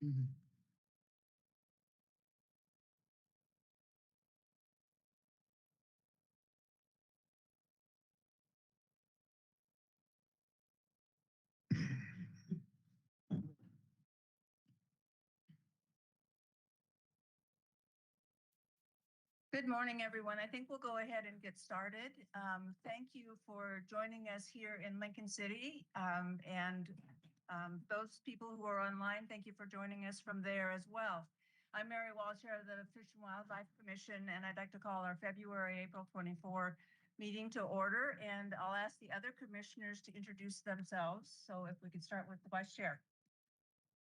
Good morning, everyone. I think we'll go ahead and get started. Thank you for joining us here in Lincoln City. Those people who are online, thank you for joining us from there as well. I'm Mary Walsh, Chair of the Fish and Wildlife Commission, and I'd like to call our February-April 24 meeting to order. And I'll ask the other commissioners to introduce themselves. So if we could start with the Vice Chair.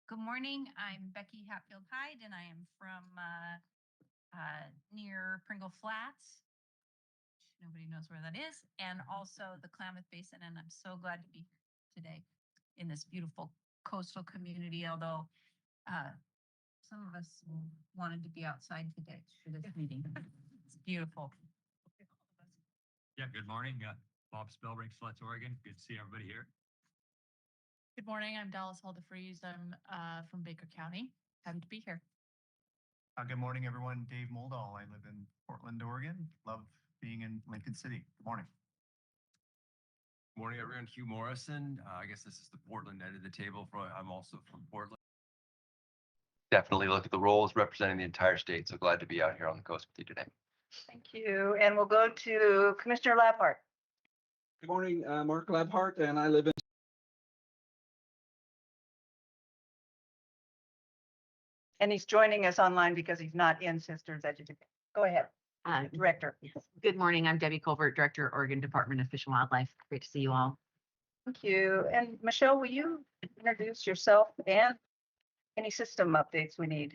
Good morning. I'm Becky Hatfield Hyde, and I am from near Pringle Flats. Nobody knows where that is. And also the Klamath Basin. And I'm so glad to be today in this beautiful coastal community, although some of us wanted to be outside today for this meeting. It's beautiful. Yeah, good morning. Bob Spellbrink, Flats, Oregon. Good to see everybody here. Good morning. I'm Dallas Haldefreeze. I'm from Baker County. Happy to be here. Good morning, everyone. Dave Moldall. I live in Portland, Oregon. Love being in Lincoln City. Good morning. Good morning, everyone. Hugh Morrison. I guess this is the Portland end of the table. I'm also from Portland. Definitely look at the roles representing the entire state. So glad to be out here on the coast with you today. Thank you. And we'll go to Commissioner Labhart. Good morning, Mark Labhart, and I live in. And he's joining us online because he's not in Sisters Education. Go ahead, Director. Good morning. I'm Debbie Colbert, Director, Oregon Department of Fish and Wildlife. Great to see you all. Thank you. And Michelle, will you introduce yourself and any system updates we need?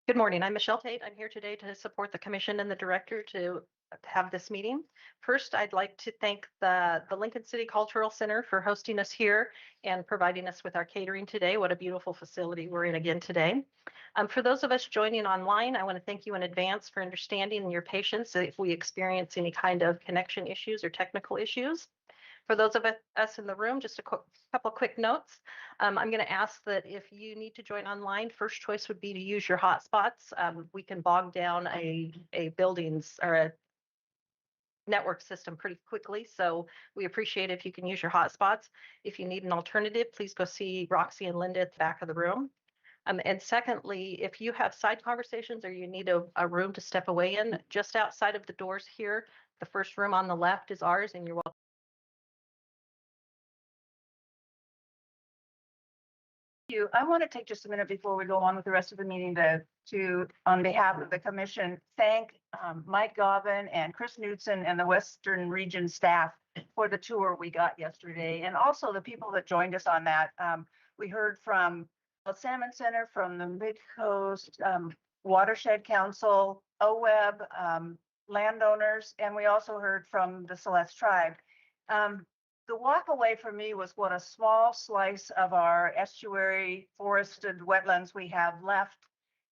Good morning. I'm Michelle Tate. I'm here today to support the commission and the director to have this meeting. First, I'd like to thank the Lincoln City Cultural Center for hosting us here and providing us with our catering today. What a beautiful facility we're in again today. For those of us joining online, I want to thank you in advance for understanding and your patience if we experience any kind of connection issues or technical issues. For those of us in the room, just a couple of quick notes. I'm going to ask that if you need to join online, first choice would be to use your hotspots. We can bog down a buildings or a network system pretty quickly. So we appreciate if you can use your hotspots. If you need an alternative, please go see Roxy and Linda at the back of the room. And secondly, if you have side conversations or you need a room to step away in, just outside of the doors here, the first room on the left is ours, and you're welcome. I want to take just a minute before we go on with the rest of the meeting to on behalf of the commission, thank Mike Govan and Chris Knudsen and the Western Region staff for the tour we got yesterday, and also the people that joined us on that. We heard from the Salmon Center, from the Mid-Coast Watershed Council, OWEB, landowners, and we also heard from the Celeste Tribe. The walk away for me was what a small slice of our estuary forested wetlands we have left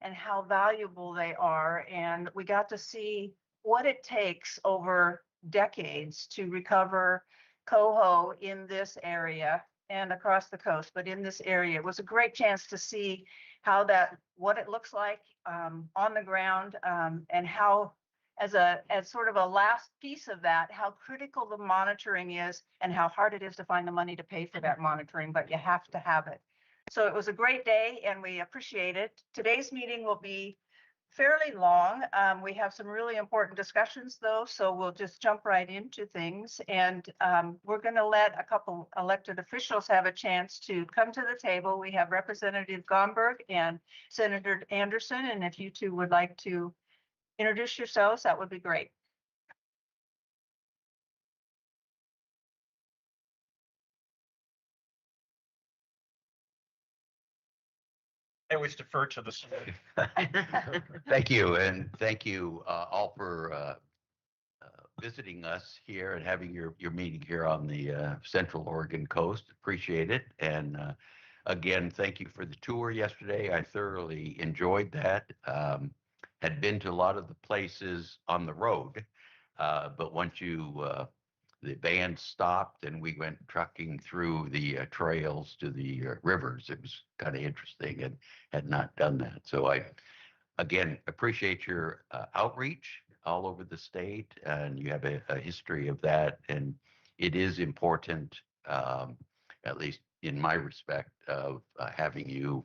and how valuable they are. And we got to see what it takes over decades to recover coho in this area and across the coast, but in this area. It was a great chance to see how what it looks like on the ground, and how as sort of a last piece of that, how critical the monitoring is and how hard it is to find the money to pay for that monitoring, but you have to have it. So it was a great day and we appreciate it. Today's meeting will be fairly long. We have some really important discussions though, so we'll just jump right into things. And we're going to let a couple elected officials have a chance to come to the table. We have Representative Gomberg and Senator Anderson, and if you two would like to introduce yourselves, that would be great. I always defer to the. Thank you, and thank you all for visiting us here and having your meeting here on the Central Oregon coast. Appreciate it, and again, thank you for the tour yesterday. I thoroughly enjoyed that. Had been to a lot of the places on the road, but once you the band stopped and we went trucking through the trails to the rivers. It was kind of interesting and had not done that. So I, again, appreciate your outreach all over the state, and you have a history of that. And it is important, at least in my respect, of having you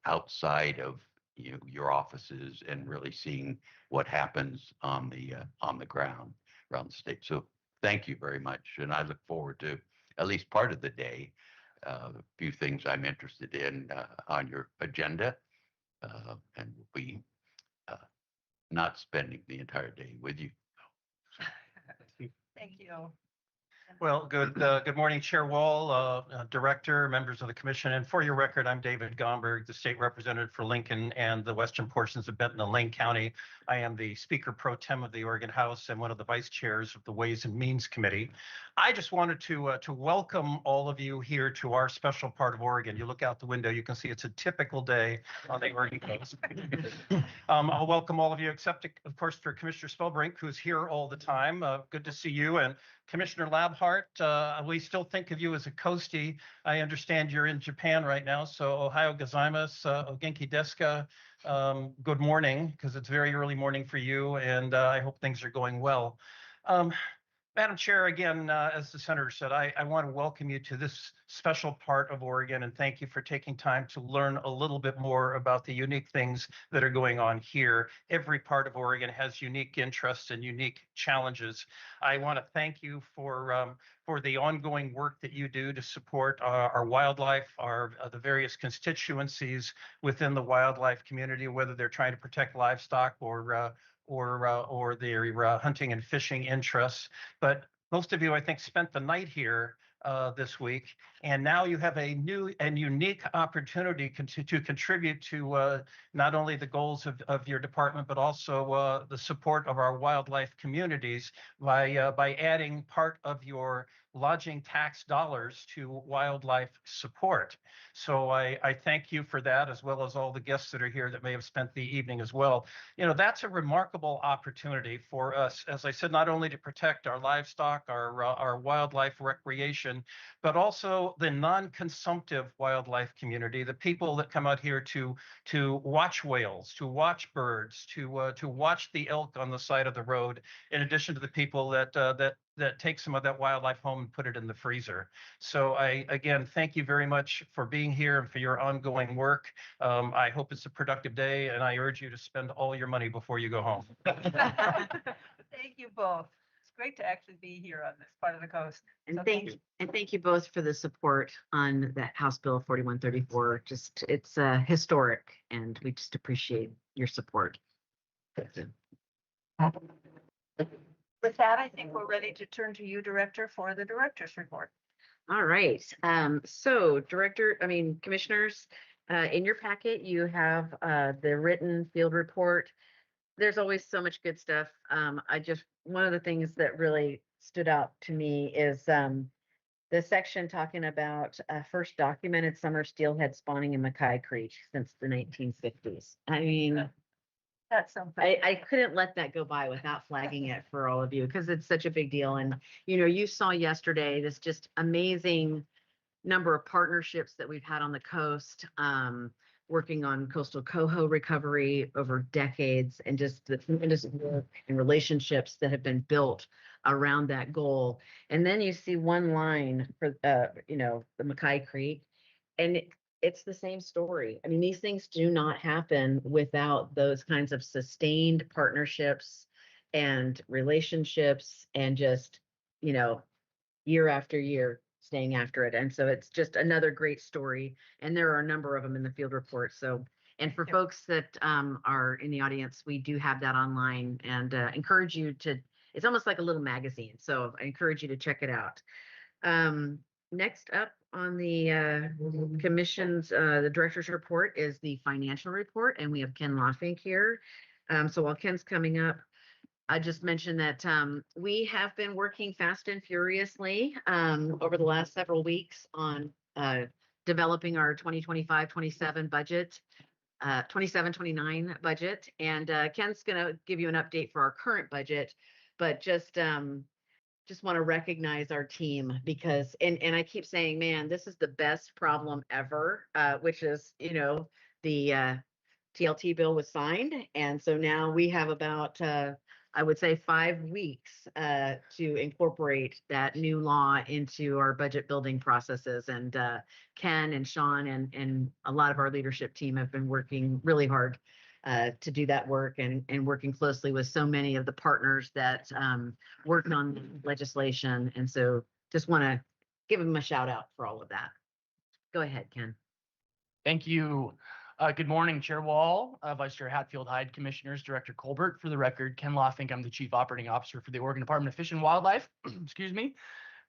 outside of your offices and really seeing what happens on the ground around the state. So thank you very much, and I look forward to at least part of the day. A few things I'm interested in on your agenda, and we'll be not spending the entire day with you. Thank you. Well, good morning, Chair Wall, Director, members of the Commission. And for your record, I'm David Gomberg, the State Representative for Lincoln and the western portions of Benton and Lane County. I am the Speaker Pro Tem of the Oregon House and one of the Vice Chairs of the Ways and Means Committee. I just wanted to welcome all of you here to our special part of Oregon. You look out the window, you can see it's a typical day on the Oregon coast. I'll welcome all of you, except, of course, for Commissioner Spellbrink, who's here all the time. Good to see you. And Commissioner Labhart, we still think of you as a coastie. I understand you're in Japan right now, so Ohio gozaimasu, o genki desu ka? Good morning, because it's very early morning for you, and I hope things are going well. Madam Chair, again, as the Senator said, I want to welcome you to this special part of Oregon and thank you for taking time to learn a little bit more about the unique things that are going on here. Every part of Oregon has unique interests and unique challenges. I want to thank you for the ongoing work that you do to support our wildlife, the various constituencies within the wildlife community, whether they're trying to protect livestock or their hunting and fishing interests. But most of you, I think, spent the night here this week, and now you have a new and unique opportunity to contribute to not only the goals of your department, but also the support of our wildlife communities by adding part of your lodging tax dollars to wildlife support. So I thank you for that, as well as all the guests that are here that may have spent the evening as well. You know, that's a remarkable opportunity for us, as I said, not only to protect our livestock, our wildlife recreation, but also the non-consumptive wildlife community, the people that come out here to watch whales, to watch birds, to watch the elk on the side of the road, in addition to the people that take some of that wildlife home and put it in the freezer. So I, again, thank you very much for being here and for your ongoing work. I hope it's a productive day, and I urge you to spend all your money before you go home. Thank you both. It's great to actually be here on this part of the coast. And So thank you both for the support on that House Bill 4134. Just, it's historic, and we just appreciate your support. with that, I think we're ready to turn to you, Director, for the Director's Report. All right. So Commissioners, in your packet, you have the written field report. There's always so much good stuff. One of the things that really stood out to me is the section talking about first documented summer steelhead spawning in Mackay Creek since the 1950s. I mean, That's something. I couldn't let that go by without flagging it for all of you, because it's such a big deal. And, you saw yesterday this just amazing number of partnerships that we've had on the coast, working on coastal coho recovery over decades, and just the tremendous work and relationships that have been built around that goal. And then you see one line for, the Mackay Creek, and it's the same story. I mean, these things do not happen without those kinds of sustained partnerships and relationships, and just, year after year staying after it. And so it's just another great story. And there are a number of them in the field report. So, and for folks that are in the audience, we do have that online, and encourage you to, it's almost like a little magazine. So I encourage you to check it out. Next up on the commission's, the director's report is the financial report, and we have Ken Lofink here. So while Ken's coming up, I just mentioned that we have been working fast and furiously over the last several weeks on developing our 2025-27 budget, 27-29 budget. And Ken's going to give you an update for our current budget, but just just want to recognize our team because, and I keep saying, man, this is the best problem ever, which is, the TLT bill was signed. And so now we have about, I would say 5 weeks to incorporate that new law into our budget building processes. And Ken and Sean and a lot of our leadership team have been working really hard to do that work and working closely with so many of the partners that worked on legislation. And so just want to give them a shout out for all of that. Go ahead, Ken. Thank you. Good morning, Chair Wall, Vice Chair Hatfield Hyde, Commissioners, Director Colbert. For the record, Ken Loffink, I'm the Chief Operating Officer for the Oregon Department of Fish and Wildlife. Excuse me.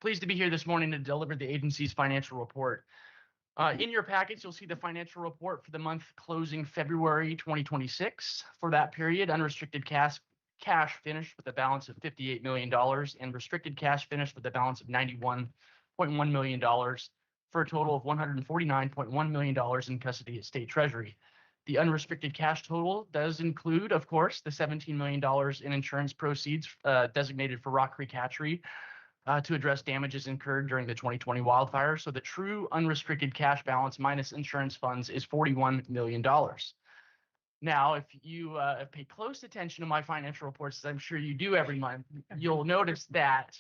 Pleased to be here this morning to deliver the agency's financial report. In your packets, you'll see the financial report for the month closing February 2026. For that period, unrestricted cash finished with a balance of $58 million and restricted cash finished with a balance of $91.1 million for a total of $149.1 million in custody at State Treasury. The unrestricted cash total does include, of course, the $17 million in insurance proceeds designated for Rock Creek Hatchery to address damages incurred during the 2020 wildfire. So the true unrestricted cash balance minus insurance funds is $41 million. Now, if you have paid close attention to my financial reports, as I'm sure you do every month, you'll notice that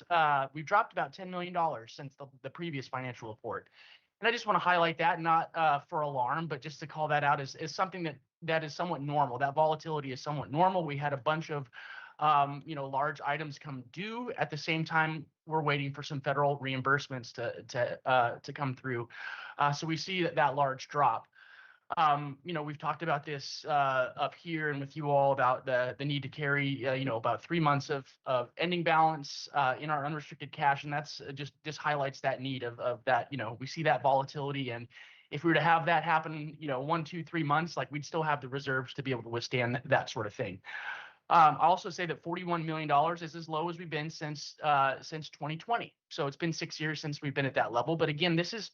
we've dropped about $10 million since the previous financial report. And I just want to highlight that, not for alarm, but just to call that out as something that is somewhat normal. That volatility is somewhat normal. We had a bunch of large items come due. At the same time, we're waiting for some federal reimbursements to come through. So we see that large drop. We've talked about this up here and with you all about the need to carry, about 3 months of ending balance in our unrestricted cash. And that's just highlights that need of that, we see that volatility. And if we were to have that happen, 1, 2, 3 months, like we'd still have the reserves to be able to withstand that sort of thing. I'll also say that $41 million is as low as we've been since 2020. So it's been 6 years since we've been at that level. But again, this is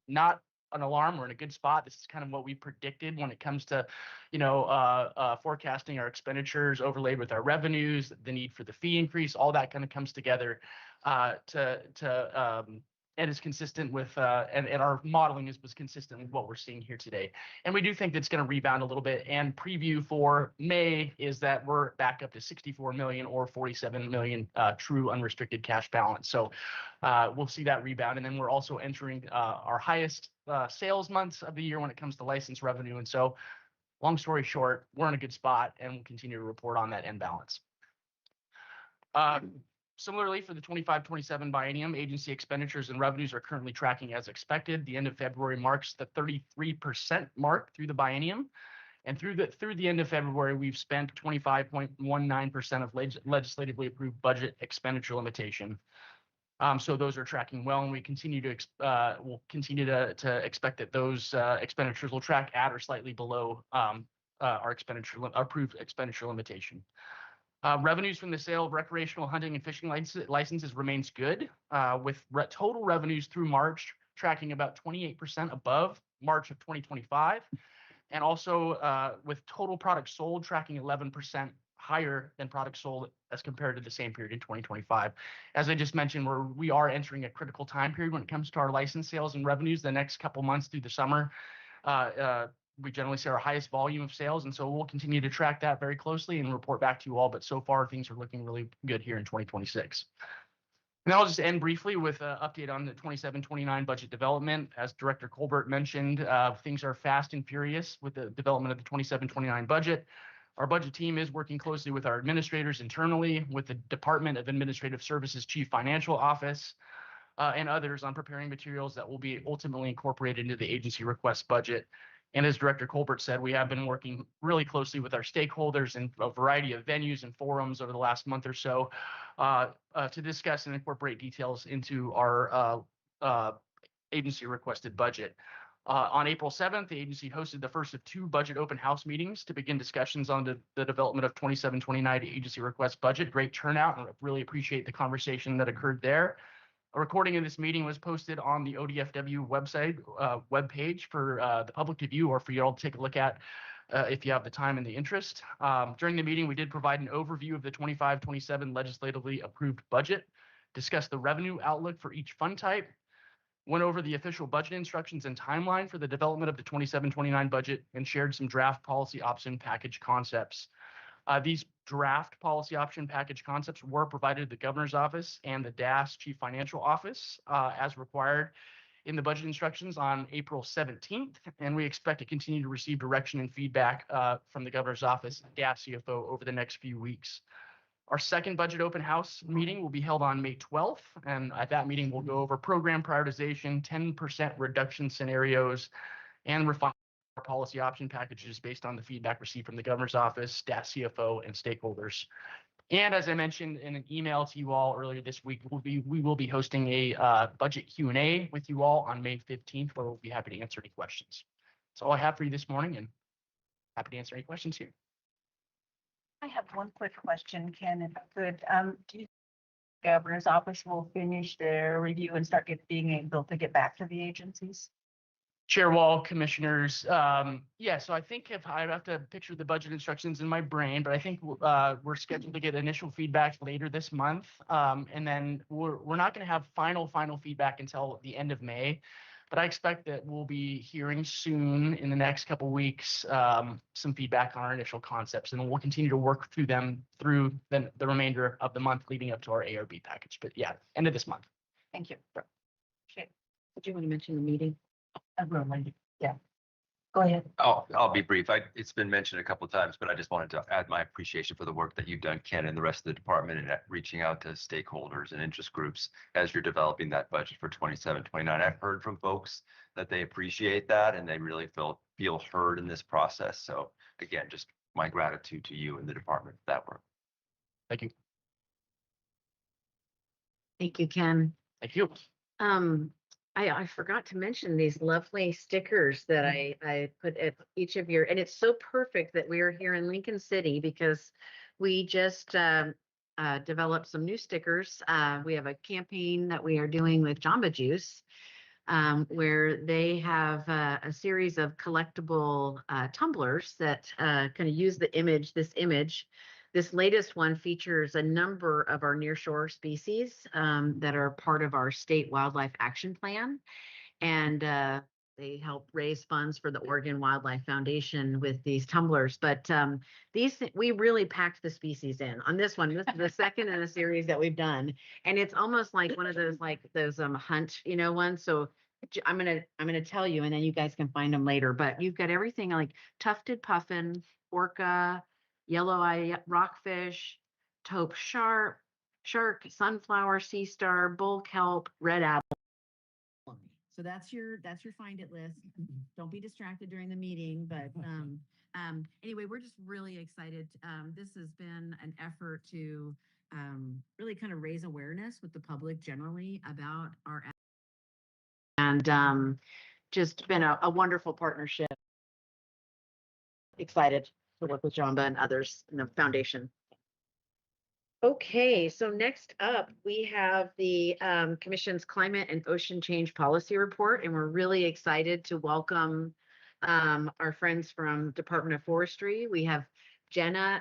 not an alarm. We're in a good spot. This is kind of what we predicted when it comes to, forecasting our expenditures overlaid with our revenues, the need for the fee increase, all that kind of comes together and is consistent with, and our modeling was consistent with what we're seeing here today. And we do think that's going to rebound a little bit. And preview for May is that we're back up to 64 million or 47 million true unrestricted cash balance. So we'll see that rebound. And then we're also entering our highest sales months of the year when it comes to license revenue. And so long story short, we're in a good spot and we'll continue to report on that end balance. Similarly, for the 25-27 biennium, agency expenditures and revenues are currently tracking as expected. The end of February marks the 33% mark through the biennium. And through the end of February, we've spent 25.19% of legislatively approved budget expenditure limitation. So those are tracking well, and we continue to expect that those expenditures will track at or slightly below our approved expenditure limitation. Revenues from the sale of recreational hunting and fishing licenses remains good, with total revenues through March tracking about 28% above March of 2025, and also with total products sold tracking 11% higher than products sold as compared to the same period in 2025. As I just mentioned, we are entering a critical time period when it comes to our license sales and revenues. The next couple months through the summer, we generally see our highest volume of sales. And so we'll continue to track that very closely and report back to you all. But so far, things are looking really good here in 2026. And I'll just end briefly with an update on the 27-29 budget development. As Director Colbert mentioned, things are fast and furious with the development of the 27-29 budget. Our budget team is working closely with our administrators internally, with the Department of Administrative Services Chief Financial Office, and others on preparing materials that will be ultimately incorporated into the agency request budget. And as Director Colbert said, we have been working really closely with our stakeholders in a variety of venues and forums over the last month or so to discuss and incorporate details into our agency requested budget. On April 7th, the agency hosted the first of 2 budget open house meetings to begin discussions on the development of 27-29 agency request budget. Great turnout, and I really appreciate the conversation that occurred there. A recording of this meeting was posted on the ODFW website webpage for the public to view or for you all to take a look at if you have the time and the interest. During the meeting, we did provide an overview of the 25-27 legislatively approved budget, discussed the revenue outlook for each fund type, went over the official budget instructions and timeline for the development of the 27-29 budget, and shared some draft policy option package concepts. These draft policy option package concepts were provided to the governor's office and the DAS chief financial office as required in the budget instructions on April 17th. And we expect to continue to receive direction and feedback from the governor's office and DAS CFO over the next few weeks. Our second budget open house meeting will be held on May 12th. And at that meeting, we'll go over program prioritization, 10% reduction scenarios, and refine our policy option packages based on the feedback received from the governor's office, DAS CFO, and stakeholders. And as I mentioned in an email to you all earlier this week, we will be hosting a budget Q&A with you all on May 15th, where we'll be happy to answer any questions. That's all I have for you this morning, and happy to answer any questions here. I have one quick question, Ken, if I could. Do you think the governor's office will finish their review and start being able to get back to the agencies? Chair Wall, commissioners, yeah, so I think if I have to picture the budget instructions in my brain, but I think we're scheduled to get initial feedback later this month. And then we're not going to have final feedback until the end of May. But I expect that we'll be hearing soon in the next couple of weeks some feedback on our initial concepts, and we'll continue to work through them through the remainder of the month leading up to our ARB package. But yeah, end of this month. Thank you. Appreciate it. Did you want to mention the meeting? Yeah. Go ahead. I'll be brief. It's been mentioned a couple of times, but I just wanted to add my appreciation for the work that you've done, Ken, and the rest of the department, and reaching out to stakeholders and interest groups as you're developing that budget for 27-29. I've heard from folks that they appreciate that and they really feel heard in this process. So again, just my gratitude to you and the department for that work. Thank you. Thank you, Ken. Thank you. I forgot to mention these lovely stickers that I put at each of your, and it's so perfect that we are here in Lincoln City because we just developed some new stickers. We have a campaign that we are doing with Jamba Juice, where they have a series of collectible tumblers that kind of use this image. This latest one features a number of our nearshore species that are part of our state wildlife action plan. And they help raise funds for the Oregon Wildlife Foundation with these tumblers. But we really packed the species in on this one. This is the second in a series that we've done. And it's almost like one of those hunt, ones. So I'm gonna tell you, and then you guys can find them later. But you've got everything like tufted puffin, orca, yellow eye rockfish, taupe shark, sunflower, sea star, bull kelp, red apple. So that's your find it list. Don't be distracted during the meeting, but anyway, we're just really excited. This has been an effort to really kind of raise awareness with the public generally about our and just been a wonderful partnership. Excited to work with Jamba and others in the foundation. Okay, so next up, we have the Commission's Climate and Ocean Change Policy Report, and we're really excited to welcome our friends from Department of Forestry. We have Jenna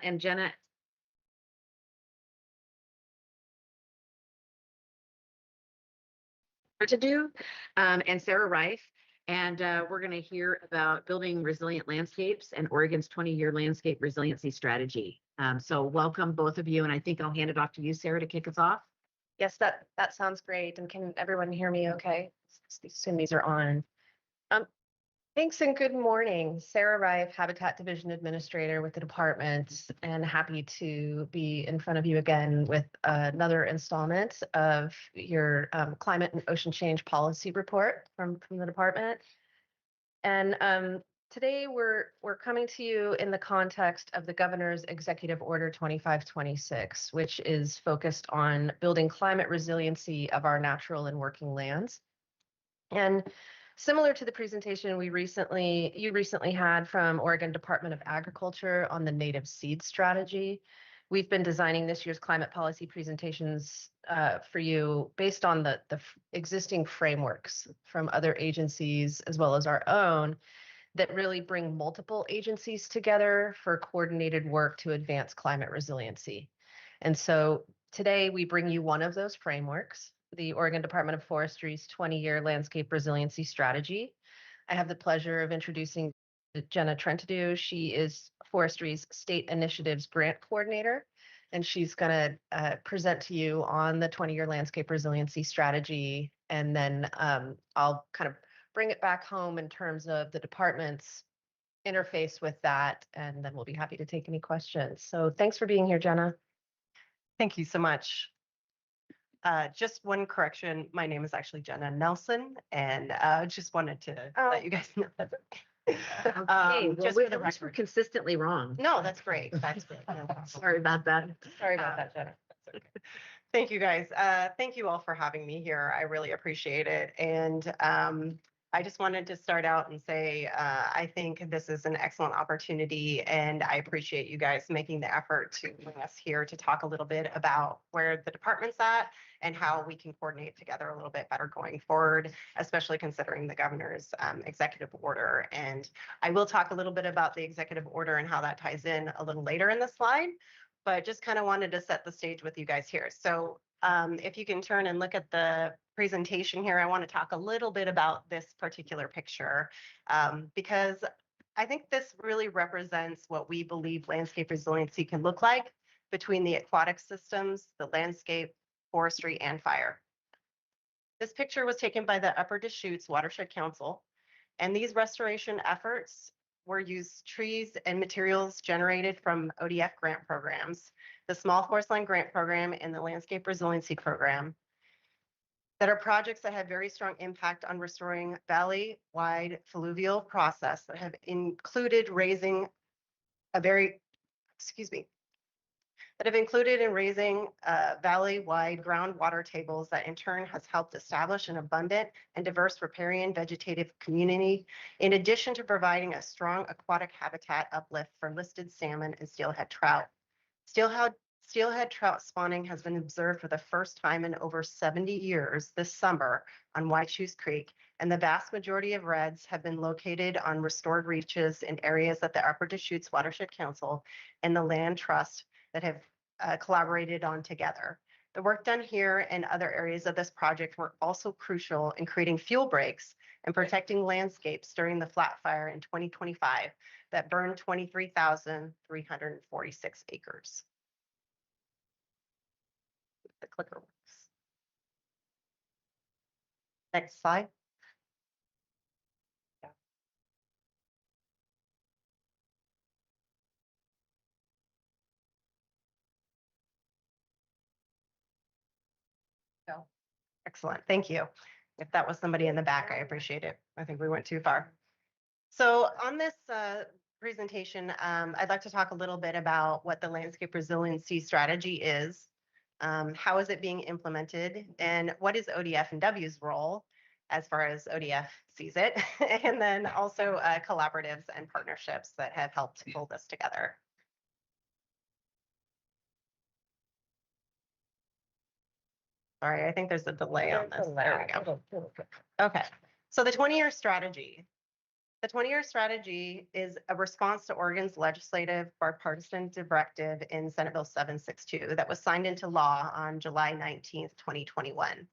to do, and Sarah Reif. And we're going to hear about building resilient landscapes and Oregon's 20-year landscape resiliency strategy. So welcome both of you. And I think I'll hand it off to you, Sarah, to kick us off. Yes, that sounds great. And can everyone hear me okay? Assume these are on. Thanks and good morning. Sarah Reif, Habitat Division Administrator with the department, and happy to be in front of you again with another installment of your Climate and Ocean Change Policy Report from the department. And today we're coming to you in the context of the Governor's Executive Order 2526, which is focused on building climate resiliency of our natural and working lands. And similar to the presentation you recently had from Oregon Department of Agriculture on the native seed strategy, we've been designing this year's climate policy presentations for you based on the existing frameworks from other agencies as well as our own that really bring multiple agencies together for coordinated work to advance climate resiliency. And so today we bring you one of those frameworks, the Oregon Department of Forestry's 20-year landscape resiliency strategy. I have the pleasure of introducing Jenna Trentadue. She is Forestry's State Initiatives Grant Coordinator, and she's going to present to you on the 20-year landscape resiliency strategy. And then I'll kind of bring it back home in terms of the department's interface with that, and then we'll be happy to take any questions. So thanks for being here, Jenna. Thank you so much. Just one correction. My name is actually Jenna Nelson, and just wanted to let you guys know that. Just for the record, we're consistently wrong. No, that's great. That's great. Sorry about that. Sorry about that, Jenna. That's okay. Thank you, guys. Thank you all for having me here. I really appreciate it. And I just wanted to start out and say, I think this is an excellent opportunity, and I appreciate you guys making the effort to bring us here to talk a little bit about where the department's at and how we can coordinate together a little bit better going forward, especially considering the governor's executive order. And I will talk a little bit about the executive order and how that ties in a little later in the slide, but just kind of wanted to set the stage with you guys here. So if you can turn and look at the presentation here, I want to talk a little bit about this particular picture because I think this really represents what we believe landscape resiliency can look like between the aquatic systems, the landscape, forestry, and fire. This picture was taken by the Upper Deschutes Watershed Council, and these restoration efforts were used trees and materials generated from ODF grant programs, the Small Forest Land Grant Program, and the Landscape Resiliency Program, that are projects that have very strong impact on restoring valley-wide fluvial process that have included raising valley-wide groundwater tables that in turn has helped establish an abundant and diverse riparian vegetative community, in addition to providing a strong aquatic habitat uplift for listed salmon and steelhead trout. Steelhead trout spawning has been observed for the first time in over 70 years this summer on Whiteshoes Creek, and the vast majority of reds have been located on restored reaches in areas that the Upper Deschutes Watershed Council and the Land Trust that have collaborated on together. The work done here and other areas of this project were also crucial in creating fuel breaks and protecting landscapes during the flat fire in 2025 that burned 23,346 acres. The clicker works. Next slide. Yeah. Go. Excellent. Thank you. If that was somebody in the back, I appreciate it. I think we went too far. So on this presentation, I'd like to talk a little bit about what the landscape resiliency strategy is. How is it being implemented, and what is ODF and W's role as far as ODF sees it, and then also collaboratives and partnerships that have helped pull this together. Sorry, I think there's a delay on this. There we go. Okay, so the 20-year strategy. The 20-year strategy is a response to Oregon's legislative bipartisan directive in Senate Bill 762 that was signed into law on July 19th, 2021.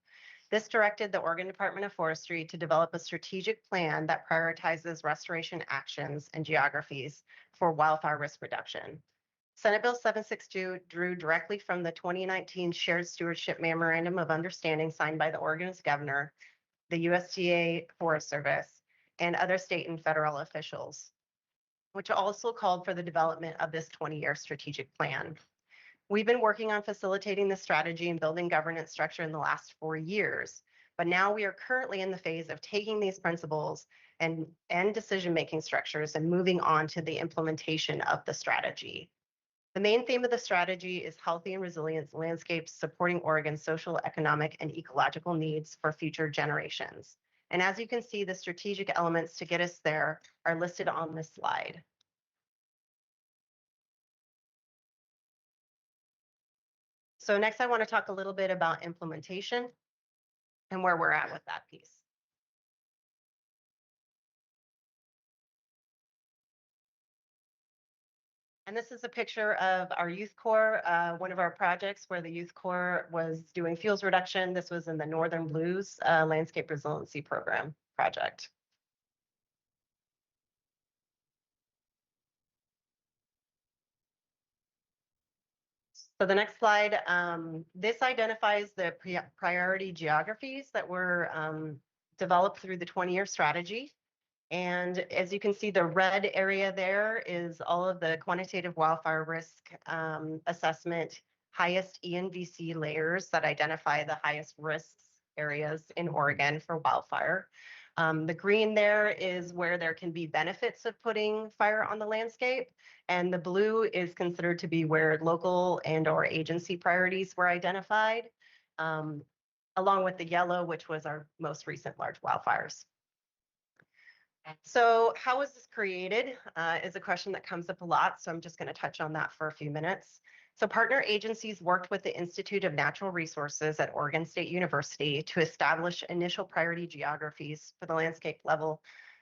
This directed the Oregon Department of Forestry to develop a strategic plan that prioritizes restoration actions and geographies for wildfire risk reduction. Senate Bill 762 drew directly from the 2019 Shared Stewardship Memorandum of Understanding signed by the Oregon's governor, the USDA Forest Service, and other state and federal officials, which also called for the development of this 20-year strategic plan. We've been working on facilitating the strategy and building governance structure in the last 4 years, but now we are currently in the phase of taking these principles and decision-making structures and moving on to the implementation of the strategy. The main theme of the strategy is healthy and resilient landscapes supporting Oregon's social, economic, and ecological needs for future generations. And as you can see, the strategic elements to get us there are listed on this slide. So next, I want to talk a little bit about implementation and where we're at with that piece. And this is a picture of our youth corps, one of our projects where the youth corps was doing fuels reduction. This was in the Northern Blues Landscape Resiliency Program project. So the next slide, this identifies the priority geographies that were developed through the 20-year strategy. And as you can see, the red area there is all of the quantitative wildfire risk assessment, highest ENVC layers that identify the highest risks areas in Oregon for wildfire. The green there is where there can be benefits of putting fire on the landscape. And the blue is considered to be where local and or agency priorities were identified, along with the yellow, which was our most recent large wildfires. So how was this created is a question that comes up a lot. So I'm just going to touch on that for a few minutes. So partner agencies worked with the Institute of Natural Resources at Oregon State University to establish initial priority geographies for the landscape level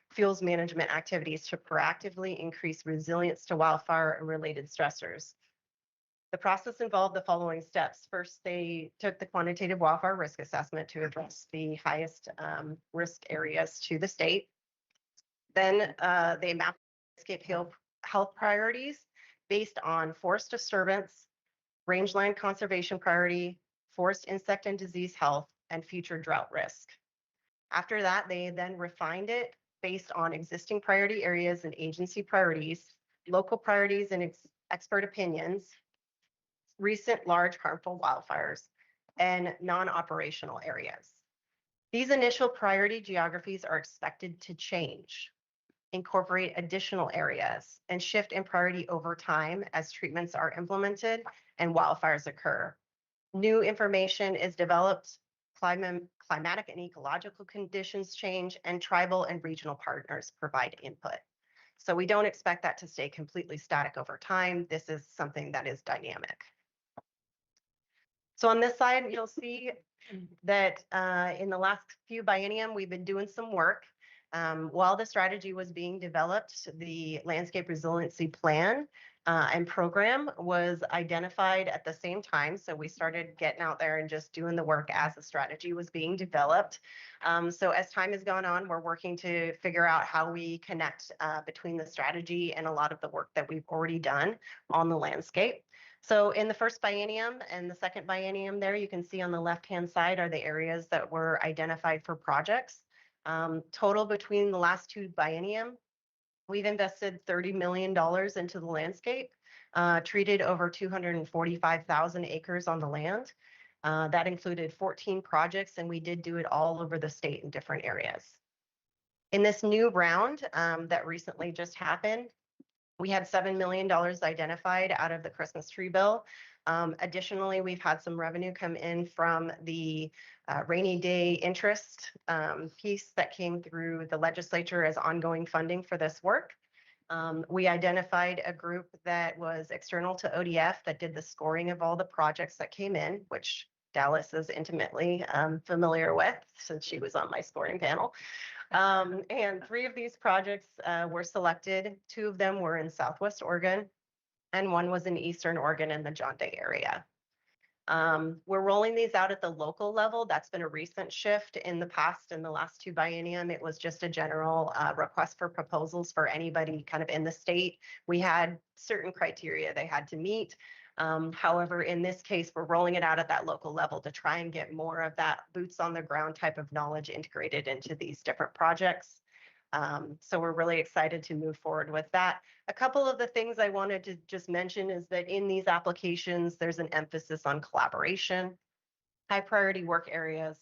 fuels management activities to proactively increase resilience to wildfire and related stressors. The process involved the following steps. First, they took the quantitative wildfire risk assessment to address the highest risk areas to the state. Then they mapped landscape health priorities based on forest disturbance, rangeland conservation priority, forest insect and disease health, and future drought risk. After that, they then refined it based on existing priority areas and agency priorities, local priorities and expert opinions, recent large harmful wildfires, and non-operational areas. These initial priority geographies are expected to change, incorporate additional areas, and shift in priority over time as treatments are implemented and wildfires occur. New information is developed, climatic and ecological conditions change, and tribal and regional partners provide input. So we don't expect that to stay completely static over time. This is something that is dynamic. So on this side, you'll see that in the last few biennium, we've been doing some work. While the strategy was being developed, the landscape resiliency plan and program was identified at the same time. So we started getting out there and just doing the work as the strategy was being developed. So as time has gone on, we're working to figure out how we connect between the strategy and a lot of the work that we've already done on the landscape. So in the first biennium and the second biennium there, you can see on the left-hand side are the areas that were identified for projects. Total between the last two biennium, we've invested $30 million into the landscape, treated over 245,000 acres on the land. That included 14 projects, and we did do it all over the state in different areas. In this new round that recently just happened, we had $7 million identified out of the Christmas tree bill. Additionally, we've had some revenue come in from the rainy day interest piece that came through the legislature as ongoing funding for this work. We identified a group that was external to ODF that did the scoring of all the projects that came in, which Dallas is intimately familiar with since she was on my scoring panel. And 3 of these projects were selected. 2 of them were in Southwest Oregon, and 1 was in Eastern Oregon in the John Day area. We're rolling these out at the local level. That's been a recent shift. In the past, in the last 2 biennium, it was just a general request for proposals for anybody kind of in the state. We had certain criteria they had to meet. However, in this case, we're rolling it out at that local level to try and get more of that boots on the ground type of knowledge integrated into these different projects. So we're really excited to move forward with that. A couple of the things I wanted to just mention is that in these applications, there's an emphasis on collaboration, high priority work areas,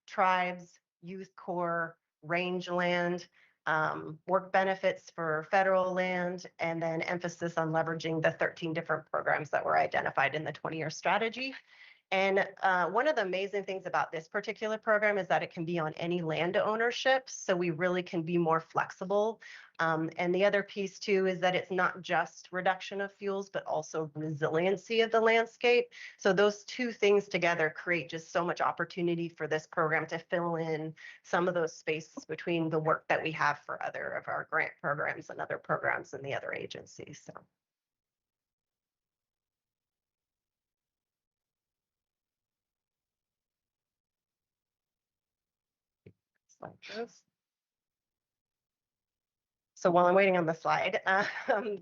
tribes, youth corps, rangeland, work benefits for federal land, and then emphasis on leveraging the 13 different programs that were identified in the 20-year strategy. And one of the amazing things about this particular program is that it can be on any land ownership, so we really can be more flexible. And the other piece too is that it's not just reduction of fuels, but also resiliency of the landscape. So those 2 things together create just so much opportunity for this program to fill in some of those spaces between the work that we have for other of our grant programs and other programs in the other agencies. So. slide goes. So while I'm waiting on the slide, I'm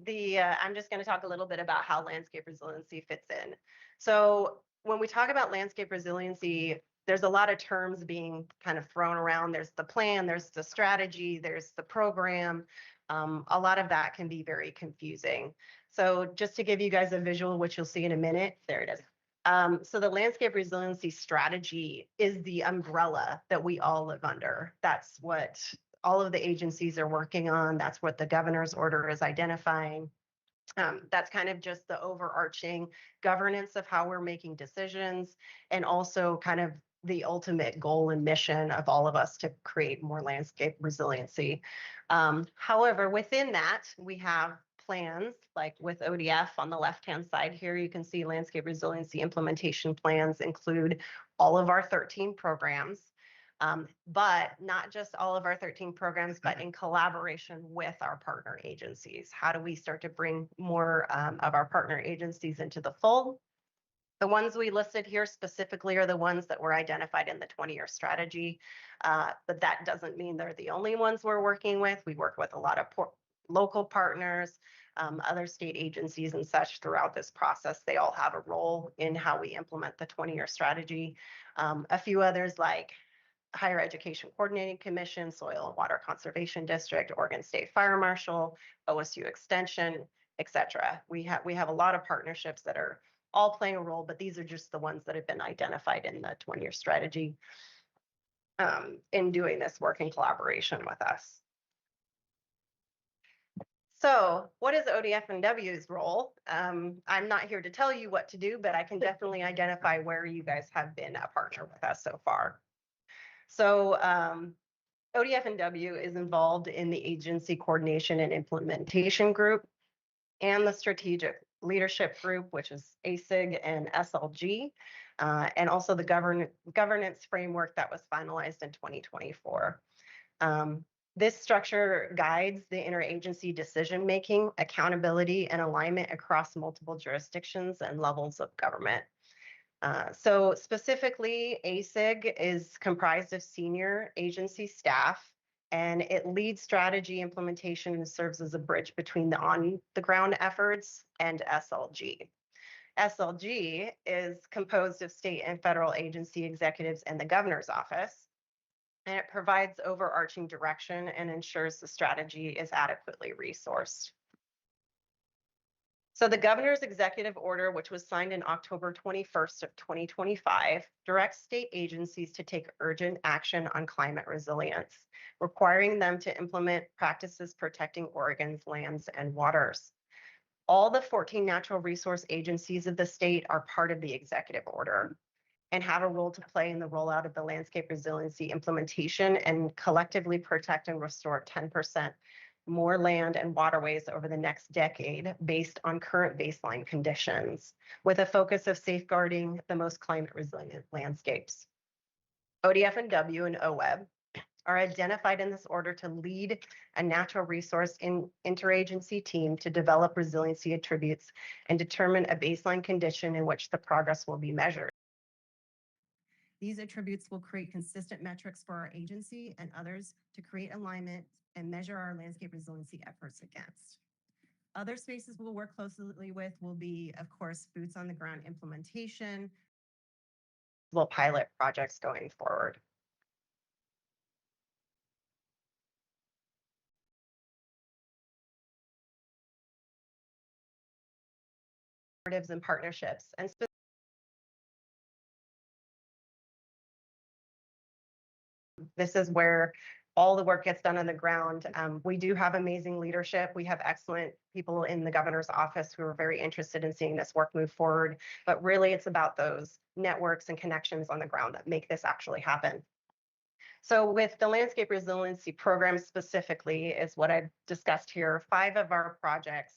just going to talk a little bit about how landscape resiliency fits in. So when we talk about landscape resiliency, there's a lot of terms being kind of thrown around. There's the plan, there's the strategy, there's the program. A lot of that can be very confusing. So just to give you guys a visual, which you'll see in a minute, there it is. So the landscape resiliency strategy is the umbrella that we all live under. That's what all of the agencies are working on. That's what the governor's order is identifying. That's kind of just the overarching governance of how we're making decisions, and also kind of the ultimate goal and mission of all of us to create more landscape resiliency. However, within that, we have plans like with ODF on the left-hand side here, you can see landscape resiliency implementation plans include all of our 13 programs. But not just all of our 13 programs, but in collaboration with our partner agencies. How do we start to bring more of our partner agencies into the fold? The ones we listed here specifically are the ones that were identified in the 20-year strategy, but that doesn't mean they're the only ones we're working with. We work with a lot of local partners, other state agencies and such throughout this process. They all have a role in how we implement the 20-year strategy. A few others like Higher Education Coordinating Commission, Soil and Water Conservation District, Oregon State Fire Marshal, OSU Extension, etc. We have a lot of partnerships that are all playing a role, but these are just the ones that have been identified in the 20-year strategy in doing this work in collaboration with us. So what is ODF&W's role? I'm not here to tell you what to do, but I can definitely identify where you guys have been a partner with us so far. So ODF&W is involved in the agency coordination and implementation group and the strategic leadership group, which is ASIG and SLG, and also the governance framework that was finalized in 2024. This structure guides the interagency decision-making, accountability, and alignment across multiple jurisdictions and levels of government. So specifically, ASIG is comprised of senior agency staff, and it leads strategy implementation and serves as a bridge between the on-the-ground efforts and SLG. SLG is composed of state and federal agency executives and the governor's office, and it provides overarching direction and ensures the strategy is adequately resourced. So the governor's executive order, which was signed in October 21st of 2025, directs state agencies to take urgent action on climate resilience, requiring them to implement practices protecting Oregon's lands and waters. All the 14 natural resource agencies of the state are part of the executive order and have a role to play in the rollout of the landscape resiliency implementation and collectively protect and restore 10% more land and waterways over the next decade based on current baseline conditions, with a focus of safeguarding the most climate resilient landscapes. ODF&W and OWEB are identified in this order to lead a natural resource interagency team to develop resiliency attributes and determine a baseline condition in which the progress will be measured. These attributes will create consistent metrics for our agency and others to create alignment and measure our landscape resiliency efforts against. Other spaces we'll work closely with will be, of course, boots on the ground implementation. Pilot projects going forward. And partnerships, and this is where all the work gets done on the ground. We do have amazing leadership. We have excellent people in the governor's office who are very interested in seeing this work move forward. But really, it's about those networks and connections on the ground that make this actually happen. So with the landscape resiliency program specifically is what I've discussed here. 5 of our projects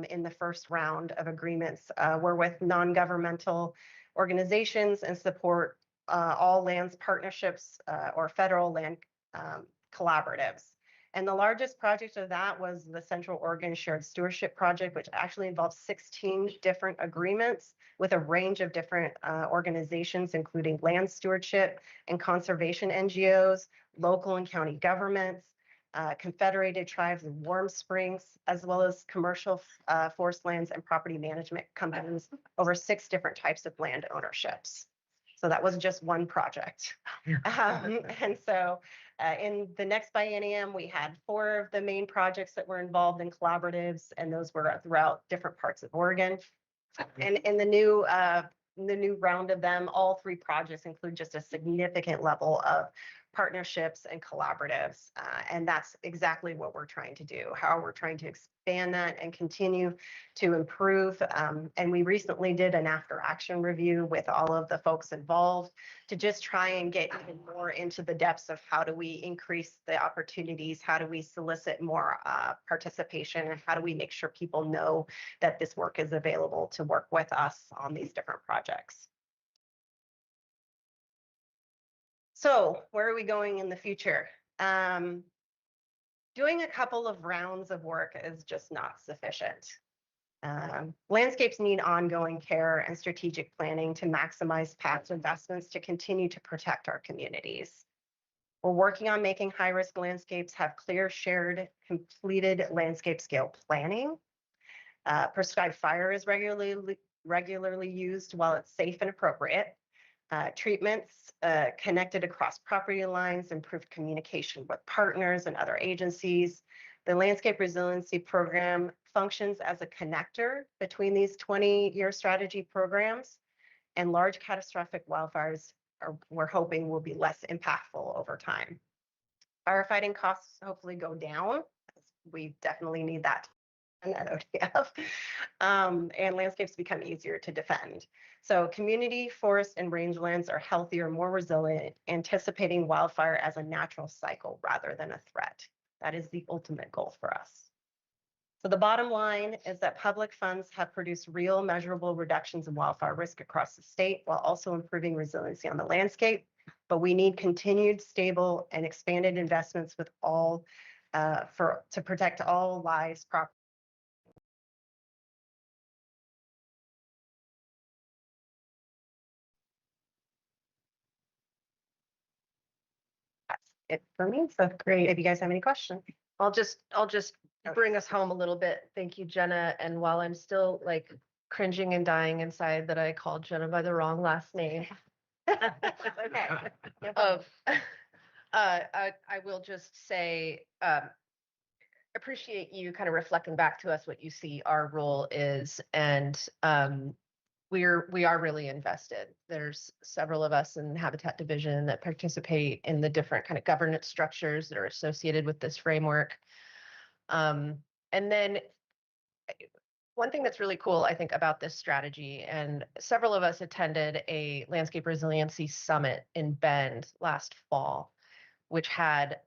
in the first round of agreements were with non-governmental organizations and support all lands partnerships or federal land collaboratives. And the largest project of that was the Central Oregon Shared Stewardship Project, which actually involves 16 different agreements with a range of different organizations, including land stewardship and conservation NGOs, local and county governments, Confederated Tribes of Warm Springs, as well as commercial forest lands and property management companies over 6 different types of land ownerships. So that wasn't just one project. And so in the next biennium, we had 4 of the main projects that were involved in collaboratives, and those were throughout different parts of Oregon. And in the new round of them, all 3 projects include just a significant level of partnerships and collaboratives. And that's exactly what we're trying to do, how we're trying to expand that and continue to improve. And we recently did an after action review with all of the folks involved to just try and get even more into the depths of how do we increase the opportunities, how do we solicit more participation, and how do we make sure people know that this work is available to work with us on these different projects. So where are we going in the future? Doing a couple of rounds of work is just not sufficient. Landscapes need ongoing care and strategic planning to maximize past investments to continue to protect our communities. We're working on making high-risk landscapes have clear, shared, completed landscape scale planning. Prescribed fire is regularly used while it's safe and appropriate. Treatments connected across property lines, improved communication with partners and other agencies. The Landscape Resiliency Program functions as a connector between these 20-year strategy programs, and large catastrophic wildfires we're hoping will be less impactful over time. Firefighting costs hopefully go down. We definitely need that at OTF, and landscapes become easier to defend. So community, forest, and rangelands are healthier, more resilient, anticipating wildfire as a natural cycle rather than a threat. That is the ultimate goal for us. So the bottom line is that public funds have produced real measurable reductions in wildfire risk across the state while also improving resiliency on the landscape. But we need continued, stable, and expanded investments with all to protect all lives, property. That's it for me. So great. If you guys have any questions. I'll just bring us home a little bit. Thank you, Jenna. And while I'm still like cringing and dying inside that I called Jenna by the wrong last name, Okay. I will just say, appreciate you kind of reflecting back to us what you see our role is, and we are really invested. There's several of us in Habitat Division that participate in the different kind of governance structures that are associated with this framework. And then one thing that's really cool, I think, about this strategy, and several of us attended a landscape resiliency summit in Bend last fall, which had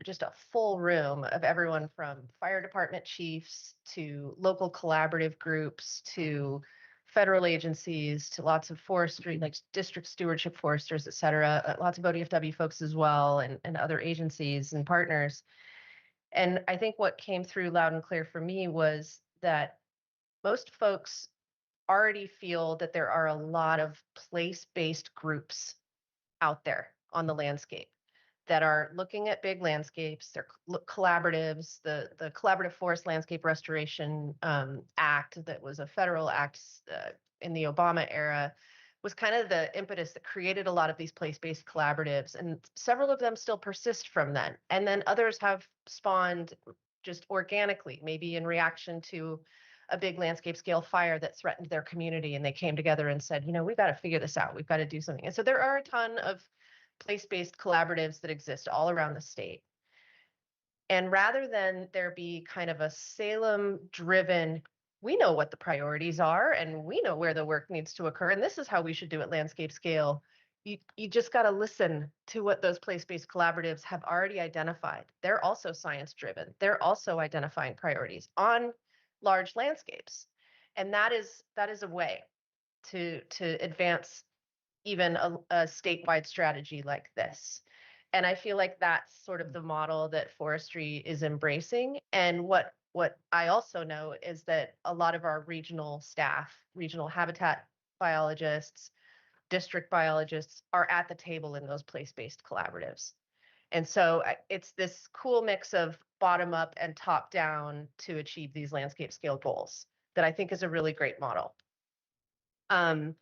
just a full room of everyone from fire department chiefs to local collaborative groups to federal agencies to lots of forestry, like district stewardship foresters, et cetera, lots of ODFW folks as well, and other agencies and partners. And I think what came through loud and clear for me was that most folks already feel that there are a lot of place-based groups out there on the landscape that are looking at big landscapes. They're collaboratives. The Collaborative Forest Landscape Restoration Act, that was a federal act in the Obama era, was kind of the impetus that created a lot of these place-based collaboratives. And several of them still persist from then. And then others have spawned just organically, maybe in reaction to a big landscape scale fire that threatened their community. And they came together and said, we've got to figure this out. We've got to do something. And so there are a ton of place-based collaboratives that exist all around the state. And rather than there be kind of a Salem-driven, we know what the priorities are and we know where the work needs to occur, and this is how we should do it landscape scale, you just got to listen to what those place-based collaboratives have already identified. They're also science-driven. They're also identifying priorities on large landscapes. And that is a way to advance even a statewide strategy like this. And I feel like that's sort of the model that forestry is embracing. And what I also know is that a lot of our regional staff, regional habitat biologists, district biologists are at the table in those place-based collaboratives. And so it's this cool mix of bottom up and top down to achieve these landscape scale goals that I think is a really great model. I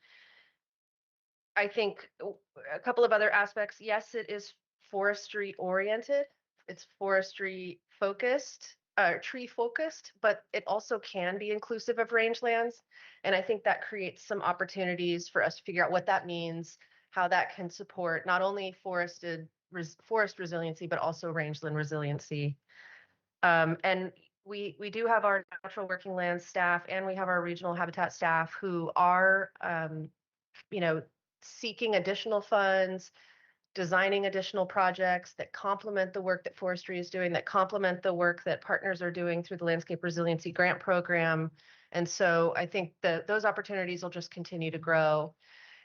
think a couple of other aspects. Yes, it is forestry oriented. It's forestry focused, tree focused, but it also can be inclusive of rangelands. And I think that creates some opportunities for us to figure out what that means, how that can support not only forest resiliency, but also rangeland resiliency. And we do have our natural working land staff and we have our regional habitat staff who are, you know, seeking additional funds, designing additional projects that complement the work that forestry is doing, that complement the work that partners are doing through the Landscape Resiliency Grant Program. And so I think that those opportunities will just continue to grow.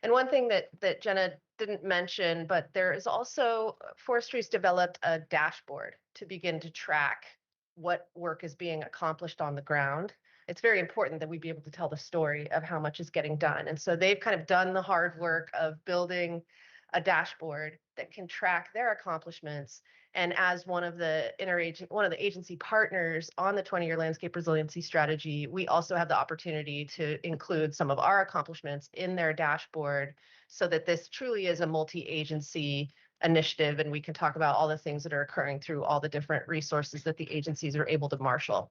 And one thing that Jenna didn't mention, but there is also forestry's developed a dashboard to begin to track what work is being accomplished on the ground. It's very important that we be able to tell the story of how much is getting done. And so they've kind of done the hard work of building a dashboard that can track their accomplishments. And as one of the agency partners on the 20-year landscape resiliency strategy, we also have the opportunity to include some of our accomplishments in their dashboard so that this truly is a multi-agency initiative and we can talk about all the things that are occurring through all the different resources that the agencies are able to marshal.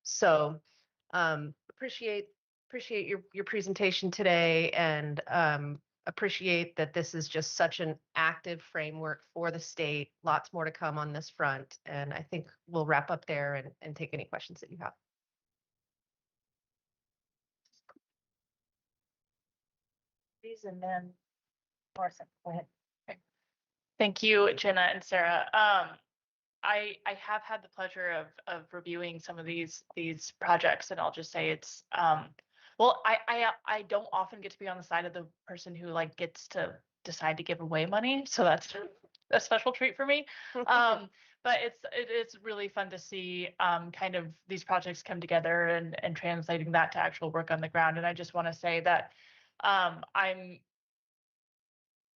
So appreciate your presentation today and appreciate that this is just such an active framework for the state. Lots more to come on this front. And I think we'll wrap up there and take any questions that you have. Please, and then Morrison, go ahead. Thank you, Jenna and Sarah. I have had the pleasure of reviewing some of these projects, and I'll just say it's well, I don't often get to be on the side of the person who like gets to decide to give away money, so that's a special treat for me. But it's really fun to see kind of these projects come together and translating that to actual work on the ground. And I just want to say that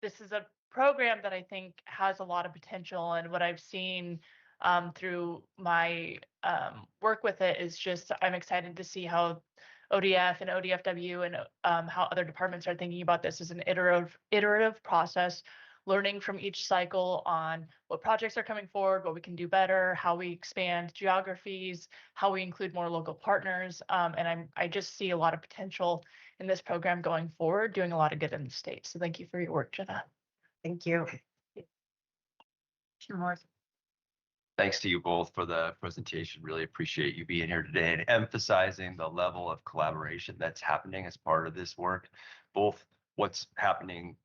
this is a program that I think has a lot of potential, and what I've seen through my work with it is just I'm excited to see how ODF and ODFW and how other departments are thinking about this as an iterative process, learning from each cycle on what projects are coming forward, what we can do better, how we expand geographies, how we include more local partners. And I just see a lot of potential in this program going forward, doing a lot of good in the state. So thank you for your work, Jenna. Thank you. Thanks to you both for the presentation. Really appreciate you being here today and emphasizing the level of collaboration that's happening as part of this work, both what's happening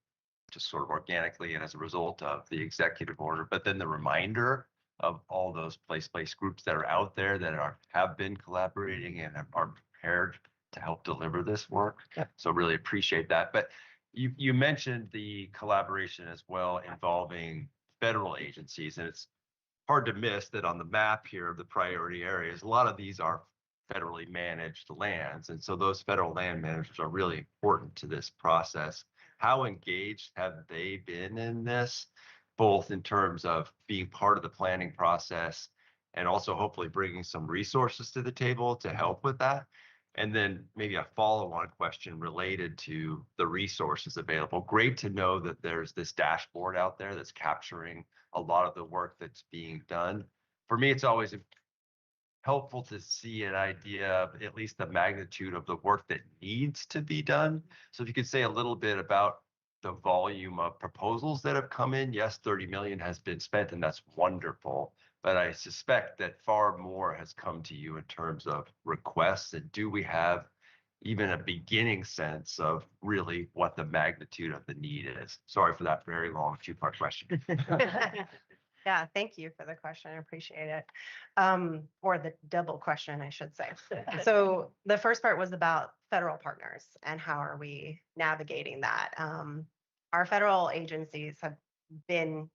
just sort of organically and as a result of the executive order, but then the reminder of all those place-based groups that are out there that have been collaborating and are prepared to help deliver this work. Yep. So really appreciate that. But you mentioned the collaboration as well involving federal agencies, and it's hard to miss that on the map here of the priority areas, a lot of these are federally managed lands. And so those federal land managers are really important to this process. How engaged have they been in this, both in terms of being part of the planning process and also hopefully bringing some resources to the table to help with that? And then maybe a follow-on question related to the resources available. Great to know that there's this dashboard out there that's capturing a lot of the work that's being done. For me, it's always helpful to see an idea of at least the magnitude of the work that needs to be done. So if you could say a little bit about the volume of proposals that have come in. Yes, 30 million has been spent, and that's wonderful. But I suspect that far more has come to you in terms of requests. And do we have even a beginning sense of really what the magnitude of the need is? Sorry for that very long two-part question. Yeah, thank you for the question. I appreciate it. Or the double question, I should say. So the first part was about federal partners and how are we navigating that. Our federal agencies have been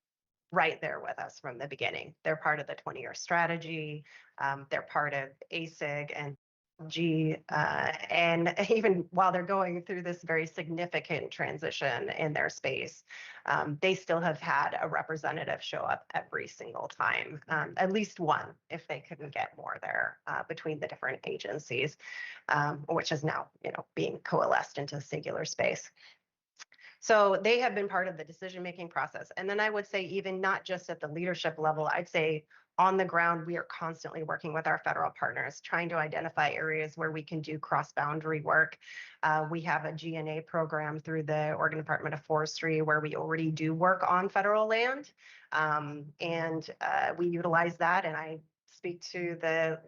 right there with us from the beginning. They're part of the 20-year strategy. They're part of ASIG and and even while they're going through this very significant transition in their space, they still have had a representative show up every single time, at least one, if they couldn't get more there between the different agencies, which is now, being coalesced into a singular space. So they have been part of the decision-making process. And then I would say even not just at the leadership level, I'd say on the ground, we are constantly working with our federal partners, trying to identify areas where we can do cross-boundary work. We have a GNA program through the Oregon Department of Forestry where we already do work on federal land. And we utilize that. And I speak to the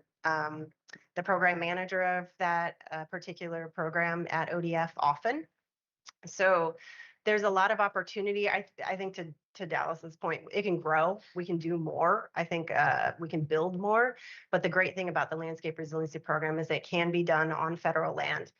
program manager of that particular program at ODF often. So there's a lot of opportunity. I think to Dallas's point, it can grow. We can do more. I think we can build more. But the great thing about the Landscape Resiliency Program is it can be done on federal land.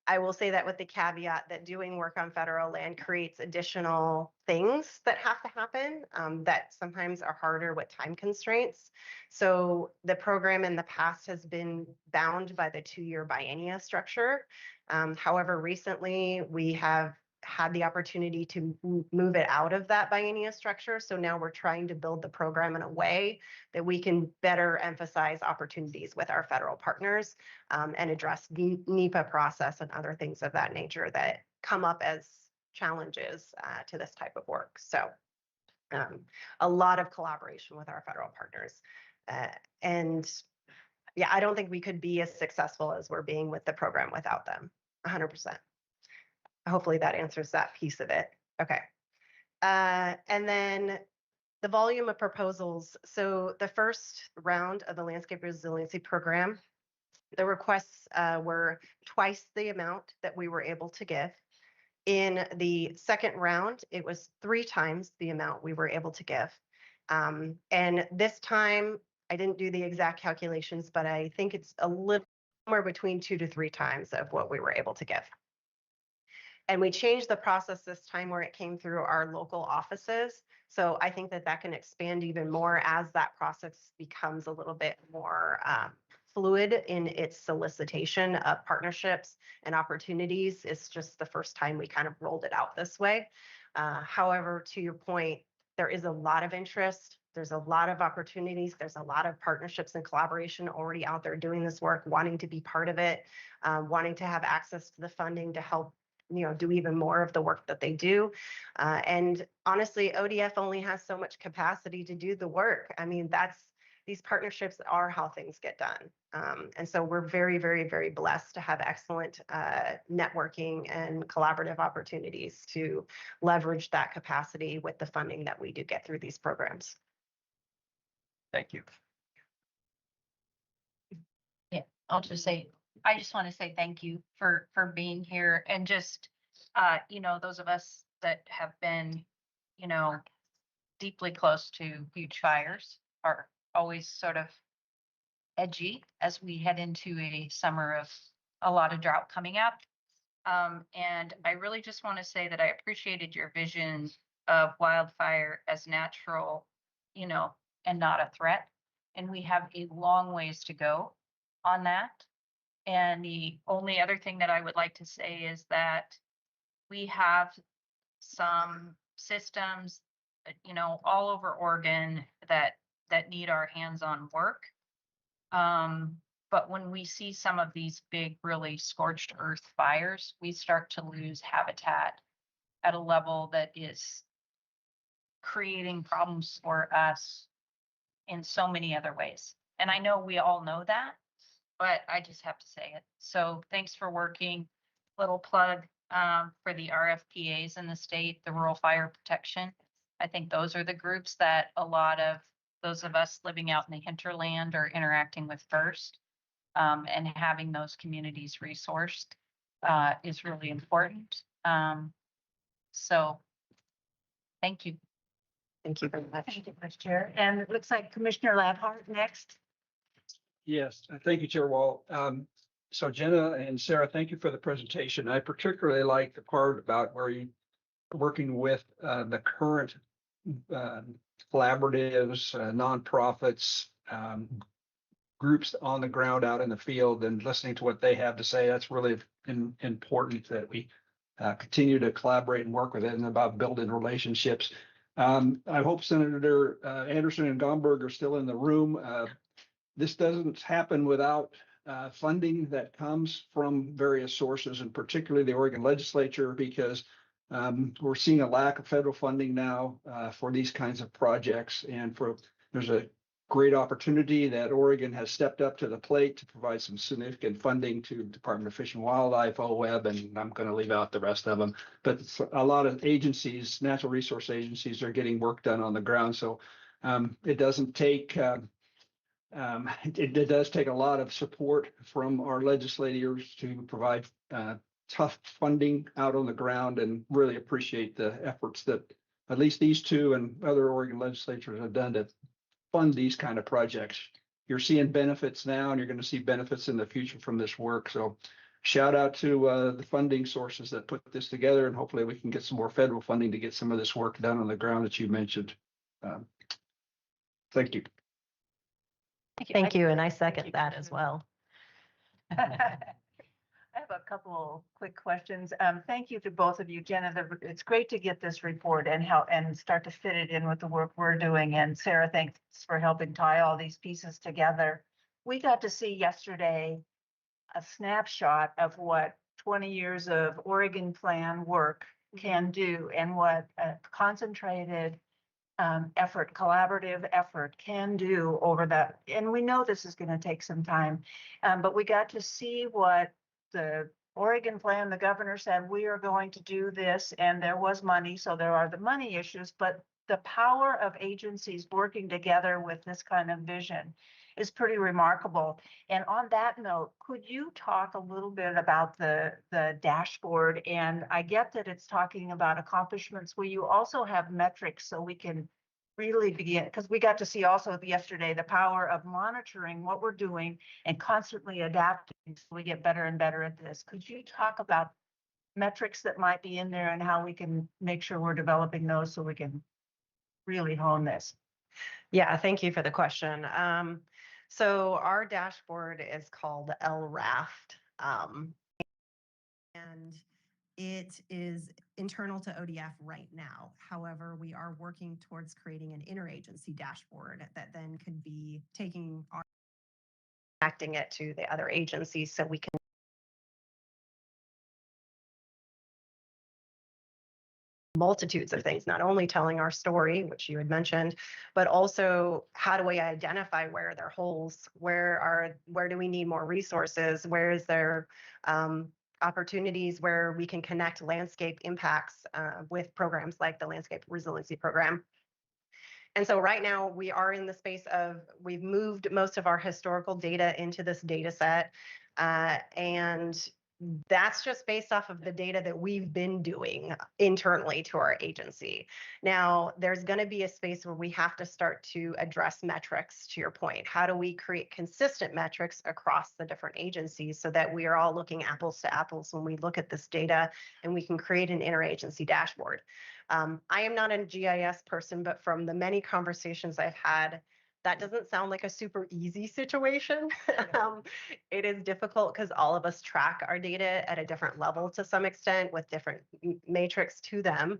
I will say that with the caveat that doing work on federal land creates additional things that have to happen that sometimes are harder with time constraints. So the program in the past has been bound by the 2-year biennia structure. However, recently we have had the opportunity to move it out of that biennia structure. So now we're trying to build the program in a way that we can better emphasize opportunities with our federal partners and address the NEPA process and other things of that nature that come up as challenges to this type of work. So a lot of collaboration with our federal partners. And yeah, I don't think we could be as successful as we're being with the program without them, 100%. Hopefully that answers that piece of it. Okay. And then the volume of proposals. So the first round of the Landscape Resiliency Program, the requests were twice the amount that we were able to give. In the second round, it was 3 times the amount we were able to give. And this time, I didn't do the exact calculations, but I think it's a little more between 2 to 3 times of what we were able to give. And we changed the process this time where it came through our local offices. So I think that that can expand even more as that process becomes a little bit more fluid in its solicitation of partnerships and opportunities. It's just the first time we kind of rolled it out this way. However, to your point, there is a lot of interest. There's a lot of opportunities. There's a lot of partnerships and collaboration already out there doing this work, wanting to be part of it, wanting to have access to the funding to help do even more of the work that they do. And honestly, ODF only has so much capacity to do the work. I mean, these partnerships are how things get done. And so we're very, very, very blessed to have excellent networking and collaborative opportunities to leverage that capacity with the funding that we do get through these programs. Thank you. Yeah, I'll just say, I just want to say thank you for being here and just, those of us that have been, deeply close to huge fires are always sort of edgy as we head into a summer of a lot of drought coming up. And I really just want to say that I appreciated your vision of wildfire as natural, and not a threat. And we have a long ways to go on that. And the only other thing that I would like to say is that we have some systems, all over Oregon that need our hands-on work. But when we see some of these big, really scorched earth fires, we start to lose habitat at a level that is creating problems for us in so many other ways. And I know we all know that, but I just have to say it. So thanks for working. Little plug for the RFPAs in the state, the Rural Fire Protection. I think those are the groups that a lot of those of us living out in the hinterland are interacting with first. And having those communities resourced is really important. So thank you. Thank you very much. Thank you, Vice Chair. And it looks like Commissioner Labhart next. Yes, thank you, Chair Wall. So Jenna and Sarah, thank you for the presentation. I particularly like the part about where you working with the current collaboratives, nonprofits, groups on the ground out in the field and listening to what they have to say. That's really important that we continue to collaborate and work with it and about building relationships. I hope Senator Anderson and Gomberg are still in the room. This doesn't happen without funding that comes from various sources, and particularly the Oregon legislature, because we're seeing a lack of federal funding now for these kinds of projects. And there's a great opportunity that Oregon has stepped up to the plate to provide some significant funding to Department of Fish and Wildlife, OWEB, and I'm going to leave out the rest of them. But a lot of agencies, natural resource agencies, are getting work done on the ground. So it doesn't take it does take a lot of support from our legislators to provide tough funding out on the ground, and really appreciate the efforts that at least these two and other Oregon legislatures have done to fund these kind of projects. You're seeing benefits now, and you're going to see benefits in the future from this work. So shout out to the funding sources that put this together, and hopefully we can get some more federal funding to get some of this work done on the ground that you mentioned. Thank you. Thank you, and I second that as well. I have a couple quick questions. Thank you to both of you, Jenna. It's great to get this report and start to fit it in with the work we're doing. And Sarah, thanks for helping tie all these pieces together. We got to see yesterday a snapshot of what 20 years of Oregon plan work can do, and what a concentrated effort, collaborative effort can do over that. And we know this is going to take some time, but we got to see what the Oregon plan, the governor said, we are going to do this, and there was money. So there are the money issues, but the power of agencies working together with this kind of vision is pretty remarkable. And on that note, could you talk a little bit about the dashboard? And I get that it's talking about accomplishments. Will you also have metrics so we can really begin, because we got to see also yesterday the power of monitoring what we're doing and constantly adapting so we get better and better at this. Could you talk about metrics that might be in there and how we can make sure we're developing those so we can really hone this? Yeah, thank you for the question. So our dashboard is called LRAFT. And it is internal to ODF right now. However, we are working towards creating an interagency dashboard that then could be connecting it to the other agencies so we can multitudes of things, not only telling our story, which you had mentioned, but also how do we identify where are there holes, where do we need more resources, where is there opportunities where we can connect landscape impacts with programs like the Landscape Resiliency Program. And so right now we are in the space of, we've moved most of our historical data into this data set, and that's just based off of the data that we've been doing internally to our agency. Now, there's going to be a space where we have to start to address metrics, to your point. How do we create consistent metrics across the different agencies so that we are all looking apples to apples when we look at this data, and we can create an interagency dashboard? I am not a GIS person, but from the many conversations I've had, that doesn't sound like a super easy situation. It is difficult because all of us track our data at a different level to some extent with different matrix to them.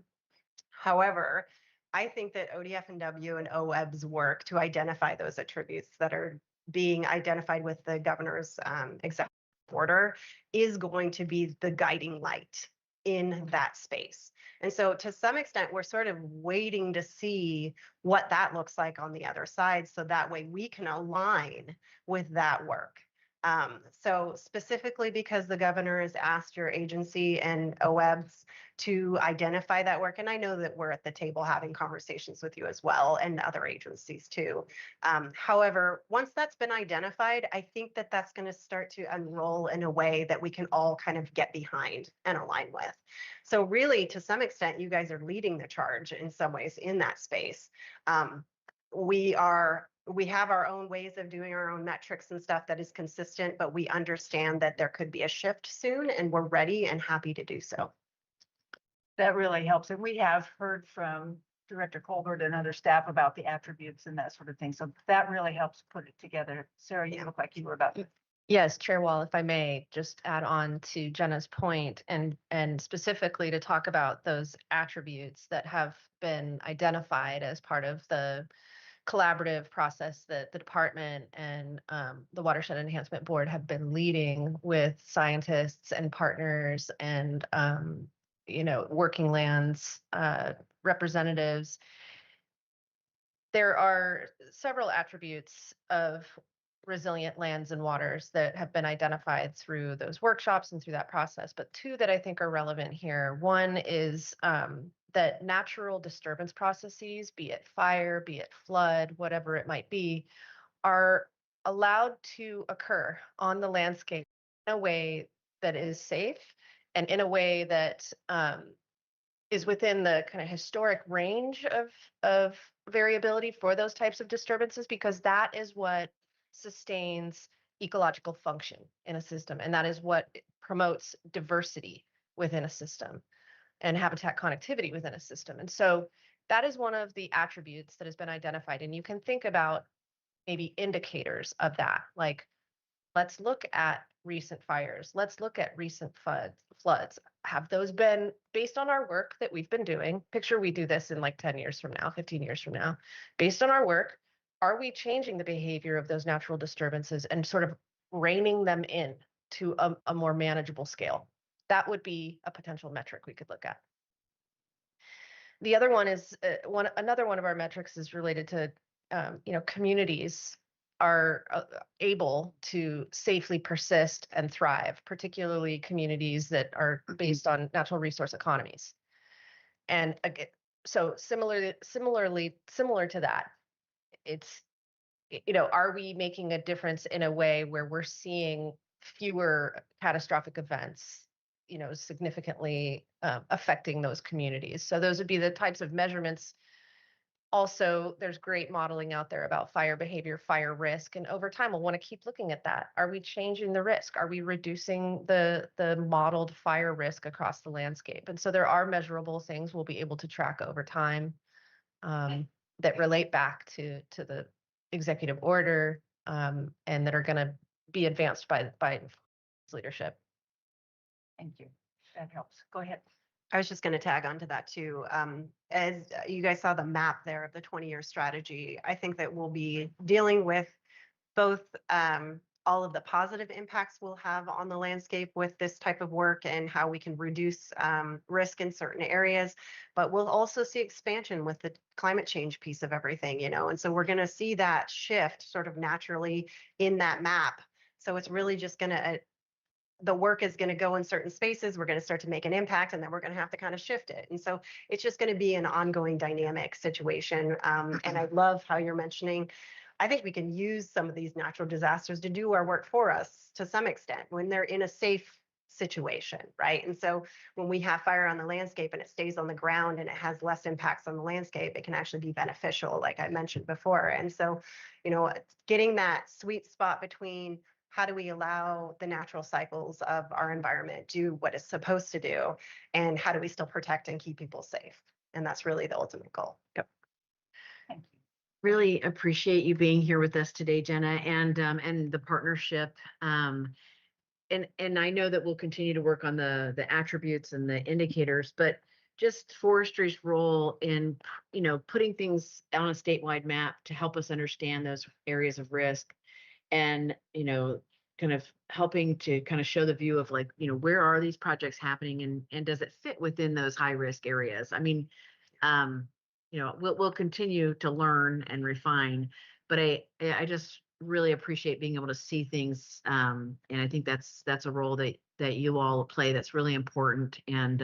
However, I think that ODF&W and OWEB's work to identify those attributes that are being identified with the governor's executive order is going to be the guiding light in that space. And so to some extent, we're sort of waiting to see what that looks like on the other side, so that way we can align with that work. So specifically because the governor has asked your agency and OWEBs to identify that work, and I know that we're at the table having conversations with you as well, and other agencies too. However, once that's been identified, I think that that's going to start to unroll in a way that we can all kind of get behind and align with. So really, to some extent, you guys are leading the charge in some ways in that space. We have our own ways of doing our own metrics and stuff that is consistent, but we understand that there could be a shift soon, and we're ready and happy to do so. That really helps. And we have heard from Director Colbert and other staff about the attributes and that sort of thing. So that really helps put it together. Sarah, you look like you were about to. Yes, Chair Wall, if I may just add on to Jenna's point and specifically to talk about those attributes that have been identified as part of the collaborative process that the department and the Watershed Enhancement Board have been leading with scientists and partners and working lands representatives. There are several attributes of resilient lands and waters that have been identified through those workshops and through that process, but two that I think are relevant here. One is that natural disturbance processes, be it fire, be it flood, whatever it might be, are allowed to occur on the landscape in a way that is safe and in a way that is within the kind of historic range of variability for those types of disturbances, because that is what sustains ecological function in a system, and that is what promotes diversity within a system and habitat connectivity within a system. And so that is one of the attributes that has been identified, and you can think about maybe indicators of that, like let's look at recent fires, let's look at recent floods. Have those been based on our work that we've been doing? Picture we do this in like 10 years from now, 15 years from now. Based on our work, are we changing the behavior of those natural disturbances and sort of reining them in to a more manageable scale? That would be a potential metric we could look at. The other one is another one of our metrics is related to communities are able to safely persist and thrive, particularly communities that are based on natural resource economies. And again, so similar to that, it's, are we making a difference in a way where we're seeing fewer catastrophic events, significantly affecting those communities? So those would be the types of measurements. Also, there's great modeling out there about fire behavior, fire risk, and over time, we'll want to keep looking at that. Are we changing the risk? Are we reducing the modeled fire risk across the landscape? And so there are measurable things we'll be able to track over time that relate back to the executive order and that are going to be advanced by leadership. Thank you. That helps. Go ahead. I was just going to tag onto that too. As you guys saw the map there of the 20-year strategy, I think that we'll be dealing with both all of the positive impacts we'll have on the landscape with this type of work and how we can reduce risk in certain areas, but we'll also see expansion with the climate change piece of everything, and so we're going to see that shift sort of naturally in that map. So it's really just going to the work is going to go in certain spaces. We're going to start to make an impact, and then we're going to have to kind of shift it. And so it's just going to be an ongoing dynamic situation. And I love how you're mentioning, I think we can use some of these natural disasters to do our work for us to some extent when they're in a safe situation, right? And so when we have fire on the landscape and it stays on the ground and it has less impacts on the landscape, it can actually be beneficial, like I mentioned before. And so, getting that sweet spot between how do we allow the natural cycles of our environment do what it's supposed to do, and how do we still protect and keep people safe? And that's really the ultimate goal. Yep. Thank you. Really appreciate you being here with us today, Jenna, and the partnership. And I know that we'll continue to work on the attributes and the indicators, but just forestry's role in putting things on a statewide map to help us understand those areas of risk, and kind of helping to kind of show the view of like, where are these projects happening, and does it fit within those high risk areas? I mean, we'll continue to learn and refine, but I just really appreciate being able to see things, and I think that's a role that you all play that's really important, and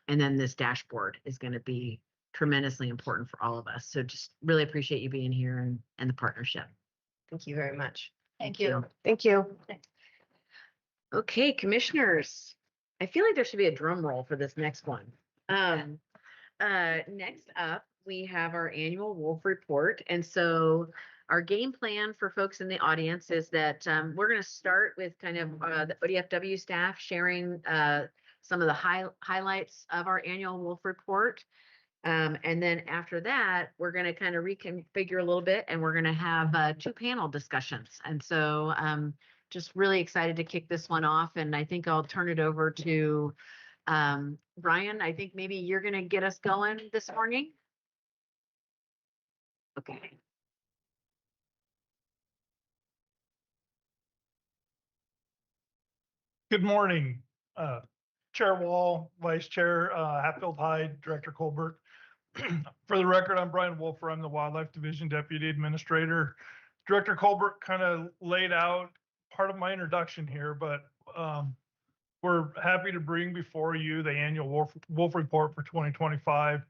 then this dashboard is going to be tremendously important for all of us. So just really appreciate you being here and the partnership. Thank you very much. Thank you. Thank you. Okay, commissioners, I feel like there should be a drum roll for this next one. Next up, we have our annual wolf report. And so our game plan for folks in the audience is that we're going to start with kind of the ODFW staff sharing some of the highlights of our annual wolf report. And then after that, we're going to kind of reconfigure a little bit and we're going to have 2 panel discussions. And so just really excited to kick this one off. And I think I'll turn it over to Brian. I think maybe you're going to get us going this morning. Okay. Good morning, Chair Wall, Vice Chair Hatfield Hyde, Director Colbert. For the record, I'm Brian Wolfer. I'm the Wildlife Division Deputy Administrator. Director Colbert kind of laid out part of my introduction here, but we're happy to bring before you the annual wolf report for 2025.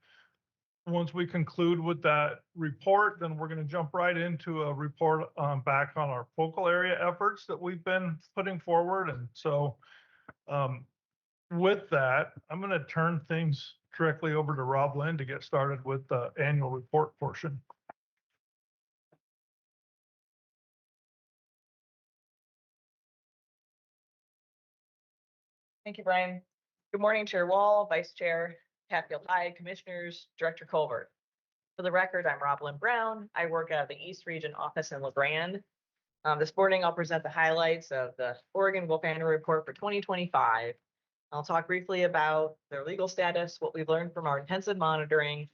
Once we conclude with that report, then we're going to jump right into a report back on our focal area efforts that we've been putting forward. And so with that, I'm going to turn things directly over to Rob Lynn to get started with the annual report portion. Thank you, Brian. Good morning, Chair Wall, Vice Chair Hatfield Hyde, Commissioners, Director Colbert. For the record, I'm Roblyn Brown. I work out of the East Region office in LeGrand. This morning, I'll present the highlights of the Oregon Wolf Annual Report for 2025. I'll talk briefly about their legal status, what we've learned from our intensive monitoring,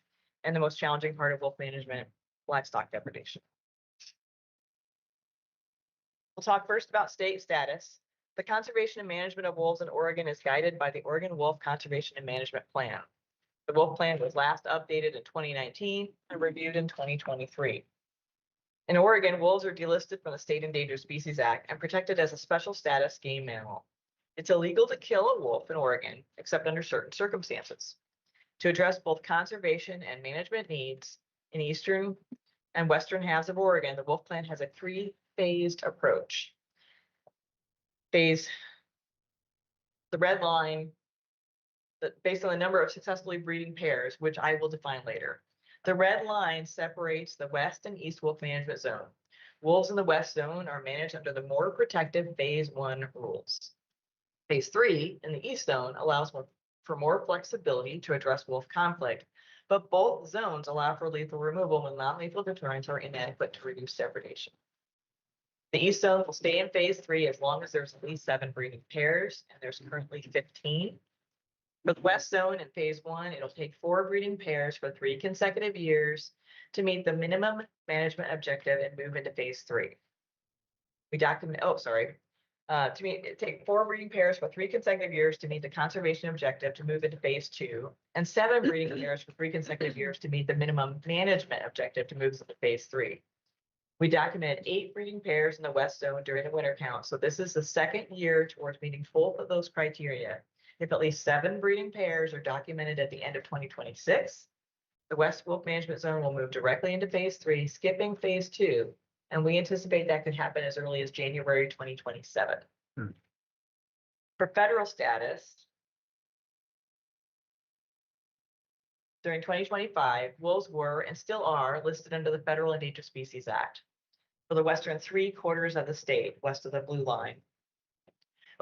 and the most challenging part of wolf management, livestock depredation. We'll talk first about state status. The conservation and management of wolves in Oregon is guided by the Oregon Wolf Conservation and Management Plan. The wolf plan was last updated in 2019 and reviewed in 2023. In Oregon, wolves are delisted from the State Endangered Species Act and protected as a special status game mammal. It's illegal to kill a wolf in Oregon, except under certain circumstances. To address both conservation and management needs in eastern and western halves of Oregon, the wolf plan has a 3-phased approach. The red line, based on the number of successfully breeding pairs, which I will define later. The red line separates the west and east wolf management zone. Wolves in the west zone are managed under the more protective phase 1 rules. Phase 3 in the east zone allows for more flexibility to address wolf conflict, but both zones allow for lethal removal when non-lethal deterrents are inadequate to reduce depredation. The east zone will stay in phase 3 as long as there's at least 7 breeding pairs, and there's currently 15. For the west zone in phase 1, it'll take 4 breeding pairs for 3 consecutive years to meet the minimum management objective and move into phase 3. Take 4 breeding pairs for 3 consecutive years to meet the conservation objective to move into phase 2, and 7 breeding pairs for 3 consecutive years to meet the minimum management objective to move into phase 3. We documented 8 breeding pairs in the west zone during the winter count, so this is the second year towards meeting both of those criteria. If at least 7 breeding pairs are documented at the end of 2026, the West Wolf Management Zone will move directly into phase 3, skipping phase 2, and we anticipate that could happen as early as January 2027. For federal status, during 2025, wolves were and still are listed under the Federal Endangered Species Act for the western 3/4 of the state, west of the blue line.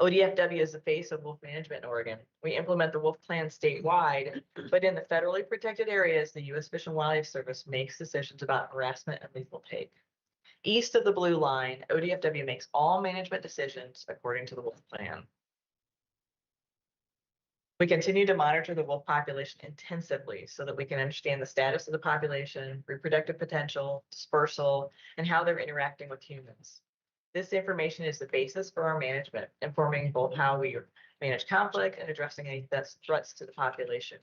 ODFW is the face of wolf management in Oregon. We implement the wolf plan statewide, but in the federally protected areas, the U.S. Fish and Wildlife Service makes decisions about harassment and lethal take. East of the blue line, ODFW makes all management decisions according to the wolf plan. We continue to monitor the wolf population intensively so that we can understand the status of the population, reproductive potential, dispersal, and how they're interacting with humans. This information is the basis for our management, informing both how we manage conflict and addressing any threats to the population.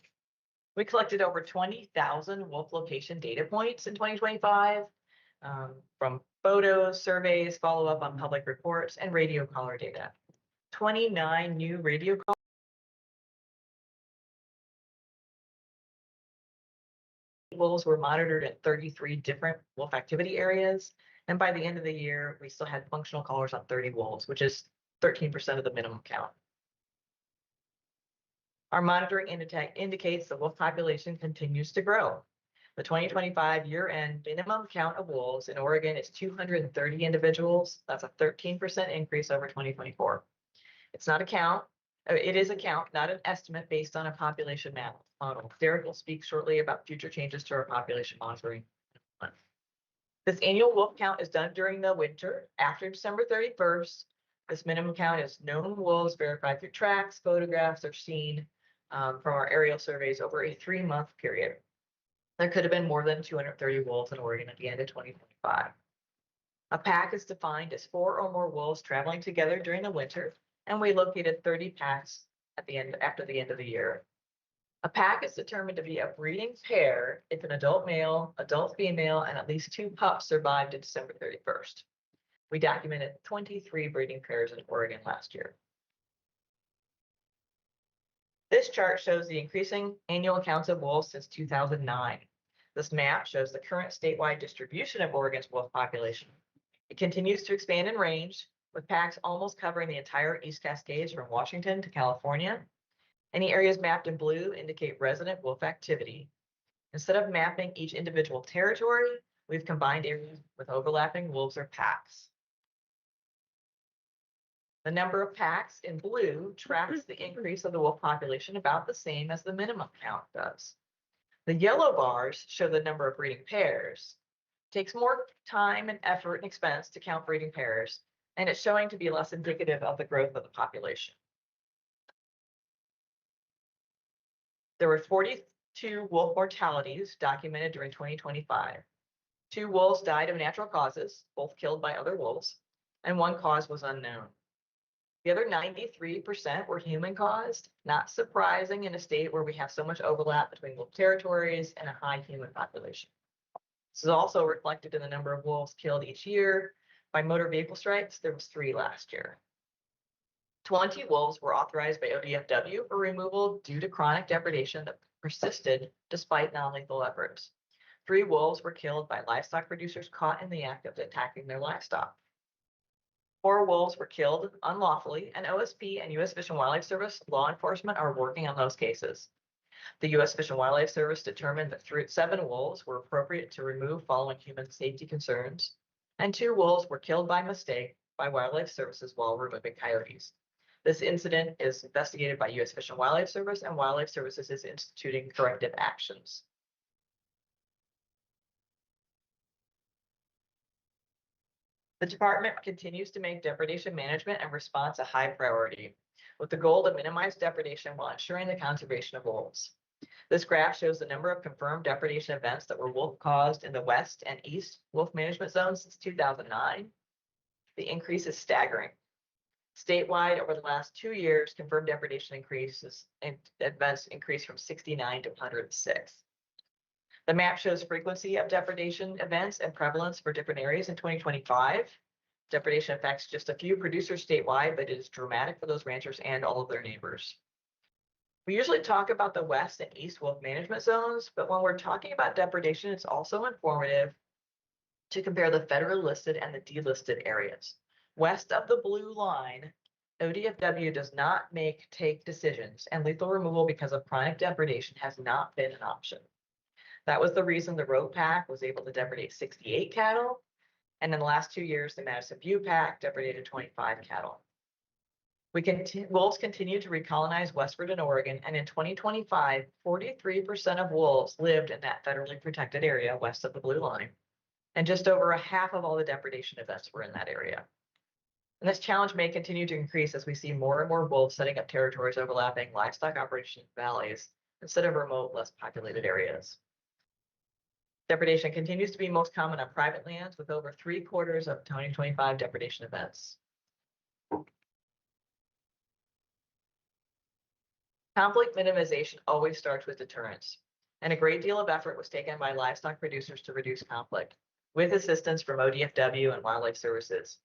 We collected over 20,000 wolf location data points in 2025 from photos, surveys, follow-up on public reports, and radio caller data. 29 new radio calls wolves were monitored at 33 different wolf activity areas. And by the end of the year, we still had functional collars on 30 wolves, which is 13% of the minimum count. Our monitoring indicates the wolf population continues to grow. The 2025 year-end minimum count of wolves in Oregon is 230 individuals. That's a 13% increase over 2024. It's not a count, It is a count, not an estimate based on a population model. Derek will speak shortly about future changes to our population monitoring. This annual wolf count is done during the winter after December 31st. This minimum count is known wolves verified through tracks, photographs, or seen from our aerial surveys over a 3-month period. There could have been more than 230 wolves in Oregon at the end of 2025. A pack is defined as 4 or more wolves traveling together during the winter, and we located 30 packs after the end of the year. A pack is determined to be a breeding pair if an adult male, adult female, and at least 2 pups survived to December 31st. We documented 23 breeding pairs in Oregon last year. This chart shows the increasing annual counts of wolves since 2009. This map shows the current statewide distribution of Oregon's wolf population. It continues to expand in range, with packs almost covering the entire East Cascades from Washington to California. Any areas mapped in blue indicate resident wolf activity. Instead of mapping each individual territory, we've combined areas with overlapping wolves or packs. The number of packs in blue tracks the increase of the wolf population about the same as the minimum count does. The yellow bars show the number of breeding pairs. It takes more time and effort and expense to count breeding pairs, and it's showing to be less indicative of the growth of the population. There were 42 wolf mortalities documented during 2025. 2 wolves died of natural causes, both killed by other wolves, and 1 cause was unknown. The other 93% were human caused, not surprising in a state where we have so much overlap between wolf territories and a high human population. This is also reflected in the number of wolves killed each year. By motor vehicle strikes, there was 3 last year. 20 wolves were authorized by ODFW for removal due to chronic depredation that persisted despite non-lethal efforts. 3 wolves were killed by livestock producers caught in the act of attacking their livestock. 4 wolves were killed unlawfully, and OSP and U.S. Fish and Wildlife Service law enforcement are working on those cases. The U.S. Fish and Wildlife Service determined that 7 wolves were appropriate to remove following human safety concerns, and 2 wolves were killed by mistake by Wildlife Services while removing coyotes. This incident is investigated by U.S. Fish and Wildlife Service, and Wildlife Services is instituting corrective actions. The department continues to make depredation management and response a high priority, with the goal to minimize depredation while ensuring the conservation of wolves. This graph shows the number of confirmed depredation events that were wolf caused in the west and east wolf management zones since 2009. The increase is staggering. Statewide, over the last 2 years, confirmed depredation events increased from 69 to 106. The map shows frequency of depredation events and prevalence for different areas in 2025. Depredation affects just a few producers statewide, but it is dramatic for those ranchers and all of their neighbors. We usually talk about the west and east wolf management zones, but when we're talking about depredation, it's also informative to compare the federally listed and the delisted areas. West of the blue line, ODFW does not take decisions, and lethal removal because of chronic depredation has not been an option. That was the reason the Road Pack was able to depredate 68 cattle, and in the last 2 years, the Madison View Pack depredated 25 cattle. Wolves continue to recolonize westward in Oregon, and in 2025, 43% of wolves lived in that federally protected area west of the blue line, and just over a half of all the depredation events were in that area. And this challenge may continue to increase as we see more and more wolves setting up territories overlapping livestock operation valleys instead of remote, less populated areas. Depredation continues to be most common on private lands, with over 3/4 of 2025 depredation events. Conflict minimization always starts with deterrence, and a great deal of effort was taken by livestock producers to reduce conflict, with assistance from ODFW and Wildlife Services.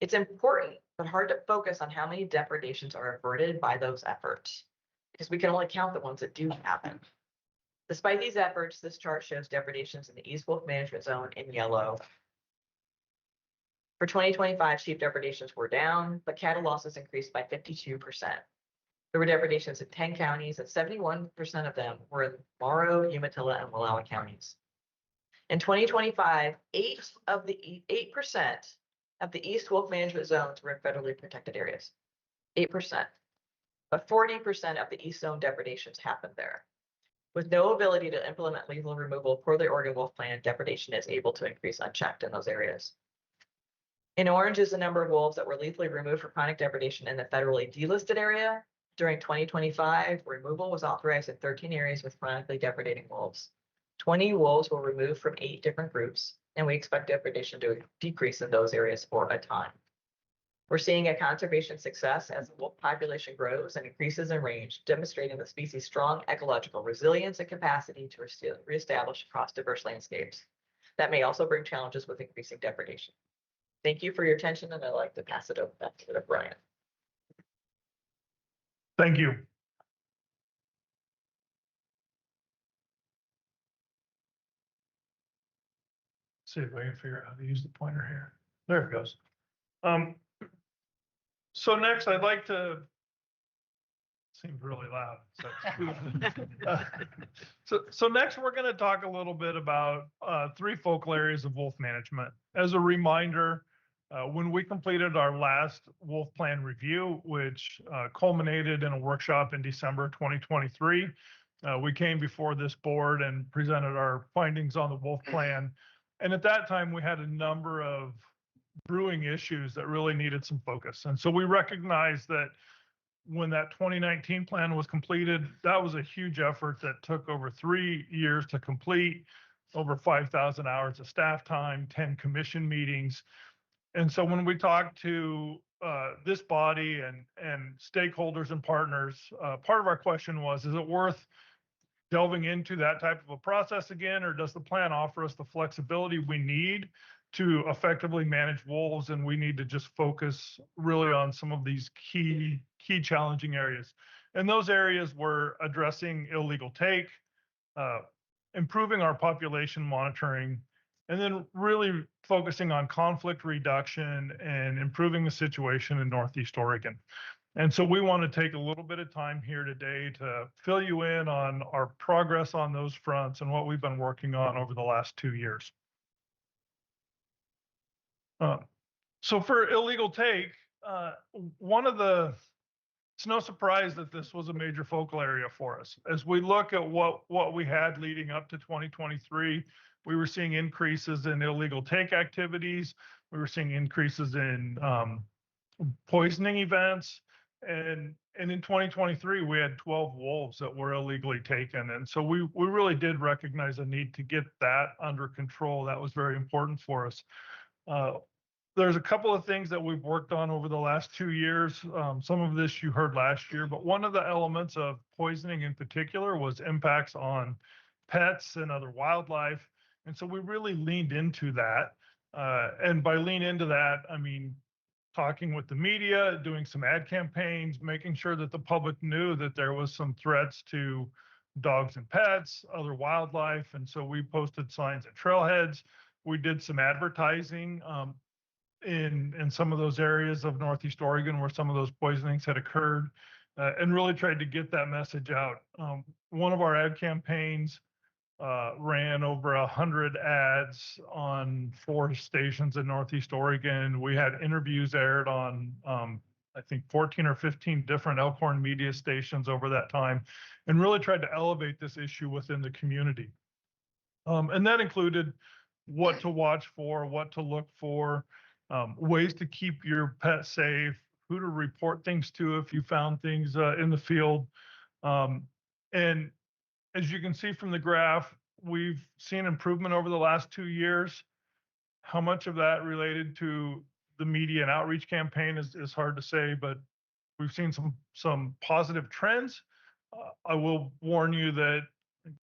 It's important, but hard to focus on how many depredations are averted by those efforts, because we can only count the ones that do happen. Despite these efforts, this chart shows depredations in the East Wolf Management Zone in yellow. For 2025, sheep depredations were down, but cattle losses increased by 52%. There were depredations in 10 counties, and 71% of them were in Morrow, Umatilla, and Wallowa counties. In 2025, 8% of the East Wolf Management Zones were in federally protected areas. 8%. but 40% of the east zone depredations happened there. With no ability to implement lethal removal per the Oregon Wolf Plan, depredation is able to increase unchecked in those areas. In orange is the number of wolves that were lethally removed for chronic depredation in the federally delisted area. During 2025, removal was authorized in 13 areas with chronically depredating wolves. 20 wolves were removed from 8 different groups, and we expect depredation to decrease in those areas for a time. We're seeing a conservation success as the wolf population grows and increases in range, demonstrating the species' strong ecological resilience and capacity to reestablish across diverse landscapes. That may also bring challenges with increasing depredation. Thank you for your attention, and I'd like to pass it over back to Brian. Thank you. See if I can figure out how to use the pointer here. There it goes. So next I'd like to, seems really loud. So next we're going to talk a little bit about 3 focal areas of wolf management. As a reminder, when we completed our last wolf plan review, which culminated in a workshop in December 2023, we came before this board and presented our findings on the wolf plan. And at that time, we had a number of brewing issues that really needed some focus. And so we recognized that when that 2019 plan was completed, that was a huge effort that took over 3 years to complete, over 5,000 hours of staff time, 10 commission meetings. And so when we talked to this body and stakeholders and partners, part of our question was, is it worth delving into that type of a process again, or does the plan offer us the flexibility we need to effectively manage wolves, and we need to just focus really on some of these key challenging areas? And those areas were addressing illegal take, improving our population monitoring, and then really focusing on conflict reduction and improving the situation in Northeast Oregon. And so we want to take a little bit of time here today to fill you in on our progress on those fronts and what we've been working on over the last 2 years. So for illegal take, it's no surprise that this was a major focal area for us. As we look at what we had leading up to 2023, we were seeing increases in illegal take activities. We were seeing increases in poisoning events. And in 2023, we had 12 wolves that were illegally taken. And so we really did recognize a need to get that under control. That was very important for us. There's a couple of things that we've worked on over the last 2 years. Some of this you heard last year, but one of the elements of poisoning in particular was impacts on pets and other wildlife. And so we really leaned into that. And by lean into that, I mean, talking with the media, doing some ad campaigns, making sure that the public knew that there was some threats to dogs and pets, other wildlife. And so we posted signs at trailheads. We did some advertising in some of those areas of Northeast Oregon where some of those poisonings had occurred, and really tried to get that message out. One of our ad campaigns ran over 100 ads on 4 stations in Northeast Oregon. We had interviews aired on, I think 14 or 15 different Elkhorn media stations over that time, and really tried to elevate this issue within the community. And that included what to watch for, what to look for, ways to keep your pet safe, who to report things to if you found things in the field. And as you can see from the graph, we've seen improvement over the last 2 years. How much of that related to the media and outreach campaign is hard to say, but we've seen some positive trends. I will warn you that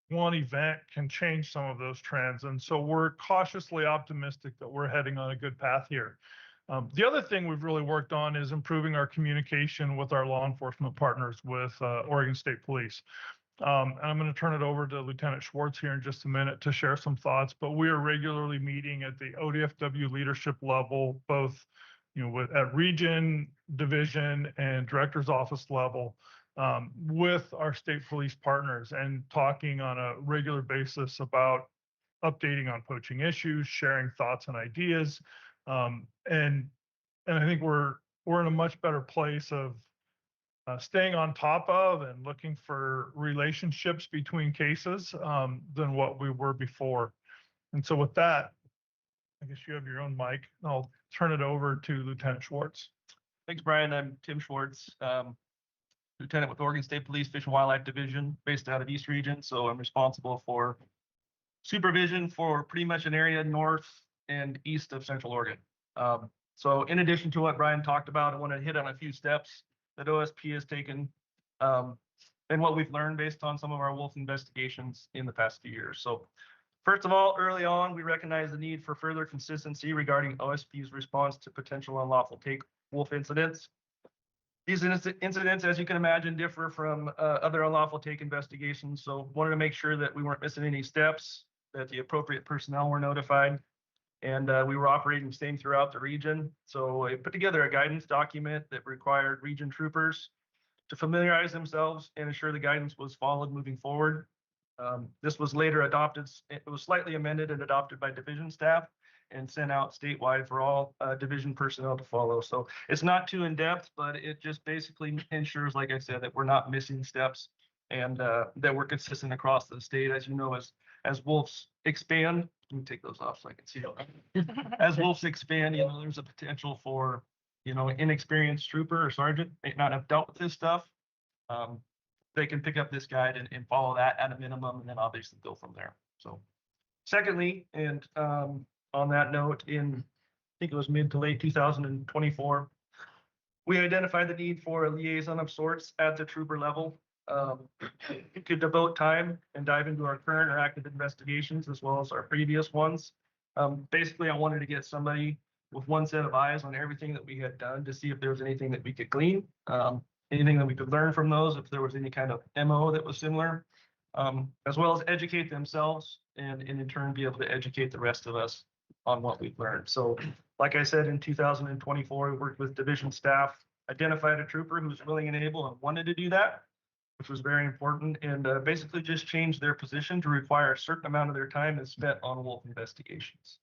one event can change some of those trends. And so we're cautiously optimistic that we're heading on a good path here. The other thing we've really worked on is improving our communication with our law enforcement partners with Oregon State Police. And I'm going to turn it over to Lieutenant Schwartz here in just a minute to share some thoughts, but we are regularly meeting at the ODFW leadership level, both at region, division, and director's office level, with our state police partners, and talking on a regular basis about updating on poaching issues, sharing thoughts and ideas. And I think we're in a much better place of staying on top of and looking for relationships between cases than what we were before. And so with that, I guess you have your own mic. I'll turn it over to Lieutenant Schwartz. Thanks, Brian. I'm Tim Schwartz, Lieutenant with Oregon State Police Fish and Wildlife Division based out of East Region. So I'm responsible for supervision for pretty much an area north and east of Central Oregon. So in addition to what Brian talked about, I want to hit on a few steps that OSP has taken and what we've learned based on some of our wolf investigations in the past few years. So first of all, early on, we recognize the need for further consistency regarding OSP's response to potential unlawful take wolf incidents. These incidents, as you can imagine, differ from other unlawful take investigations. So wanted to make sure that we weren't missing any steps, that the appropriate personnel were notified, and we were operating the same throughout the region. So I put together a guidance document that required region troopers to familiarize themselves and ensure the guidance was followed moving forward. This was later adopted. It was slightly amended and adopted by division staff and sent out statewide for all division personnel to follow. So it's not too in depth, but it just basically ensures, like I said, that we're not missing steps and that we're consistent across the state. As you know, as wolves expand, let me take those off so I can see. As wolves expand, you know, there's a potential for, you know, an inexperienced trooper or sergeant may not have dealt with this stuff. They can pick up this guide and follow that at a minimum, and then obviously go from there. So secondly, and on that note, in I think it was mid to late 2024, we identified the need for a liaison of sorts at the trooper level. We could devote time and dive into our current or active investigations as well as our previous ones. Basically, I wanted to get somebody with one set of eyes on everything that we had done to see if there was anything that we could glean, anything that we could learn from those, if there was any kind of MO that was similar, as well as educate themselves and in turn be able to educate the rest of us on what we've learned. So like I said, in 2024, we worked with division staff, identified a trooper who was willing and able and wanted to do that, which was very important, and basically just changed their position to require a certain amount of their time is spent on wolf investigations.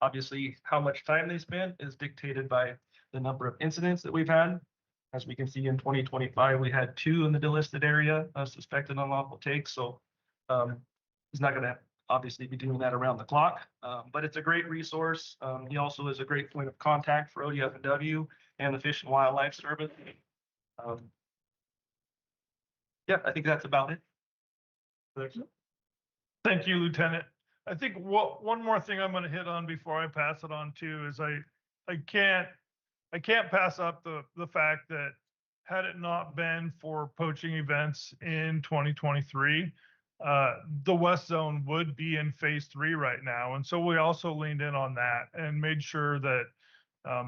Obviously, how much time they spent is dictated by the number of incidents that we've had. As we can see in 2025, we had 2 in the delisted area suspected unlawful takes. So he's not going to obviously be doing that around the clock, but it's a great resource. He also is a great point of contact for ODF&W and the Fish and Wildlife Service. Yeah, I think that's about it. Thank you, Lieutenant. I think one more thing I'm going to hit on before I pass it on too is I can't pass up the fact that had it not been for poaching events in 2023, the West Zone would be in phase 3 right now. And so we also leaned in on that and made sure that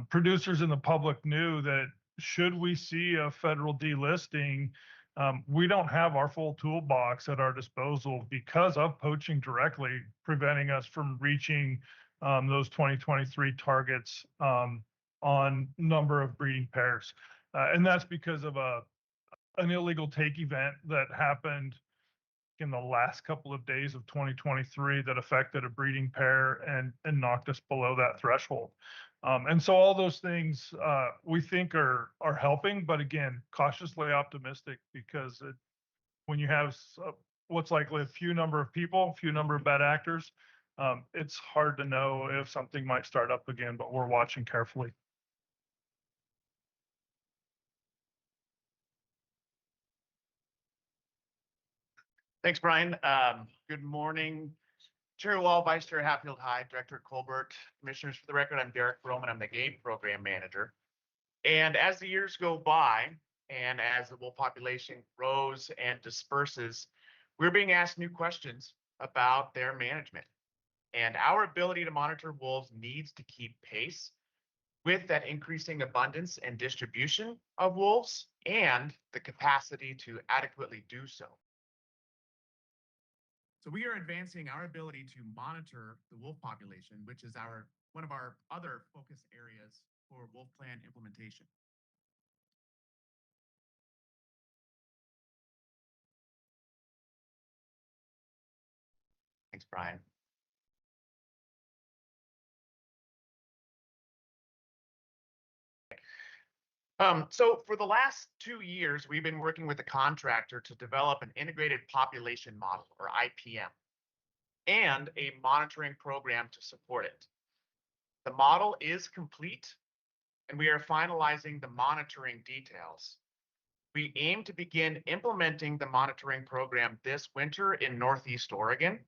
producers and the public knew that should we see a federal delisting, we don't have our full toolbox at our disposal because of poaching directly preventing us from reaching those 2023 targets on number of breeding pairs. And that's because of an illegal take event that happened in the last couple of days of 2023 that affected a breeding pair and knocked us below that threshold. And so all those things we think are helping, but again, cautiously optimistic because when you have what's likely a few number of people, few number of bad actors, it's hard to know if something might start up again, but we're watching carefully. Thanks, Brian. Good morning, Chair Wall, Vice Chair Hatfield Hyde, Director Colbert, Commissioners. For the record, I'm Derek Roman. I'm the Game Program Manager. And as the years go by, and as the wolf population grows and disperses, we're being asked new questions about their management. And our ability to monitor wolves needs to keep pace with that increasing abundance and distribution of wolves and the capacity to adequately do so. So we are advancing our ability to monitor the wolf population, which is one of our other focus areas for wolf plan implementation. Thanks, Brian. So for the last 2 years, we've been working with a contractor to develop an integrated population model, or IPM, and a monitoring program to support it. The model is complete, and we are finalizing the monitoring details. We aim to begin implementing the monitoring program this winter in Northeast Oregon,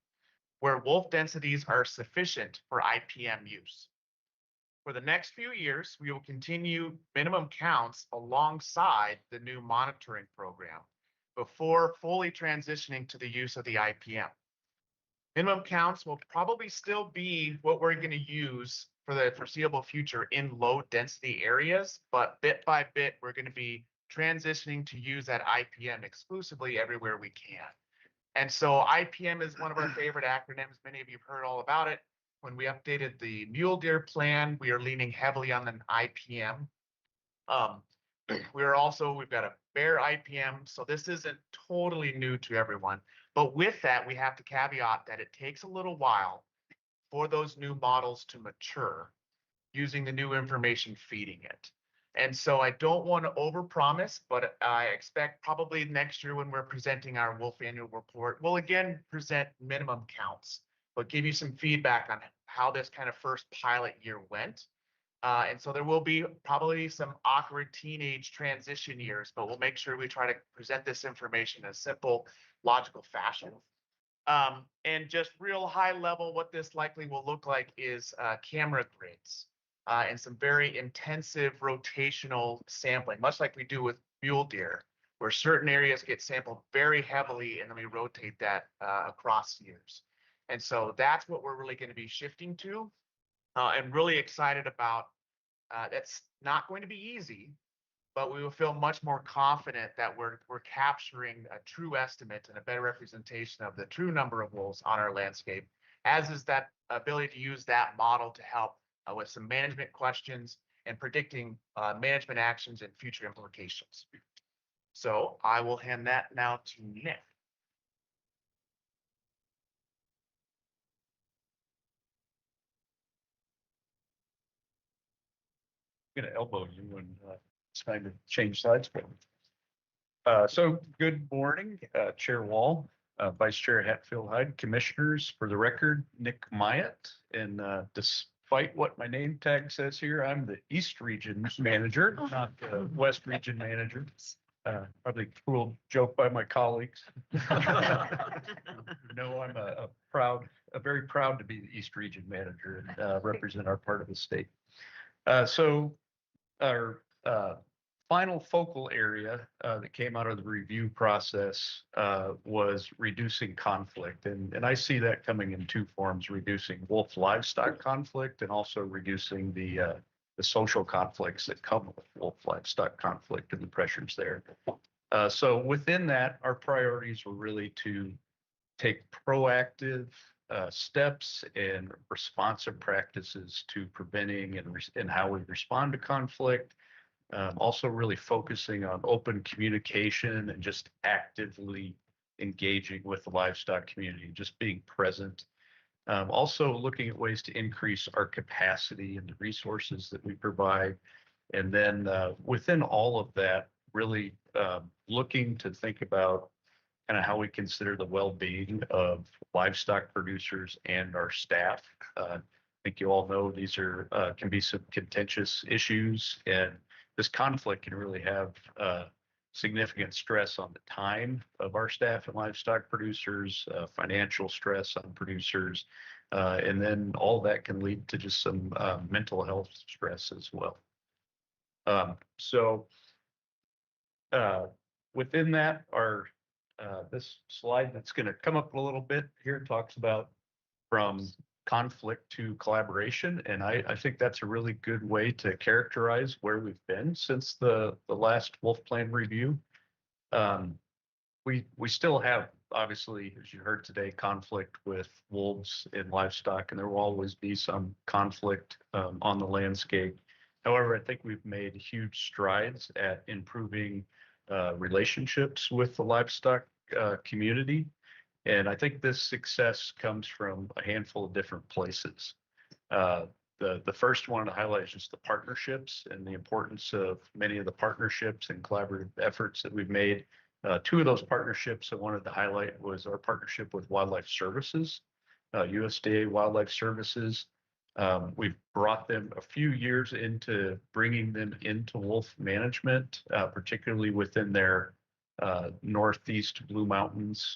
where wolf densities are sufficient for IPM use. For the next few years, we will continue minimum counts alongside the new monitoring program before fully transitioning to the use of the IPM. Minimum counts will probably still be what we're going to use for the foreseeable future in low density areas, but bit by bit, we're going to be transitioning to use that IPM exclusively everywhere we can. And so IPM is one of our favorite acronyms. Many of you have heard all about it. When we updated the mule deer plan, we are leaning heavily on an IPM. We've got a bear IPM, so this isn't totally new to everyone. But with that, we have to caveat that it takes a little while for those new models to mature using the new information feeding it. And so I don't want to overpromise, but I expect probably next year when we're presenting our wolf annual report, we'll again present minimum counts, but give you some feedback on how this kind of first pilot year went. And so there will be probably some awkward teenage transition years, but we'll make sure we try to present this information in a simple, logical fashion. And just real high level, what this likely will look like is camera grids and some very intensive rotational sampling, much like we do with mule deer, where certain areas get sampled very heavily and then we rotate that across years. And so that's what we're really going to be shifting to. And really excited about. That's not going to be easy, but we will feel much more confident that we're capturing a true estimate and a better representation of the true number of wolves on our landscape, as is that ability to use that model to help with some management questions and predicting management actions and future implications. So I will hand that now to Nick. Gonna elbow you and it's time to change sides for me. So good morning, Chair Wall, Vice Chair Hatfield Hyde, Commissioners. For the record, Nick Myatt, and despite what my name tag says here, I'm the East Region Manager, not the West Region Manager. Probably a cruel joke by my colleagues. No, I'm very proud to be the East Region Manager and represent our part of the state. So our final focal area that came out of the review process was reducing conflict. And I see that coming in two forms: reducing wolf livestock conflict and also reducing the social conflicts that come with wolf livestock conflict and the pressures there. So within that, our priorities were really to take proactive steps and responsive practices to preventing and how we respond to conflict. Also really focusing on open communication and just actively engaging with the livestock community, just being present. Also looking at ways to increase our capacity and the resources that we provide. And then within all of that, really looking to think about kind of how we consider the well-being of livestock producers and our staff. I think you all know these are can be some contentious issues, and this conflict can really have significant stress on the time of our staff and livestock producers, financial stress on producers, and then all that can lead to just some mental health stress as well. So within that, our this slide that's going to come up a little bit here talks about from conflict to collaboration. And I think that's a really good way to characterize where we've been since the last wolf plan review. We still have, obviously, as you heard today, conflict with wolves and livestock, and there will always be some conflict on the landscape. However, I think we've made huge strides at improving relationships with the livestock community. And I think this success comes from a handful of different places. The first one to highlight is just the partnerships and the importance of many of the partnerships and collaborative efforts that we've made. Two of those partnerships I wanted to highlight was our partnership with Wildlife Services, USDA Wildlife Services. We've brought them a few years into bringing them into wolf management, particularly within their Northeast Blue Mountains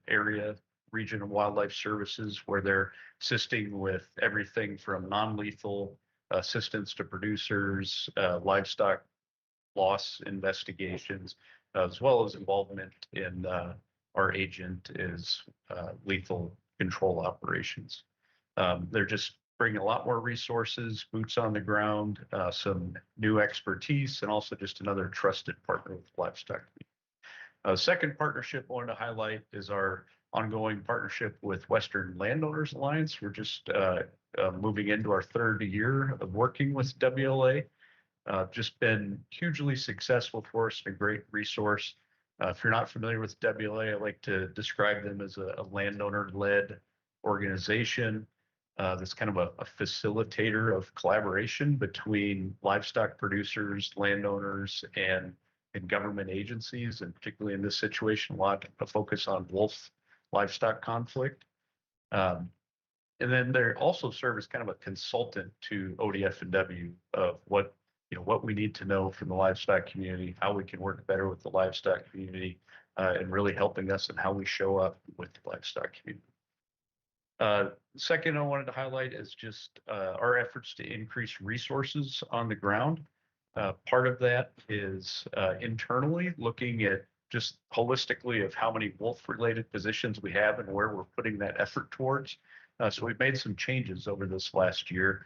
area region of Wildlife Services, where they're assisting with everything from non-lethal assistance to producers, livestock loss investigations, as well as involvement in our agent is lethal control operations. They're just bringing a lot more resources, boots on the ground, some new expertise, and also just another trusted partner with livestock. Second partnership I wanted to highlight is our ongoing partnership with Western Landowners Alliance. We're just moving into our third year of working with WLA. Just been hugely successful for us and a great resource. If you're not familiar with WLA, I like to describe them as a landowner-led organization that's kind of a facilitator of collaboration between livestock producers, landowners, and government agencies, and particularly in this situation, a lot of focus on wolf livestock conflict. And then they also serve as kind of a consultant to ODF and W of what we need to know from the livestock community, how we can work better with the livestock community, and really helping us in how we show up with the livestock community. Second, I wanted to highlight is just our efforts to increase resources on the ground. Part of that is internally looking at just holistically of how many wolf-related positions we have and where we're putting that effort towards. So we've made some changes over this last year.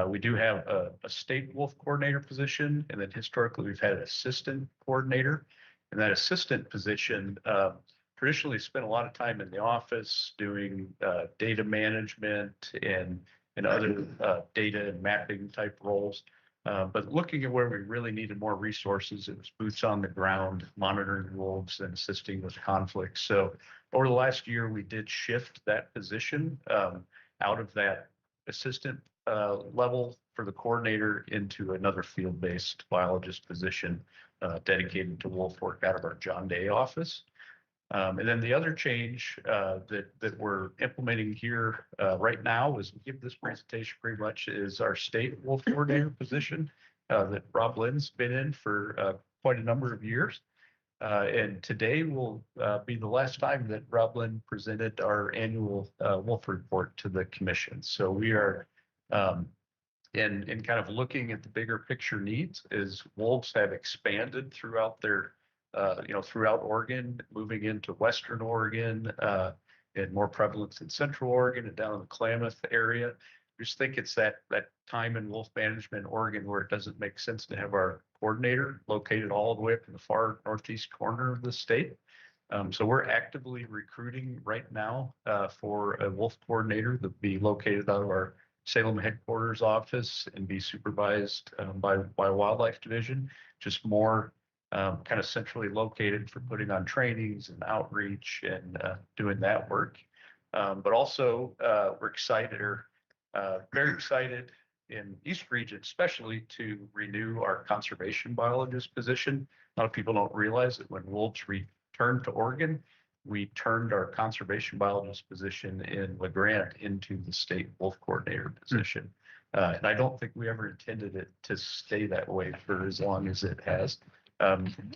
We do have a state wolf coordinator position, and then historically we've had an assistant coordinator. And that assistant position traditionally spent a lot of time in the office doing data management and other data and mapping type roles. But looking at where we really needed more resources, it was boots on the ground, monitoring wolves and assisting with conflicts. So over the last year, we did shift that position out of that assistant level for the coordinator into another field-based biologist position dedicated to wolf work out of our John Day office. And then the other change that we're implementing here right now as we give this presentation pretty much is our state wolf coordinator position that Rob Lynn's been in for quite a number of years. And today will be the last time that Rob Lynn presented our annual wolf report to the commission. So we are in kind of looking at the bigger picture needs as wolves have expanded throughout their throughout Oregon, moving into Western Oregon, and more prevalence in Central Oregon and down in the Klamath area. I just think it's that time in wolf management in Oregon where it doesn't make sense to have our coordinator located all the way up in the far northeast corner of the state. So we're actively recruiting right now for a wolf coordinator that be located out of our Salem headquarters office and be supervised by Wildlife Division, just more kind of centrally located for putting on trainings and outreach and doing that work. But also we're excited, very excited in East Region, especially to renew our conservation biologist position. A lot of people don't realize that when wolves returned to Oregon, we turned our conservation biologist position in La Grande into the state wolf coordinator position. And I don't think we ever intended it to stay that way for as long as it has.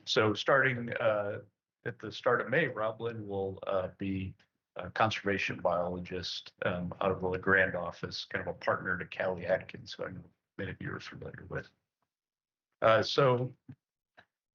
So starting at the start of May, Rob Lynn will be a conservation biologist out of the La Grande office, kind of a partner to Callie Atkins, who I know many of you are familiar with. So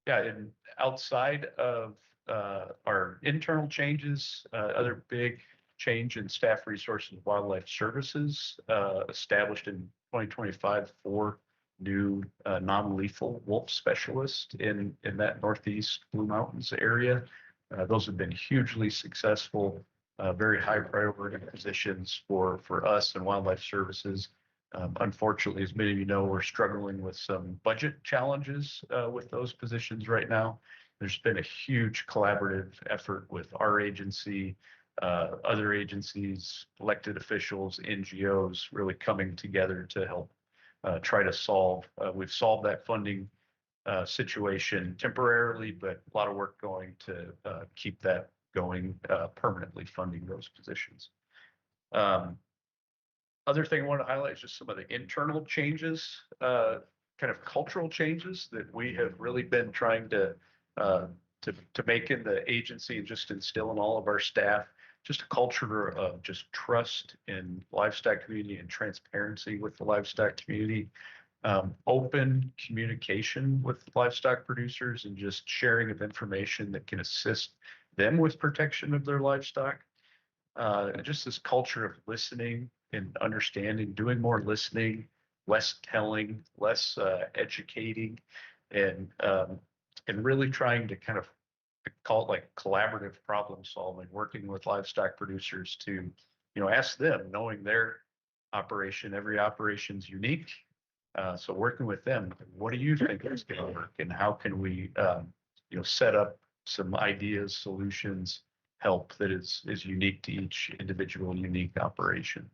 yeah, and outside of our internal changes, other big change in staff resources, Wildlife Services established in 2025 4 new non-lethal wolf specialists in that Northeast Blue Mountains area. Those have been hugely successful, very high priority positions for us and Wildlife Services. Unfortunately, as many of you know, we're struggling with some budget challenges with those positions right now. There's been a huge collaborative effort with our agency, other agencies, elected officials, NGOs really coming together to help try to solve. We've solved that funding situation temporarily, but a lot of work going to keep that going permanently, funding those positions. Other thing I want to highlight is just some of the internal changes, kind of cultural changes that we have really been trying to make in the agency and just instill in all of our staff. Just a culture of just trust in livestock community and transparency with the livestock community, open communication with livestock producers and just sharing of information that can assist them with protection of their livestock. Just this culture of listening and understanding, doing more listening, less telling, less educating, and really trying to kind of call it like collaborative problem solving, working with livestock producers to, ask them, knowing their operation, every operation's unique. So working with them, what do you think is going to work, and how can we, set up some ideas, solutions, help that is unique to each individual, unique operation.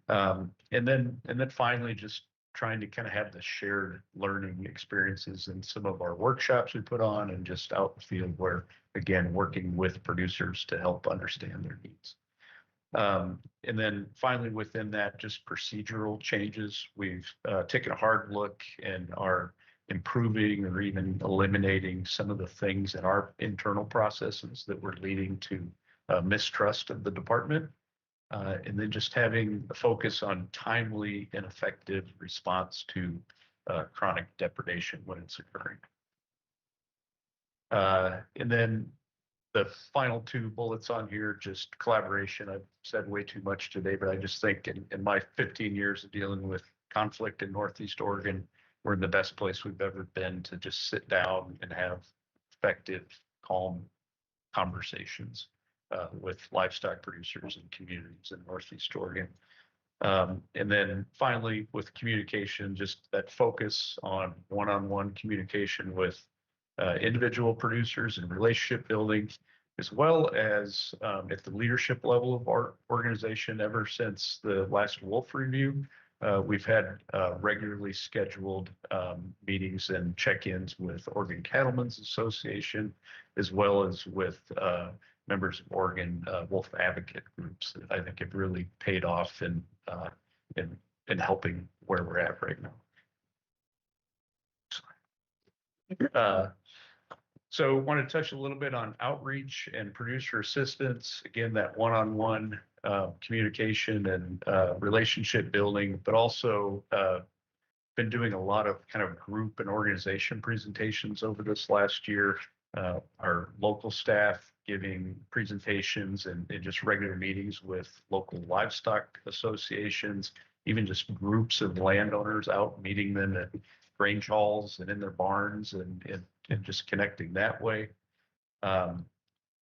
And then finally, just trying to kind of have the shared learning experiences in some of our workshops we put on, and just out in the field where, again, working with producers to help understand their needs. And then finally, within that, just procedural changes. We've taken a hard look and are improving or even eliminating some of the things in our internal processes that were leading to mistrust of the department. And then just having a focus on timely and effective response to chronic depredation when it's occurring. And then the final two bullets on here, just collaboration. I've said way too much today, but I just think in my 15 years of dealing with conflict in Northeast Oregon, we're in the best place we've ever been to just sit down and have effective, calm conversations with livestock producers and communities in Northeast Oregon. And then finally, with communication, just that focus on one-on-one communication with individual producers and relationship building, as well as at the leadership level of our organization. Ever since the last wolf review, we've had regularly scheduled meetings and check-ins with Oregon Cattlemen's Association, as well as with members of Oregon wolf advocate groups that I think have really paid off in helping where we're at right now. So I want to touch a little bit on outreach and producer assistance. Again, that one-on-one communication and relationship building, but also been doing a lot of kind of group and organization presentations over this last year. Our local staff giving presentations and just regular meetings with local livestock associations, even just groups of landowners out, meeting them at range halls and in their barns, and just connecting that way.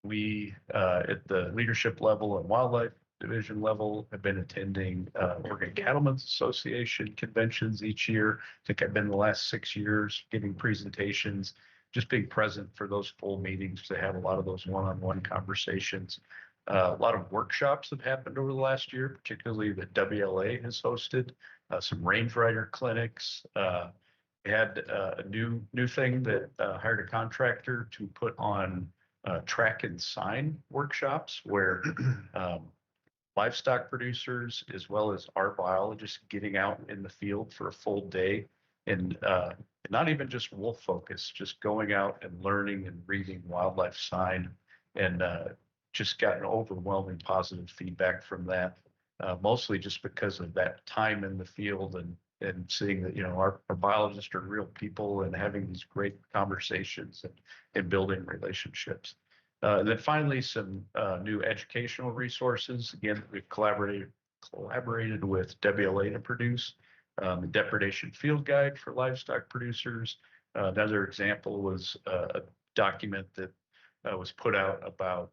We at the leadership level and wildlife division level have been attending Oregon Cattlemen's Association conventions each year. I think I've been the last 6 years giving presentations, just being present for those full meetings to have a lot of those one-on-one conversations. A lot of workshops have happened over the last year, particularly that WLA has hosted, some range rider clinics. We had a new thing that hired a contractor to put on track and sign workshops where livestock producers, as well as our biologists, getting out in the field for a full day, and not even just wolf focus, just going out and learning and reading wildlife sign, and just gotten overwhelming positive feedback from that, mostly just because of that time in the field and seeing that, our biologists are real people and having these great conversations and building relationships. And then finally, some new educational resources. Again, we've collaborated with WLA to produce the Depredation Field Guide for livestock producers. Another example was a document that was put out about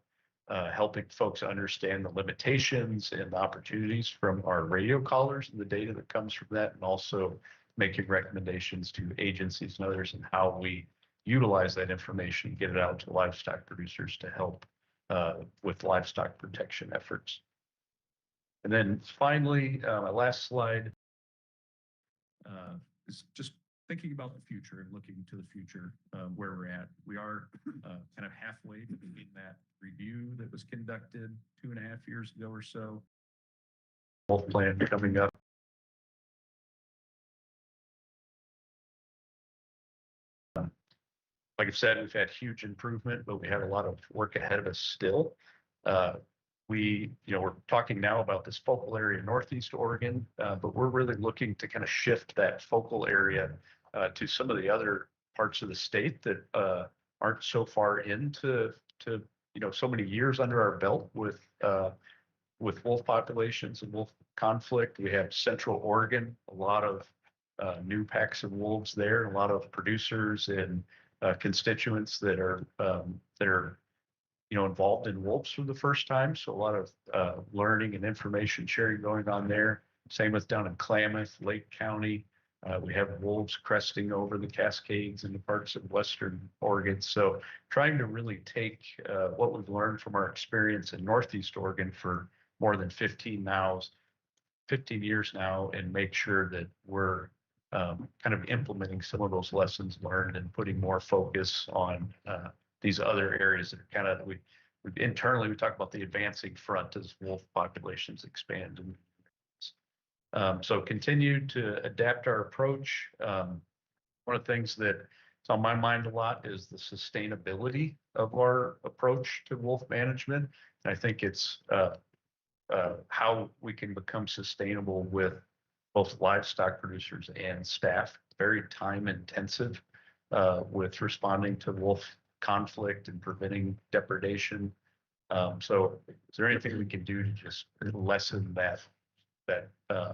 helping folks understand the limitations and the opportunities from our radio collars and the data that comes from that, and also making recommendations to agencies and others and how we utilize that information, get it out to livestock producers to help with livestock protection efforts. And then finally, my last slide is just thinking about the future and looking to the future, where we're at. We are kind of halfway in that review that was conducted 2.5 years ago or so. Wolf plan coming up. Like I said, we've had huge improvement, but we have a lot of work ahead of us still. We're talking now about this focal area Northeast Oregon, but we're really looking to kind of shift that focal area to some of the other parts of the state that aren't so far into so many years under our belt with wolf populations and wolf conflict. We have Central Oregon, a lot of new packs of wolves there, a lot of producers and constituents that are involved in wolves for the first time. So a lot of learning and information sharing going on there. Same with down in Klamath, Lake County. We have wolves cresting over the Cascades and the parts of Western Oregon. So trying to really take what we've learned from our experience in Northeast Oregon for more than 15 years now, and make sure that we're kind of implementing some of those lessons learned and putting more focus on these other areas that are kind of, internally, we talk about the advancing front as wolf populations expand. And so continue to adapt our approach. One of the things that's on my mind a lot is the sustainability of our approach to wolf management. And I think it's how we can become sustainable with both livestock producers and staff. Very time intensive with responding to wolf conflict and preventing depredation. So is there anything we can do to just lessen that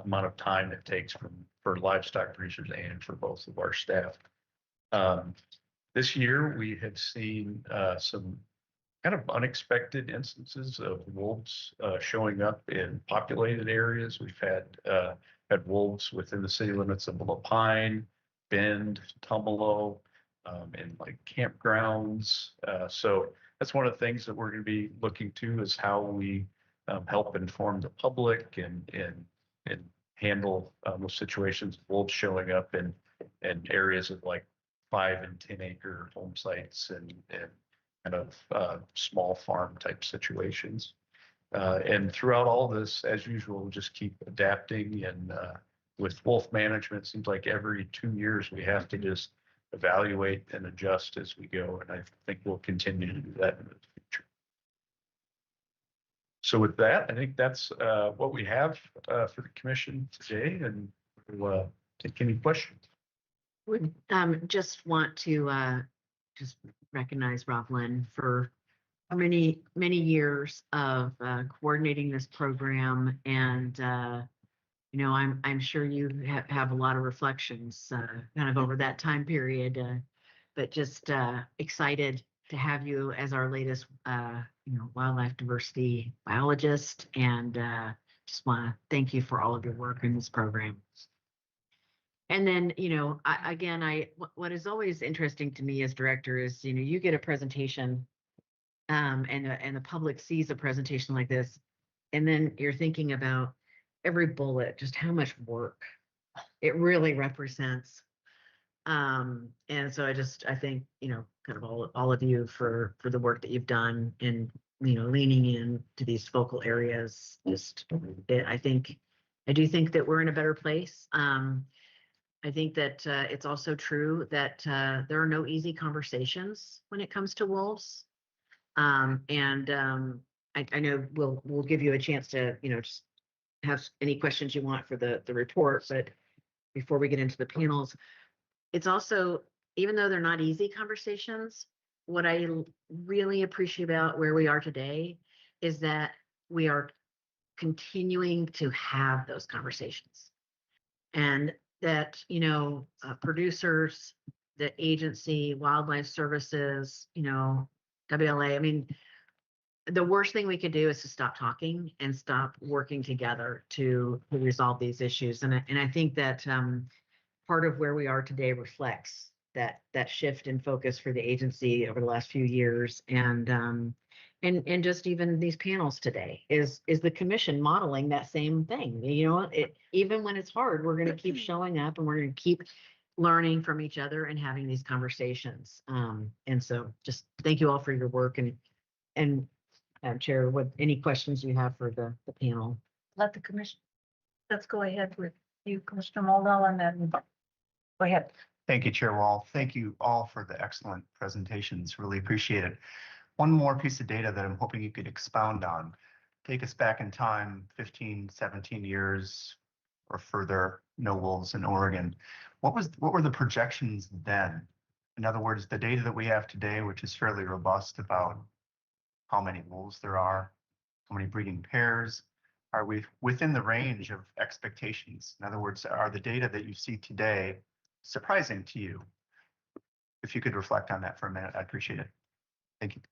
amount of time it takes for livestock producers and for both of our staff? This year we have seen some kind of unexpected instances of wolves showing up in populated areas. We've had wolves within the city limits of Lapine, Bend, Tumalo, and like campgrounds. So that's one of the things that we're going to be looking to, is how we help inform the public and handle those situations of wolves showing up in areas of like 5 and 10 acre home sites and kind of small farm type situations. And throughout all this, as usual, we'll just keep adapting. And with wolf management, it seems like every 2 years we have to just evaluate and adjust as we go. And I think we'll continue to do that in the future. So with that, I think that's what we have for the commission today, and we'll take any questions. Would just want to just recognize Roblin for many years of coordinating this program, and I'm sure you have a lot of reflections kind of over that time period, but just excited to have you as our latest wildlife diversity biologist, and just want to thank you for all of your work in this program. And then, what is always interesting to me as director is, you get a presentation and the public sees a presentation like this, and then you're thinking about every bullet, just how much work it really represents. And so I think, kind of all of you for the work that you've done in, leaning in to these focal areas. I do think that we're in a better place. I think that it's also true that there are no easy conversations when it comes to wolves. I know we'll give you a chance to, just have any questions you want for the report, but before we get into the panels, it's also, even though they're not easy conversations, what I really appreciate about where we are today is that we are continuing to have those conversations, and that, producers, the agency, wildlife services, WLA, I mean, the worst thing we could do is to stop talking and stop working together to resolve these issues. And I think that part of where we are today reflects that shift in focus for the agency over the last few years. And And just even these panels today is the commission modeling that same thing. You know, even when it's hard, we're going to keep showing up and we're going to keep learning from each other and having these conversations. And so just thank you all for your work and Chair, what any questions you have for the panel? Let the commission, let's go ahead with you, Commissioner Moldall, and then go ahead. Thank you, Chair Wall. Thank you all for the excellent presentations. Really appreciate it. One more piece of data that I'm hoping you could expound on. Take us back in time, 15, 17 years or further, no wolves in Oregon. What were the projections then? In other words, the data that we have today, which is fairly robust about how many wolves there are, how many breeding pairs, are we within the range of expectations? In other words, are the data that you see today surprising to you? If you could reflect on that for a minute, I'd appreciate it. Thank you.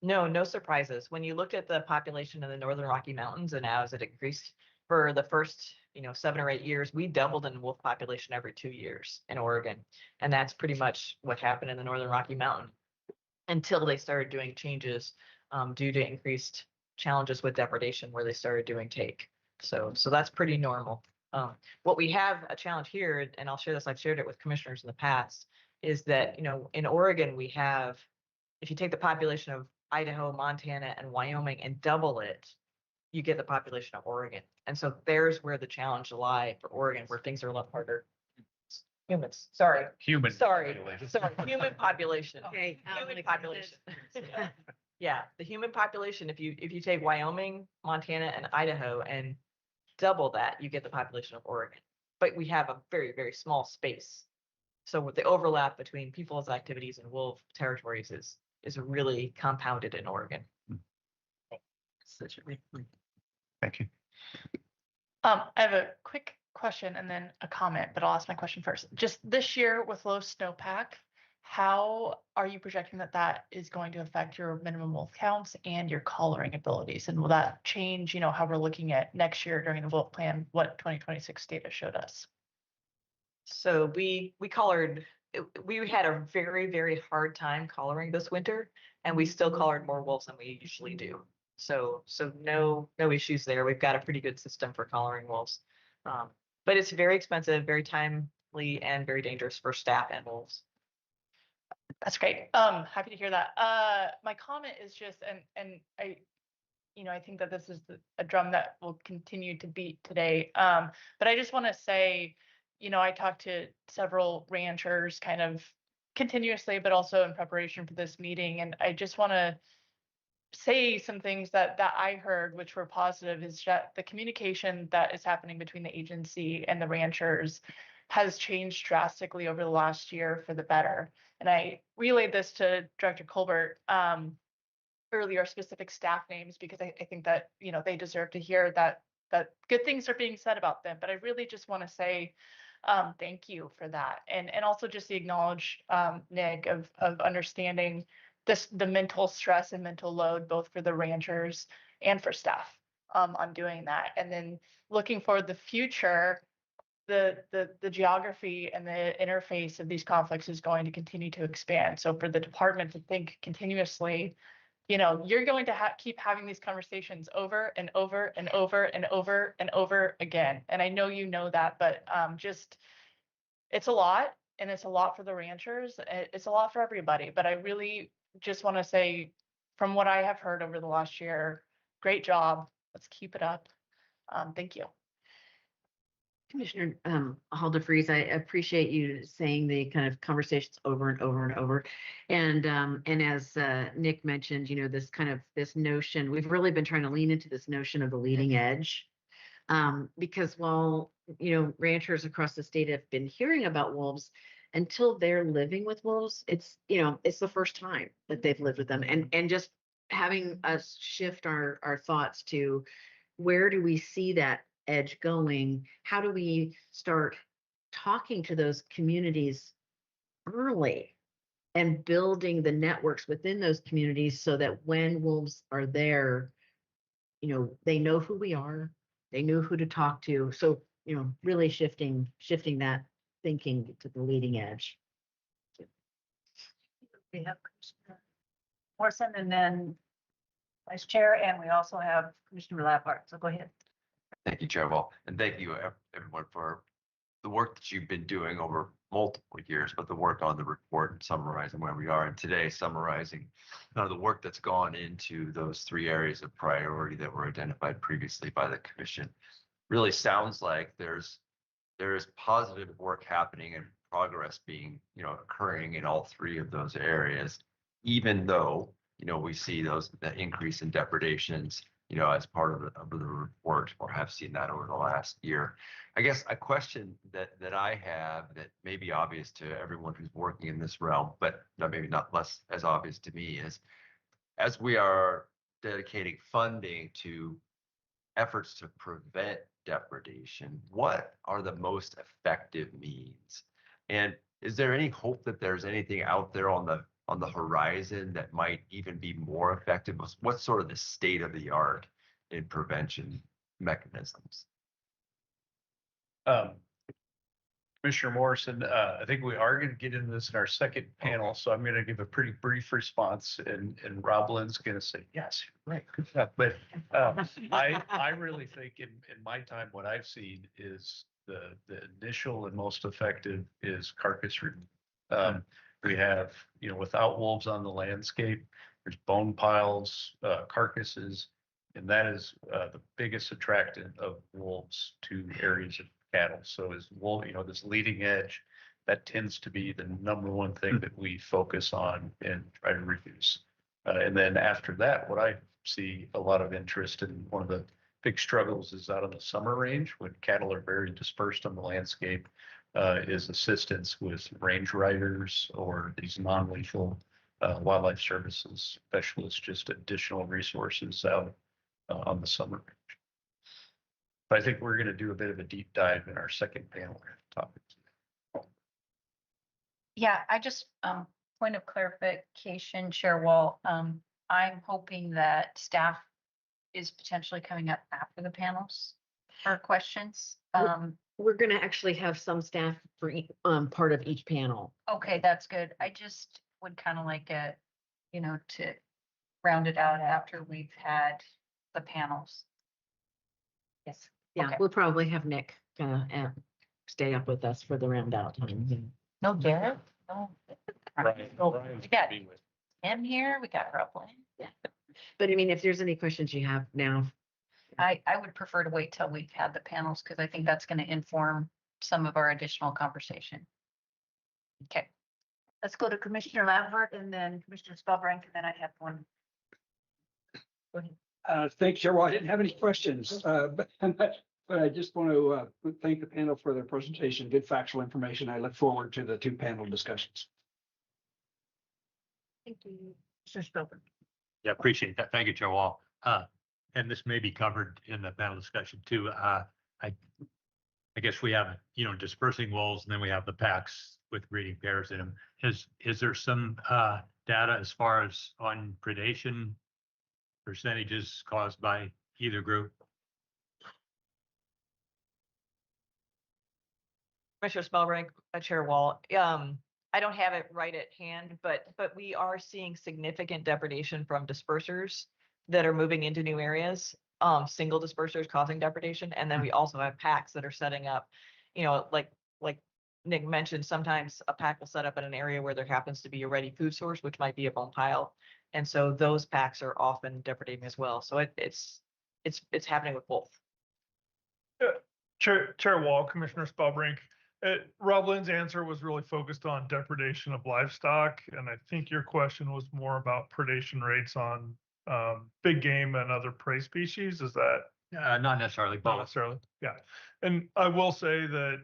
No surprises. When you looked at the population in the Northern Rocky Mountains and as it increased for the first, 7 or 8 years, we doubled in wolf population every 2 years in Oregon. And that's pretty much what happened in the Northern Rocky Mountain until they started doing changes due to increased challenges with depredation where they started doing take. So that's pretty normal. What we have a challenge here, and I'll share this, I've shared it with commissioners in the past, is that, in Oregon, we have, if you take the population of Idaho, Montana, and Wyoming and double it, you get the population of Oregon. And so there's where the challenge lie for Oregon, where things are a lot harder. Humans, sorry. Human. Sorry, population. human population. Okay. Human population. Yeah, the human population, if you take Wyoming, Montana, and Idaho and double that, you get the population of Oregon. But we have a very, very small space. So with the overlap between people's activities and wolf territories is really compounded in Oregon. Thank you. I have a quick question and then a comment, but I'll ask my question first. Just this year with low snowpack, how are you projecting that is going to affect your minimum wolf counts and your collaring abilities? And will that change, how we're looking at next year during the wolf plan, what 2026 data showed us? So we collared, we had a very, very hard time collaring this winter, and we still collared more wolves than we usually do. So no issues there. We've got a pretty good system for collaring wolves. But it's very expensive, very timely, and very dangerous for staff and wolves. That's great. Happy to hear that. My comment is just, and I think that this is a drum that will continue to beat today. But I just want to say, I talked to several ranchers kind of continuously, but also in preparation for this meeting. And I just want to say some things that I heard, which were positive, is that the communication that is happening between the agency and the ranchers has changed drastically over the last year for the better. And I relayed this to Director Colbert earlier, specific staff names, because I think that, they deserve to hear that good things are being said about them. But I really just want to say thank you for that. And also just acknowledge, Nick, of understanding the mental stress and mental load, both for the ranchers and for staff on doing that. And then looking for the future, the geography and the interface of these conflicts is going to continue to expand. So for the department to think continuously, you're going to keep having these conversations over and over and over and over and over again. And I know you know that, but it's a lot, and it's a lot for the ranchers. It's a lot for everybody. But I really just want to say, from what I have heard over the last year, great job. Let's keep it up. Thank you. Commissioner Halder-Freeze, I appreciate you saying the kind of conversations over and over and over. And as Nick mentioned, this notion, we've really been trying to lean into this notion of the leading edge. Because while, ranchers across the state have been hearing about wolves, until they're living with wolves, it's the first time that they've lived with them. And just having us shift our thoughts to, where do we see that edge going? How do we start talking to those communities early and building the networks within those communities so that when wolves are there, they know who we are, they know who to talk to. So, really shifting that thinking to the leading edge. We have Commissioner Morrison and then Vice Chair, and we also have Commissioner Laphart. So go ahead. Thank you, Chair Wall, and thank you everyone for the work that you've been doing over multiple years, but the work on the report and summarizing where we are, and today summarizing the work that's gone into those 3 areas of priority that were identified previously by the commission. Really sounds like there is positive work happening and progress being, occurring in all 3 of those areas, even though, we see the increase in depredations, as part of the report, or have seen that over the last year. I guess a question that I have that may be obvious to everyone who's working in this realm, but maybe not less as obvious to me, is as we are dedicating funding to efforts to prevent depredation, what are the most effective means? And is there any hope that there's anything out there on the horizon that might even be more effective? What's sort of the state of the art in prevention mechanisms? Commissioner Morrison, I think we are going to get into this in our second panel, so I'm going to give a pretty brief response, and Rob Lynn's going to say, yes, right, good job. But I really think in my time, what I've seen is the initial and most effective is carcass removal. We have, without wolves on the landscape, there's bone piles, carcasses, and that is the biggest attractant of wolves to areas of cattle. So as wolf, this leading edge, that tends to be the number one thing that we focus on and try to reduce. And then after that, what I see a lot of interest in, one of the big struggles is out on the summer range when cattle are very dispersed on the landscape, is assistance with range riders or these non-lethal wildlife services specialists, just additional resources out on the summer range. But I think we're going to do a bit of a deep dive in our second panel topic. Yeah, I just, point of clarification, Chair Wall, I'm hoping that staff is potentially coming up after the panels for questions. We're going to actually have some staff for part of each panel. Okay, that's good. I just would kind of like to round it out after we've had the panels. Yes. Yeah, Okay. we'll probably have Nick stay up with us for the round out time. No, Jared? No. Brian, We got him here, we got Roland. Yeah. But I mean, if there's any questions you have now. I would prefer to wait till we've had the panels because I think that's going to inform some of our additional conversation. Okay. Let's go to Commissioner Laphart and then Commissioner Spellbrink, and then I have one. Go ahead. Thanks, Chair. Well, I didn't have any questions, but I just want to thank the panel for their presentation. Good factual information. I look forward to the 2 panel discussions. Thank you. Commissioner Spellbrink. Yeah, appreciate that. Thank you, Chair Wall. And this may be covered in the panel discussion too. I guess we have, dispersing wolves, and then we have the packs with breeding pairs in them. Is there some data as far as on predation percentages caused by either group? Commissioner Spellbrink, Chair Wall. I don't have it right at hand, but we are seeing significant depredation from dispersers that are moving into new areas, single dispersers causing depredation. And then we also have packs that are setting up, like Nick mentioned, sometimes a pack will set up in an area where there happens to be a ready food source, which might be a bone pile. And so those packs are often depredating as well. So it's happening with both. Chair Wall, Commissioner Spellbrink. Rob Lynn's answer was really focused on depredation of livestock, and I think your question was more about predation rates on big game and other prey species. Is that? Not necessarily. Not necessarily. Yeah. And I will say that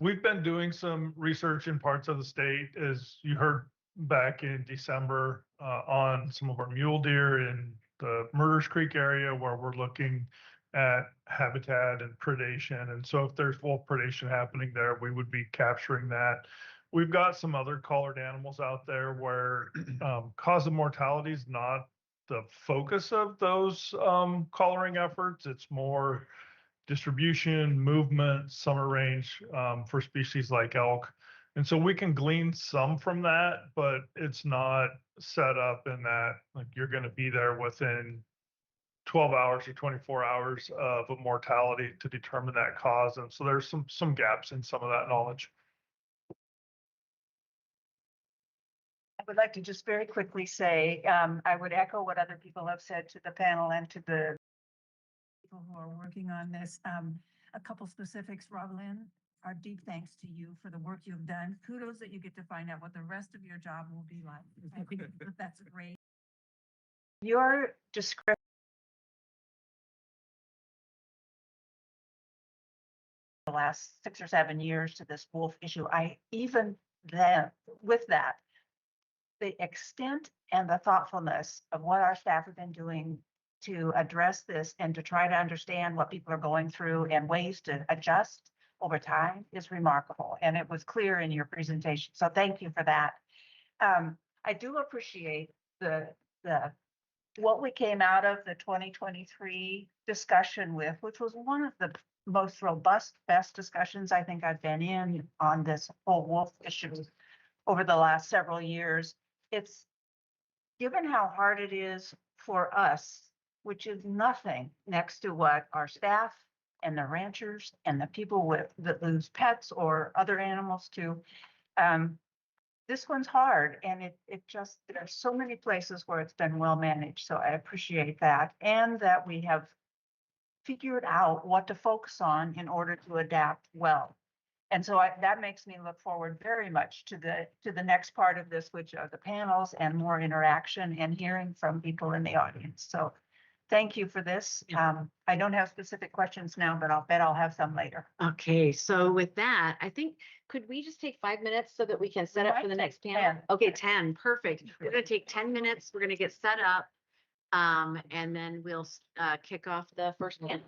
we've been doing some research in parts of the state, as you heard back in December, on some of our mule deer in the Murders Creek area, where we're looking at habitat and predation. And so if there's wolf predation happening there, we would be capturing that. We've got some other collared animals out there where cause of mortality is not the focus of those collaring efforts. It's more distribution, movement, summer range for species like elk. And so we can glean some from that, but it's not set up in that, like, you're going to be there within 12 hours or 24 hours of a mortality to determine that cause. And so there's some gaps in some of that knowledge. I would like to just very quickly say, I would echo what other people have said to the panel and to the people who are working on this. A couple specifics, Roblyn, our deep thanks to you for the work you've done. Kudos that you get to find out what the rest of your job will be like. I think that's great. Your description the last 6 or 7 years to this wolf issue, I even then, with that, the extent and the thoughtfulness of what our staff have been doing to address this and to try to understand what people are going through and ways to adjust over time is remarkable. And it was clear in your presentation. So thank you for that. I do appreciate the what we came out of the 2023 discussion with, which was one of the most robust, best discussions I think I've been in on this whole wolf issue over the last several years. It's given how hard it is for us, which is nothing next to what our staff and the ranchers and the people that lose pets or other animals to. This one's hard, and it just, there are so many places where it's been well managed. So I appreciate that, and that we have figured out what to focus on in order to adapt well. And so that makes me look forward very much to the next part of this, which are the panels and more interaction and hearing from people in the audience. So thank you for this. I don't have specific questions now, but I'll bet I'll have some later. Okay, so with that, I think, could we just take 5 minutes so that we can set up for the next panel? 10. Okay, 10, perfect. We're gonna take 10 minutes. We're gonna get set up. And then we'll kick off the first panel.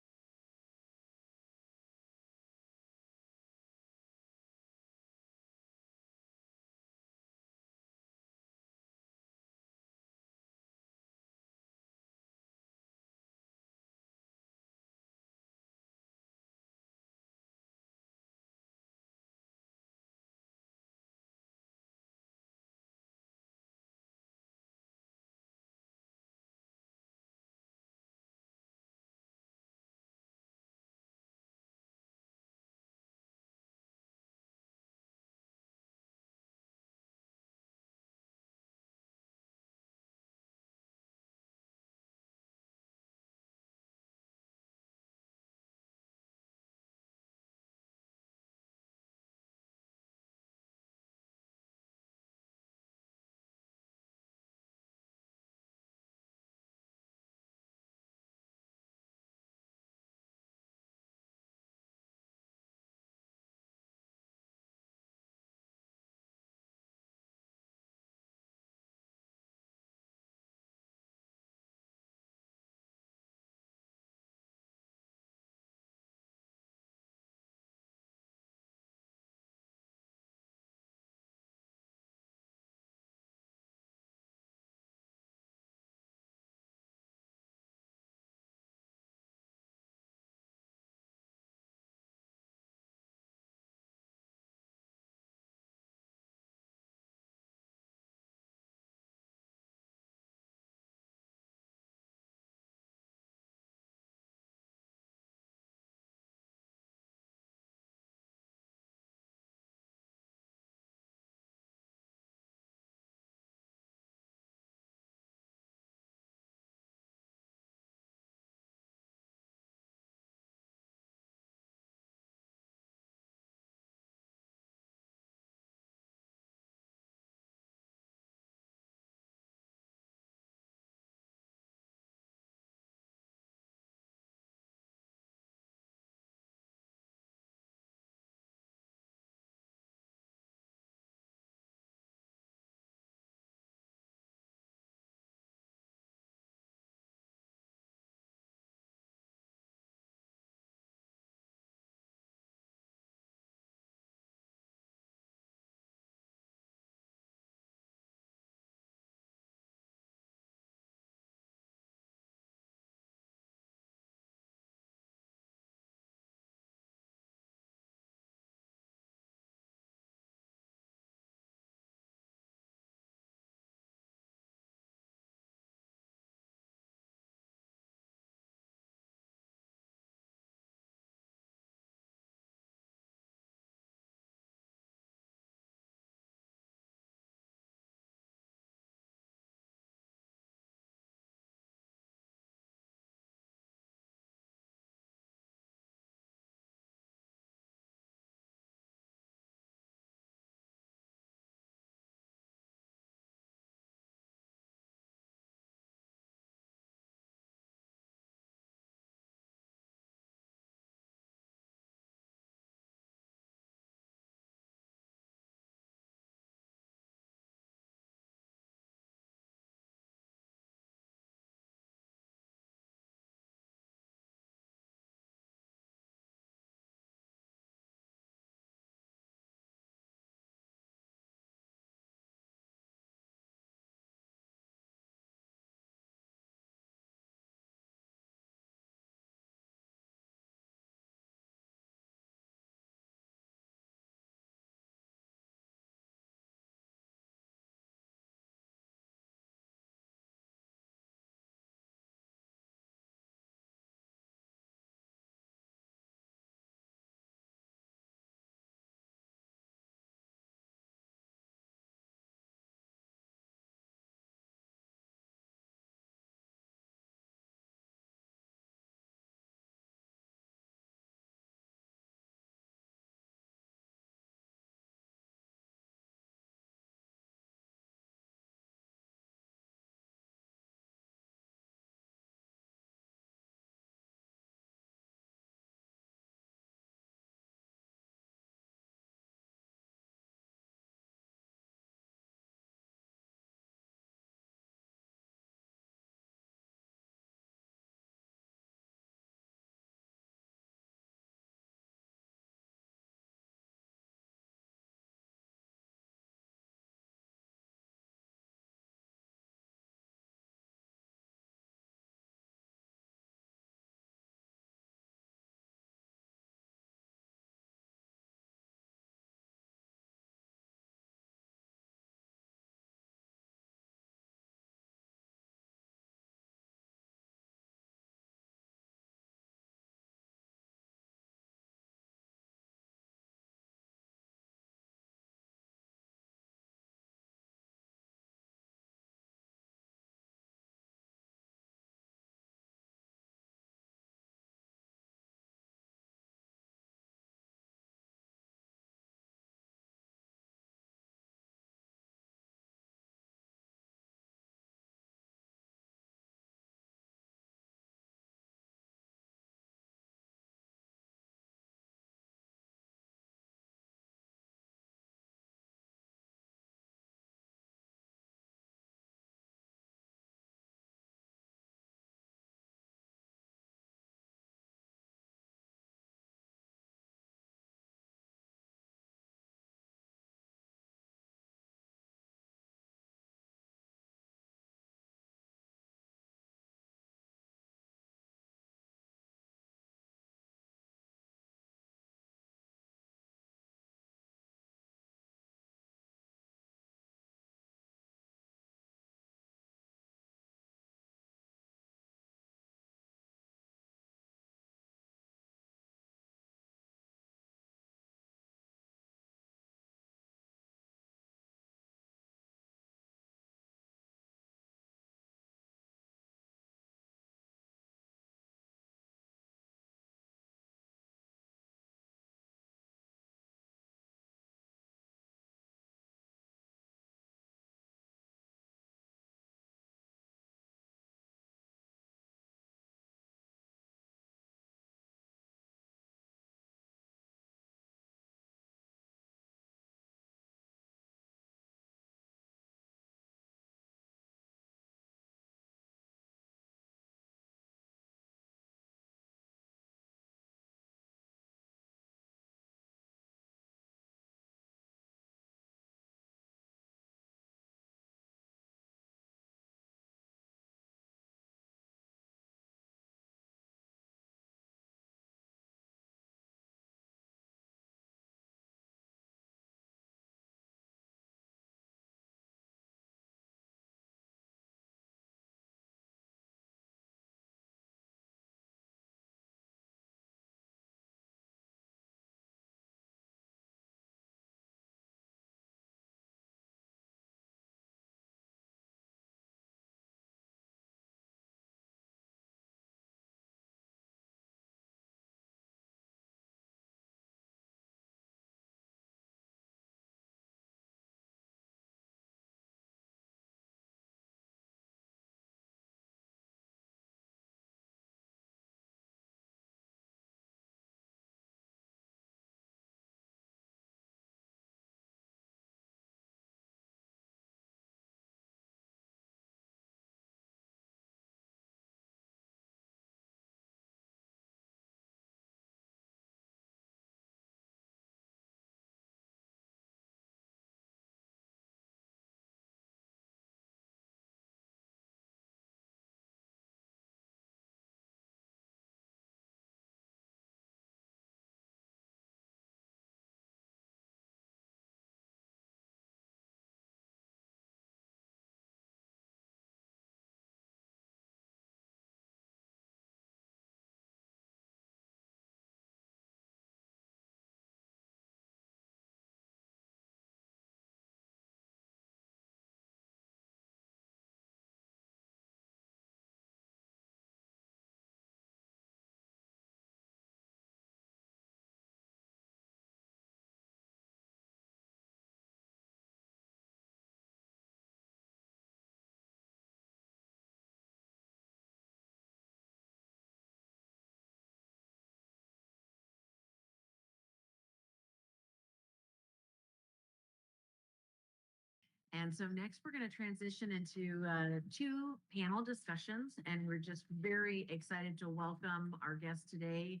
And so next we're going to transition into two panel discussions, and we're just very excited to welcome our guests today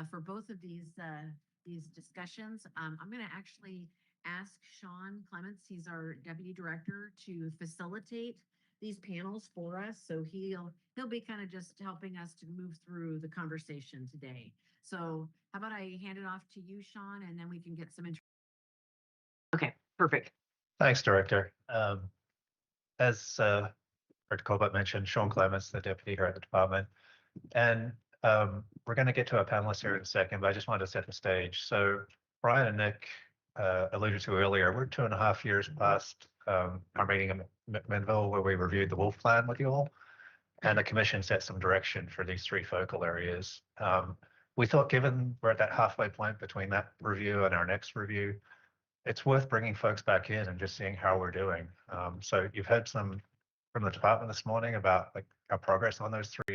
for both of these discussions. I'm going to actually ask Sean Clements, he's our Deputy Director, to facilitate these panels for us. So he'll be kind of just helping us to move through the conversation today. So how about I hand it off to you, Sean, and then we can get some Okay, perfect. Thanks, Director. As Director Colbert mentioned, Sean Clements, the deputy here at the department, and we're going to get to our panelists here in a second, but I just wanted to set the stage. So Brian and Nick alluded to earlier, we're 2.5 years past our meeting in McMinnville where we reviewed the Wolf Plan with you all, and the commission set some direction for these 3 focal areas. We thought, given we're at that halfway point between that review and our next review, it's worth bringing folks back in and just seeing how we're doing. So you've heard some from the department this morning about like our progress on those 3.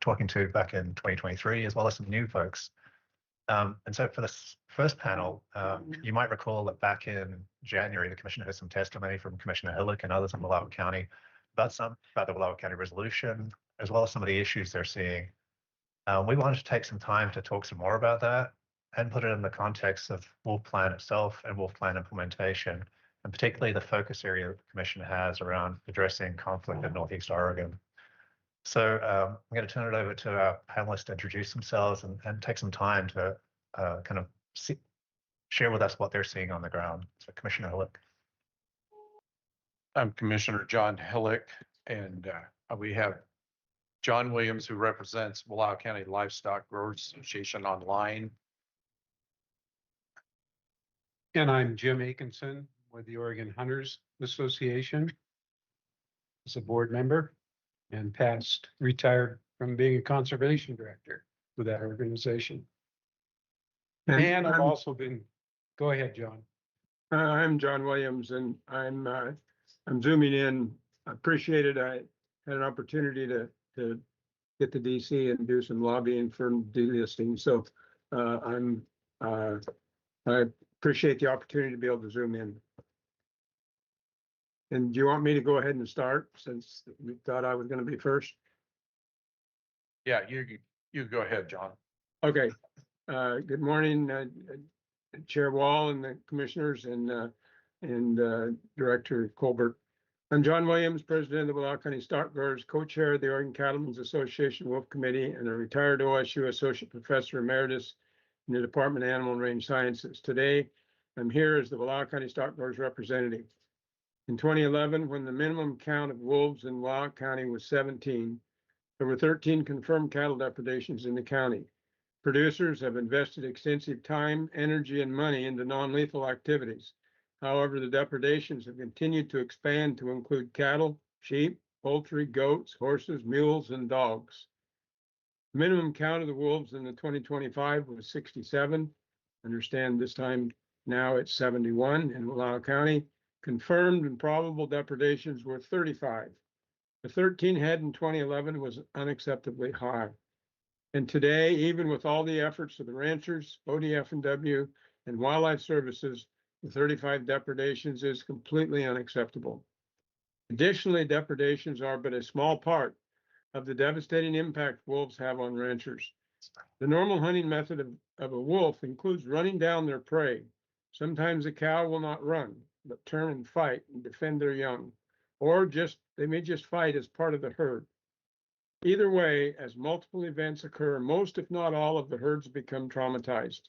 Talking to back in 2023, as well as some new folks. And so for this first panel, you might recall that back in January, the commission heard some testimony from Commissioner Hillick and others in Wallowa County about the Wallowa County resolution, as well as some of the issues they're seeing. We wanted to take some time to talk some more about that and put it in the context of Wolf Plan itself and Wolf Plan implementation, and particularly the focus area that the commission has around addressing conflict in Northeast Oregon. So I'm going to turn it over to our panelists to introduce themselves and take some time to kind of share with us what they're seeing on the ground. So Commissioner Hillick. I'm Commissioner John Hillick, and we have John Williams, who represents Wallowa County Livestock Growers Association online. And I'm Jim Akinson with the Oregon Hunters Association as a board member and past retired from being a conservation director with that organization. And I've also been, go ahead, John. I'm John Williams, and I'm zooming in. I appreciate it. I had an opportunity to get to DC and do some lobbying for delisting. So I appreciate the opportunity to be able to zoom in. And do you want me to go ahead and start since we thought I was going to be first? Yeah, you go ahead, John. Okay. Good morning, Chair Wall and the commissioners and Director Colbert. I'm John Williams, President of the Wallowa County Stock Growers, co-chair of the Oregon Cattlemen's Association Wolf Committee, and a retired OSU Associate Professor Emeritus in the Department of Animal and Range Sciences. Today, I'm here as the Wallowa County Stock Growers representative. In 2011, when the minimum count of wolves in Wallowa County was 17, there were 13 confirmed cattle depredations in the county. Producers have invested extensive time, energy, and money into non-lethal activities. However, the depredations have continued to expand to include cattle, sheep, poultry, goats, horses, mules, and dogs. The minimum count of the wolves in the 2025 was 67. Understand this time now it's 71 in Wallowa County. Confirmed and probable depredations were 35. The 13 head in 2011 was unacceptably high. And today, even with all the efforts of the ranchers, ODF&W, and wildlife services, the 35 depredations is completely unacceptable. Additionally, depredations are but a small part of the devastating impact wolves have on ranchers. The normal hunting method of a wolf includes running down their prey. Sometimes a cow will not run, but turn and fight and defend their young, or they may just fight as part of the herd. Either way, as multiple events occur, most if not all of the herds become traumatized.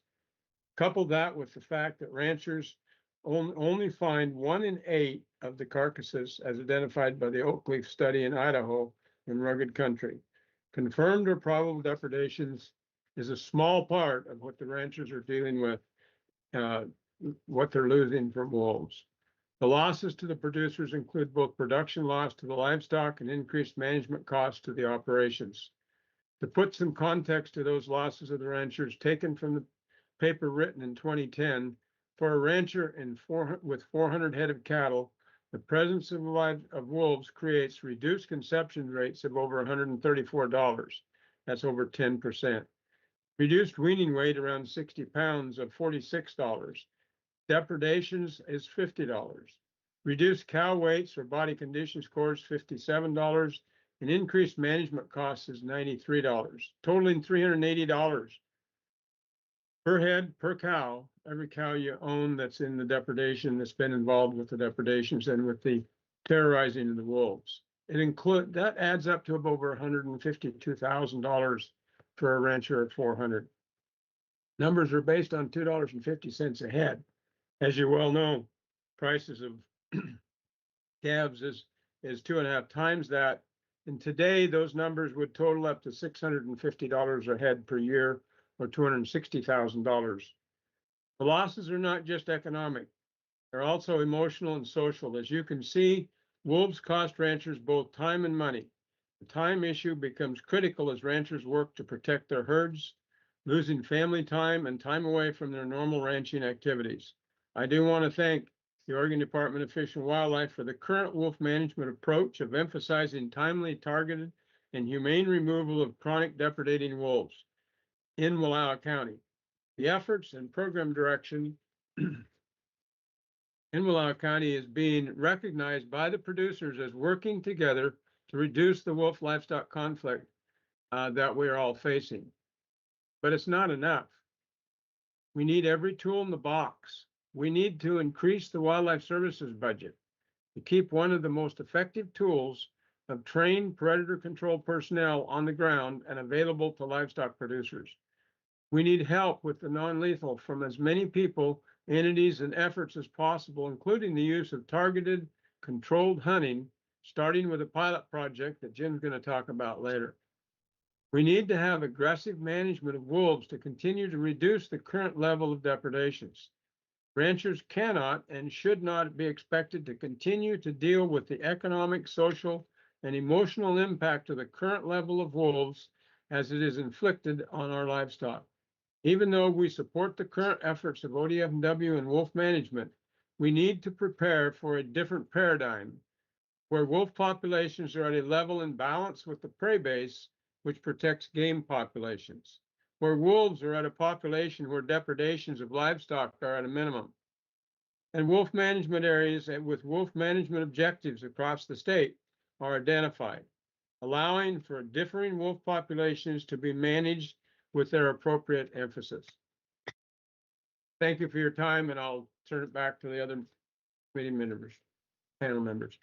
Couple that with the fact that ranchers only find 1 in 8 of the carcasses as identified by the Oak Leaf study in Idaho in rugged country. Confirmed or probable depredations is a small part of what the ranchers are dealing with, what they're losing from wolves. The losses to the producers include both production loss to the livestock and increased management costs to the operations. To put some context to those losses of the ranchers, taken from the paper written in 2010, for a rancher with 400 head of cattle, the presence of wolves creates reduced conception rates of over $134. That's over 10%. Reduced weaning weight around 60 pounds of $46. Depredations is $50. Reduced cow weights or body condition scores, $57. And increased management costs is $93, totaling $380 per head, per cow, every cow you own that's in the depredation, that's been involved with the depredations and with the terrorizing of the wolves. That adds up to over $152,000 for a rancher at 400. Numbers are based on $2.50 a head. As you well know, prices of calves is 2.5 times that. And today, those numbers would total up to $650 a head per year, or $260,000. The losses are not just economic. They're also emotional and social. As you can see, wolves cost ranchers both time and money. The time issue becomes critical as ranchers work to protect their herds, losing family time and time away from their normal ranching activities. I do want to thank the Oregon Department of Fish and Wildlife for the current wolf management approach of emphasizing timely, targeted, and humane removal of chronic depredating wolves in Wallowa County. The efforts and program direction in Wallowa County is being recognized by the producers as working together to reduce the wolf livestock conflict that we are all facing. But it's not enough. We need every tool in the box. We need to increase the Wildlife Services budget to keep one of the most effective tools of trained predator control personnel on the ground and available to livestock producers. We need help with the non-lethal from as many people, entities, and efforts as possible, including the use of targeted, controlled hunting, starting with a pilot project that Jim's going to talk about later. We need to have aggressive management of wolves to continue to reduce the current level of depredations. Ranchers cannot and should not be expected to continue to deal with the economic, social, and emotional impact of the current level of wolves as it is inflicted on our livestock. Even though we support the current efforts of ODFW and wolf management, we need to prepare for a different paradigm where wolf populations are at a level in balance with the prey base, which protects game populations, where wolves are at a population where depredations of livestock are at a minimum, and wolf management areas with wolf management objectives across the state are identified, allowing for differing wolf populations to be managed with their appropriate emphasis. Thank you for your time, and I'll turn it back to the other committee members, panel members.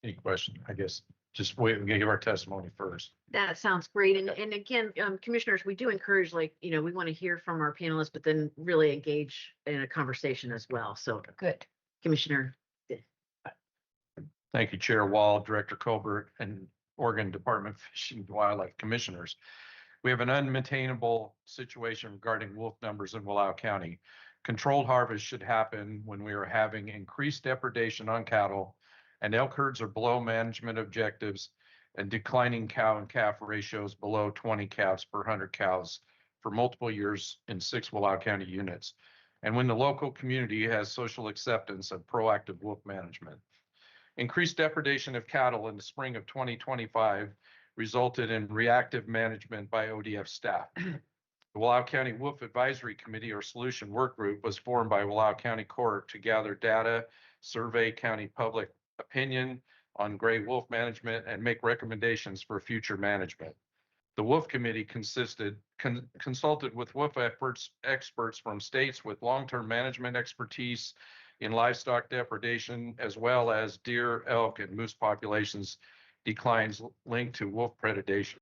Any question? I guess just wait, we're gonna give our testimony first. That sounds great. And again, commissioners, we do encourage, like, we want to hear from our panelists, but then really engage in a conversation as well. So good. Commissioner. Thank you, Chair Wall, Director Colbert, and Oregon Department of Fish and Wildlife Commissioners. We have an unmaintainable situation regarding wolf numbers in Wallowa County. Controlled harvest should happen when we are having increased depredation on cattle and elk herds are below management objectives and declining cow and calf ratios below 20 calves per 100 cows for multiple years in 6 Wallowa County units. And when the local community has social acceptance of proactive wolf management. Increased depredation of cattle in the spring of 2025 resulted in reactive management by ODF staff. The Wallowa County Wolf Advisory Committee or Solution Work Group was formed by Wallowa County Court to gather data, survey county public opinion on gray wolf management, and make recommendations for future management. The Wolf Committee consulted with wolf experts from states with long-term management expertise in livestock depredation, as well as deer, elk, and moose populations declines linked to wolf predation.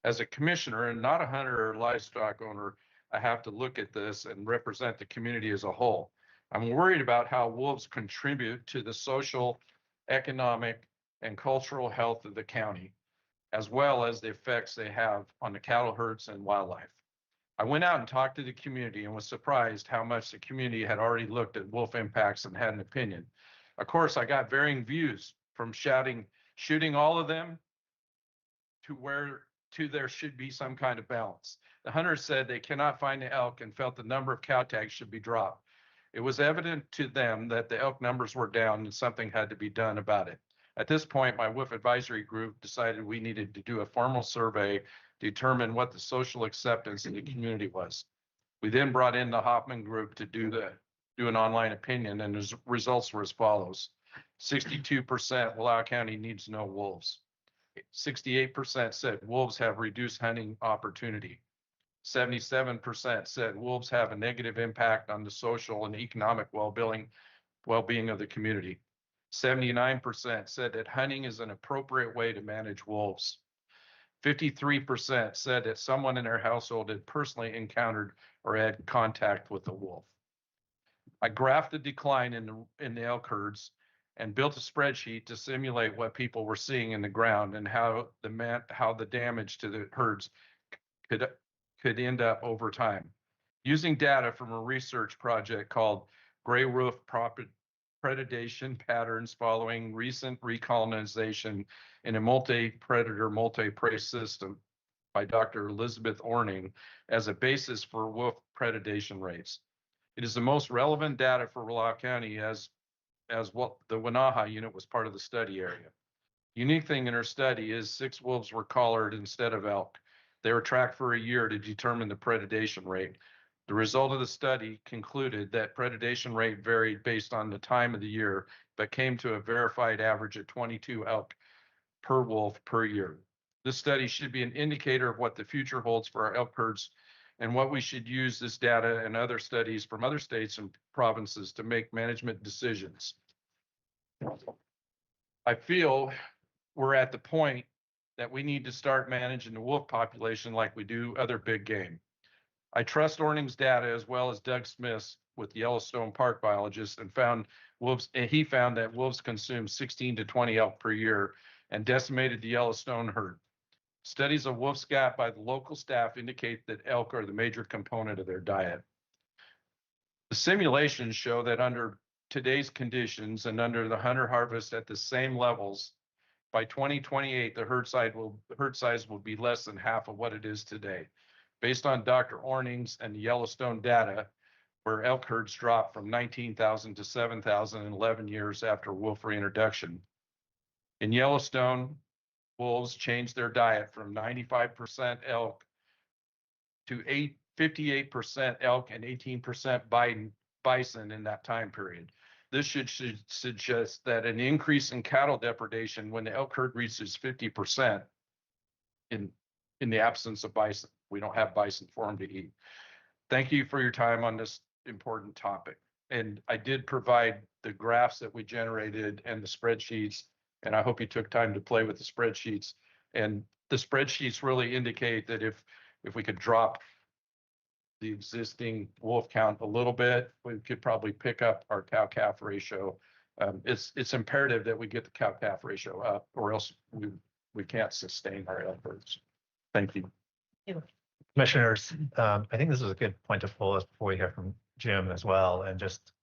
As a commissioner and not a hunter or livestock owner, I have to look at this and represent the community as a whole. I'm worried about how wolves contribute to the social, economic, and cultural health of the county, as well as the effects they have on the cattle herds and wildlife. I went out and talked to the community and was surprised how much the community had already looked at wolf impacts and had an opinion. Of course, I got varying views from shooting all of them to there should be some kind of balance. The hunters said they cannot find the elk and felt the number of cow tags should be dropped. It was evident to them that the elk numbers were down and something had to be done about it. At this point, my wolf advisory group decided we needed to do a formal survey determine what the social acceptance in the community was. We then brought in the Hoffman Group to do an online opinion, and the results were as follows. 62% Wallowa County needs no wolves. 68% said wolves have reduced hunting opportunity. 77% said wolves have a negative impact on the social and economic well-being of the community. 79% said that hunting is an appropriate way to manage wolves. 53% said that someone in their household had personally encountered or had contact with a wolf. I graphed the decline in the elk herds and built a spreadsheet to simulate what people were seeing in the ground and how the damage to the herds could end up over time. Using data from a research project called Gray Roof Predation Patterns Following Recent Recolonization in a Multi-Predator, Multi-Prey System by Dr. Elizabeth Orning as a basis for wolf predation rates. It is the most relevant data for Wallowa County as what the Wanaha unit was part of the study area. Unique thing in our study is 6 wolves were collared instead of elk. They were tracked for a year to determine the predation rate. The result of the study concluded that predation rate varied based on the time of the year, but came to a verified average of 22 elk per wolf per year. This study should be an indicator of what the future holds for our elk herds and what we should use this data and other studies from other states and provinces to make management decisions. I feel we're at the point that we need to start managing the wolf population like we do other big game. I trust Orning's data as well as Doug Smith's with the Yellowstone Park biologist and he found that wolves consume 16 to 20 elk per year and decimated the Yellowstone herd. Studies of wolf scat by the local staff indicate that elk are the major component of their diet. The simulations show that under today's conditions and under the hunter harvest at the same levels, by 2028, the herd size will be less than half of what it is today. Based on Dr. Orning's and the Yellowstone data, where elk herds dropped from 19,000 to 7,000 in 11 years after wolf reintroduction. In Yellowstone, wolves changed their diet from 95% elk to 58% elk and 18% bison in that time period. This should suggest that an increase in cattle depredation when the elk herd reaches 50% in the absence of bison. We don't have bison for them to eat. Thank you for your time on this important topic. And I did provide the graphs that we generated and the spreadsheets, and I hope you took time to play with the spreadsheets. And the spreadsheets really indicate that if we could drop the existing wolf count a little bit, we could probably pick up our cow-calf ratio. It's imperative that we get the cow-calf ratio up, or else we can't sustain our elk herds. Thank you. Commissioners, I think this is a good point to pull us before we hear from Jim as well. And just,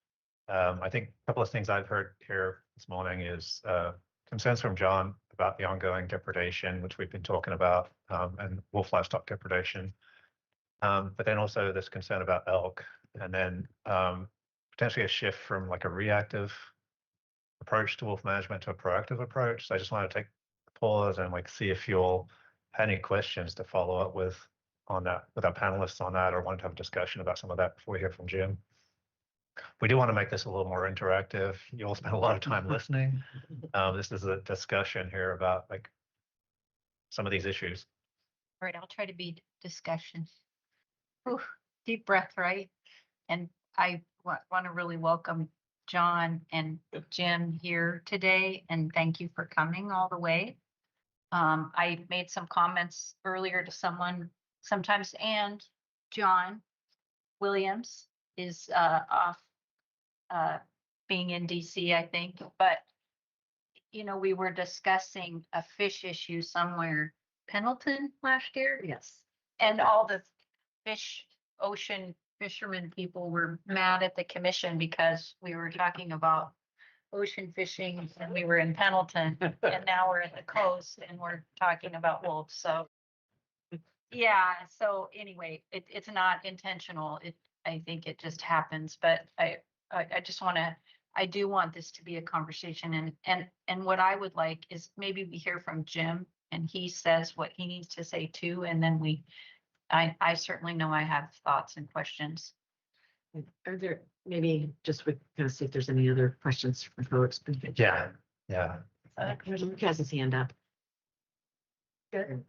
I think a couple of things I've heard here this morning is concerns from John about the ongoing depredation, which we've been talking about, and wolf livestock depredation. But then also this concern about elk, and then potentially a shift from like a reactive approach to wolf management to a proactive approach. So I just want to take a pause and like see if you all had any questions to follow up with on that, with our panelists on that, or want to have a discussion about some of that before we hear from Jim. We do want to make this a little more interactive. You all spend a lot of time listening. This is a discussion here about like some of these issues. All right, I'll try to be discussion. Whew, deep breath, right? And I want to really welcome John and Jim here today, and thank you for coming all the way. I made some comments earlier to someone, sometimes, and John Williams is off being in DC, I think, but you know, we were discussing a fish issue somewhere, Pendleton last year. Yes. And all the ocean fishermen people were mad at the commission because we were talking about ocean fishing and we were in Pendleton and now we're at the coast and we're talking about wolves. So yeah, so anyway, it's not intentional. I think it just happens, but I just want to, I do want this to be a conversation, and what I would like is maybe we hear from Jim and he says what he needs to say too, and then I certainly know I have thoughts and questions. Are there, maybe just we kind of see if there's any other questions from folks. Yeah, yeah. Luke has his hand up. Good.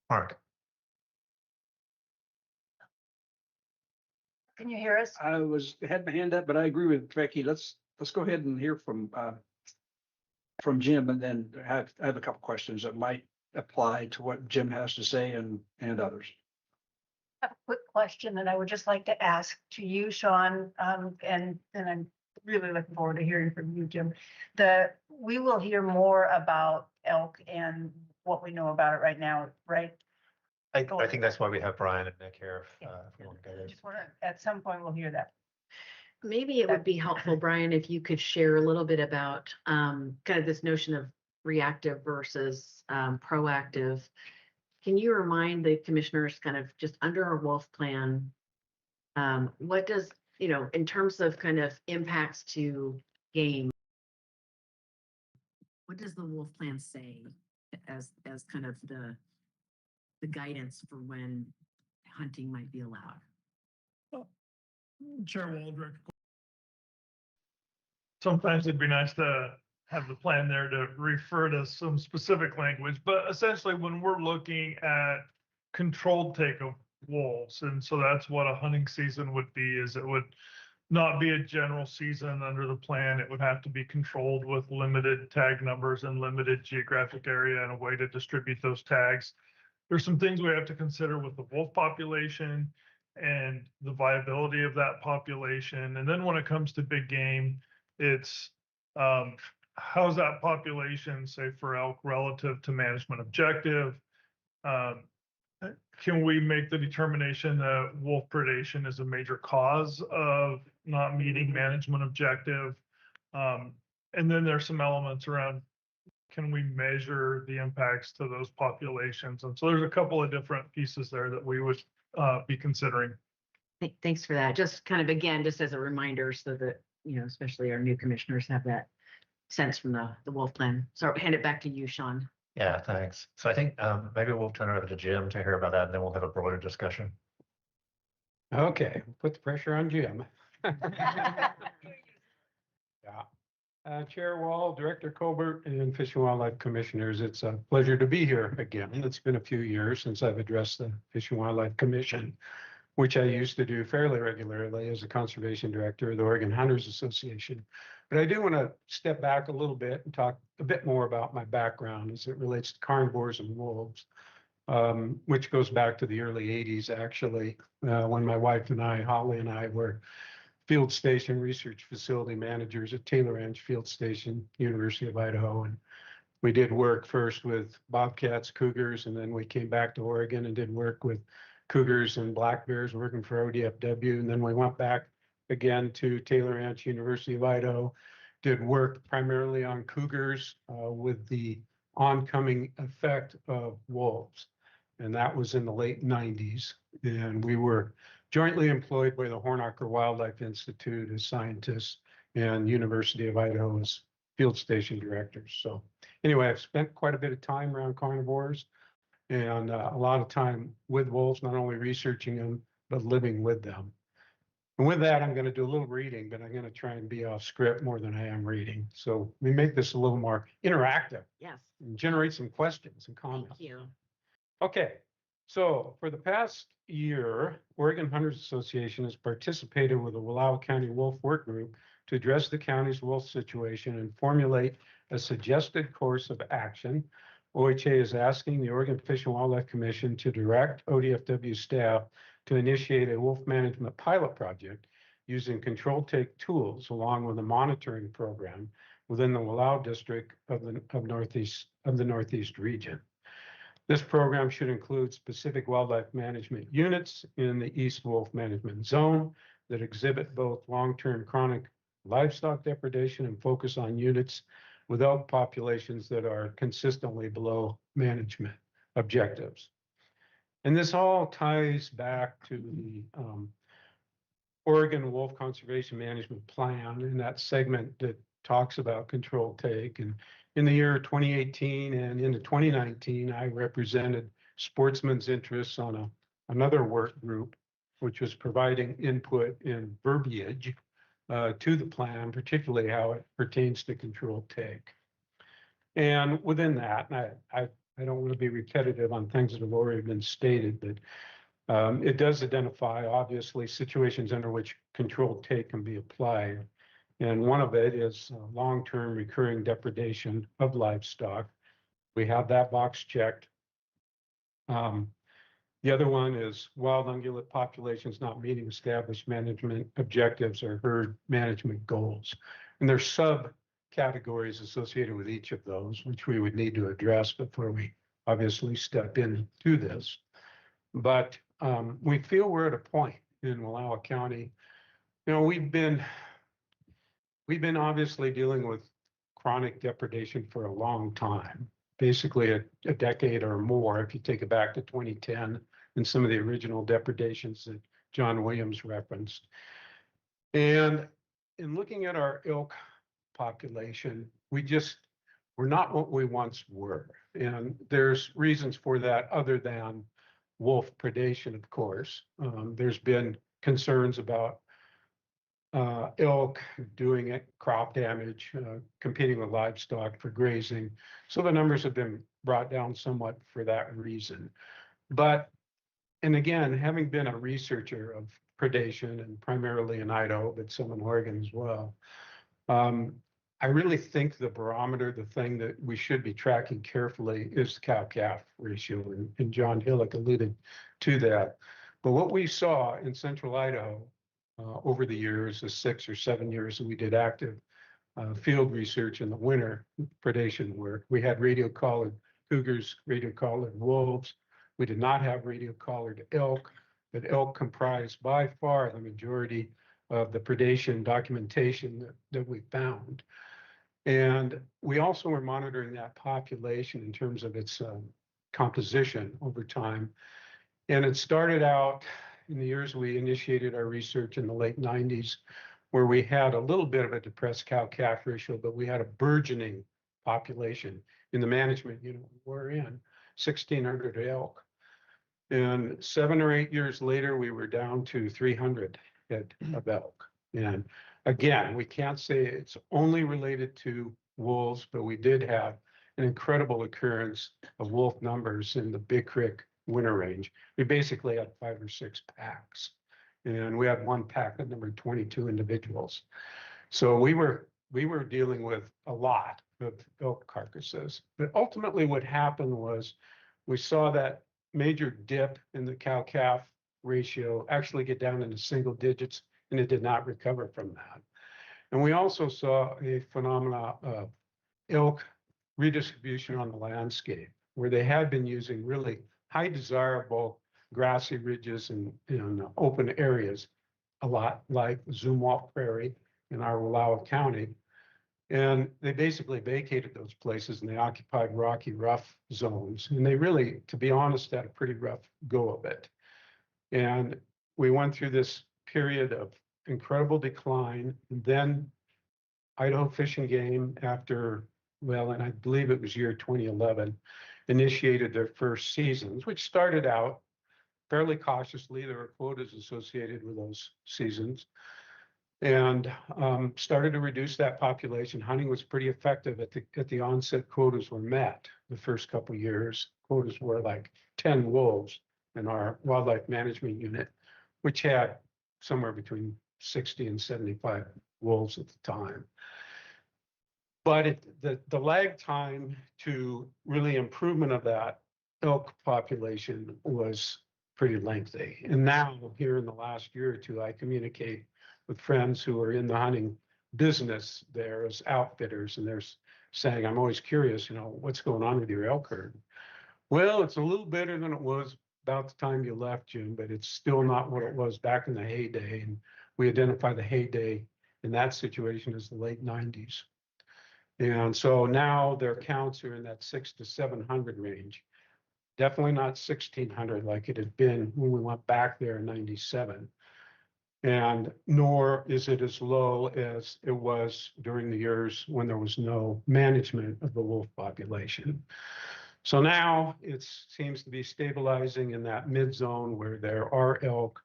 Mark. Can you hear us? I had my hand up, but I agree with Becky. Let's go ahead and hear from Jim, and then I have a couple questions that might apply to what Jim has to say and others. I have a quick question that I would just like to ask to you, Sean, and I'm really looking forward to hearing from you, Jim. We will hear more about elk and what we know about it right now, right? I think that's why we have Brian and Nick here if we want to go there. Just want to, at some point, we'll hear that. Maybe it would be helpful, Brian, if you could share a little bit about kind of this notion of reactive versus proactive. Can you remind the commissioners kind of just under our wolf plan, what does, in terms of kind of impacts to game, what does the wolf plan say as kind of the guidance for when hunting might be allowed? Chair Wall, Director. Sometimes it'd be nice to have the plan there to refer to some specific language, but essentially when we're looking at controlled take of wolves, and so that's what a hunting season would be, is it would not be a general season under the plan. It would have to be controlled with limited tag numbers and limited geographic area and a way to distribute those tags. There's some things we have to consider with the wolf population and the viability of that population. And then when it comes to big game, it's how's that population, say for elk, relative to management objective? Can we make the determination that wolf predation is a major cause of not meeting management objective? And then there's some elements around, can we measure the impacts to those populations? And so there's a couple of different pieces there that we would be considering. Thanks for that. Just kind of, again, just as a reminder so that, especially our new commissioners have that sense from the wolf plan. So I'll hand it back to you, Sean. Yeah, thanks. So I think maybe we'll turn it over to Jim to hear about that, and then we'll have a broader discussion. Okay, put the pressure on Jim. Yeah. Chair Wall, Director Colbert, and Fish and Wildlife Commissioners, it's a pleasure to be here again. It's been a few years since I've addressed the Fish and Wildlife Commission, which I used to do fairly regularly as a conservation director of the Oregon Hunters Association. But I do want to step back a little bit and talk a bit more about my background as it relates to carnivores and wolves, which goes back to the early 80s, actually, when my wife and I, Holly and I, were field station research facility managers at Taylor Ranch Field Station, University of Idaho. And we did work first with bobcats, cougars, and then we came back to Oregon and did work with cougars and black bears working for ODFW. And then we went back again to Taylor Ranch, University of Idaho, did work primarily on cougars with the oncoming effect of wolves. And that was in the late 90s. And we were jointly employed by the Hornacher Wildlife Institute as scientists and University of Idaho as field station directors. So anyway, I've spent quite a bit of time around carnivores and a lot of time with wolves, not only researching them, but living with them. And with that, I'm going to do a little reading, but I'm going to try and be off script more than I am reading. So we make this a little more interactive. Yes. And generate some questions and comments. Thank you. Okay, so for the past year, Oregon Hunters Association has participated with the Wallowa County Wolf Work Group to address the county's wolf situation and formulate a suggested course of action. OHA is asking the Oregon Fish and Wildlife Commission to direct ODFW staff to initiate a wolf management pilot project using controlled take tools along with a monitoring program within the Wallowa district of the Northeast region. This program should include specific wildlife management units in the East Wolf Management Zone that exhibit both long-term chronic livestock depredation and focus on units without populations that are consistently below management objectives. And this all ties back to the Oregon Wolf Conservation Management Plan and that segment that talks about controlled take. And in the year 2018 and into 2019, I represented sportsmen's interests on another work group, which was providing input in verbiage to the plan, particularly how it pertains to controlled take. And within that, and I don't want to be repetitive on things that have already been stated, but it does identify, obviously, situations under which controlled take can be applied. And one of it is long-term recurring depredation of livestock. We have that box checked. The other one is wild ungulate populations not meeting established management objectives or herd management goals. And there's subcategories associated with each of those, which we would need to address before we obviously step into this. But we feel we're at a point in Wallowa County. You know, we've been obviously dealing with chronic depredation for a long time, basically a decade or more, if you take it back to 2010 and some of the original depredations that John Williams referenced. And in looking at our elk population, we're not what we once were. And there's reasons for that other than wolf predation, of course. There's been concerns about elk doing crop damage, competing with livestock for grazing. So the numbers have been brought down somewhat for that reason. But, and again, having been a researcher of predation and primarily in Idaho, but some in Oregon as well, I really think the barometer, the thing that we should be tracking carefully is the cow-calf ratio, and John Hillock alluded to that. But what we saw in central Idaho over the years, the 6 or 7 years that we did active field research in the winter predation work, we had radio-collared cougars, radio-collared wolves. We did not have radio-collared elk, but elk comprised by far the majority of the predation documentation that we found. And we also were monitoring that population in terms of its composition over time. And it started out in the years we initiated our research in the late 90s, where we had a little bit of a depressed cow-calf ratio, but we had a burgeoning population in the management unit we're in, 1,600 elk. And 7 or 8 years later, we were down to 300 head of elk. And again, we can't say it's only related to wolves, but we did have an incredible occurrence of wolf numbers in the Big Creek winter range. We basically had 5 or 6 packs, and we had one pack that numbered 22 individuals. So we were dealing with a lot of elk carcasses. But ultimately what happened was we saw that major dip in the cow-calf ratio actually get down into single digits, and it did not recover from that. And we also saw a phenomena of elk redistribution on the landscape, where they had been using really high desirable grassy ridges and open areas, a lot like Zumwalt Prairie in our Wallowa County. And they basically vacated those places and they occupied rocky, rough zones. And they really, to be honest, had a pretty rough go of it. And we went through this period of incredible decline. And then Idaho Fish and Game, after, well, and I believe it was year 2011, initiated their first seasons, which started out fairly cautiously. There were quotas associated with those seasons, and started to reduce that population. Hunting was pretty effective at the onset. Quotas were met the first couple of years. Quotas were like 10 wolves in our wildlife management unit, which had somewhere between 60 and 75 wolves at the time. But the lag time to really improvement of that elk population was pretty lengthy. And now, here in the last year or two, I communicate with friends who are in the hunting business there as outfitters, and they're saying, I'm always curious, what's going on with your elk herd? Well, it's a little better than it was about the time you left, Jim, but it's still not what it was back in the heyday. And we identify the heyday in that situation as the late 90s. And so now their counts are in that 600 to 700 range. Definitely not 1,600 like it had been when we went back there in 97. And nor is it as low as it was during the years when there was no management of the wolf population. So now it seems to be stabilizing in that mid zone where there are elk.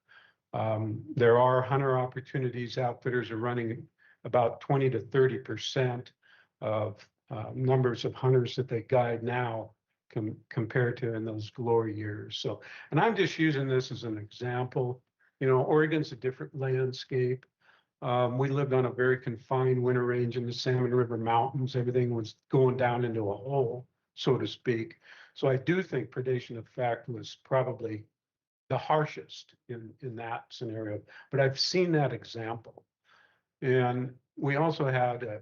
There are hunter opportunities. Outfitters are running about 20 to 30% of numbers of hunters that they guide now compared to in those glory years. So, and I'm just using this as an example. You know, Oregon's a different landscape. We lived on a very confined winter range in the Salmon River Mountains. Everything was going down into a hole, so to speak. So I do think predation effect was probably the harshest in that scenario. But I've seen that example. And we also had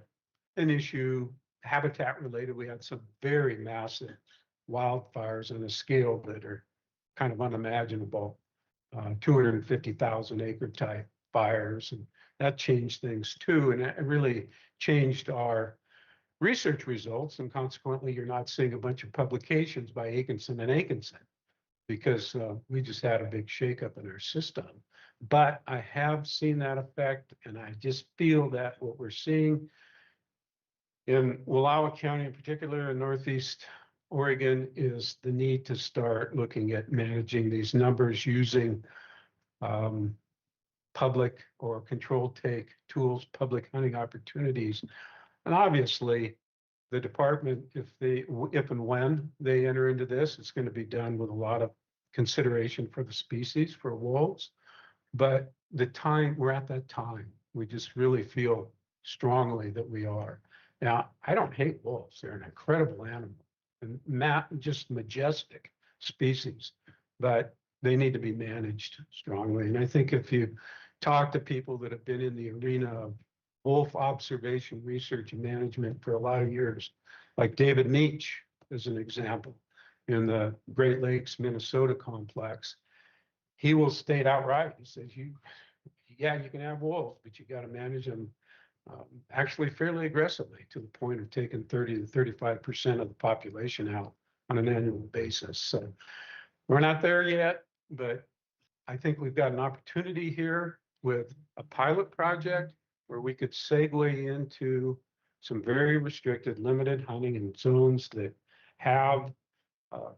an issue, habitat related. We had some very massive wildfires on a scale that are kind of unimaginable. 250,000 acre type fires, and that changed things too. And it really changed our research results. And consequently, you're not seeing a bunch of publications by Atkinson and Atkinson because we just had a big shakeup in our system. But I have seen that effect, and I just feel that what we're seeing in Wallowa County in particular, in Northeast Oregon, is the need to start looking at managing these numbers using public or controlled take tools, public hunting opportunities. And obviously, the department, if and when they enter into this, it's going to be done with a lot of consideration for the species, for wolves. But we're at that time. We just really feel strongly that we are. Now, I don't hate wolves. They're an incredible animal and just majestic species, but they need to be managed strongly. And I think if you talk to people that have been in the arena of wolf observation, research, and management for a lot of years, like David Meach as an example, in the Great Lakes, Minnesota complex, he will state outright, he says, you can have wolves, but you got to manage them actually fairly aggressively to the point of taking 30 to 35% of the population out on an annual basis. So we're not there yet, but I think we've got an opportunity here with a pilot project where we could segue into some very restricted, limited hunting in zones that have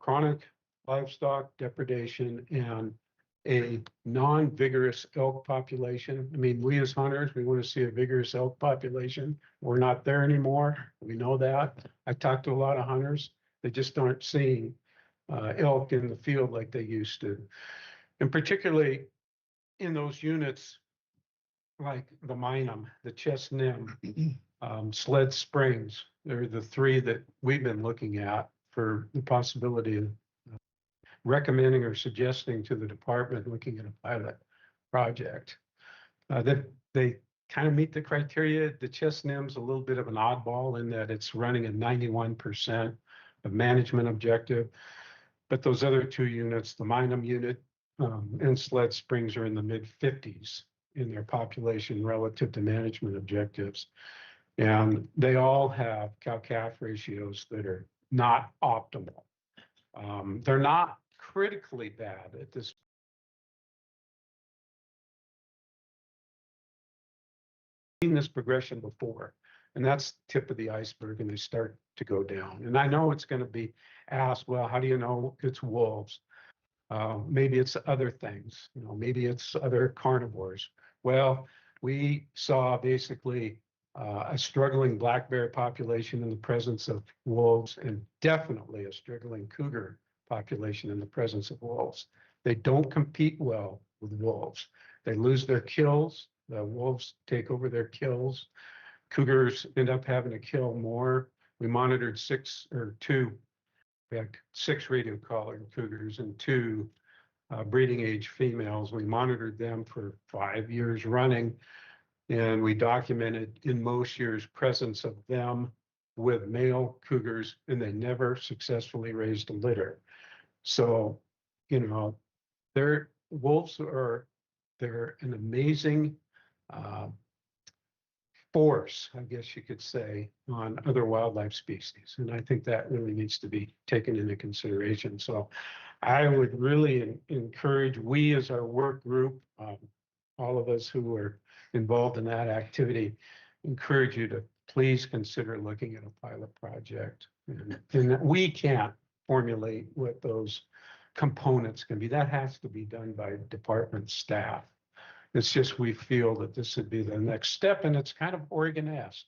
chronic livestock depredation and a non-vigorous elk population. I mean, we as hunters, we want to see a vigorous elk population. We're not there anymore. We know that. I talked to a lot of hunters. They just aren't seeing elk in the field like they used to. And particularly in those units like the Minam, the Chest Nim, Sled Springs, they're the three that we've been looking at for the possibility of recommending or suggesting to the department looking at a pilot project. That they kind of meet the criteria. The Chest Nim's a little bit of an oddball in that it's running at 91% of management objective. But those other two units, the Minam unit and Sled Springs, are in the mid-50s in their population relative to management objectives. And they all have cow-calf ratios that are not optimal. They're not critically bad at this. Seen this progression before, and that's the tip of the iceberg, and they start to go down. And I know it's going to be asked, well, how do you know it's wolves? Maybe it's other things, maybe it's other carnivores. Well, we saw basically a struggling black bear population in the presence of wolves, and definitely a struggling cougar population in the presence of wolves. They don't compete well with wolves. They lose their kills. The wolves take over their kills. Cougars end up having to kill more. We monitored we had 6 radio collar cougars and 2 breeding age females. We monitored them for 5 years running, and we documented in most years presence of them with male cougars, and they never successfully raised a litter. So, they're an amazing force, I guess you could say, on other wildlife species. And I think that really needs to be taken into consideration. So I would really encourage, we as our work group, all of us who are involved in that activity, encourage you to please consider looking at a pilot project. And we can't formulate what those components can be. That has to be done by department staff. It's just we feel that this would be the next step, and it's kind of Oregon-esque.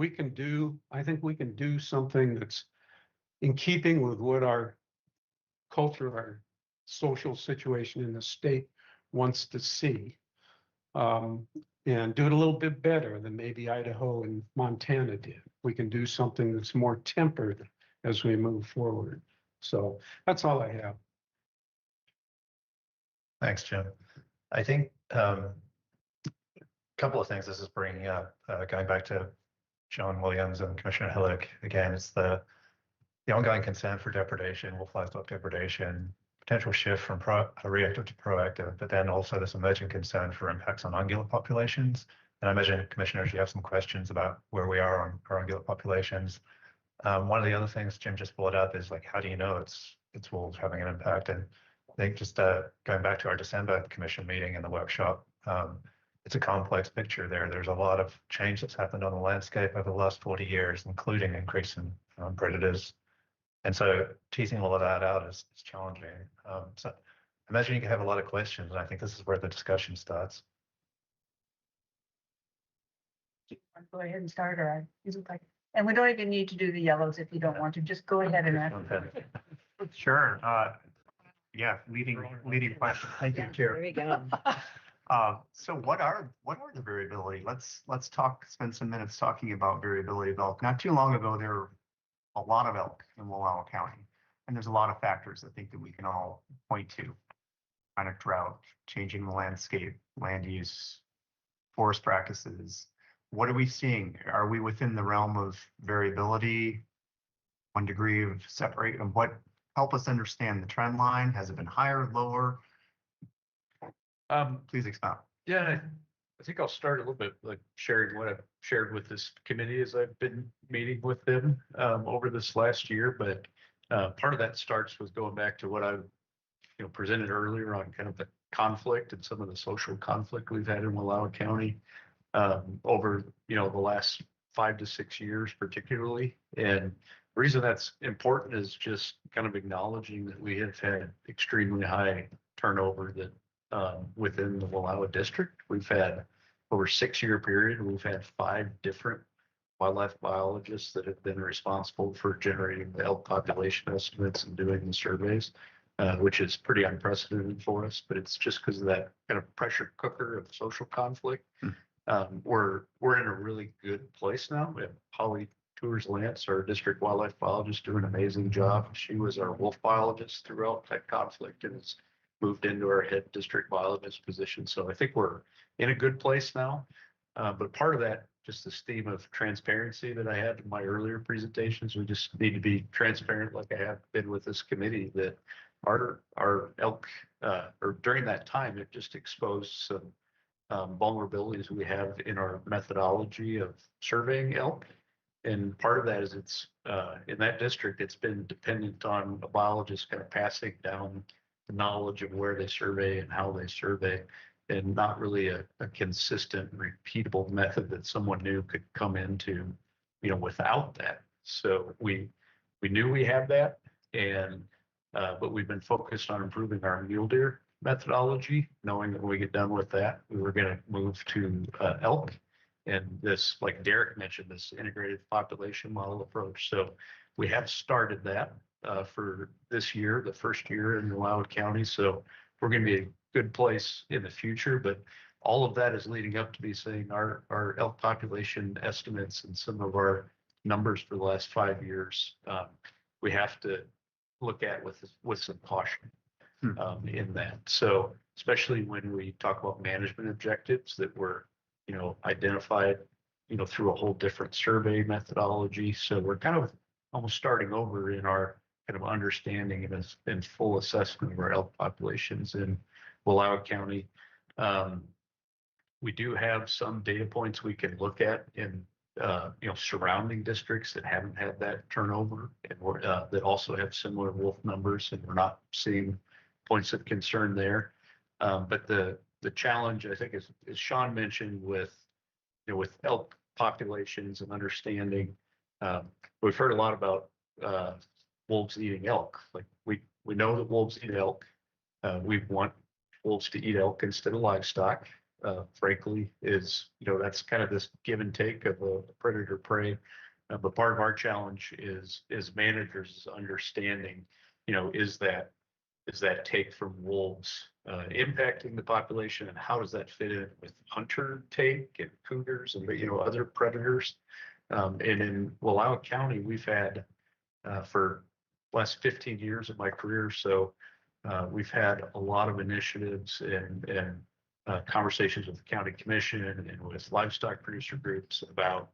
I think we can do something that's in keeping with what our culture, our social situation in the state wants to see. And do it a little bit better than maybe Idaho and Montana did. We can do something that's more tempered as we move forward. So that's all I have. Thanks, Jim. I think a couple of things this is bringing up, going back to John Williams and Commissioner Hillick again, it's the ongoing concern for depredation, wolf livestock depredation, potential shift from reactive to proactive, but then also this emerging concern for impacts on ungulate populations. And I imagine, Commissioners, you have some questions about where we are on our ungulate populations. One of the other things Jim just brought up is like, how do you know it's wolves having an impact? And I think just going back to our December commission meeting and the workshop, it's a complex picture there. There's a lot of change that's happened on the landscape over the last 40 years, including increase in predators. And so teasing all of that out is challenging. So imagine you can have a lot of questions, and I think this is where the discussion starts. Go ahead and start, or and we don't even need to do the yellows if you don't want to. Just go ahead and ask. Sure. Yeah, leading question. Thank you, Chair. There we go. So what are the variability? Let's spend some minutes talking about variability of elk. Not too long ago, there were a lot of elk in Wallowa County, and there's a lot of factors I think that we can all point to. Kind of drought, changing the landscape, land use, forest practices. What are we seeing? Are we within the realm of variability? 1 degree of separate, and what help us understand the trend line? Has it been higher, lower? Please expound. Yeah, I think I'll start a little bit like sharing what I've shared with this committee as I've been meeting with them over this last year. But part of that starts with going back to what I've presented earlier on kind of the conflict and some of the social conflict we've had in Wallowa County over the last 5 to 6 years particularly. And the reason that's important is just kind of acknowledging that we have had extremely high turnover that within the Wallowa district. We've had over a 6-year period, we've had 5 different wildlife biologists that have been responsible for generating the elk population estimates and doing the surveys, which is pretty unprecedented for us, but it's just because of that kind of pressure cooker of social conflict. We're in a really good place now. We have Holly Tours Lance, our district wildlife biologist, doing an amazing job. She was our wolf biologist throughout that conflict and has moved into our head district biologist position. So I think we're in a good place now. But part of that, just this theme of transparency that I had in my earlier presentations, we just need to be transparent like I have been with this committee, that our elk, or during that time, it just exposed some vulnerabilities we have in our methodology of surveying elk. And part of that is it's in that district, it's been dependent on a biologist kind of passing down the knowledge of where they survey and how they survey, and not really a consistent, repeatable method that someone new could come into, without that. So we knew we had that, and but we've been focused on improving our mule deer methodology, knowing that when we get done with that, we were going to move to elk. And this, like Derek mentioned, this integrated population model approach. So we have started that for this year, the first year in Wallowa County. So we're going to be a good place in the future, but all of that is leading up to be saying our elk population estimates and some of our numbers for the last 5 years, we have to look at with some caution in that. So especially when we talk about management objectives that were, identified, through a whole different survey methodology. So we're kind of almost starting over in our kind of understanding and full assessment of our elk populations in Wallowa County. We do have some data points we can look at in surrounding districts that haven't had that turnover and that also have similar wolf numbers, and we're not seeing points of concern there. But the the challenge, I think, as Sean mentioned with, with elk populations and understanding, we've heard a lot about wolves eating elk. Like we know that wolves eat elk. We want wolves to eat elk instead of livestock. Frankly, that's kind of this give and take of a predator prey. But part of our challenge is managers understanding, is that take from wolves impacting the population, and how does that fit in with hunter take and cougars and other predators? And in Wallowa County, we've had for the last 15 years of my career, so we've had a lot of initiatives and conversations with the county commission and with livestock producer groups about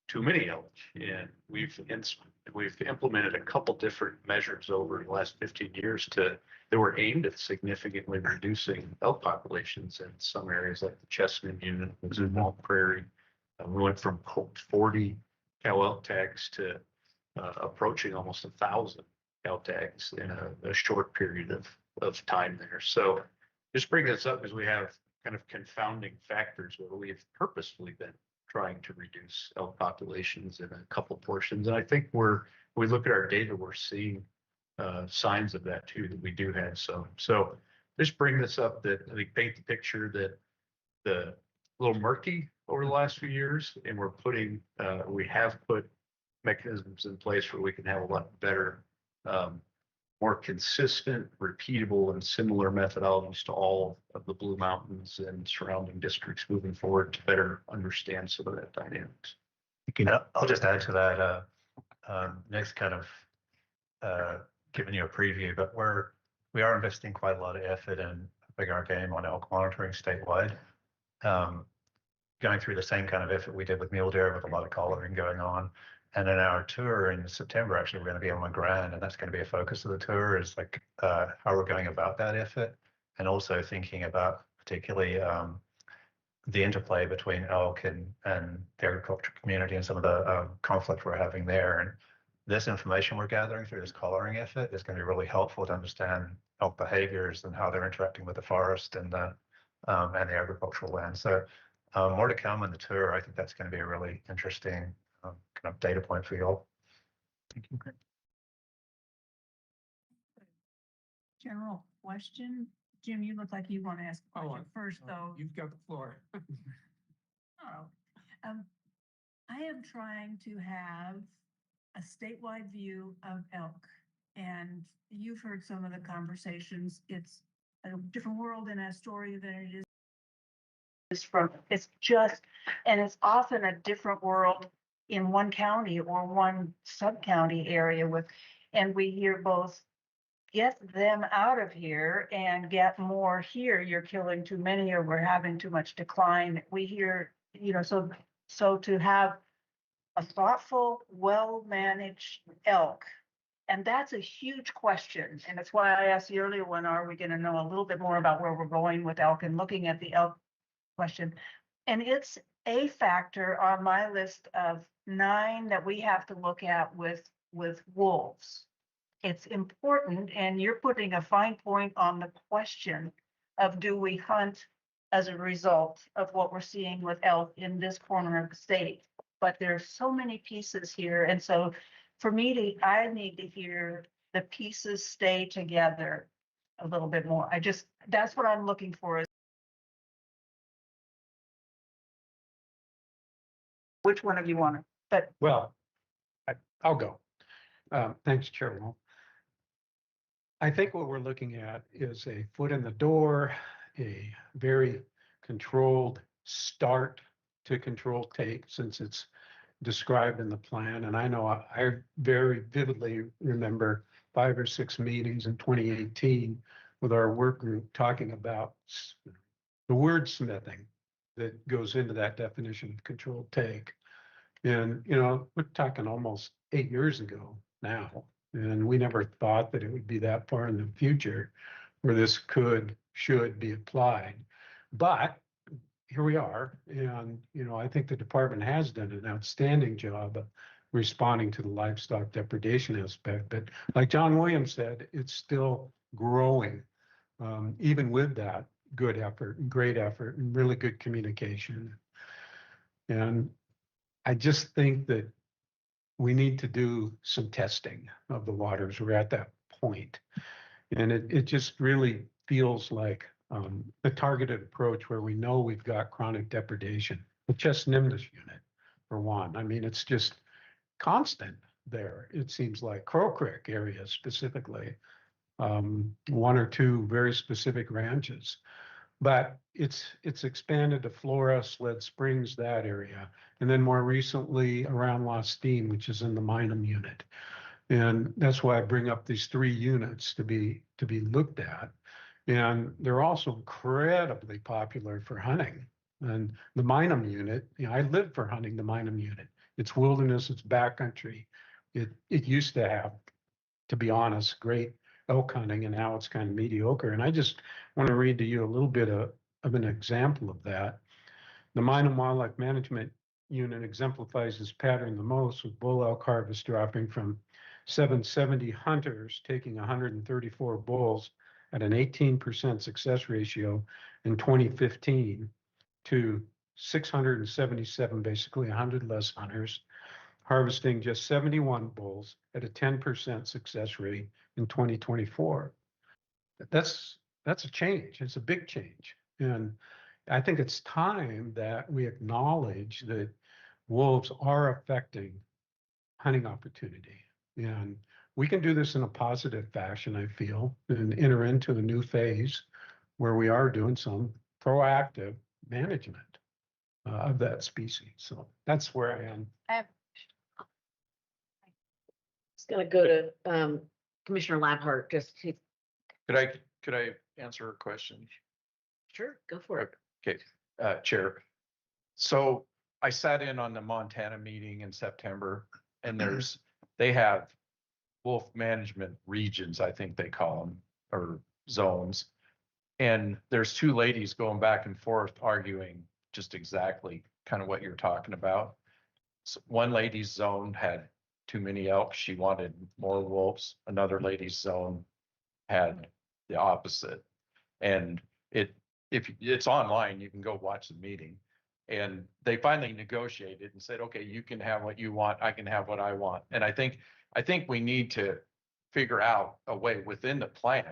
too many elk, and we've implemented a couple different measures over the last 15 years that were aimed at significantly reducing elk populations in some areas like the Chestnut Unit, the Walt Prairie. We went from 40 cow elk tags to approaching almost 1,000 cow tags in a short period of time there. So just bring this up because we have kind of confounding factors where we've purposefully been trying to reduce elk populations in a couple portions. And I think when we look at our data, we're seeing signs of that too, that we do have some. So just bring this up that I think paint the picture that the little murky over the last few years, and we have put mechanisms in place where we can have a lot better, more consistent, repeatable, and similar methodologies to all of the Blue Mountains and surrounding districts moving forward to better understand some of that dynamics. I'll just add to that. Next, kind of giving you a preview, but we are investing quite a lot of effort in upping our game on elk monitoring statewide. Going through the same kind of effort we did with mule deer, with a lot of collaring going on. And in our tour in September, actually, we're going to be on Grand, and that's going to be a focus of the tour, is like how we're going about that effort, and also thinking about particularly the interplay between elk and the agricultural community and some of the conflict we're having there. And this information we're gathering through this collaring effort is going to be really helpful to understand elk behaviors and how they're interacting with the forest and the agricultural land. So more to come on the tour. I think that's going to be a really interesting kind of data point for you all. Thank you. General question. Jim, you look like you want to ask a question first, though. You've got the floor. Oh, I am trying to have a statewide view of elk, and you've heard some of the conversations. It's a different world in Astoria than it is and it's often a different world in one county or one sub-county area and we hear both get them out of here and get more here. You're killing too many, or we're having too much decline. We hear, so to have a thoughtful, well-managed elk, and that's a huge question. And that's why I asked you earlier, when are we going to know a little bit more about where we're going with elk and looking at the elk question. And it's a factor on my list of 9 that we have to look at with wolves. It's important, and you're putting a fine point on the question of, do we hunt as a result of what we're seeing with elk in this corner of the state? But there's so many pieces here, and so for me I need to hear the pieces stay together a little bit more. That's what I'm looking for. Which one of you want it? Well, I'll go. Thanks, Chair Wall. I think what we're looking at is a foot in the door, a very controlled start to control take, since it's described in the plan. And I know I very vividly remember 5 or 6 meetings in 2018 with our work group talking about the wordsmithing that goes into that definition of controlled take. And, we're talking almost 8 years ago now, and we never thought that it would be that far in the future where this should be applied. But here we are, and, I think the department has done an outstanding job of responding to the livestock depredation aspect. But like John Williams said, it's still growing. Even with that, good effort and great effort and really good communication. And I just think that we need to do some testing of the waters. We're at that point. And it just really feels like a targeted approach where we know we've got chronic depredation. The Chest Nimnus unit, for one. I mean, it's just constant there. It seems like Crow Creek area specifically, one or two very specific ranches. But it's expanded to Flora, Sled Springs, that area, and then more recently around Lost Steam, which is in the Minam unit. And that's why I bring up these 3 units to be looked at. And they're also incredibly popular for hunting. And the Minam unit, you know, I live for hunting the Minam unit. It's wilderness, it's backcountry. It used to have, to be honest, great elk hunting, and now it's kind of mediocre. And I just want to read to you a little bit of an example of that. The Minam Wildlife Management Unit exemplifies this pattern the most, with bull elk harvest dropping from 770 hunters taking 134 bulls at an 18% success ratio in 2015 to 677, basically 100 less hunters, harvesting just 71 bulls at a 10% success rate in 2024. That's a change. It's a big change. And I think it's time that we acknowledge that wolves are affecting hunting opportunity. And we can do this in a positive fashion, I feel, and enter into a new phase where we are doing some proactive management of that species. So that's where I am. It's going to go to Commissioner Labhart. Could I answer a question? Sure, go for it. Okay, Chair. So I sat in on the Montana meeting in September, and they have wolf management regions, I think they call them, or zones. And there's 2 ladies going back and forth arguing just exactly kind of what you're talking about. So one lady's zone had too many elk. She wanted more wolves. Another lady's zone had the opposite. And if it's online, you can go watch the meeting. And they finally negotiated and said, okay, you can have what you want, I can have what I want. And I think we need to figure out a way within the plan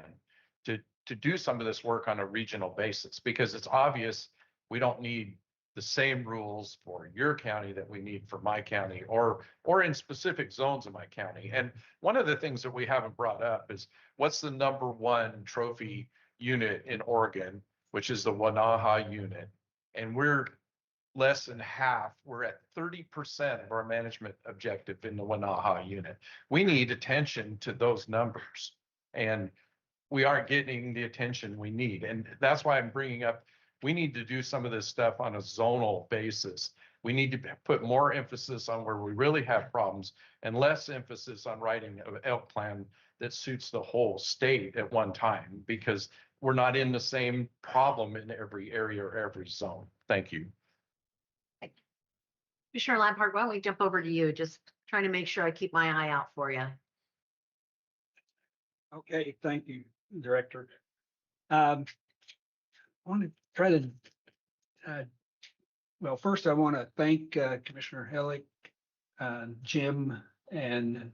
to do some of this work on a regional basis, because it's obvious we don't need the same rules for your county that we need for my county, or in specific zones of my county. And one of the things that we haven't brought up is, what's the #1 trophy unit in Oregon, which is the Wanaha unit. And we're less than half. We're at 30% of our management objective in the Wanaha unit. We need attention to those numbers, and we aren't getting the attention we need. And that's why I'm bringing up, we need to do some of this stuff on a zonal basis. We need to put more emphasis on where we really have problems and less emphasis on writing an elk plan that suits the whole state at one time, because we're not in the same problem in every area or every zone. Thank you. Commissioner Labhart, why don't we jump over to you? Just trying to make sure I keep my eye out for you. Okay, thank you, Director. I want to try to, well, first I want to thank Commissioner Hellick, Jim, and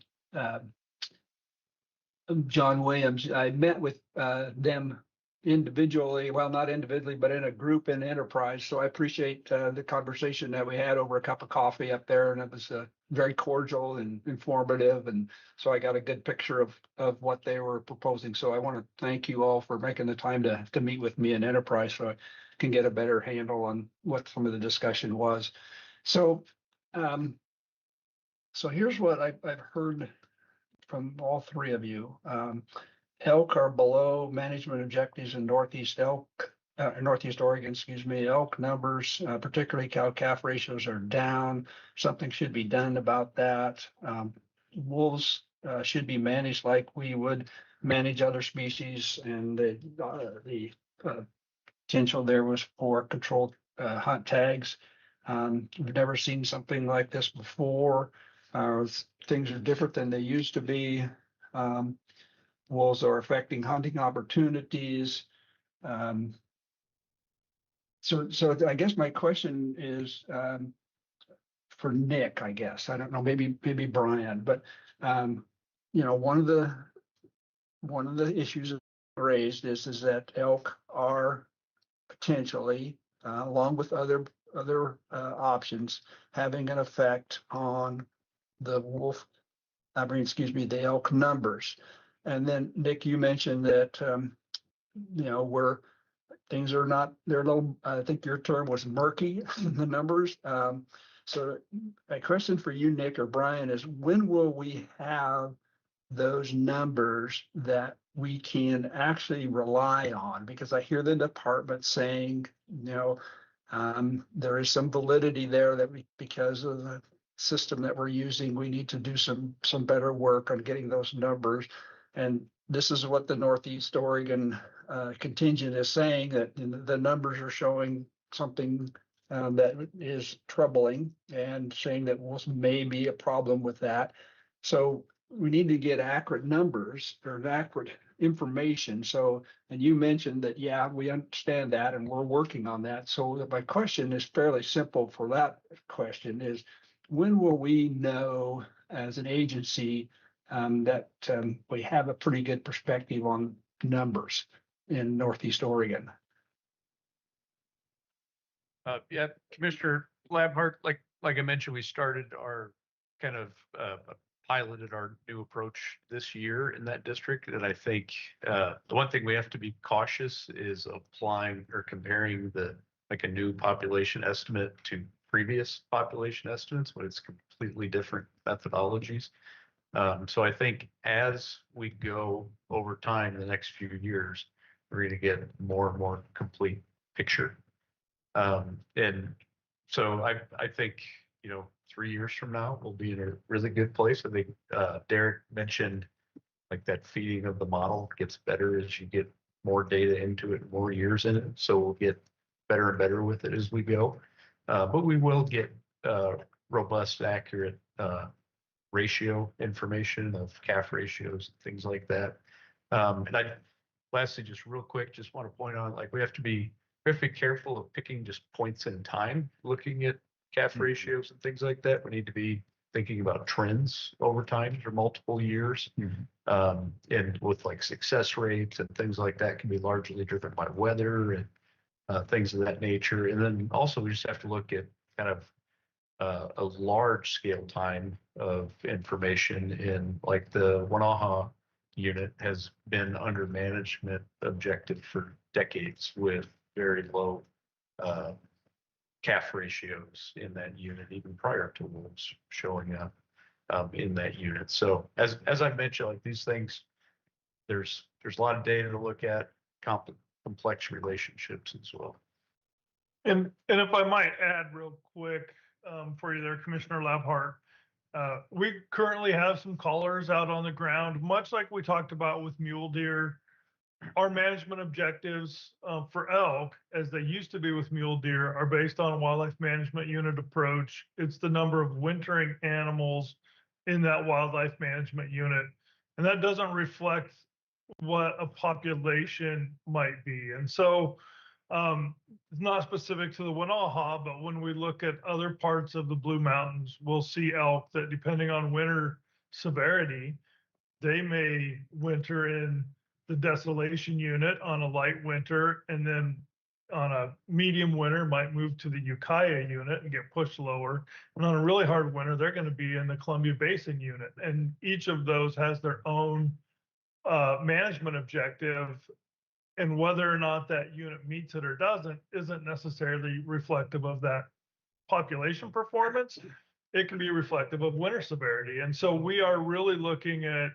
John Williams. I met with them individually, well, not individually, but in a group in Enterprise. So I appreciate the conversation that we had over a cup of coffee up there, and it was very cordial and informative. And so I got a good picture of what they were proposing. So I want to thank you all for making the time to meet with me in Enterprise, so I can get a better handle on what some of the discussion was. So, so here's what I've heard from all 3 of you. Elk are below management objectives in Northeast Oregon, excuse me. Elk numbers, particularly cow-calf ratios, are down. Something should be done about that. Wolves should be managed like we would manage other species, and the potential there was for controlled hunt tags. We've never seen something like this before. Things are different than they used to be. Wolves are affecting hunting opportunities. So I guess my question is, for Nick, I guess. I don't know, maybe Brian, but, one of the issues raised is that elk are potentially, along with other options, having an effect on the the elk numbers. And then Nick, you mentioned that, where things are not, they're a little, I think your term was murky, the numbers. So a question for you, Nick or Brian, is when will we have those numbers that we can actually rely on? Because I hear the department saying, there is some validity there that because of the system that we're using, we need to do some better work on getting those numbers. And this is what the Northeast Oregon contingent is saying, that the numbers are showing something that is troubling, and saying that may be a problem with that. So we need to get accurate numbers or accurate information. So, and you mentioned that, yeah, we understand that and we're working on that. So my question is fairly simple for that question is, when will we know as an agency that we have a pretty good perspective on numbers in Northeast Oregon? Yeah, Commissioner Labhart, like I mentioned, we started our kind of piloted our new approach this year in that district. And I think the one thing we have to be cautious is applying or comparing a new population estimate to previous population estimates when it's completely different methodologies. So I think as we go over time, in the next few years, we're going to get more and more complete picture. And so I think, 3 years from now, we'll be in a really good place. I think Derek mentioned like that feeding of the model gets better as you get more data into it, more years in it. So we'll get better and better with it as we go. But we will get robust, accurate ratio information of calf ratios, things like that. And lastly, just real quick, just want to point out, like we have to be careful of picking just points in time, looking at calf ratios and things like that. We need to be thinking about trends over time for multiple years. And with like success rates and things like that can be largely driven by weather and things of that nature. And then also we just have to look at kind of a large scale time of information in like the Wanaha unit has been under management objective for decades with very low calf ratios in that unit, even prior to wolves showing up in that unit. So as I've mentioned, like these things, there's a lot of data to look at, complex relationships as well. And if I might add real quick for you there, Commissioner Labhart, we currently have some callers out on the ground, much like we talked about with mule deer. Our management objectives for elk, as they used to be with mule deer, are based on a wildlife management unit approach. It's the number of wintering animals in that wildlife management unit. And that doesn't reflect what a population might be. And so it's not specific to the Wanaha, but when we look at other parts of the Blue Mountains, we'll see elk that, depending on winter severity, they may winter in the desolation unit on a light winter, and then on a medium winter might move to the Ukiah unit and get pushed lower. And on a really hard winter, they're going to be in the Columbia Basin unit. And each of those has their own management objective, and whether or not that unit meets it or doesn't isn't necessarily reflective of that population performance. It can be reflective of winter severity. And so we are really looking at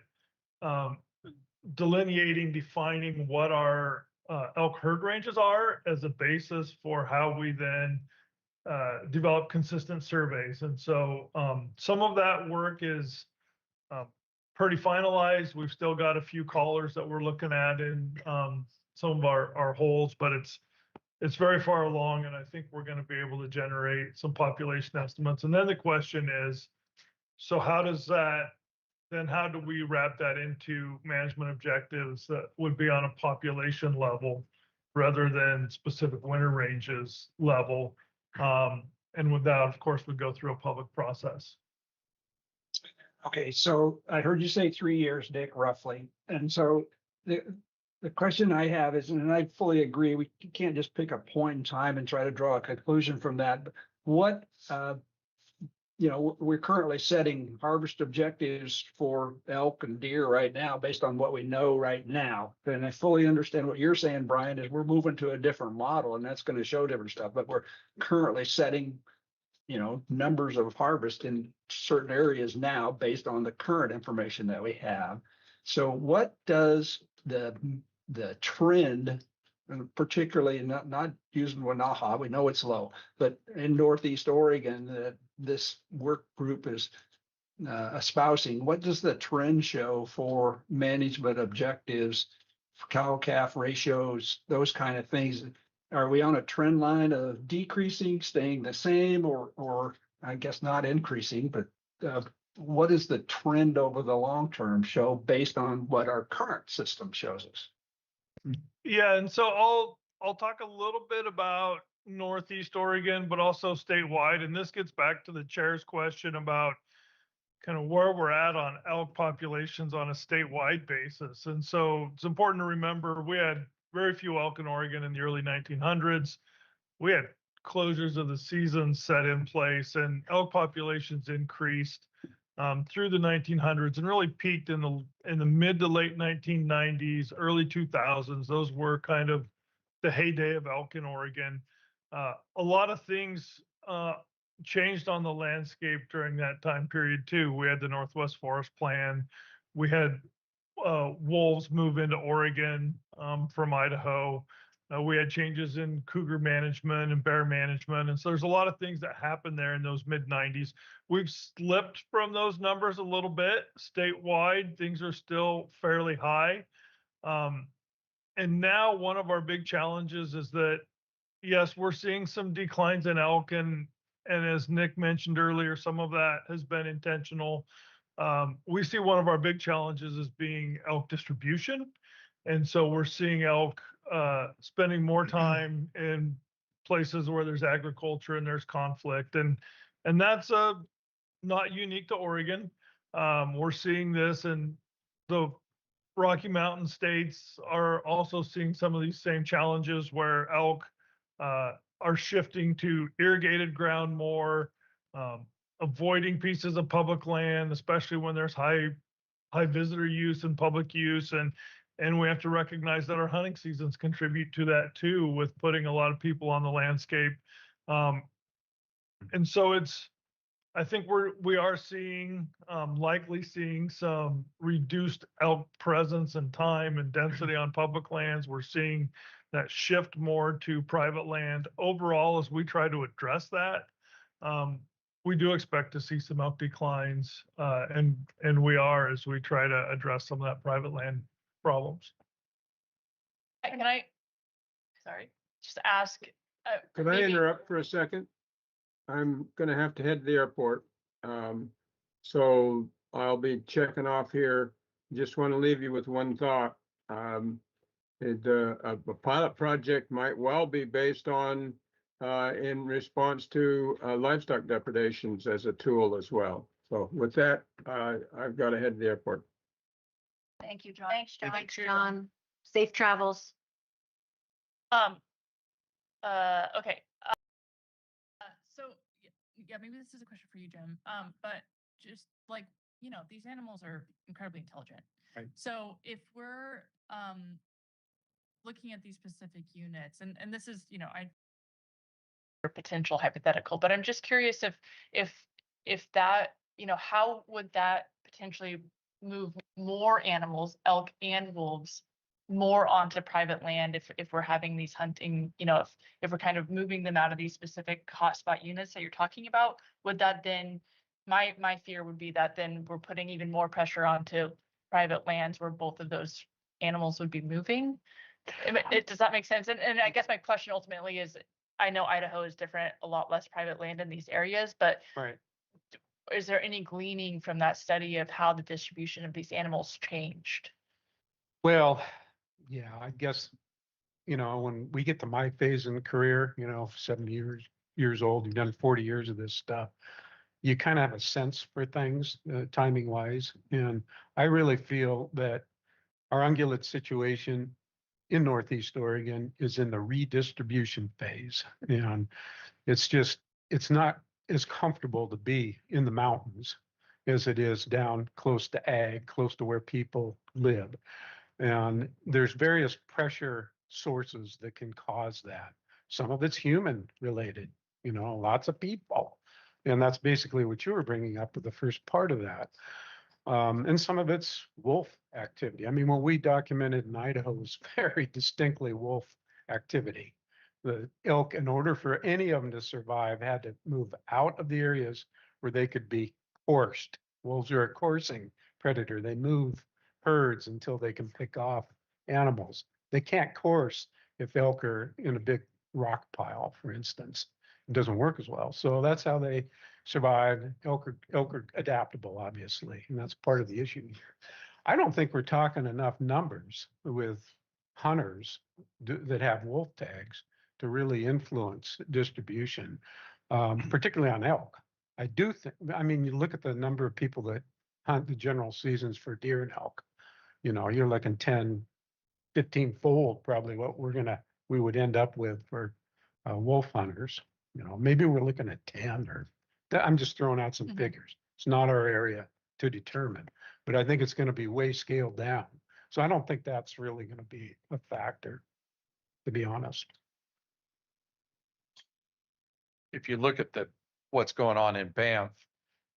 delineating, defining what our elk herd ranges are as a basis for how we then develop consistent surveys. And so some of that work is pretty finalized. We've still got a few callers that we're looking at in some of our holes, but it's very far along, and I think we're going to be able to generate some population estimates. And then the question is, so how do we wrap that into management objectives that would be on a population level? rather than specific winter ranges level. And with that, of course, would go through a public process. Okay, so I heard you say 3 years, Dick, roughly. And so the question I have is, and I fully agree, we can't just pick a point in time and try to draw a conclusion from that. But what, we're currently setting harvest objectives for elk and deer right now based on what we know right now. And I fully understand what you're saying, Brian, is we're moving to a different model and that's going to show different stuff, but we're currently setting numbers of harvest in certain areas now based on the current information that we have. So what does the trend, and particularly not using Wanaha, we know it's low, but in Northeast Oregon, that this work group is espousing, what does the trend show for management objectives, cow-calf ratios, those kind of things? Are we on a trend line of decreasing, staying the same, or I guess not increasing, but what is the trend over the long term show based on what our current system shows us? Yeah, and so I'll talk a little bit about Northeast Oregon, but also statewide. And this gets back to the chair's question about kind of where we're at on elk populations on a statewide basis. And so it's important to remember we had very few elk in Oregon in the early 1900s. We had closures of the season set in place, and elk populations increased through the 1900s and really peaked in the mid to late 1990s, early 2000s. Those were kind of the heyday of elk in Oregon. A lot of things changed on the landscape during that time period too. We had the Northwest Forest Plan. We had wolves move into Oregon from Idaho. We had changes in cougar management and bear management. And so there's a lot of things that happened there in those mid 90s. We've slipped from those numbers a little bit. Statewide, things are still fairly high. And now one of our big challenges is that, yes, we're seeing some declines in elk. And as Nick mentioned earlier, some of that has been intentional. We see one of our big challenges as being elk distribution. And so we're seeing elk spending more time in places where there's agriculture and there's conflict. And that's not unique to Oregon. We're seeing this, and the Rocky Mountain states are also seeing some of these same challenges where elk are shifting to irrigated ground more, avoiding pieces of public land, especially when there's high visitor use and public use. And we have to recognize that our hunting seasons contribute to that too, with putting a lot of people on the landscape. And so I think we are seeing, likely seeing some reduced elk presence and time and density on public lands. We're seeing that shift more to private land. Overall, as we try to address that, we do expect to see some elk declines, and we are, as we try to address some of that private land problems. Can I, sorry, just ask? Can I maybe- interrupt for a second? I'm gonna have to head to the airport. So I'll be checking off here. Just want to leave you with one thought. A pilot project might well be based on in response to livestock depredations as a tool as well. So with that, I've got to head to the airport. Thank you, John. Thanks, John. Thanks, John. Safe travels. Okay. So yeah, maybe this is a question for you, Jim. But just like, these animals are incredibly intelligent. Right. So if we're looking at these specific units, and this is, Potential hypothetical, but I'm just curious if that, how would that potentially move more animals, elk and wolves, more onto private land if we're having these hunting, if we're kind of moving them out of these specific hotspot units that you're talking about, would that then, my fear would be that then we're putting even more pressure onto private lands where both of those animals would be moving? Does that make sense? And I guess my question ultimately is, I know Idaho is different, a lot less private land in these areas, but Right. is there any gleaning from that study of how the distribution of these animals changed? Well, yeah, I guess you know, when we get to my phase in the career, you know, 70 years old, you've done 40 years of this stuff. You kind of have a sense for things, timing wise. And I really feel that our ungulate situation in Northeast Oregon is in the redistribution phase. And it's not as comfortable to be in the mountains as it is down close to ag, close to where people live. And there's various pressure sources that can cause that. Some of it's human related, you know, lots of people. And that's basically what you were bringing up with the first part of that. And some of it's wolf activity. I mean, what we documented in Idaho was very distinctly wolf activity. The elk, in order for any of them to survive, had to move out of the areas where they could be coursed. Wolves are a coursing predator. They move herds until they can pick off animals. They can't course if elk are in a big rock pile, for instance. It doesn't work as well. So that's how they survive. Elk are adaptable, obviously, and that's part of the issue here. I don't think we're talking enough numbers with hunters that have wolf tags to really influence distribution, particularly on elk. I do think, I mean, you look at the number of people that hunt the general seasons for deer and elk, you know, you're looking 10, 15 fold probably what we would end up with for wolf hunters. You know, maybe we're looking at 10 or I'm just throwing out some figures. It's not our area to determine, but I think it's going to be way scaled down. So I don't think that's really going to be a factor, to be honest. If you look at what's going on in Banff,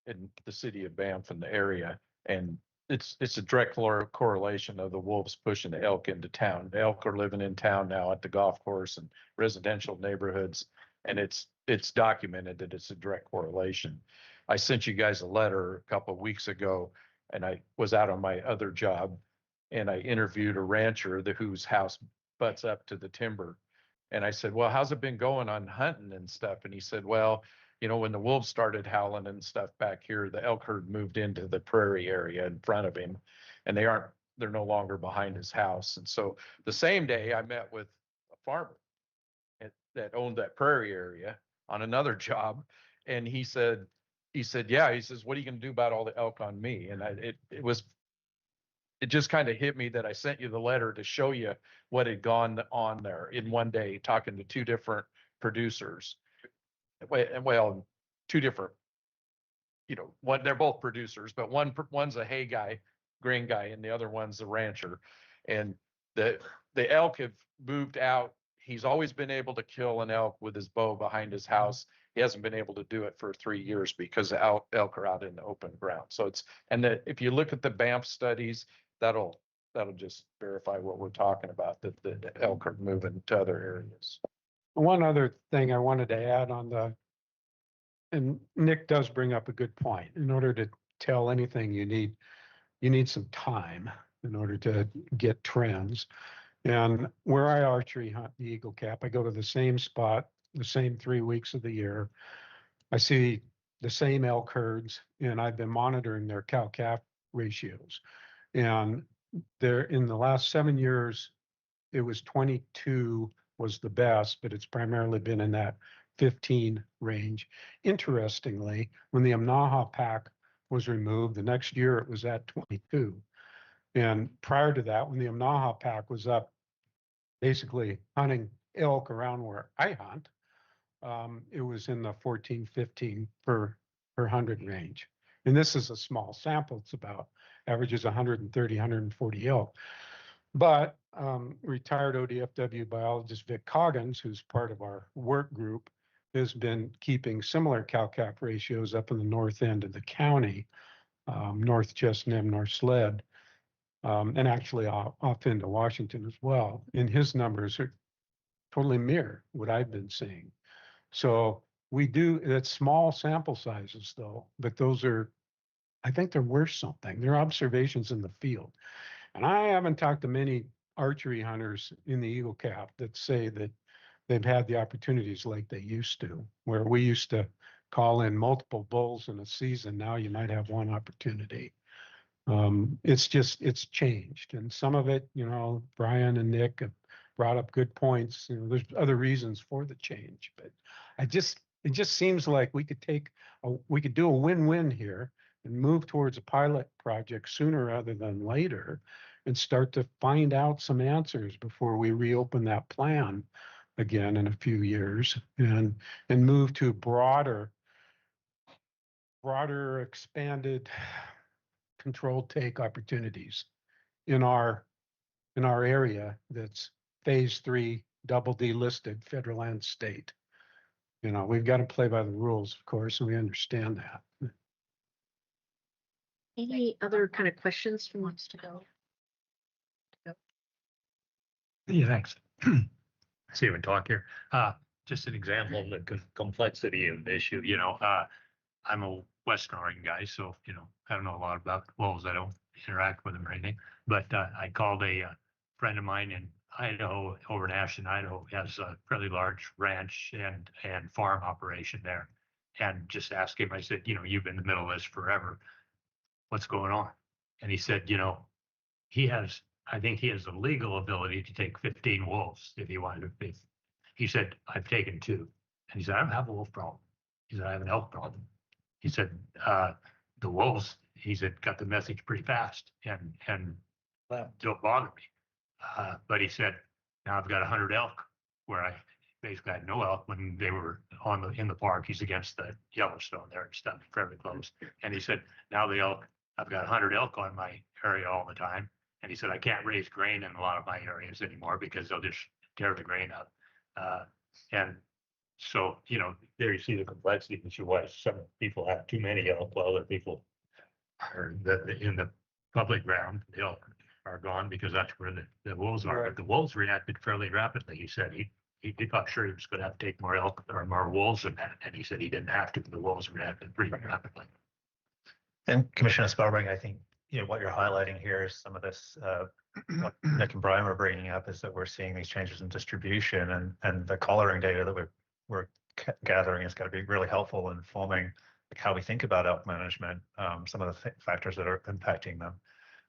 in the city of Banff and the area, and it's a direct correlation of the wolves pushing the elk into town. The elk are living in town now at the golf course and residential neighborhoods, and it's documented that it's a direct correlation. I sent you guys a letter a couple of weeks ago, and I was out on my other job, and I interviewed a rancher whose house butts up to the timber. And I said, well, how's it been going on hunting and stuff? And he said, well, you know, when the wolves started howling and stuff back here, the elk herd moved into the prairie area in front of him, and they're no longer behind his house. And so the same day I met with a farmer that owned that prairie area on another job. And he said, yeah, he says, what are you going to do about all the elk on me? And it just kind of hit me that I sent you the letter to show you what had gone on there in one day, talking to two different producers. Well, two different, you know, they're both producers, but one's a hay guy, grain guy, and the other one's a rancher. And the elk have moved out. He's always been able to kill an elk with his bow behind his house. He hasn't been able to do it for 3 years because elk are out in the open ground. So if you look at the Banff studies, that'll just verify what we're talking about, that the elk are moving to other areas. One other thing I wanted to add and Nick does bring up a good point. In order to tell anything, you need some time in order to get trends. And where I archery hunt the eagle cap, I go to the same spot, the same 3 weeks of the year. I see the same elk herds, and I've been monitoring their cow-calf ratios. And in the last 7 years, it was 22 was the best, but it's primarily been in that 15 range. Interestingly, when the Amnaha pack was removed, the next year it was at 22. And prior to that, when the Amnaha pack was up, basically hunting elk around where I hunt, it was in the 14, 15 per 100 range. And this is a small sample. It's about averages 130, 140 elk. But retired ODFW biologist Vic Coggins, who's part of our work group, has been keeping similar cow-calf ratios up in the north end of the county, North Chestnut, North Sled, and actually off into Washington as well. And his numbers are totally mirror what I've been seeing. So that's small sample sizes though, but I think they're worth something. They're observations in the field. And I haven't talked to many archery hunters in the eagle cap that say that they've had the opportunities like they used to, where we used to call in multiple bulls in a season. Now you might have one opportunity. It's changed. And some of it, you know, Brian and Nick have brought up good points. You know, there's other reasons for the change, but it just seems like we could do a win-win here and move towards a pilot project sooner rather than later and start to find out some answers before we reopen that plan again in a few years and move to broader expanded controlled take opportunities in our area that's phase 3 double D listed federal and state. You know, we've got to play by the rules, of course, and we understand that. Any other kind of questions from wants to go? Yeah, thanks. See if we talk here. Just an example of the complexity of the issue, I'm a Western Oregon guy, so, I don't know a lot about wolves. I don't interact with them or anything, but I called a friend of mine in Idaho, over in Ashton, Idaho, has a fairly large ranch and farm operation there. And just asked him, I said, you've been in the middle of this forever. What's going on? And he said, I think he has the legal ability to take 15 wolves if he wanted to. He said, I've taken 2. And he said, I don't have a wolf problem. He said, I have an elk problem. He said, the wolves, he said, got the message pretty fast and don't bother me. But he said, now I've got 100 elk where I basically had no elk when they were in the park. He's against the Yellowstone there and stuff, fairly close. And he said, now the elk, I've got 100 elk on my area all the time. And he said, I can't raise grain in a lot of my areas anymore because they'll just tear the grain up. And so, there you see the complexity issue. Why some people have too many elk while other people are in the public ground, the elk are gone because that's where the wolves are. But the wolves reacted fairly rapidly. He said he thought sure he was going to have to take more elk or more wolves than that. And he said he didn't have to. The wolves reacted pretty rapidly. And Commissioner Spelberg, I think, what you're highlighting here is some of this, what Nick and Brian were bringing up is that we're seeing these changes in distribution and the collaring data that we're gathering is going to be really helpful in forming how we think about elk management, some of the factors that are impacting them.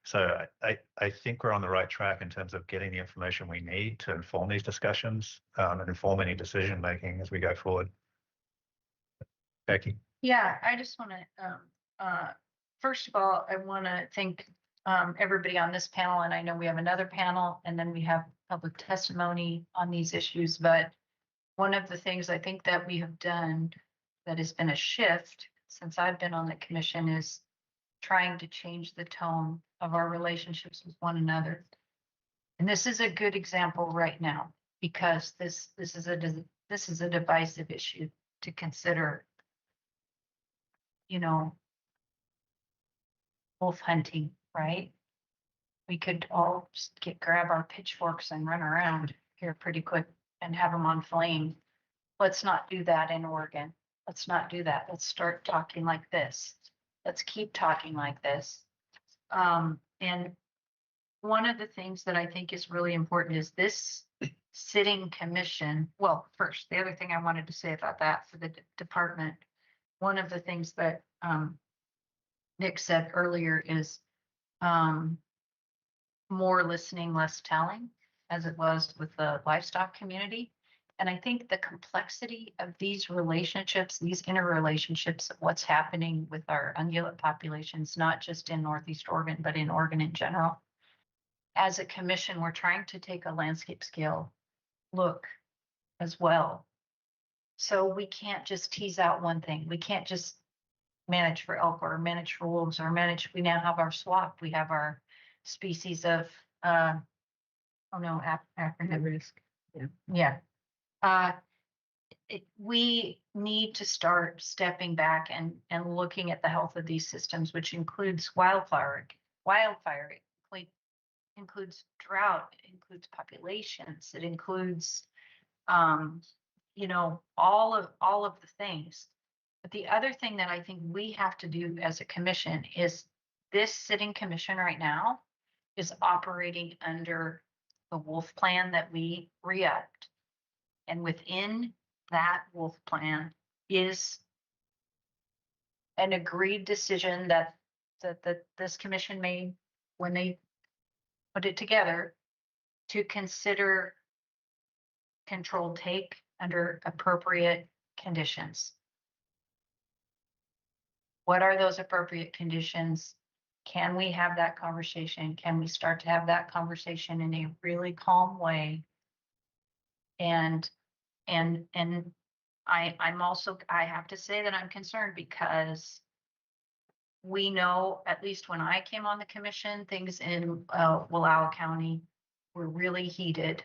So I think we're on the right track in terms of getting the information we need to inform these discussions and inform any decision making as we go forward. Becky. Yeah, I just want to, first of all, I want to thank everybody on this panel, and I know we have another panel, and then we have public testimony on these issues. But one of the things I think that we have done that has been a shift since I've been on the commission is trying to change the tone of our relationships with one another. And this is a good example right now because this is a divisive issue to consider. Wolf hunting, right? We could all just grab our pitchforks and run around here pretty quick and have them on flame. Let's not do that in Oregon. Let's not do that. Let's start talking like this. Let's keep talking like this. And one of the things that I think is really important is this sitting commission. Well, first, the other thing I wanted to say about that for the department, one of the things that Nick said earlier is more listening, less telling, as it was with the livestock community. And I think the complexity of these relationships, these interrelationships of what's happening with our ungulate populations, not just in Northeast Oregon, but in Oregon in general. As a commission, we're trying to take a landscape scale look as well. So we can't just tease out one thing. We can't just manage for elk or manage for wolves or we now have our swap. We have our species of, African risk. Yeah. We need to start stepping back and looking at the health of these systems, which includes wildfire, it includes drought, it includes populations, it includes, all of the things. But the other thing that I think we have to do as a commission is this sitting commission right now is operating under the wolf plan that we re-upped. And within that wolf plan is an agreed decision that this commission made when they put it together to consider controlled take under appropriate conditions. What are those appropriate conditions? Can we have that conversation? Can we start to have that conversation in a really calm way? And I'm also, I have to say that I'm concerned because we know, at least when I came on the commission, things in Wallowa County were really heated,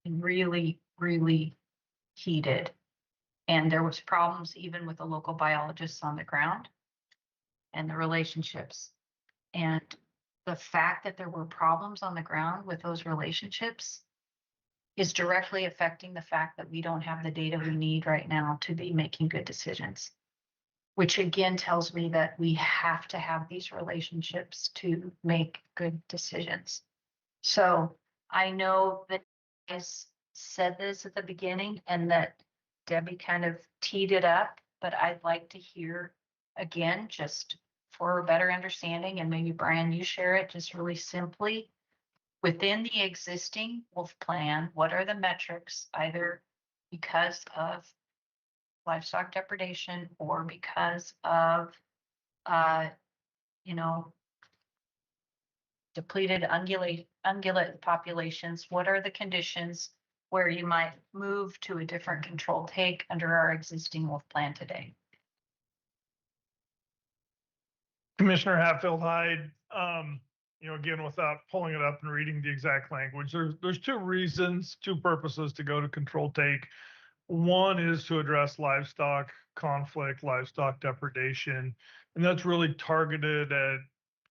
really, really heated. And there was problems even with the local biologists on the ground and the relationships. And the fact that there were problems on the ground with those relationships is directly affecting the fact that we don't have the data we need right now to be making good decisions, which again tells me that we have to have these relationships to make good decisions. So I know that you guys said this at the beginning and that Debbie kind of teed it up, but I'd like to hear again, just for a better understanding, and maybe Brian, you share it just really simply. Within the existing wolf plan, what are the metrics, either because of livestock depredation or because of, depleted ungulate populations? What are the conditions where you might move to a different control take under our existing wolf plan today? Commissioner Hatfield Hyde, again, without pulling it up and reading the exact language, there's two purposes to go to control take. One is to address livestock conflict, livestock depredation, and that's really targeted at,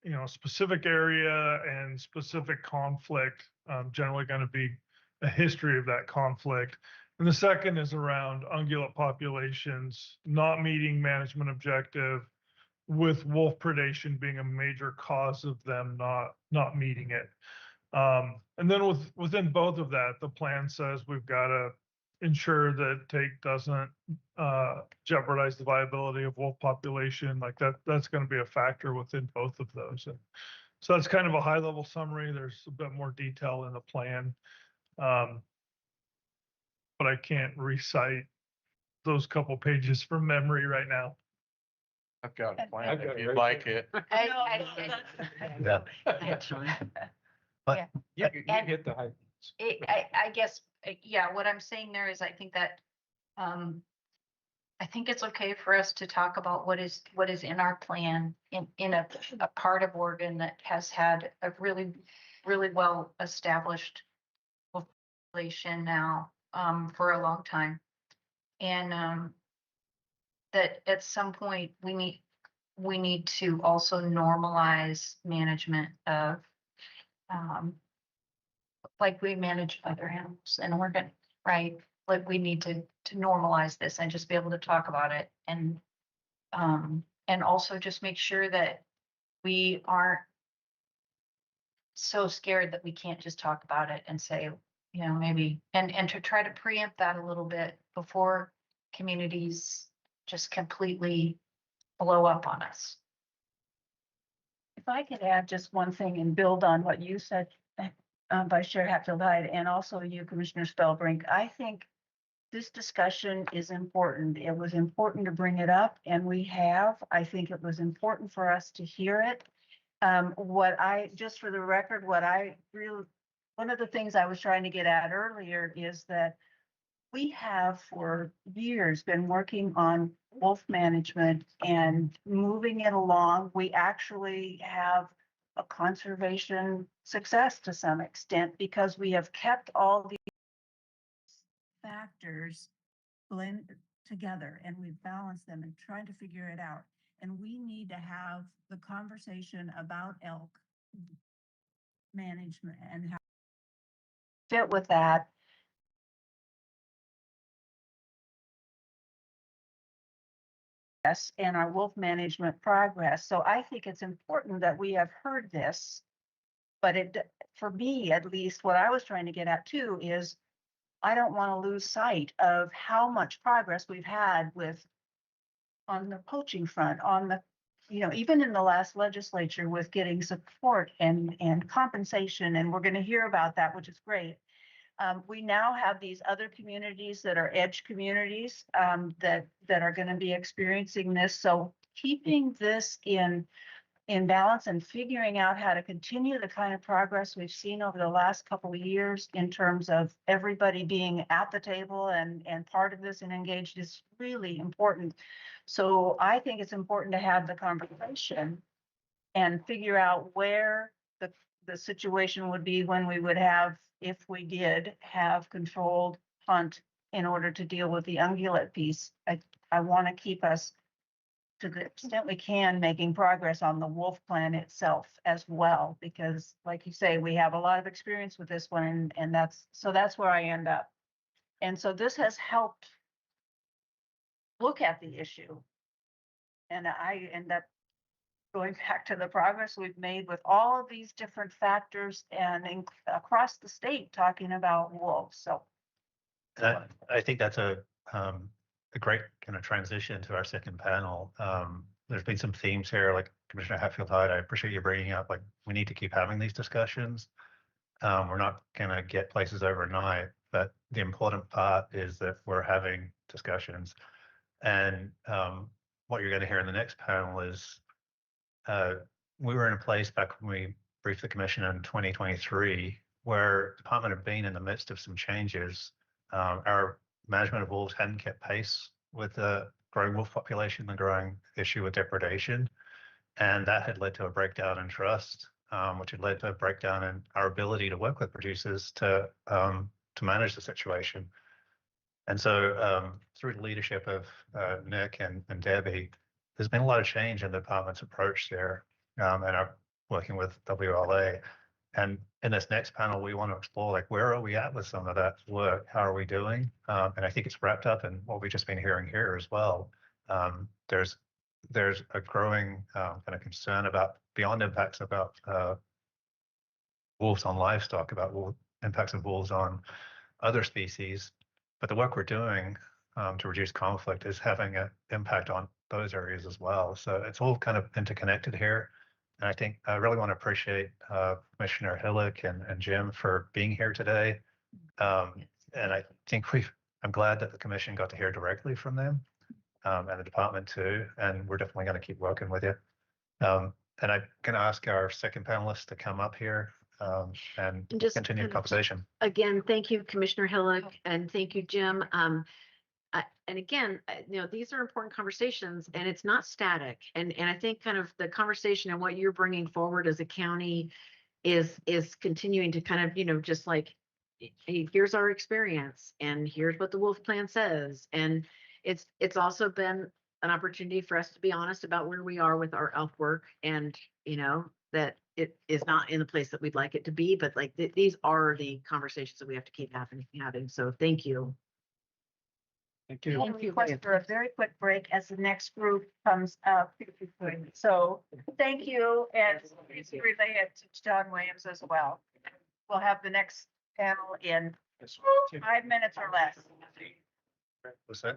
a specific area and specific conflict, generally going to be a history of that conflict. And the second is around ungulate populations not meeting management objective, with wolf predation being a major cause of them not meeting it. And then within both of that, the plan says we've got to ensure that take doesn't jeopardize the viability of wolf population. Like that's going to be a factor within both of those. And so that's kind of a high level summary. There's a bit more detail in the plan. But I can't recite those couple pages from memory right now. I've got a plan I've got if it you'd right like there. it. Yeah. You hit the high. I guess, yeah, what I'm saying there is I think that I think it's okay for us to talk about what is in our plan in a part of Oregon that has had a really, really well established population now for a long time. And that at some point we need to also normalize management of like we manage other animals in Oregon, right? Like we need to normalize this and just be able to talk about it, and also just make sure that we aren't so scared that we can't just talk about it and say, maybe, and to try to preempt that a little bit before communities just completely blow up on us. If I could add just one thing and build on what you said, Vice Chair Hatfield Hyde, and also you, Commissioner Spellbrink, I think this discussion is important. It was important to bring it up, and I think it was important for us to hear it. Just for the record, one of the things I was trying to get at earlier is that we have for years been working on wolf management and moving it along. We actually have a conservation success to some extent because we have kept all these factors blend together and we've balanced them and trying to figure it out. And we need to have the conversation about elk management and how fit with that. And our wolf management progress. So I think it's important that we have heard this, but for me, at least, what I was trying to get at too is I don't want to lose sight of how much progress we've had on the poaching front, even in the last legislature with getting support and compensation, and we're going to hear about that, which is great. We now have these other communities that are edge communities that are going to be experiencing this. So keeping this in balance and figuring out how to continue the kind of progress we've seen over the last couple of years in terms of everybody being at the table and part of this and engaged is really important. So I think it's important to have the conversation and figure out where the situation would be when we would have, if we did have controlled hunt in order to deal with the ungulate piece. I want to keep us to the extent we can making progress on the wolf plan itself as well, because like you say, we have a lot of experience with this one and that's where I end up. And so this has helped look at the issue. And I end up going back to the progress we've made with all of these different factors and across the state talking about wolves. So I think that's a great kind of transition to our second panel. There's been some themes here, like Commissioner Hatfield-Hyde, I appreciate you bringing up, like, we need to keep having these discussions. We're not going to get places overnight, but the important part is that we're having discussions. And what you're going to hear in the next panel is we were in a place back when we briefed the commission in 2023 where the department had been in the midst of some changes. Our management of wolves hadn't kept pace with the growing wolf population, the growing issue with depredation, and that had led to a breakdown in trust, which had led to a breakdown in our ability to work with producers to manage the situation. And so through the leadership of Nick and Debbie, there's been a lot of change in the department's approach there, and are working with WLA. And in this next panel, we want to explore, like, where are we at with some of that work? How are we doing? And I think it's wrapped up in what we've just been hearing here as well. There's a growing kind of concern about beyond impacts about wolves on livestock, about impacts of wolves on other species. But the work we're doing to reduce conflict is having an impact on those areas as well. So it's all kind of interconnected here. And I think I really want to appreciate Commissioner Hillick and Jim for being here today. And I think I'm glad that the commission got to hear directly from them and the department too. And we're definitely going to keep working with you. And I'm going to ask our second panelist to come up here and just continue the conversation. Again, thank you, Commissioner Hillick, and thank you, Jim. And again, these are important conversations, and it's not static. And I think kind of the conversation and what you're bringing forward as a county is continuing to kind of, just like, hey, here's our experience, and here's what the wolf plan says. And it's also been an opportunity for us to be honest about where we are with our elk work, and that it is not in the place that we'd like it to be. But like these are the conversations that we have to keep having. So thank you. Thank you. I'll request for a very quick break as the next group comes up. So thank you, and please relay it to John Williams as well. We'll have the next panel in 5 minutes or less. What's that?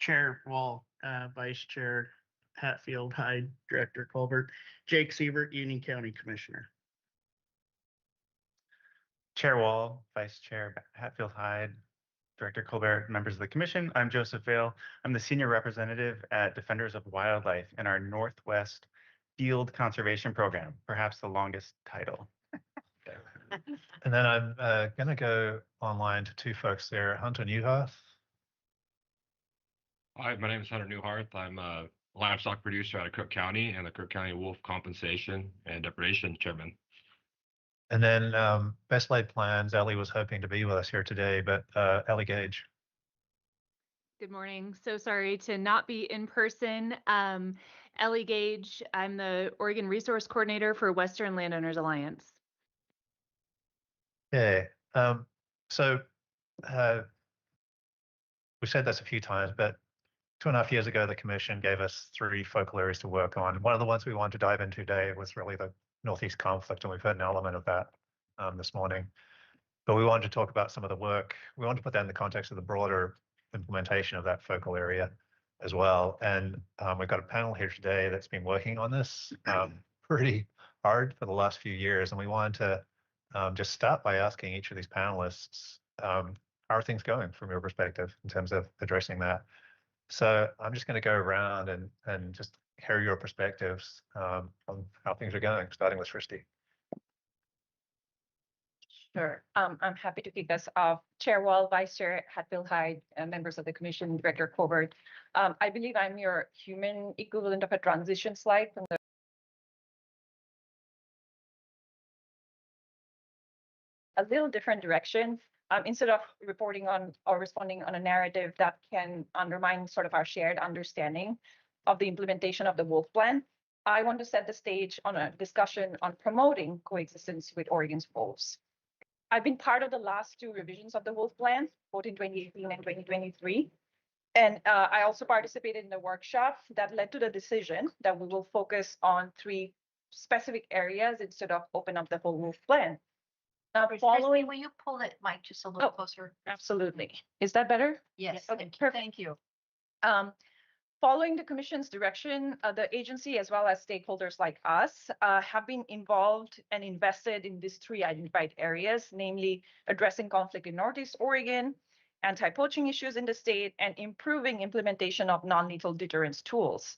Chair Wall, Vice Chair Hatfield Hyde, Director Colbert, Jake Siebert, Union County Commissioner. Chair Wall, Vice Chair Hatfield Hyde, Director Colbert, members of the commission. I'm Joseph Vale. I'm the senior representative at Defenders of Wildlife in our Northwest Field Conservation Program, perhaps the longest title. And then I'm going to go online to two folks there, Hunter Newhoff. Hi, my name is Hunter Newharth. I'm a livestock producer out of Cook County and the Cook County Wolf Compensation and Depredation Chairman. And then Best Laid Plans, Ellie was hoping to be with us here today, but Ellie Gage. Good morning. So sorry to not be in person. Ellie Gage, I'm the Oregon Resource Coordinator for Western Landowners Alliance. Okay, so we've said this a few times, but 2.5 years ago, the commission gave us 3 focal areas to work on. One of the ones we wanted to dive into today was really the Northeast conflict, and we've heard an element of that this morning. But we wanted to talk about some of the work. We wanted to put that in the context of the broader implementation of that focal area as well. And we've got a panel here today that's been working on this pretty hard for the last few years. And we wanted to just start by asking each of these panelists, how are things going from your perspective in terms of addressing that? So I'm just going to go around and just hear your perspectives on how things are going, starting with Christy. Sure. I'm happy to kick us off. Chair Wall, Vice Chair Hatfield Hyde, members of the Commission, Director Colbert. I believe I'm your human equivalent of a transition slide from the a little different direction. Instead of reporting on or responding on a narrative that can undermine sort of our shared understanding of the implementation of the Wolf Plan, I want to set the stage on a discussion on promoting coexistence with Oregon's wolves. I've been part of the last 2 revisions of the Wolf Plan, both in 2018 and 2023. And I also participated in the workshop that led to the decision that we will focus on 3 specific areas instead of open up the whole Wolf Plan. Now, following, will you pull that mic just a little closer? Absolutely. Is that better? Yes, Okay, thank you. perfect. Thank you. Following the Commission's direction, the agency, as well as stakeholders like us, have been involved and invested in these 3 identified areas, namely addressing conflict in Northeast Oregon, anti-poaching issues in the state, and improving implementation of non-lethal deterrence tools.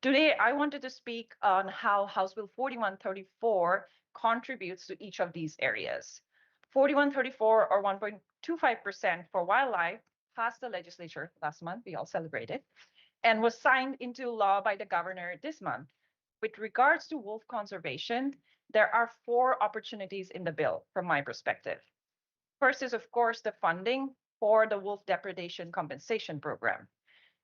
Today, I wanted to speak on how House Bill 4134 contributes to each of these areas. 4134, or 1.25% for wildlife, passed the legislature last month. We all celebrated, and was signed into law by the governor this month. With regards to wolf conservation, there are 4 opportunities in the bill from my perspective. First is, of course, the funding for the Wolf Depredation Compensation Program.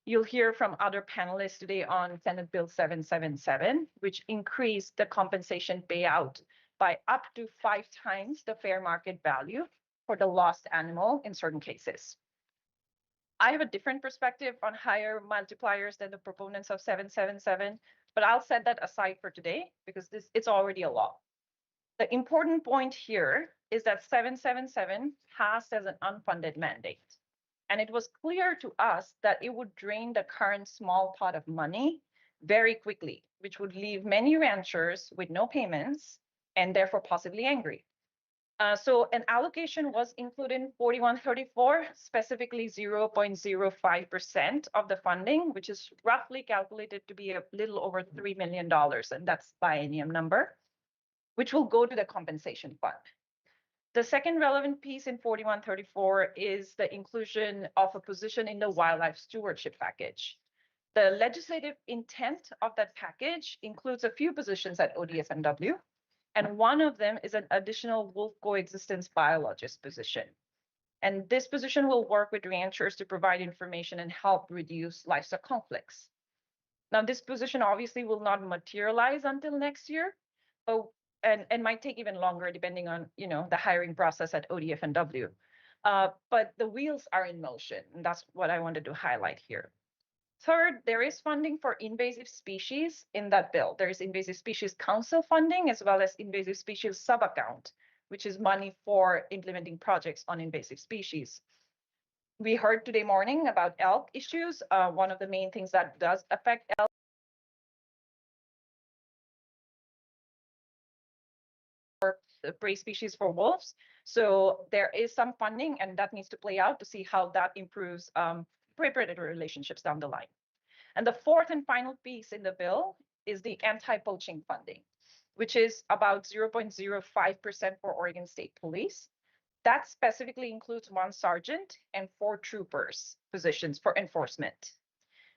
You'll hear from other panelists today on Senate Bill 777, which increased the compensation payout by up to 5 times the fair market value for the lost animal in certain cases. I have a different perspective on higher multipliers than the proponents of 777, but I'll set that aside for today because it's already a law. The important point here is that 777 passed as an unfunded mandate. And it was clear to us that it would drain the current small pot of money very quickly, which would leave many ranchers with no payments and therefore possibly angry. So an allocation was included in 4134, specifically 0.05% of the funding, which is roughly calculated to be a little over $3 million, and that's biennium number, which will go to the compensation fund. The second relevant piece in 4134 is the inclusion of a position in the wildlife stewardship package. The legislative intent of that package includes a few positions at ODFNW, and one of them is an additional wolf coexistence biologist position. And this position will work with ranchers to provide information and help reduce livestock conflicts. Now, this position obviously will not materialize until next year, and might take even longer depending on the hiring process at ODFNW. But the wheels are in motion, and that's what I wanted to highlight here. Third, there is funding for invasive species in that bill. There is invasive species council funding as well as invasive species subaccount, which is money for implementing projects on invasive species. we heard today morning about elk issues. One of the main things that does affect elk the prey species for wolves. So there is some funding and that needs to play out to see how that improves prey-predator relationships down the line. And the fourth and final piece in the bill is the anti-poaching funding, which is about 0.05% for Oregon State Police. That specifically includes 1 sergeant and 4 troopers positions for enforcement.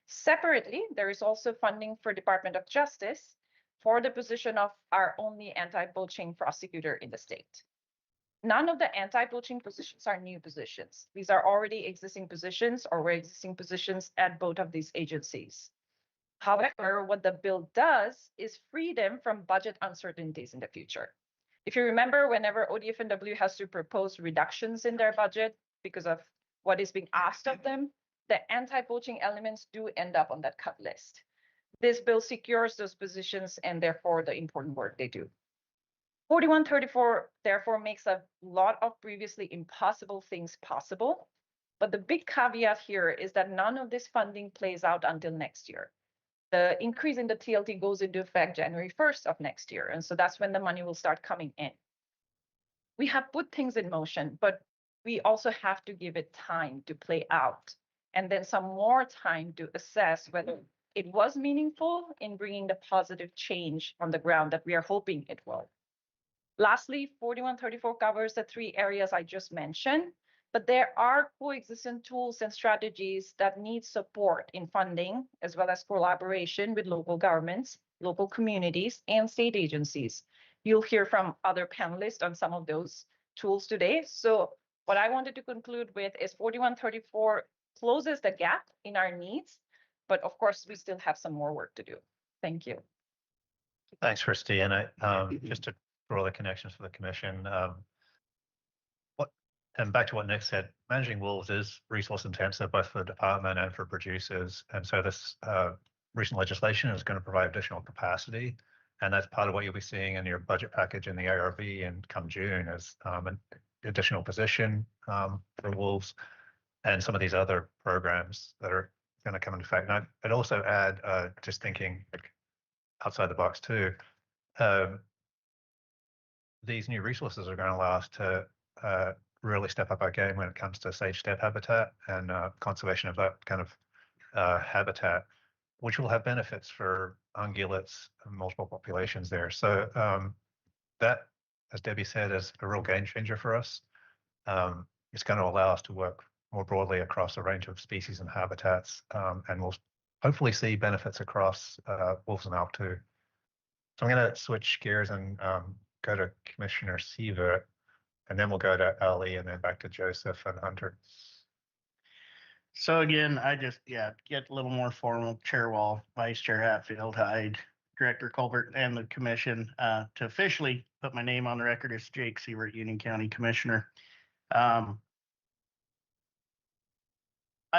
Separately, there is also funding for Department of Justice for the position of our only anti-poaching prosecutor in the state. None of the anti-poaching positions are new positions. These are already existing positions or were existing positions at both of these agencies. However, what the bill does is free them from budget uncertainties in the future. If you remember, whenever ODFNW has to propose reductions in their budget because of what is being asked of them, the anti-poaching elements do end up on that cut list. This bill secures those positions and therefore the important work they do. 4134 therefore makes a lot of previously impossible things possible. But the big caveat here is that none of this funding plays out until next year. The increase in the TLT goes into effect January 1st of next year. And so that's when the money will start coming in. We have put things in motion, but we also have to give it time to play out and then some more time to assess whether it was meaningful in bringing the positive change on the ground that we are hoping it will. Lastly, 4134 covers the 3 areas I just mentioned, but there are coexistent tools and strategies that need support in funding, as well as collaboration with local governments, local communities, and state agencies. You'll hear from other panelists on some of those tools today. So what I wanted to conclude with is 4134 closes the gap in our needs, but of course, we still have some more work to do. Thank you. Thanks, Christy. And just to draw the connections for the commission, and back to what Nick said, managing wolves is resource intensive, both for the department and for producers. And so this recent legislation is going to provide additional capacity. And that's part of what you'll be seeing in your budget package in the ARV and come June is an additional position for wolves and some of these other programs that are going to come into effect. And I'd also add, just thinking like outside the box too, these new resources are going to allow us to really step up our game when it comes to sage steppe habitat and conservation of that kind of habitat, which will have benefits for ungulates and multiple populations there. So that, as Debbie said, is a real game changer for us. It's going to allow us to work more broadly across a range of species and habitats, and we'll hopefully see benefits across wolves and elk too. So I'm going to switch gears and go to Commissioner Sievert, and then we'll go to Ali and then back to Joseph and Hunter. So again, I just, get a little more formal. Chair Wall, Vice Chair Hatfield, Hyde, Director Colbert, and the commission to officially put my name on the record as Jake Sievert, Union County Commissioner. I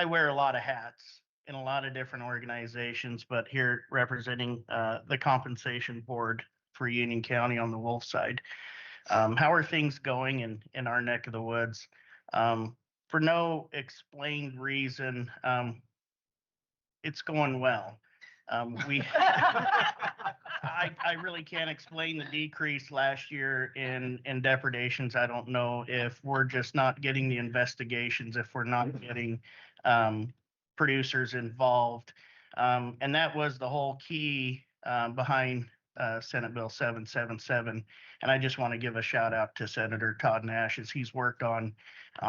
wear a lot of hats in a lot of different organizations, but here representing the compensation board for Union County on the wolf side. How are things going in our neck of the woods? For no explained reason, it's going well. I really can't explain the decrease last year in depredations. I don't know if we're just not getting the investigations, if we're not getting producers involved. And that was the whole key behind Senate Bill 777. And I just want to give a shout out to Senator Todd Nash as he's worked on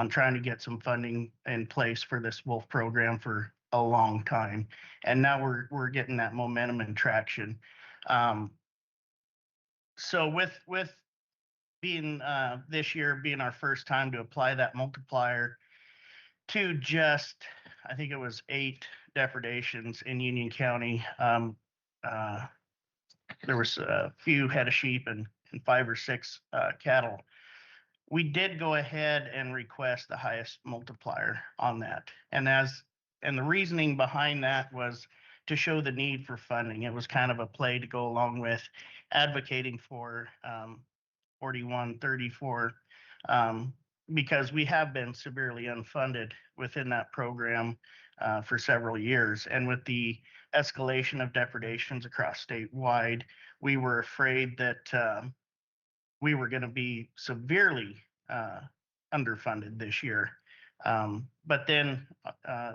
trying to get some funding in place for this wolf program for a long time. And now we're getting that momentum and traction. So with being this year being our first time to apply that multiplier to just, I think it was 8 depredations in Union County. There was a few head of sheep and 5 or 6 cattle. We did go ahead and request the highest multiplier on that. And the reasoning behind that was to show the need for funding. It was kind of a play to go along with advocating for 4134 because we have been severely unfunded within that program for several years. And with the escalation of depredations across statewide, we were afraid that we were going to be severely underfunded this year. But then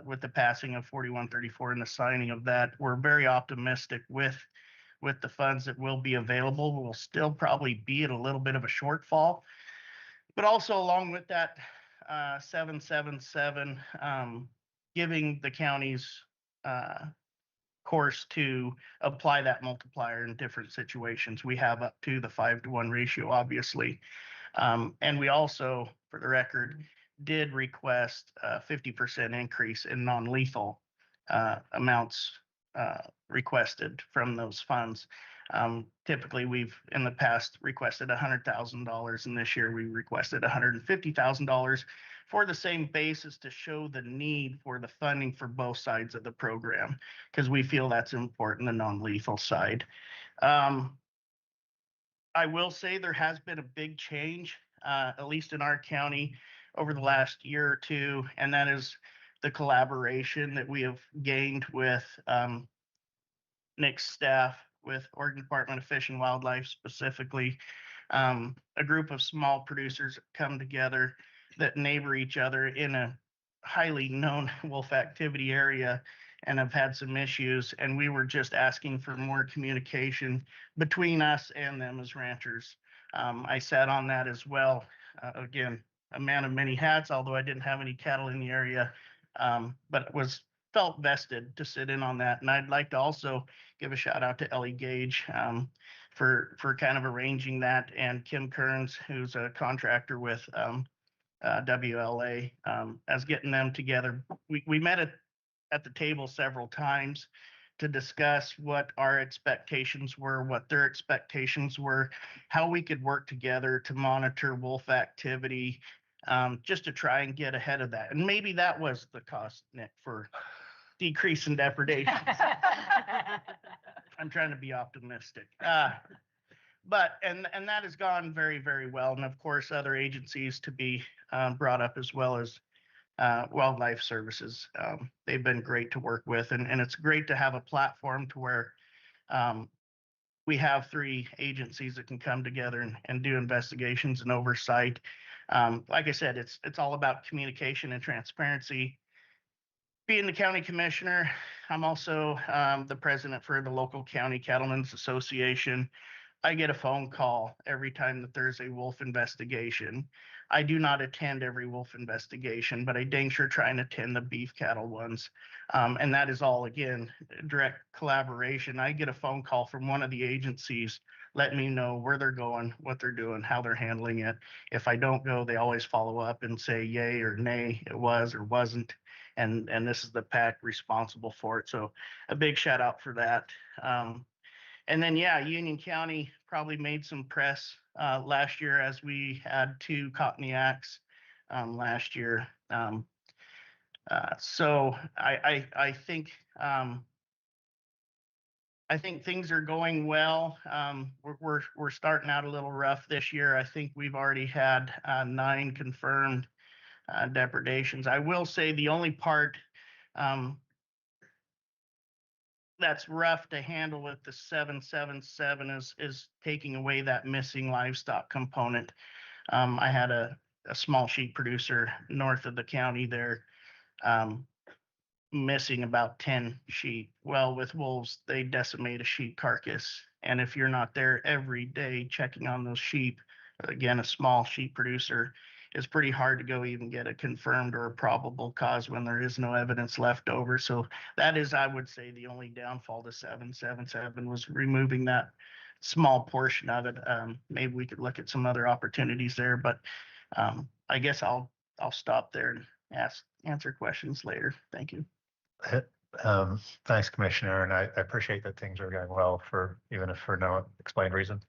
with the passing of 4134 and the signing of that, we're very optimistic with the funds that will be available. We'll still probably be at a little bit of a shortfall, but also along with that 777, giving the counties course to apply that multiplier in different situations. We have up to the 5-to-1 ratio, obviously. And we also, for the record, did request a 50% increase in non-lethal amounts requested from those funds. Typically, we've in the past requested $100,000, and this year we requested $150,000 for the same basis to show the need for the funding for both sides of the program, because we feel that's important, the non-lethal side. I will say there has been a big change, at least in our county, over the last year or two, and that is the collaboration that we have gained with Nick's staff, with Oregon Department of Fish and Wildlife specifically. A group of small producers come together that neighbor each other in a highly known wolf activity area and have had some issues. And we were just asking for more communication between us and them as ranchers. I sat on that as well. Again, a man of many hats, although I didn't have any cattle in the area, but felt vested to sit in on that. And I'd like to also give a shout out to Ellie Gage for kind of arranging that, and Kim Kearns, who's a contractor with WLA, as getting them together. We met at the table several times to discuss what our expectations were, what their expectations were, how we could work together to monitor wolf activity, just to try and get ahead of that. And maybe that was the cost, Nick, for decrease in depredations. I'm trying to be optimistic. But that has gone very, very well. And of course, other agencies to be brought up, as well as Wildlife Services. They've been great to work with, and it's great to have a platform to where we have 3 agencies that can come together and do investigations and oversight. Like I said, it's all about communication and transparency. Being the county commissioner, I'm also the president for the local county cattlemen's association. I get a phone call every time that there's a wolf investigation. I do not attend every wolf investigation, but I dang sure try and attend the beef cattle ones. And that is all, again, direct collaboration. I get a phone call from one of the agencies letting me know where they're going, what they're doing, how they're handling it. If I don't go, they always follow up and say yay or nay, it was or wasn't. And this is the PAC responsible for it. So a big shout out for that. And then, yeah, Union County probably made some press last year, as we had 2 Cottoniacs last year. So I think things are going well. We're starting out a little rough this year. I think we've already had 9 confirmed depredations. I will say the only part that's rough to handle with the 777 is taking away that missing livestock component. I had a small sheep producer north of the county there, missing about 10 sheep. Well, with wolves, they decimate a sheep carcass. And if you're not there every day checking on those sheep, again, a small sheep producer, it's pretty hard to go even get a confirmed or a probable cause when there is no evidence left over. So that is, I would say, the only downfall to 777 was removing that small portion of it. Maybe we could look at some other opportunities there, but I guess I'll stop there and answer questions later. Thank you. Thanks, Commissioner, and I appreciate that things are going well, even if for no explained reason.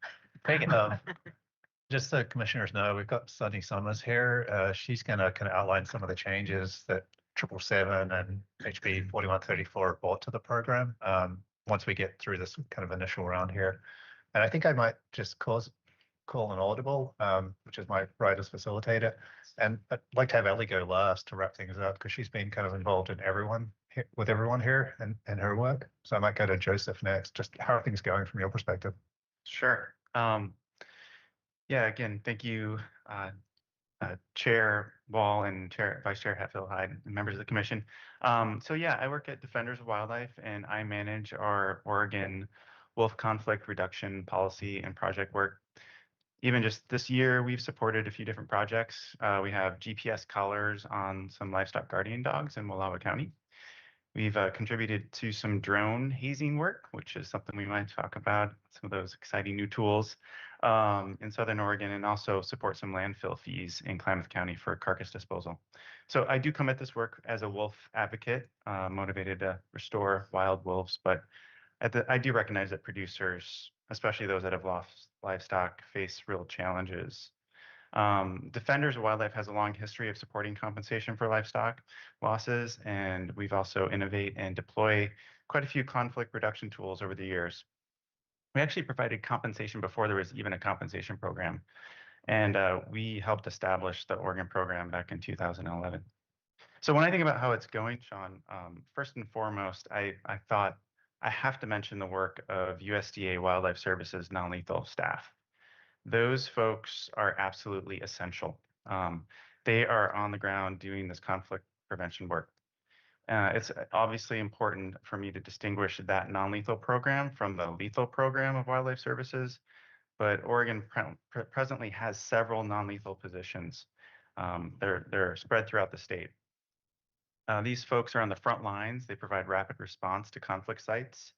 Just so commissioners know, we've got Sunny Summers here. She's going to kind of outline some of the changes that 777 and HB 4134 brought to the program once we get through this kind of initial round here. And I think I might just cause call an audible, which is my writer's facilitator. And I'd like to have Ellie go last to wrap things up because she's been kind of involved in with everyone here and her work. So I might go to Joseph next. Just how are things going from your perspective? Sure. Yeah, again, thank you, Chair Wall and Vice Chair Hatfield Hyde, and members of the commission. So yeah, I work at Defenders of Wildlife, and I manage our Oregon wolf conflict reduction policy and project work. Even just this year, we've supported a few different projects. We have GPS collars on some livestock guardian dogs in Wallowa County. We've contributed to some drone hazing work, which is something we might talk about, some of those exciting new tools in Southern Oregon, and also support some landfill fees in Klamath County for carcass disposal. So I do come at this work as a wolf advocate, motivated to restore wild wolves, but I do recognize that producers, especially those that have lost livestock, face real challenges. Defenders of Wildlife has a long history of supporting compensation for livestock losses, and we've also innovate and deploy quite a few conflict reduction tools over the years. We actually provided compensation before there was even a compensation program, and we helped establish the Oregon program back in 2011. So when I think about how it's going, Sean, first and foremost, I thought I have to mention the work of USDA Wildlife Services non-lethal staff. Those folks are absolutely essential. They are on the ground doing this conflict prevention work. It's obviously important for me to distinguish that non-lethal program from the lethal program of Wildlife Services, but Oregon presently has several non-lethal positions. They're spread throughout the state. These folks are on the front lines. They provide rapid response to conflict sites.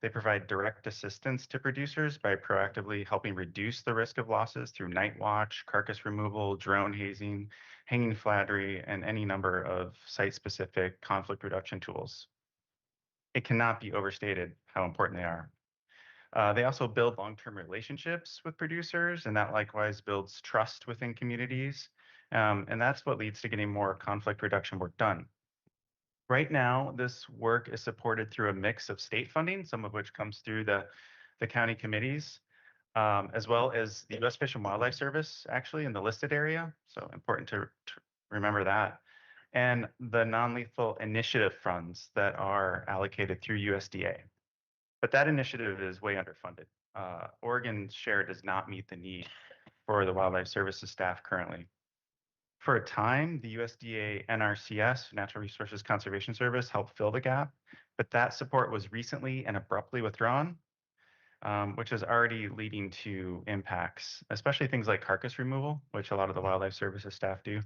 They provide direct assistance to producers by proactively helping reduce the risk of losses through night watch, carcass removal, drone hazing, hanging flattery, and any number of site-specific conflict reduction tools. It cannot be overstated how important they are. They also build long-term relationships with producers, and that likewise builds trust within communities. And that's what leads to getting more conflict reduction work done. Right now, this work is supported through a mix of state funding, some of which comes through the county committees, as well as the U.S. Fish and Wildlife Service, actually, in the listed area. So important to remember that. And the non-lethal initiative funds that are allocated through USDA. But that initiative is way underfunded. Oregon's share does not meet the need for the Wildlife Services staff currently. For a time, the USDA NRCS, Natural Resources Conservation Service, helped fill the gap, but that support was recently and abruptly withdrawn, which is already leading to impacts, especially things like carcass removal, which a lot of the Wildlife Services staff do.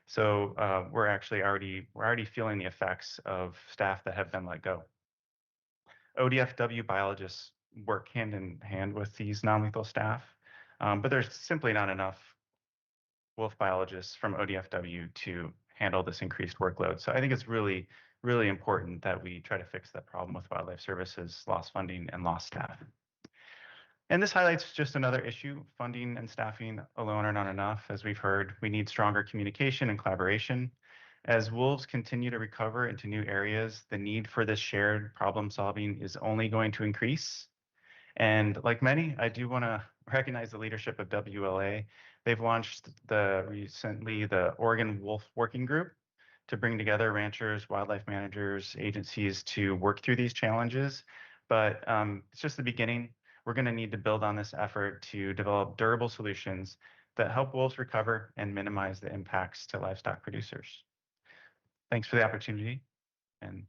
So we're already feeling the effects of staff that have been let go. ODFW biologists work hand in hand with these non-lethal staff, but there's simply not enough wolf biologists from ODFW to handle this increased workload. So I think it's really, really important that we try to fix that problem with Wildlife Services, lost funding, and lost staff. And this highlights just another issue. Funding and staffing alone are not enough. As we've heard, we need stronger communication and collaboration. As wolves continue to recover into new areas, the need for this shared problem solving is only going to increase. And like many, I do want to recognize the leadership of WLA. They've launched recently the Oregon Wolf Working Group to bring together ranchers, wildlife managers, agencies to work through these challenges. But it's just the beginning. We're going to need to build on this effort to develop durable solutions that help wolves recover and minimize the impacts to livestock producers. Thanks for the opportunity, and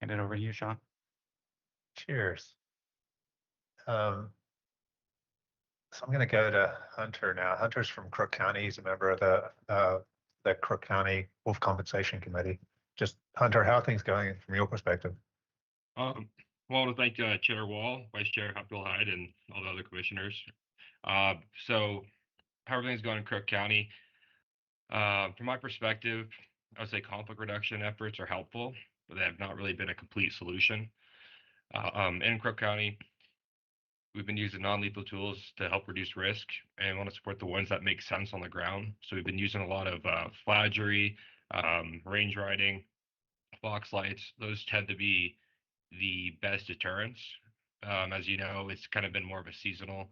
hand it over to you, Sean. Cheers. So I'm going to go to Hunter now. Hunter's from Crook County. He's a member of the Crook County Wolf Compensation Committee. Just Hunter, how are things going from your perspective? Well, I want to thank Chair Wall, Vice Chair Hatfield Hyde, and all the other commissioners. So how everything's going in Crook County. From my perspective, I would say conflict reduction efforts are helpful, but they have not really been a complete solution. In Crook County, we've been using non-lethal tools to help reduce risk and want to support the ones that make sense on the ground. So we've been using a lot of fladgery, range riding, box lights. Those tend to be the best deterrents. As you know, it's kind of been more of a seasonal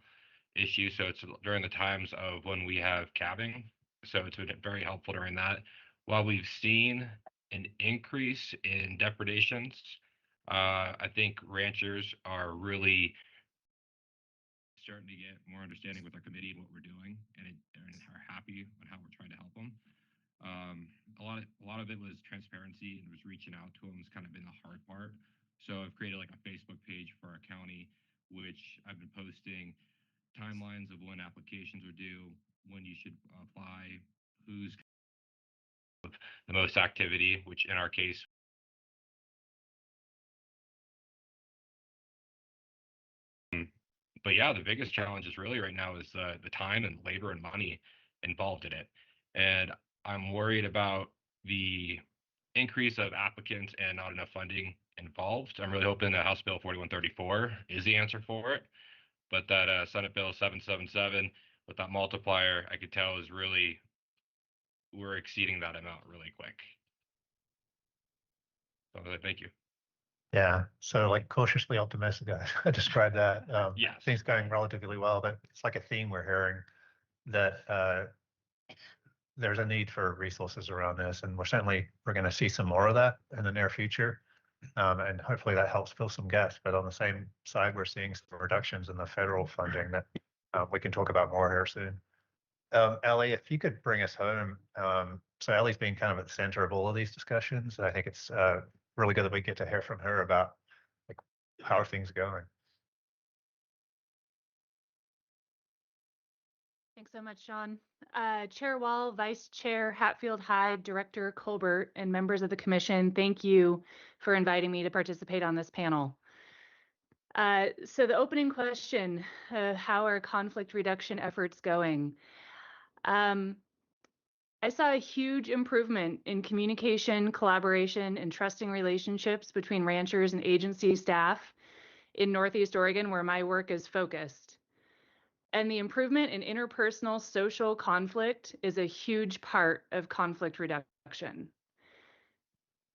issue. So it's during the times of when we have calving. So it's been very helpful during that. While we've seen an increase in depredations, I think ranchers are really starting to get more understanding with our committee and what we're doing, and are happy with how we're trying to help them. A lot of it was transparency and was reaching out to them has kind of been the hard part. So I've created like a Facebook page for our county, which I've been posting timelines of when applications are due, when you should apply, who's the most activity, which in our case, but yeah, the biggest challenge is really right now is the time and labor and money involved in it. And I'm worried about the increase of applicants and not enough funding involved. I'm really hoping that House Bill 4134 is the answer for it. But that Senate Bill 777 with that multiplier, I could tell is really, we're exceeding that amount really quick. So thank you. Yeah, so like cautiously optimistic, I described that. Yes. Things going relatively well, but it's like a theme we're hearing that there's a need for resources around this, and we're going to see some more of that in the near future. And hopefully that helps fill some gaps. But on the same side, we're seeing some reductions in the federal funding that we can talk about more here soon. Ellie, if you could bring us home. So Ellie's been kind of at the center of all of these discussions. I think it's really good that we get to hear from her about like how are things going. Thanks so much, Sean. Chair Wall, Vice Chair Hatfield Hyde, Director Colbert, and members of the commission, thank you for inviting me to participate on this panel. So the opening question, how are conflict reduction efforts going? I saw a huge improvement in communication, collaboration, and trusting relationships between ranchers and agency staff in Northeast Oregon, where my work is focused. And the improvement in interpersonal social conflict is a huge part of conflict reduction.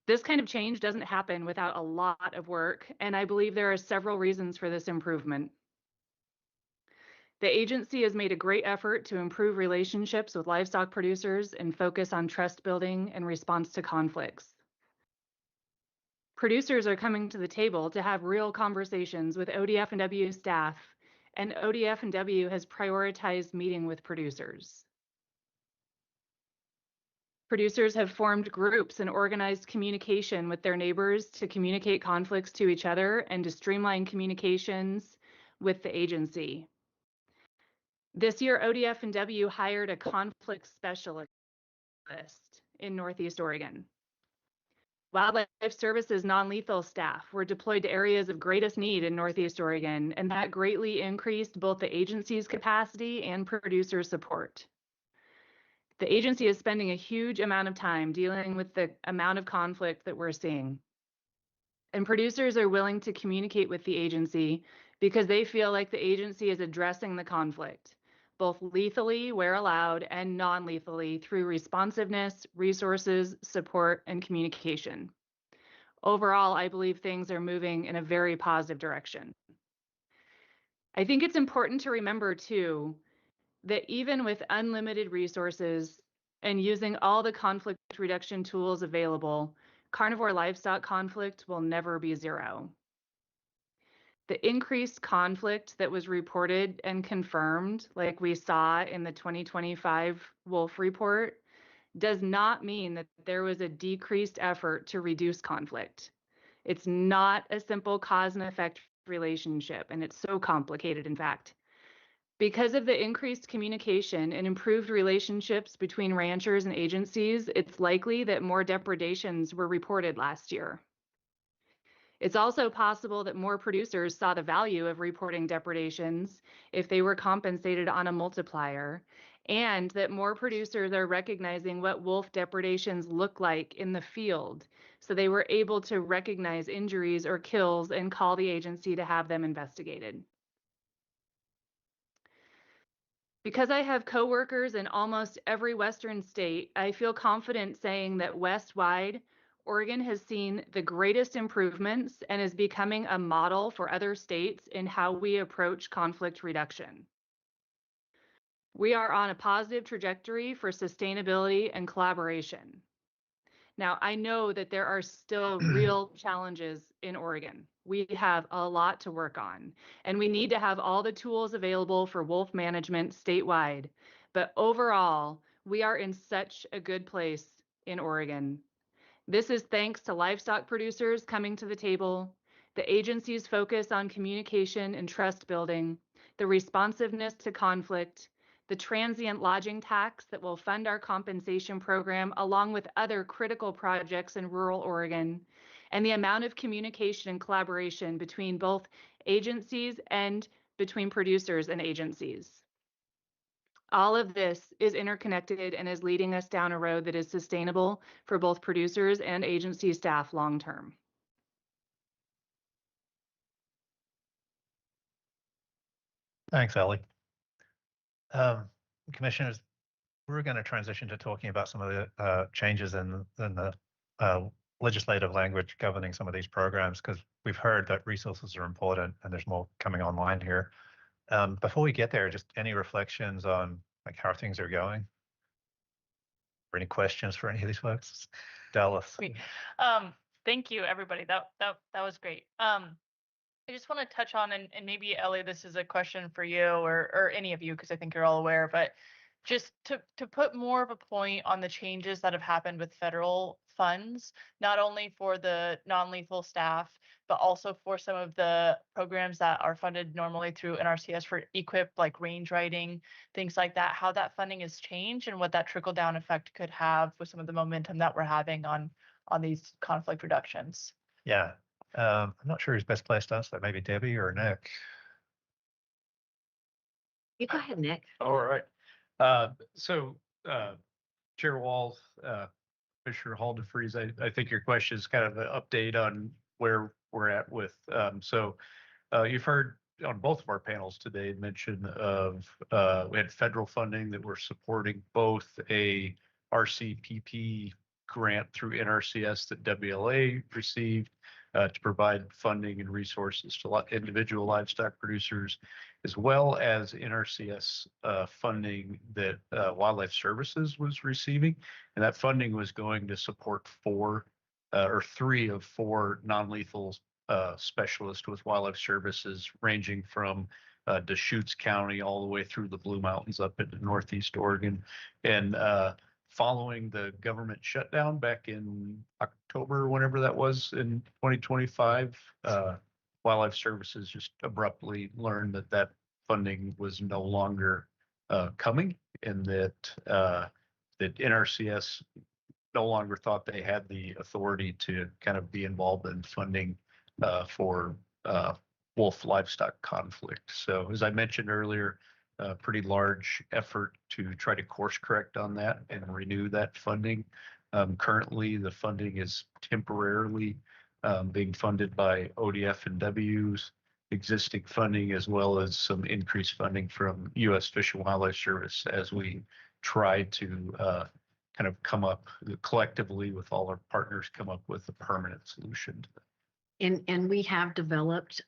This kind of change doesn't happen without a lot of work, and I believe there are several reasons for this improvement. The agency has made a great effort to improve relationships with livestock producers and focus on trust building and response to conflicts. Producers are coming to the table to have real conversations with ODF&W staff, and ODF&W has prioritized meeting with producers. Producers have formed groups and organized communication with their neighbors to communicate conflicts to each other and to streamline communications with the agency. This year, ODF&W hired a conflict specialist in Northeast Oregon. Wildlife Services non-lethal staff were deployed to areas of greatest need in Northeast Oregon, and that greatly increased both the agency's capacity and producer support. The agency is spending a huge amount of time dealing with the amount of conflict that we're seeing. And producers are willing to communicate with the agency because they feel like the agency is addressing the conflict, both lethally where allowed and non-lethally through responsiveness, resources, support, and communication. Overall, I believe things are moving in a very positive direction. I think it's important to remember too, that even with unlimited resources and using all the conflict reduction tools available, carnivore livestock conflict will never be zero. The increased conflict that was reported and confirmed, like we saw in the 2025 Wolf report, does not mean that there was a decreased effort to reduce conflict. It's not a simple cause and effect relationship, and it's so complicated, in fact. Because of the increased communication and improved relationships between ranchers and agencies, it's likely that more depredations were reported last year. It's also possible that more producers saw the value of reporting depredations if they were compensated on a multiplier, and that more producers are recognizing what wolf depredations look like in the field, so they were able to recognize injuries or kills and call the agency to have them investigated. Because I have coworkers in almost every Western state, I feel confident saying that West-wide, Oregon has seen the greatest improvements and is becoming a model for other states in how we approach conflict reduction. We are on a positive trajectory for sustainability and collaboration. Now, I know that there are still real challenges in Oregon. We have a lot to work on, and we need to have all the tools available for wolf management statewide. But overall, we are in such a good place in Oregon. This is thanks to livestock producers coming to the table, the agency's focus on communication and trust building, the responsiveness to conflict, the transient lodging tax that will fund our compensation program along with other critical projects in rural Oregon, and the amount of communication and collaboration between both agencies and between producers and agencies. All of this is interconnected and is leading us down a road that is sustainable for both producers and agency staff long term. Thanks, Ellie. Commissioners, we're going to transition to talking about some of the changes in the legislative language governing some of these programs, because we've heard that resources are important and there's more coming online here. Before we get there, just any reflections on like how things are going? Or any questions for any of these folks? Dallas. Great. Thank you, everybody. That was great. I just want to touch on, and maybe Ellie, this is a question for you or any of you, because I think you're all aware, but just to put more of a point on the changes that have happened with federal funds, not only for the non-lethal staff, but also for some of the programs that are funded normally through NRCS for EQIP, like range riding, things like that, how that funding has changed and what that trickle-down effect could have with some of the momentum that we're having on these conflict reductions. Yeah. I'm not sure who's best placed to answer that. Maybe Debbie or Nick. You go ahead, Nick. All right. Chair Wall, Commissioner Hall DeFreeze, I think your question is kind of an update on where we're at with. You've heard on both of our panels today mention of we had federal funding that we're supporting both a RCPP grant through NRCS that WLA received to provide funding and resources to individual livestock producers, as well as NRCS funding that Wildlife Services was receiving. And that funding was going to support three of four non-lethal specialists with Wildlife Services, ranging from Deschutes County all the way through the Blue Mountains up into Northeast Oregon. And following the government shutdown back in October, whenever that was in 2025, Wildlife Services just abruptly learned that that funding was no longer coming, and that NRCS no longer thought they had the authority to kind of be involved in funding for wolf livestock conflict. So as I mentioned earlier, a pretty large effort to try to course correct on that and renew that funding. Currently, the funding is temporarily being funded by ODF and W's existing funding, as well as some increased funding from U.S. Fish and Wildlife Service, as we try to kind of come up collectively with all our partners, come up with a permanent solution to that. And we have developed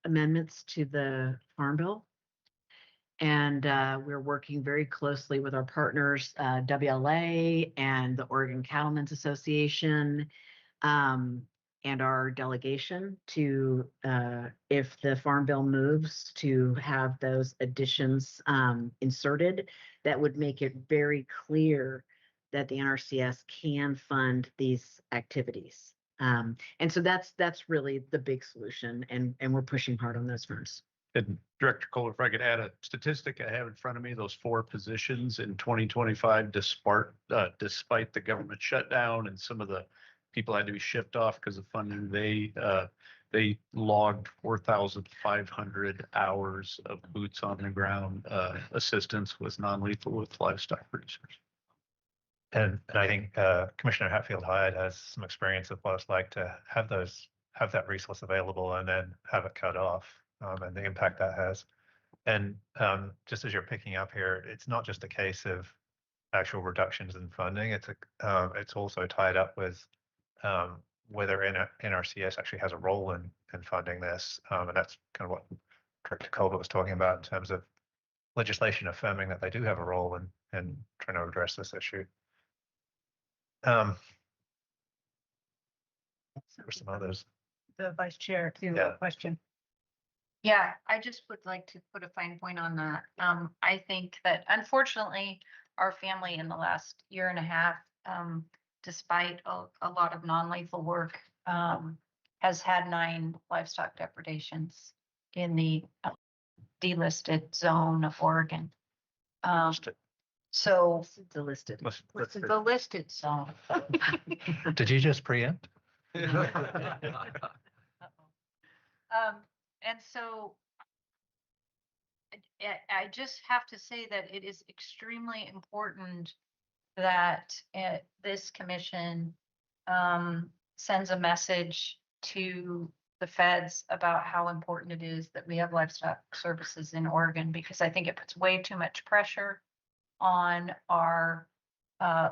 amendments to the Farm Bill. And we're working very closely with our partners, WLA and the Oregon Cattlemen's Association, and our delegation to, if the Farm Bill moves, to have those additions inserted that would make it very clear that the NRCS can fund these activities. And so that's really the big solution, and we're pushing hard on those fronts. And Director Cole, if I could add a statistic I have in front of me, those four positions in 2025, despite the government shutdown and some of the people had to be shipped off because of funding, they logged 4,500 hours of boots on the ground assistance with non-lethal with livestock producers. And I think Commissioner Hatfield-Hyde has some experience of what it's like to have that resource available and then have it cut off, and the impact that has. And just as you're picking up here, it's not just a case of actual reductions in funding. It's also tied up with whether NRCS actually has a role in funding this, and that's kind of what Director Colbert was talking about in terms of legislation affirming that they do have a role in trying to address this issue. There were some others. The vice chair to Yeah. a question. Yeah, I just would like to put a fine point on that. I think that unfortunately, our family in the last year and a half, despite a lot of non-lethal work, has had 9 livestock depredations in the delisted zone of Oregon. So Delisted. the listed zone. Did you just preempt? And so I just have to say that it is extremely important that this commission sends a message to the feds about how important it is that we have livestock services in Oregon, because I think it puts way too much pressure on our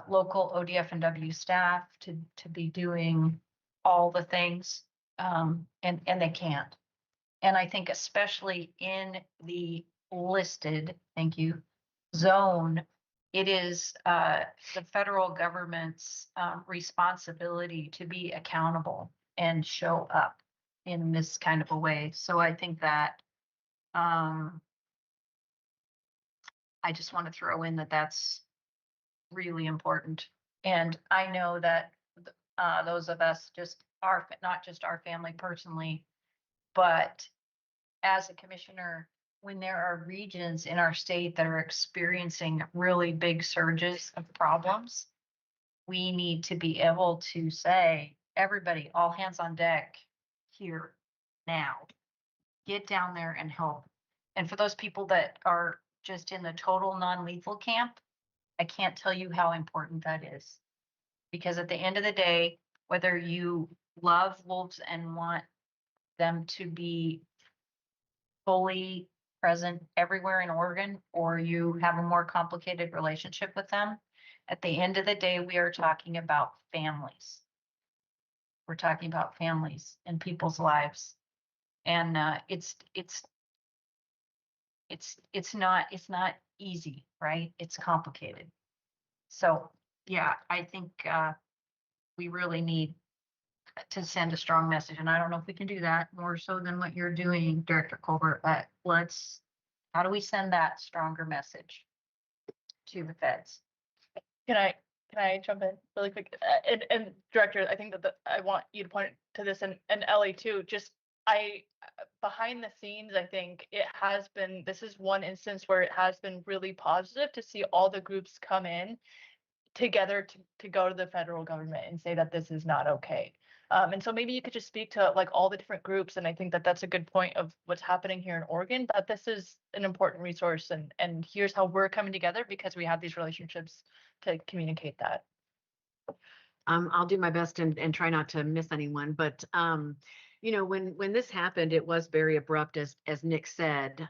local ODF and W staff to be doing all the things, and they can't. And I think especially in the listed, thank you, zone, it is the federal government's responsibility to be accountable and show up in this kind of a way. So I think that I just want to throw in that that's really important. And I know that those of us not just our family personally, but as a commissioner, when there are regions in our state that are experiencing really big surges of problems, we need to be able to say, everybody, all hands on deck here now. Get down there and help. And for those people that are just in the total non-lethal camp, I can't tell you how important that is. Because at the end of the day, whether you love wolves and want them to be fully present everywhere in Oregon, or you have a more complicated relationship with them, at the end of the day, we are talking about families. We're talking about families and people's lives. And it's not easy, right? It's complicated. So yeah, I think we really need to send a strong message. And I don't know if we can do that more so than what you're doing, Director Colbert, but how do we send that stronger message to the feds? Can I jump in really quick? And Director, I think that I want you to point to this, and Ellie too. Just behind the scenes, I think this is one instance where it has been really positive to see all the groups come in together to go to the federal government and say that this is not okay. And so maybe you could just speak to like all the different groups. And I think that that's a good point of what's happening here in Oregon, that this is an important resource, and here's how we're coming together because we have these relationships to communicate that. I'll do my best and try not to miss anyone, but when this happened, it was very abrupt, as Nick said.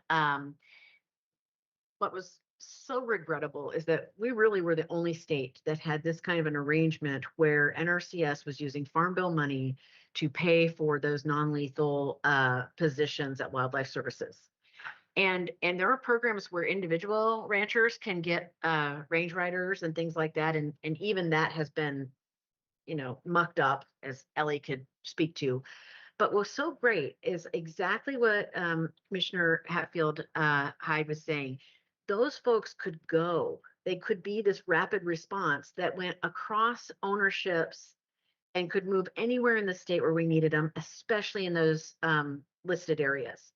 What was so regrettable is that we really were the only state that had this kind of an arrangement where NRCS was using Farm Bill money to pay for those non-lethal positions at Wildlife Services. And there are programs where individual ranchers can get range riders and things like that. And even that has been, mucked up, as Ellie could speak to. But what's so great is exactly what Commissioner Hatfield Hyde was saying. Those folks could go. They could be this rapid response that went across ownerships and could move anywhere in the state where we needed them, especially in those listed areas.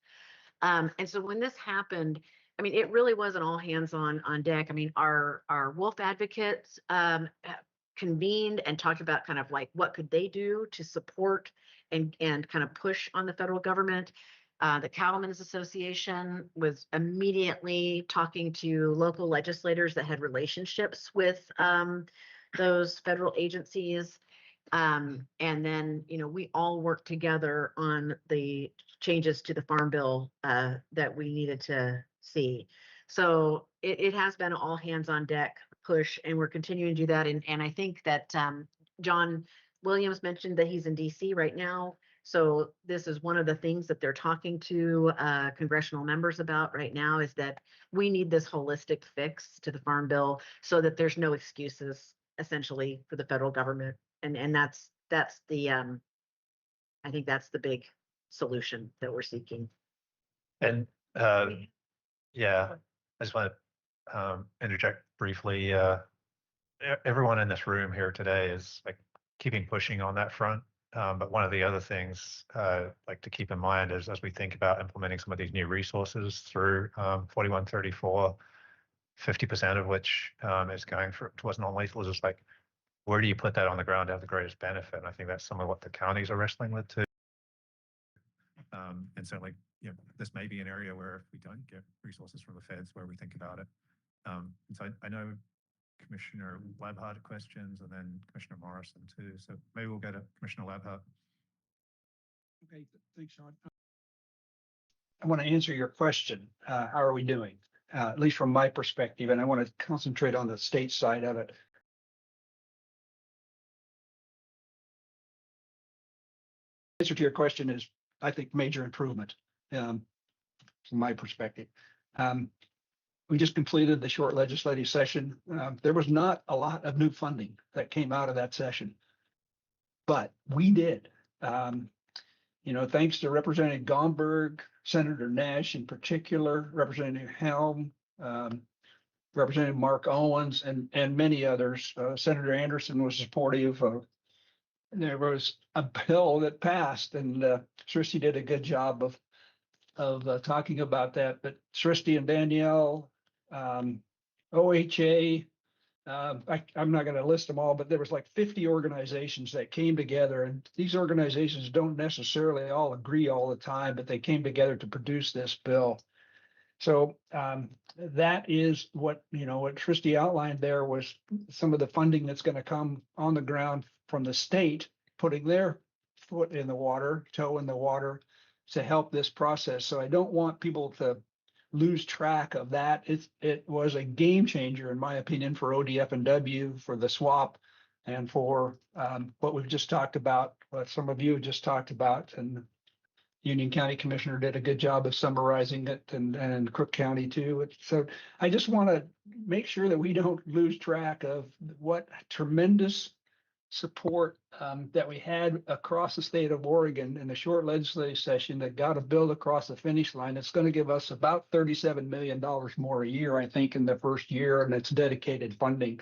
And so when this happened, I mean, it really wasn't all hands on deck. I mean, our wolf advocates convened and talked about kind of like what could they do to support and kind of push on the federal government. The Cattlemen's Association was immediately talking to local legislators that had relationships with those federal agencies. And then, we all worked together on the changes to the Farm Bill that we needed to see. So it has been all hands on deck push, and we're continuing to do that. And I think that John Williams mentioned that he's in DC right now So this is one of the things that they're talking to congressional members about right now, is that we need this holistic fix to the Farm Bill so that there's no excuses essentially for the federal government. And that's the I think that's the big solution that we're seeking. And yeah, I just want to interject briefly. Everyone in this room here today is like keeping pushing on that front. But one of the other things like to keep in mind is as we think about implementing some of these new resources through 4134, 50% of which is going towards non-lethal, is just like, where do you put that on the ground to have the greatest benefit? And I think that's some of what the counties are wrestling with too. And certainly, you know, this may be an area where if we don't get resources from the feds, where we think about it. And so I know Commissioner Labhart had questions, and then Commissioner Morrison too. So maybe we'll go to Commissioner Labhart. Okay, thanks, Sean. I want to answer your question. How are we doing? At least from my perspective, and I want to concentrate on the state side of it. Answer to your question is, I think, major improvement from my perspective. We just completed the short legislative session. There was not a lot of new funding that came out of that session, but we did. You know, thanks to Representative Gomberg, Senator Nash in particular, Representative Helm, Representative Mark Owens, and many others. Senator Anderson was supportive. There was a bill that passed, and Srishti did a good job of talking about that. But Srishti and Danielle, OHA, I'm not going to list them all, but there was like 50 organizations that came together, and these organizations don't necessarily all agree all the time, but they came together to produce this bill. So that is what, you know, what Srishti outlined there was some of the funding that's going to come on the ground from the state, putting their foot in the water, toe in the water to help this process. So I don't want people to lose track of that. It was a game changer, in my opinion, for ODF and W, for the swap, and for what we've just talked about, what some of you just talked about, and Union County Commissioner did a good job of summarizing it, and Crook County too. So I just want to make sure that we don't lose track of what tremendous support that we had across the state of Oregon in the short legislative session that got a bill across the finish line. It's going to give us about $37 million more a year, I think, in the first year, and it's dedicated funding.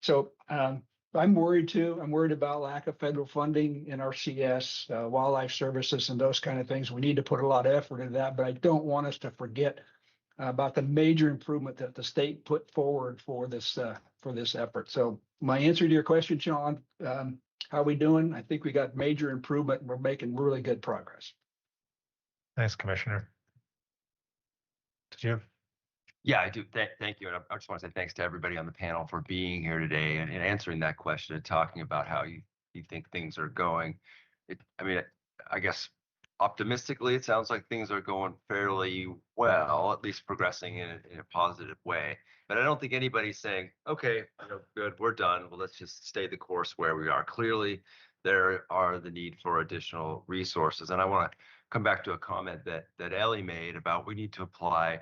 So I'm worried too. I'm worried about lack of federal funding in our CS, wildlife services, and those kind of things. We need to put a lot of effort into that, but I don't want us to forget about the major improvement that the state put forward for this effort. So my answer to your question, Sean, how are we doing? I think we got major improvement, and we're making really good progress. Thanks, Commissioner. Did you? Yeah, I do. Thank you. And I just want to say thanks to everybody on the panel for being here today and answering that question and talking about how you think things are going. I guess optimistically, it sounds like things are going fairly well, at least progressing in a positive way. But I don't think anybody's saying, okay, good, we're done. Well, let's just stay the course where we are. Clearly, there are the need for additional resources. And I want to come back to a comment that Ellie made about we need to apply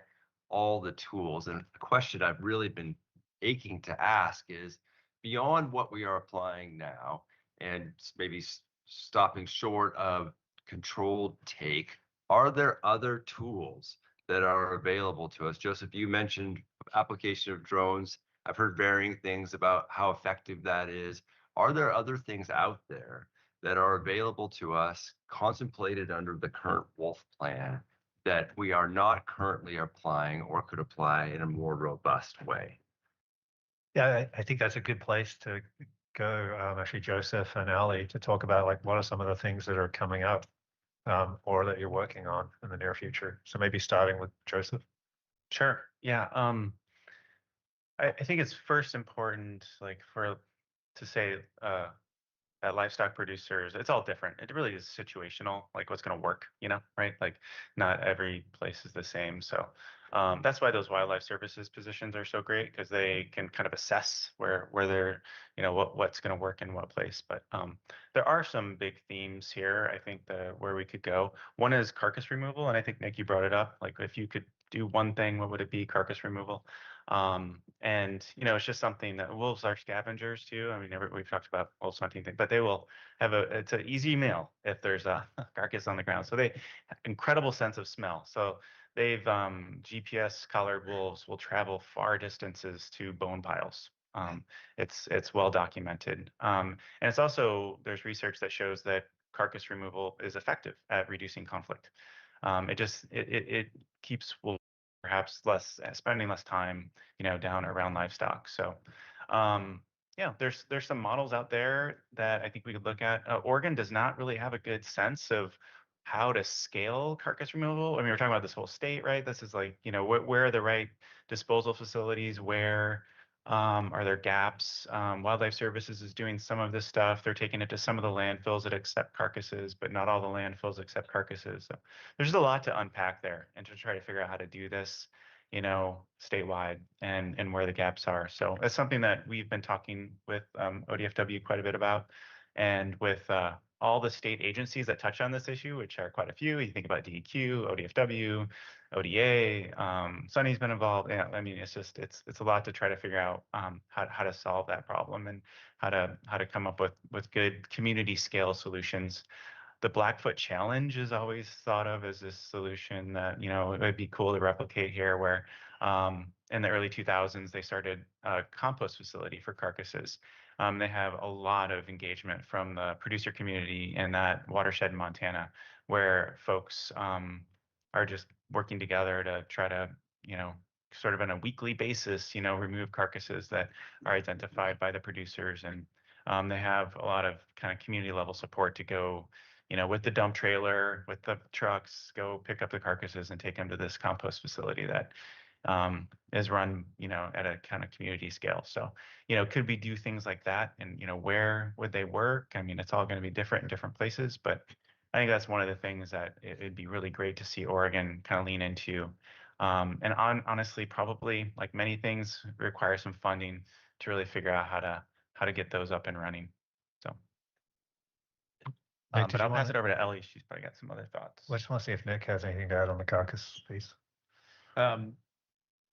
all the tools. And the question I've really been aching to ask is, beyond what we are applying now, and maybe stopping short of controlled take, are there other tools that are available to us? Joseph, you mentioned application of drones. I've heard varying things about how effective that is. Are there other things out there that are available to us, contemplated under the current Wolf plan, that we are not currently applying or could apply in a more robust way? Yeah, I think that's a good place to go. Actually, Joseph and Ali, to talk about like what are some of the things that are coming up or that you're working on in the near future. So maybe starting with Joseph. Sure. Yeah. I think it's first important, like to say that livestock producers, it's all different. It really is situational, like what's going to work, right? Like not every place is the same. So That's why those wildlife services positions are so great, because they can kind of assess where they're, what's going to work in what place. But there are some big themes here, I think, where we could go. One is carcass removal, and I think Nick, you brought it up. Like, if you could do one thing, what would it be? Carcass removal. And it's just something that wolves are scavengers too. I mean, we've talked about wolves hunting thing, but they will have it's an easy meal if there's a carcass on the ground. So they have incredible sense of smell. So they've GPS collared wolves will travel far distances to bone piles. It's well documented. And it's also, there's research that shows that carcass removal is effective at reducing conflict. It keeps wolves perhaps spending less time, down around livestock. So, yeah, there's some models out there that I think we could look at. Oregon does not really have a good sense of how to scale carcass removal. I mean, we're talking about this whole state, right? This is like, where are the right disposal facilities? Where are there gaps? Wildlife Services is doing some of this stuff. They're taking it to some of the landfills that accept carcasses, but not all the landfills accept carcasses. So there's just a lot to unpack there and to try to figure out how to do this, statewide and where the gaps are. So that's something that we've been talking with ODFW quite a bit about, and with all the state agencies that touch on this issue, which are quite a few. You think about DEQ, ODFW, ODA, Sunny's been involved. Yeah, I mean, it's a lot to try to figure out how to solve that problem, and how to come up with good community scale solutions. The Blackfoot Challenge is always thought of as this solution that, it would be cool to replicate here, where in the early 2000s, they started a compost facility for carcasses. They have a lot of engagement from the producer community in that watershed in Montana, where folks are just working together to try to, sort of on a weekly basis, remove carcasses that are identified by the producers. And they have a lot of kind of community level support to go, with the dump trailer, with the trucks, go pick up the carcasses and take them to this compost facility that is run, at a kind of community scale. So, could we do things like that? And, where would they work? I mean, it's all going to be different in different places, but I think that's one of the things that it'd be really great to see Oregon kind of lean into. And honestly, probably, like many things, require some funding to really figure out how to get those up and running. So. Nick, But I'll pass wanna- it over to Ellie. She's probably got some other thoughts. I just want to see if Nick has anything to add on the caucus piece.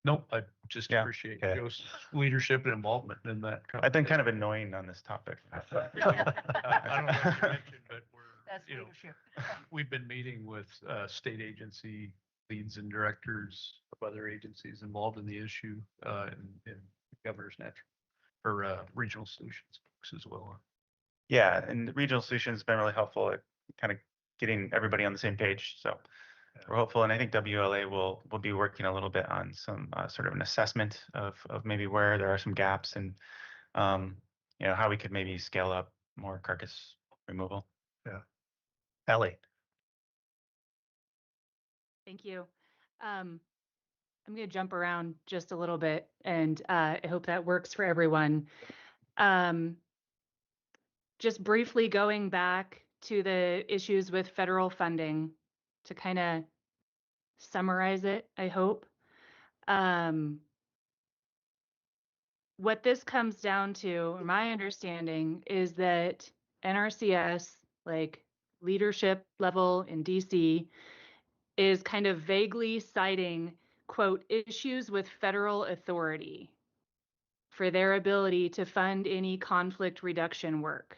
Nope, I just Yeah, appreciate okay. Joe's leadership and involvement in that. I've been kind of annoying on this topic. I don't know if you mentioned, but That's you know, leadership. we've been meeting with state agency leads and directors of other agencies involved in the issue, and governor's natural or regional solutions folks as well. Yeah, and the regional solution has been really helpful at kind of getting everybody on the same page. So we're hopeful, and I think WLA will be working a little bit on some sort of an assessment of maybe where there are some gaps, and how we could maybe scale up more carcass removal. Yeah. Ellie. Thank you. I'm going to jump around just a little bit, and I hope that works for everyone. Just briefly going back to the issues with federal funding to kind of summarize it, I hope. What this comes down to, my understanding, is that NRCS, like leadership level in DC, is kind of vaguely citing, quote, issues with federal authority for their ability to fund any conflict reduction work.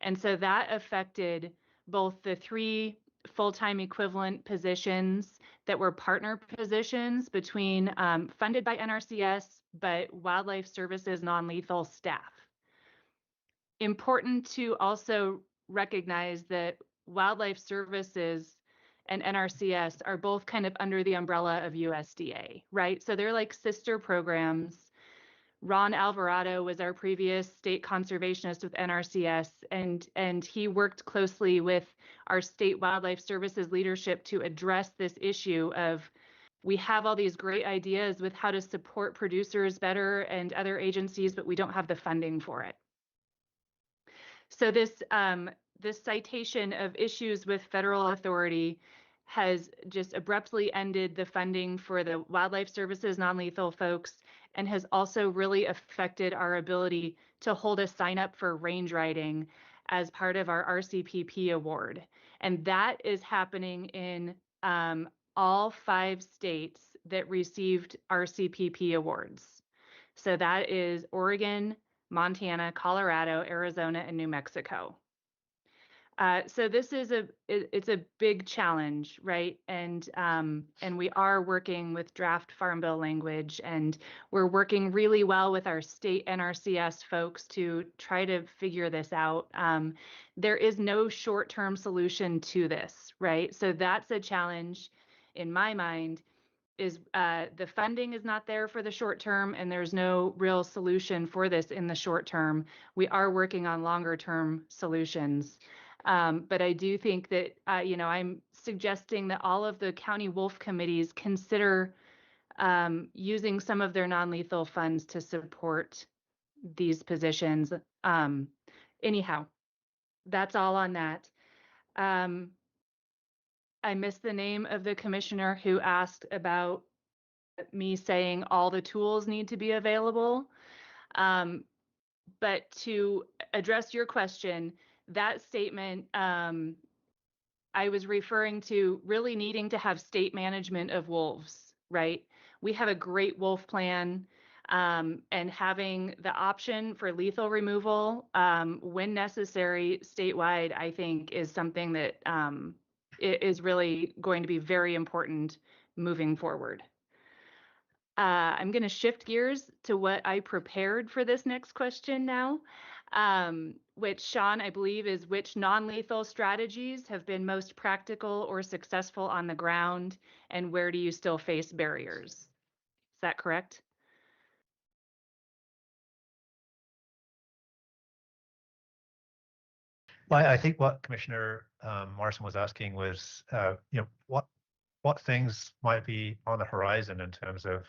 And so that affected both the 3 full-time equivalent positions that were partner positions between funded by NRCS, but Wildlife Services non-lethal staff. Important to also recognize that Wildlife Services and NRCS are both kind of under the umbrella of USDA, right? So they're like sister programs. Ron Alvarado was our previous state conservationist with NRCS, and he worked closely with our state wildlife services leadership to address this issue of, we have all these great ideas with how to support producers better and other agencies, but we don't have the funding for it. So this citation of issues with federal authority has just abruptly ended the funding for the wildlife services non-lethal folks and has also really affected our ability to hold a sign up for range riding as part of our RCPP award. And that is happening in all 5 states that received RCPP awards. So that is Oregon, Montana, Colorado, Arizona, and New Mexico. So this is it's a big challenge, right? And we are working with draft Farm Bill language, and we're working really well with our state NRCS folks to try to figure this out. There is no short-term solution to this, right? So that's a challenge in my mind. Is the funding is not there for the short term, and there's no real solution for this in the short term. We are working on longer term solutions. But I do think that, I'm suggesting that all of the county wolf committees consider using some of their non-lethal funds to support these positions. Anyhow, that's all on that. I missed the name of the commissioner who asked about me saying all the tools need to be available. But to address your question, that statement, I was referring to really needing to have state management of wolves, right? We have a great wolf plan, and having the option for lethal removal when necessary statewide, I think, is something that is really going to be very important moving forward. I'm going to shift gears to what I prepared for this next question now, which, Sean, I believe is which non-lethal strategies have been most practical or successful on the ground, and where do you still face barriers? Is that correct? Well, I think what Commissioner Morrison was asking was, what things might be on the horizon in terms of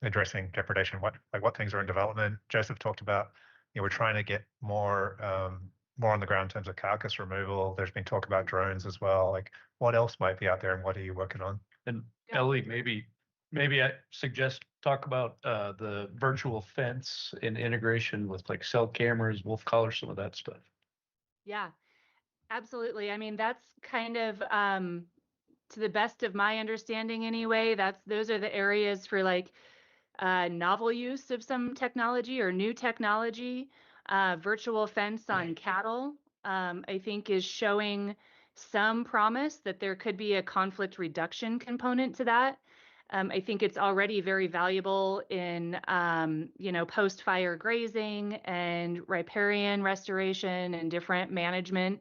addressing depredation? What things are in development? Joseph talked about, we're trying to get more on the ground in terms of carcass removal. There's been talk about drones as well. Like, what else might be out there, and what are you working on? And Ellie, maybe I suggest talk about the virtual fence in integration with like cell cameras, wolf collars, some of that stuff. Yeah, absolutely. I mean, that's kind of, to the best of my understanding anyway, those are the areas for like novel use of some technology or new technology. Virtual fence on cattle, I think, is showing some promise that there could be a conflict reduction component to that. I think it's already very valuable in, post-fire grazing and riparian restoration and different management.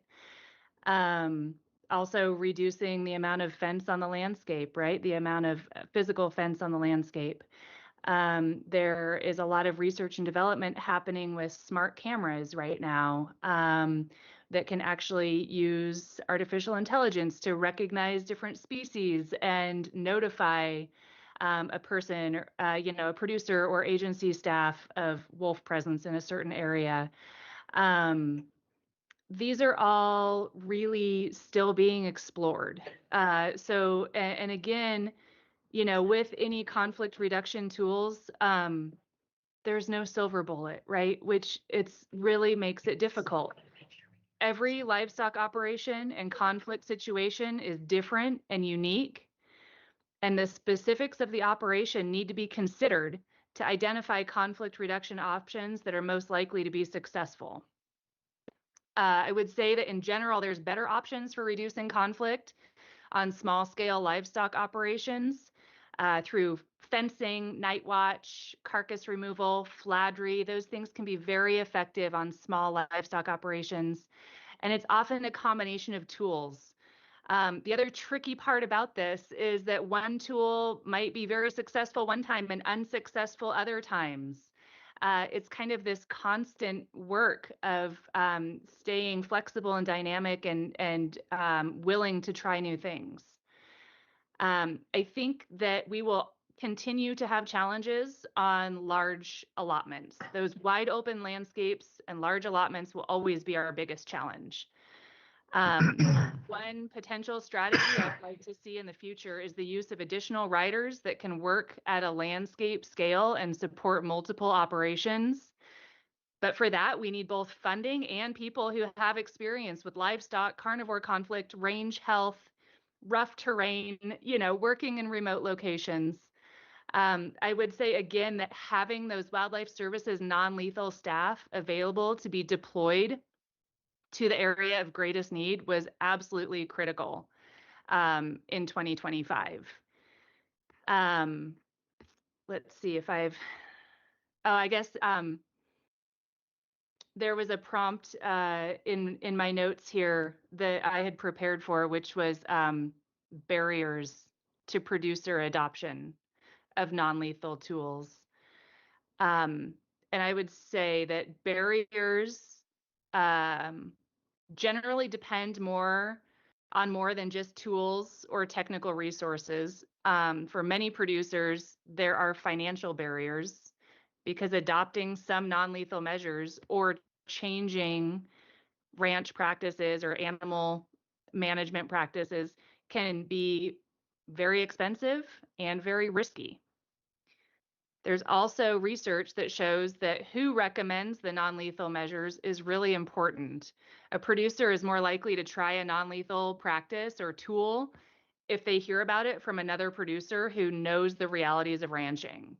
Also reducing the amount of fence on the landscape, right? The amount of physical fence on the landscape. There is a lot of research and development happening with smart cameras right now that can actually use artificial intelligence to recognize different species and notify a person, a producer or agency staff of wolf presence in a certain area. These are all really still being explored. And again, with any conflict reduction tools, there's no silver bullet, right? Which really makes it difficult. Every livestock operation and conflict situation is different and unique, and the specifics of the operation need to be considered to identify conflict reduction options that are most likely to be successful. I would say that in general, there's better options for reducing conflict on small scale livestock operations through fencing, night watch, carcass removal, fladry. Those things can be very effective on small livestock operations. And it's often a combination of tools. The other tricky part about this is that one tool might be very successful one time and unsuccessful other times. It's kind of this constant work of staying flexible and dynamic and willing to try new things. I think that we will continue to have challenges on large allotments. Those wide open landscapes and large allotments will always be our biggest challenge. One potential strategy I'd like to see in the future is the use of additional riders that can work at a landscape scale and support multiple operations. But for that, we need both funding and people who have experience with livestock, carnivore conflict, range health, rough terrain, working in remote locations. I would say again that having those wildlife services non-lethal staff available to be deployed to the area of greatest need was absolutely critical in 2025. Let's see if I guess there was a prompt in my notes here that I had prepared for, which was barriers to producer adoption of non-lethal tools. And I would say that barriers generally depend more than just tools or technical resources. For many producers, there are financial barriers because adopting some non-lethal measures or changing ranch practices or animal management practices can be very expensive and very risky. There's also research that shows that who recommends the non-lethal measures is really important. A producer is more likely to try a non-lethal practice or tool if they hear about it from another producer who knows the realities of ranching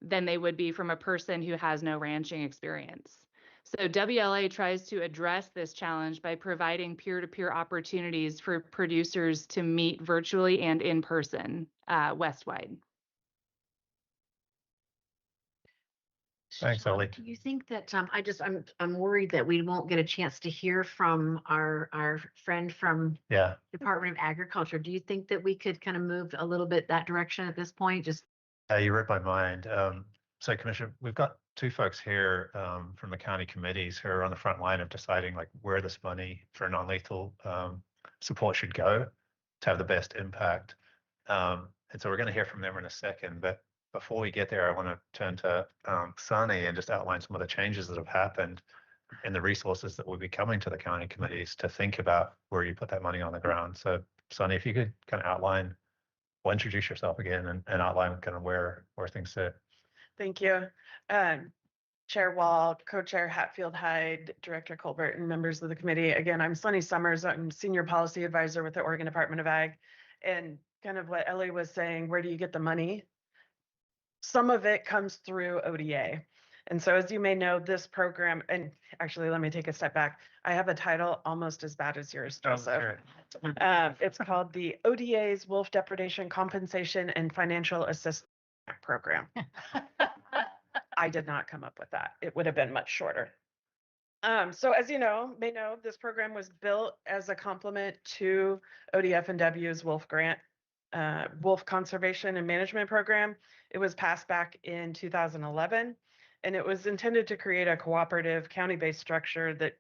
than they would be from a person who has no ranching experience. So WLA tries to address this challenge by providing peer-to-peer opportunities for producers to meet virtually and in person Westwide. Thanks, Ellie. Do you think that I'm worried that we won't get a chance to hear from our friend from Department of Agriculture? Do you think that we could kind of move a little bit that direction at this point? Just You read my mind. So, Commissioner, we've got two folks here from the county committees who are on the front line of deciding like where this money for non-lethal support should go to have the best impact. And so we're going to hear from them in a second. But before we get there, I want to turn to Sunny and just outline some of the changes that have happened and the resources that will be coming to the county committees to think about where you put that money on the ground. So, Sunny, if you could kind of outline, well, introduce yourself again and outline kind of where things sit. Thank you. Chair Wall, Co-Chair Hatfield Hyde, Director Colbert, and members of the committee. Again, I'm Sunny Summers. I'm Senior Policy Advisor with the Oregon Department of Ag. And kind of what Ellie was saying, where do you get the money? Some of it comes through ODA. And so as you may know, this program, and actually, let me take a step back. I have a title almost as bad as yours, Joseph. It's called the ODA's Wolf Depredation Compensation and Financial Assistance Program. I did not come up with that. It would have been much shorter. So as you may know, this program was built as a complement to ODF&W's Wolf Grant, Wolf Conservation and Management Program. It was passed back in 2011, and it was intended to create a cooperative county-based structure that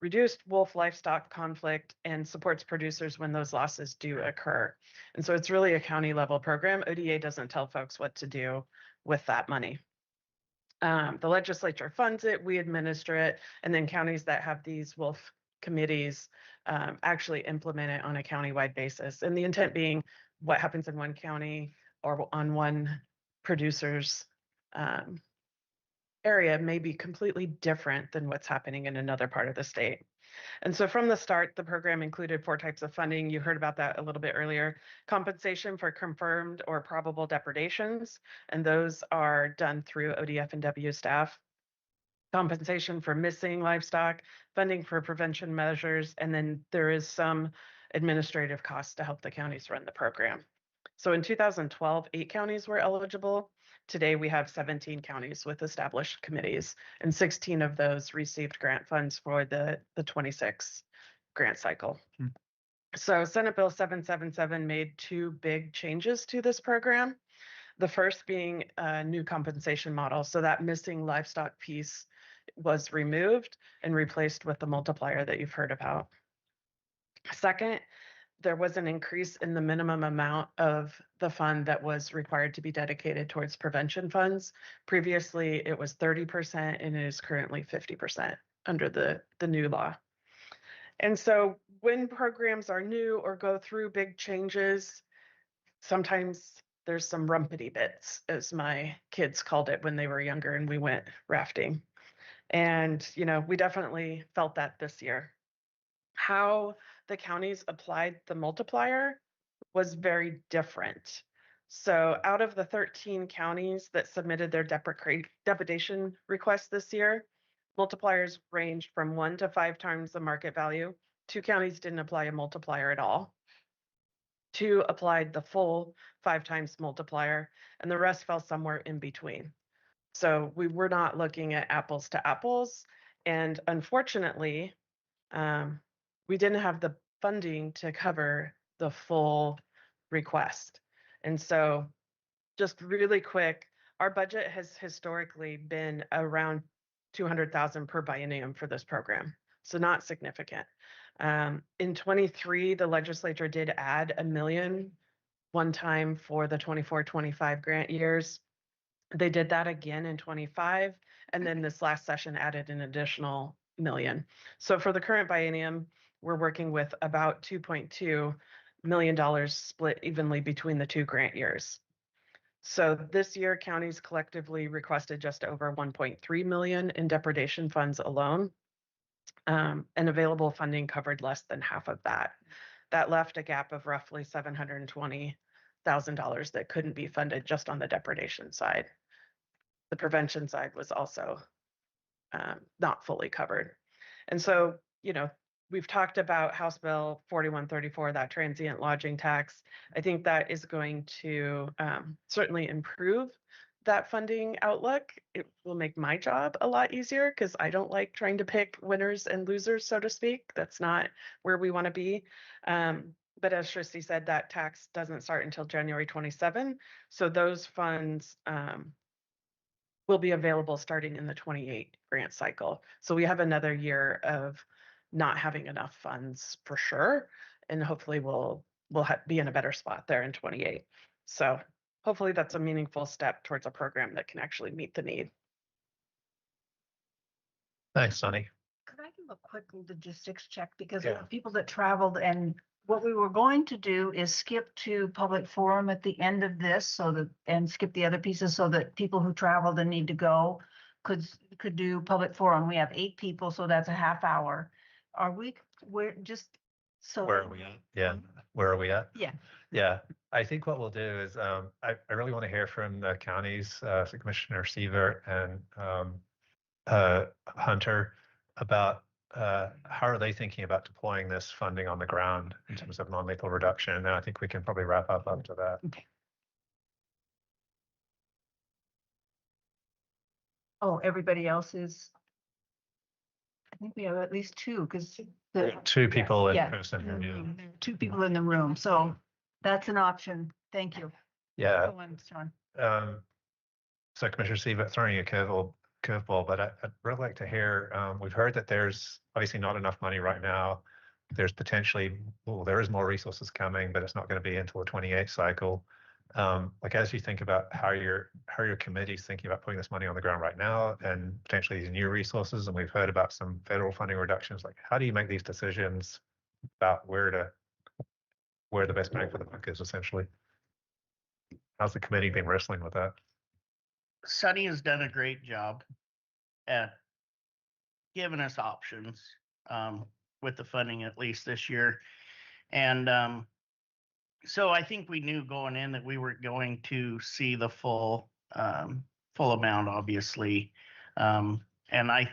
reduced wolf livestock conflict and supports producers when those losses do occur. And so it's really a county level program. ODA doesn't tell folks what to do with that money. The legislature funds it, we administer it, and then counties that have these wolf committees actually implement it on a countywide basis. And the intent being what happens in one county or on one producer's area may be completely different than what's happening in another part of the state. And so from the start, the program included 4 types of funding. You heard about that a little bit earlier. Compensation for confirmed or probable depredations, and those are done through ODF&W staff. Compensation for missing livestock, funding for prevention measures, and then there is some administrative costs to help the counties run the program. So in 2012, 8 counties were eligible. Today, we have 17 counties with established committees, and 16 of those received grant funds for the 26 grant cycle. So Senate Bill 777 made 2 big changes to this program. The first being a new compensation model. So that missing livestock piece was removed and replaced with the multiplier that you've heard about. Second, there was an increase in the minimum amount of the fund that was required to be dedicated towards prevention funds. Previously, it was 30% and it is currently 50% under the new law. And so when programs are new or go through big changes, sometimes there's some rumpety bits, as my kids called it when they were younger and we went rafting. And, we definitely felt that this year. How the counties applied the multiplier was very different. So out of the 13 counties that submitted their depredation requests this year, multipliers ranged from 1 to 5 times the market value. 2 counties didn't apply a multiplier at all. 2 applied the full 5 times multiplier, and the rest fell somewhere in between. So we were not looking at apples to apples. And unfortunately, we didn't have the funding to cover the full request. And so just really quick, our budget has historically been around 200,000 per biennium for this program. So not significant. In 23, the legislature did add $1 million one time for the 24-25 grant years. They did that again in 25, and then this last session added an additional $1 million. So for the current biennium, we're working with about $2.2 million split evenly between the 2 grant years. So this year, counties collectively requested just over 1.3 million in depredation funds alone. And available funding covered less than half of that. That left a gap of roughly $720,000 that couldn't be funded just on the depredation side. The prevention side was also not fully covered. And so, we've talked about House Bill 4134, that transient lodging tax. I think that is going to certainly improve that funding outlook. It will make my job a lot easier because I don't like trying to pick winners and losers, so to speak. That's not where we want to be. But as Tristy said, that tax doesn't start until January 27. So those funds will be available starting in the 28 grant cycle. So we have another year of not having enough funds for sure. And hopefully we'll be in a better spot there in 28. So hopefully that's a meaningful step towards a program that can actually meet the need. Thanks, Sonny. Could I give a quick logistics check? Because Yeah. people that traveled, and what we were going to do is skip to public forum at the end of this and skip the other pieces so that people who traveled and need to go could do public forum. We have 8 people, so that's a half hour. We're just so. Where are we at? Yeah. Where are we at? Yeah. Yeah. I think what we'll do is I really want to hear from the counties, so Commissioner Sievert and Hunter, about how are they thinking about deploying this funding on the ground in terms of non-lethal reduction. And then I think we can probably wrap up after that. Okay. Oh, everybody else is. I think we have at least 2 because 2 people in yeah. person here. Yeah. 2 people in the room. So that's an option. Thank you. Yeah. Go on, John. So Commissioner Sievert, throwing you a curveball, but I'd really like to hear, we've heard that there's obviously not enough money right now. There's potentially, there is more resources coming, but it's not going to be until the 28 cycle. As you think about how your committee's thinking about putting this money on the ground right now and potentially these new resources, and we've heard about some federal funding reductions, how do you make these decisions about where the best bang for the buck is, essentially? How's the committee been wrestling with that? Sonny has done a great job at giving us options with the funding, at least this year. And so I think we knew going in that we were going to see the full amount, obviously. And I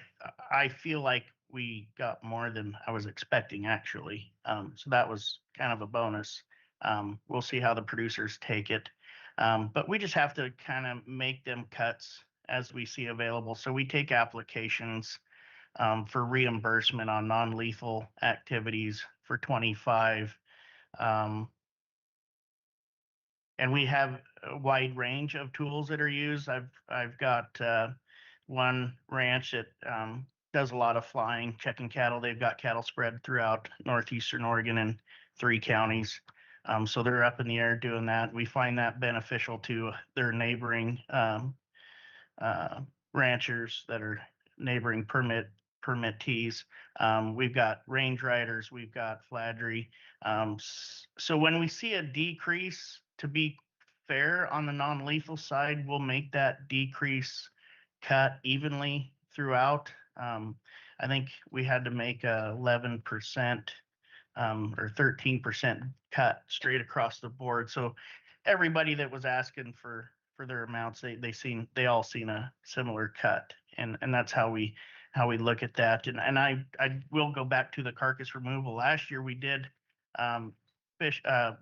feel like we got more than I was expecting, actually. So that was kind of a bonus. We'll see how the producers take it. But we just have to kind of make them cuts as we see available. So we take applications for reimbursement on non-lethal activities for 25. And we have a wide range of tools that are used. I've got one ranch that does a lot of flying, checking cattle. They've got cattle spread throughout northeastern Oregon in 3 counties. So they're up in the air doing that. We find that beneficial to their neighboring ranchers that are neighboring permittees. We've got range riders, we've got fladry. So when we see a decrease, to be fair, on the non-lethal side, we'll make that decrease cut evenly throughout. I think we had to make a 11% or 13% cut straight across the board. So everybody that was asking for their amounts, they all seen a similar cut, and that's how we look at that. And I will go back to the carcass removal. Last year we did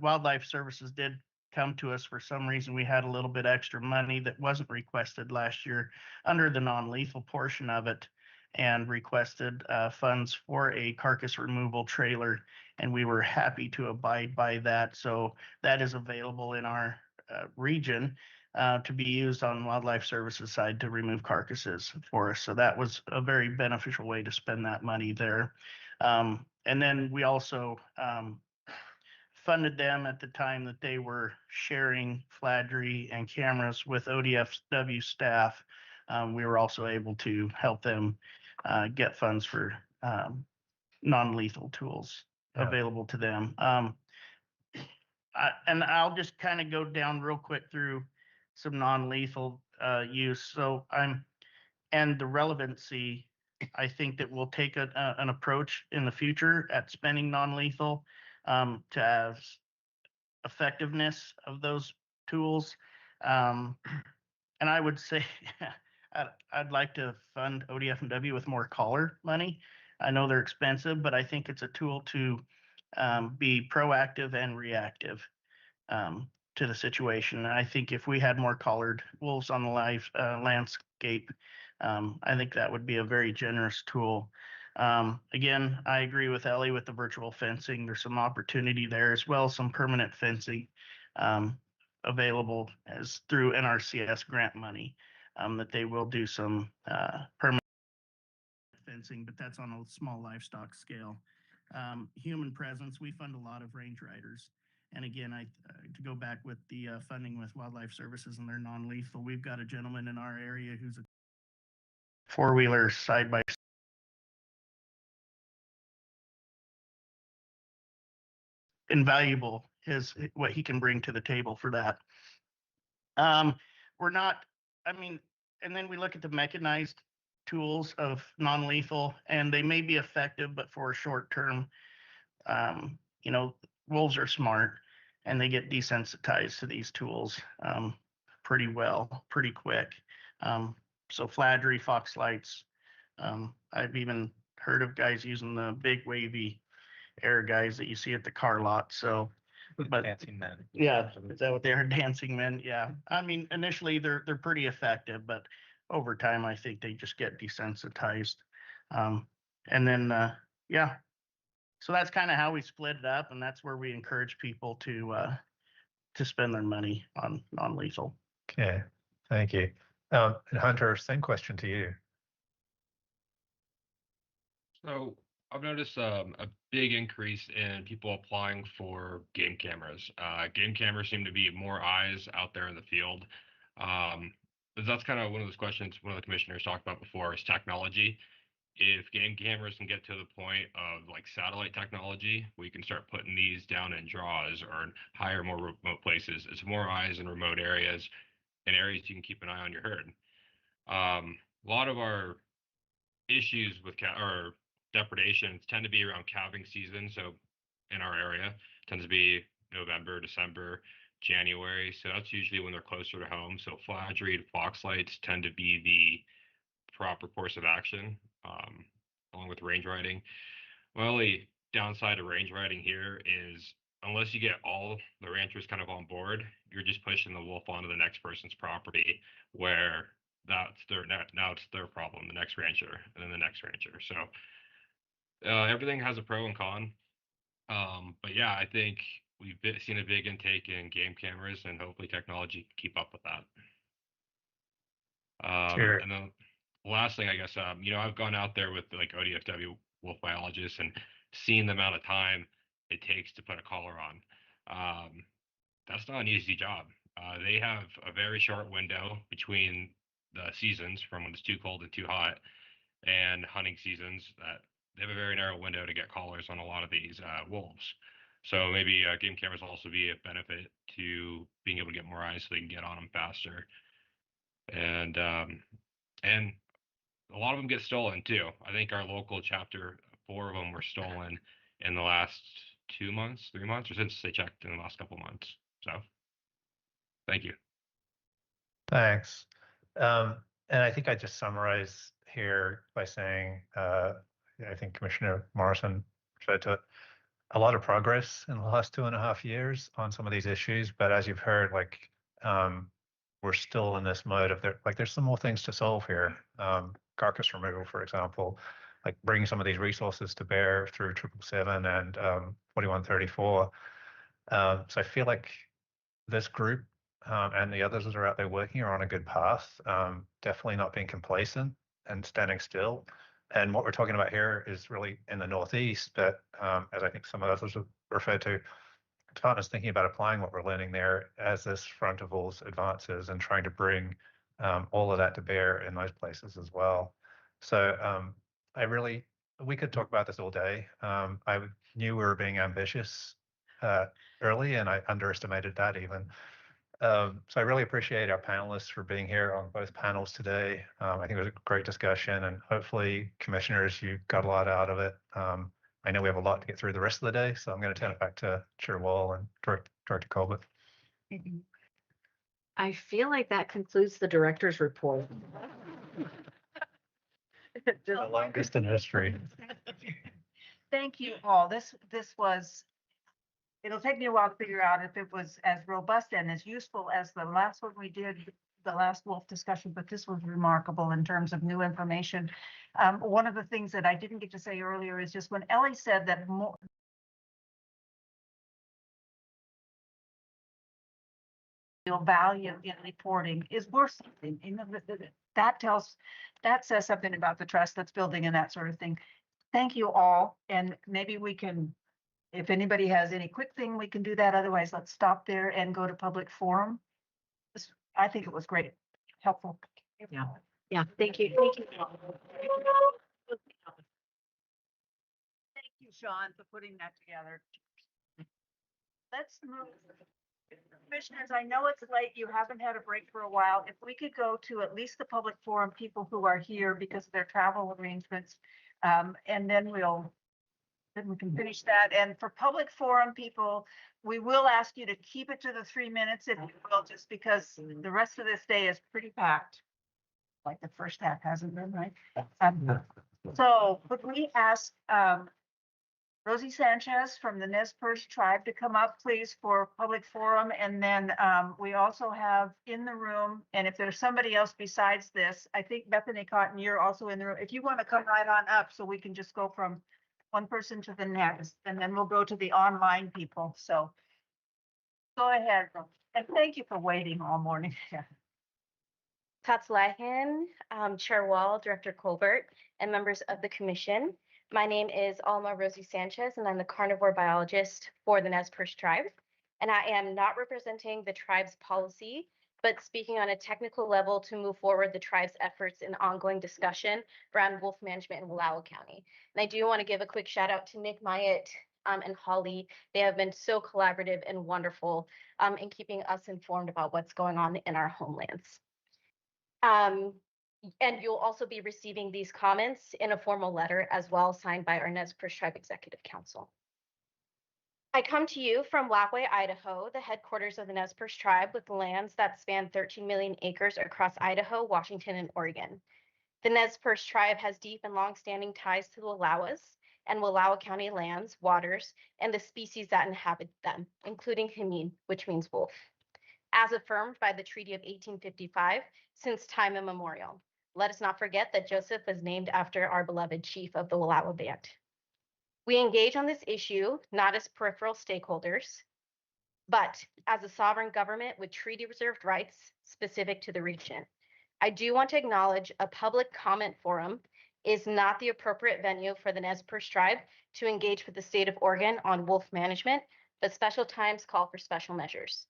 wildlife services did come to us for some reason. We had a little bit extra money that wasn't requested last year under the non-lethal portion of it, and requested funds for a carcass removal trailer, and we were happy to abide by that. So that is available in our region to be used on wildlife services side to remove carcasses for us. So that was a very beneficial way to spend that money there. And then we also funded them at the time that they were sharing fladry and cameras with ODFW staff. We were also able to help them get funds for non-lethal tools available to them. And I'll just kind of go down real quick through some non-lethal use. So and the relevancy, I think that we'll take an approach in the future at spending non-lethal to have effectiveness of those tools. And I would say I'd like to fund ODF&W with more collar money. I know they're expensive, but I think it's a tool to be proactive and reactive to the situation. And I think if we had more collared wolves on the landscape, I think that would be a very generous tool. Again, I agree with Ellie with the virtual fencing. There's some opportunity there, as well as some permanent fencing available as through NRCS grant money, that they will do some permanent fencing, but that's on a small livestock scale. Human presence, we fund a lot of range riders. And again, to go back with the funding with wildlife services and their non-lethal, we've got a gentleman in our area who's a four-wheeler side by invaluable, what he can bring to the table for that. We're not, and then we look at the mechanized tools of non-lethal, and they may be effective, but for a short term, wolves are smart and they get desensitized to these tools pretty well, pretty quick. So fladry, fox lights. I've even heard of guys using the big wavy air guys that you see at the car lot. So, but dancing men. Yeah, is that what they are? Dancing men? Yeah. Initially they're pretty effective, but over time I think they just get desensitized. And then yeah. So that's kind of how we split it up, and that's where we encourage people to spend their money on non-lethal. Okay, thank you. And Hunter, same question to you. So I've noticed a big increase in people applying for game cameras. Game cameras seem to be more eyes out there in the field. But that's kind of one of those questions one of the commissioners talked about before is technology. If game cameras can get to the point of like satellite technology, we can start putting these down in draws or in higher, more remote places. It's more eyes in remote areas and areas you can keep an eye on your herd. A lot of our issues with or depredations tend to be around calving season. So in our area, tends to be November, December, January. So that's usually when they're closer to home. So fladry and fox lights tend to be the proper course of action, along with range riding. My only downside of range riding here is unless you get all the ranchers kind of on board, you're just pushing the wolf onto the next person's property where now it's their problem, the next rancher, and then the next rancher. So everything has a pro and con. But yeah, I think we've seen a big intake in game cameras, and hopefully technology can keep up with that. Sure. And then the last thing, I guess, I've gone out there with like ODFW wolf biologists and seen the amount of time it takes to put a collar on. That's not an easy job. They have a very short window between the seasons from when it's too cold and too hot. and hunting seasons that they have a very narrow window to get collars on a lot of these wolves. So maybe game cameras will also be a benefit to being able to get more eyes so they can get on them faster. And a lot of them get stolen too. I think our local chapter, 4 of them were stolen in the last 2 months, 3 months, or since they checked in the last couple months. So thank you. Thanks. And I think I just summarize here by saying, I think Commissioner Morrison referred to it, a lot of progress in the last 2.5 years on some of these issues. But as you've heard, like, we're still in this mode of there's some more things to solve here. Carcass removal, for example, like bringing some of these resources to bear through 777 and 4134. So I feel like this group and the others that are out there working are on a good path. Definitely not being complacent and standing still. And what we're talking about here is really in the Northeast, but as I think some of others have referred to, partners thinking about applying what we're learning there as this front of walls advances and trying to bring all of that to bear in those places as well. So we could talk about this all day. I knew we were being ambitious early, and I underestimated that even. So I really appreciate our panelists for being here on both panels today. I think it was a great discussion, and hopefully, commissioners, you got a lot out of it. I know we have a lot to get through the rest of the day, so I'm going to turn it back to Chair Wall and Director Colbert. I feel like that concludes the director's report. The longest in history. Thank you all. This was, it'll take me a while to figure out if it was as robust and as useful as the last one we did, the last wolf discussion, but this was remarkable in terms of new information. One of the things that I didn't get to say earlier is just when Ellie said that more value in reporting is worth something. You know, that says something about the trust that's building and that sort of thing. Thank you all, and maybe we can, if anybody has any quick thing, we can do that. Otherwise, let's stop there and go to public forum. I think it was great, helpful. Yeah. Yeah. Thank you. Thank you. Thank you, Sean, for putting that together. Let's move. Commissioners, I know it's late. You haven't had a break for a while. If we could go to at least the public forum people who are here because of their travel arrangements, and then we can finish that. And for public forum people, we will ask you to keep it to the 3 minutes if you will, just because the rest of this day is pretty packed. Like the first half hasn't been, right? So could we ask Rosie Sanchez from the Nez Perce tribe to come up, please, for public forum. And then we also have in the room, and if there's somebody else besides this, I think Bethany Cotton, you're also in the room. If you want to come right on up so we can just go from one person to the next, and then we'll go to the online people. So go ahead. And thank you for waiting all morning. Tatzlahan, Chair Wall, Director Colbert, and members of the commission. My name is Alma Rosie Sanchez, and I'm the carnivore biologist for the Nez Perce tribe. And I am not representing the tribe's policy, but speaking on a technical level to move forward the tribe's efforts in ongoing discussion around wolf management in Wallowa County. And I do want to give a quick shout out to Nick Myatt and Holly. They have been so collaborative and wonderful in keeping us informed about what's going on in our homelands. And you'll also be receiving these comments in a formal letter as well, signed by our Nez Perce Tribe Executive Council. I come to you from Lapwai, Idaho, the headquarters of the Nez Perce Tribe, with lands that span 13 million acres across Idaho, Washington, and Oregon. The Nez Perce Tribe has deep and long-standing ties to the Wallowas and Wallowa County lands, waters, and the species that inhabit them, including Hameen, which means wolf, as affirmed by the Treaty of 1855 since time immemorial. Let us not forget that Joseph was named after our beloved chief of the Wallowa Band. We engage on this issue not as peripheral stakeholders, but as a sovereign government with treaty reserved rights specific to the region. I do want to acknowledge a public comment forum is not the appropriate venue for the Nez Perce tribe to engage with the state of Oregon on wolf management, but special times call for special measures.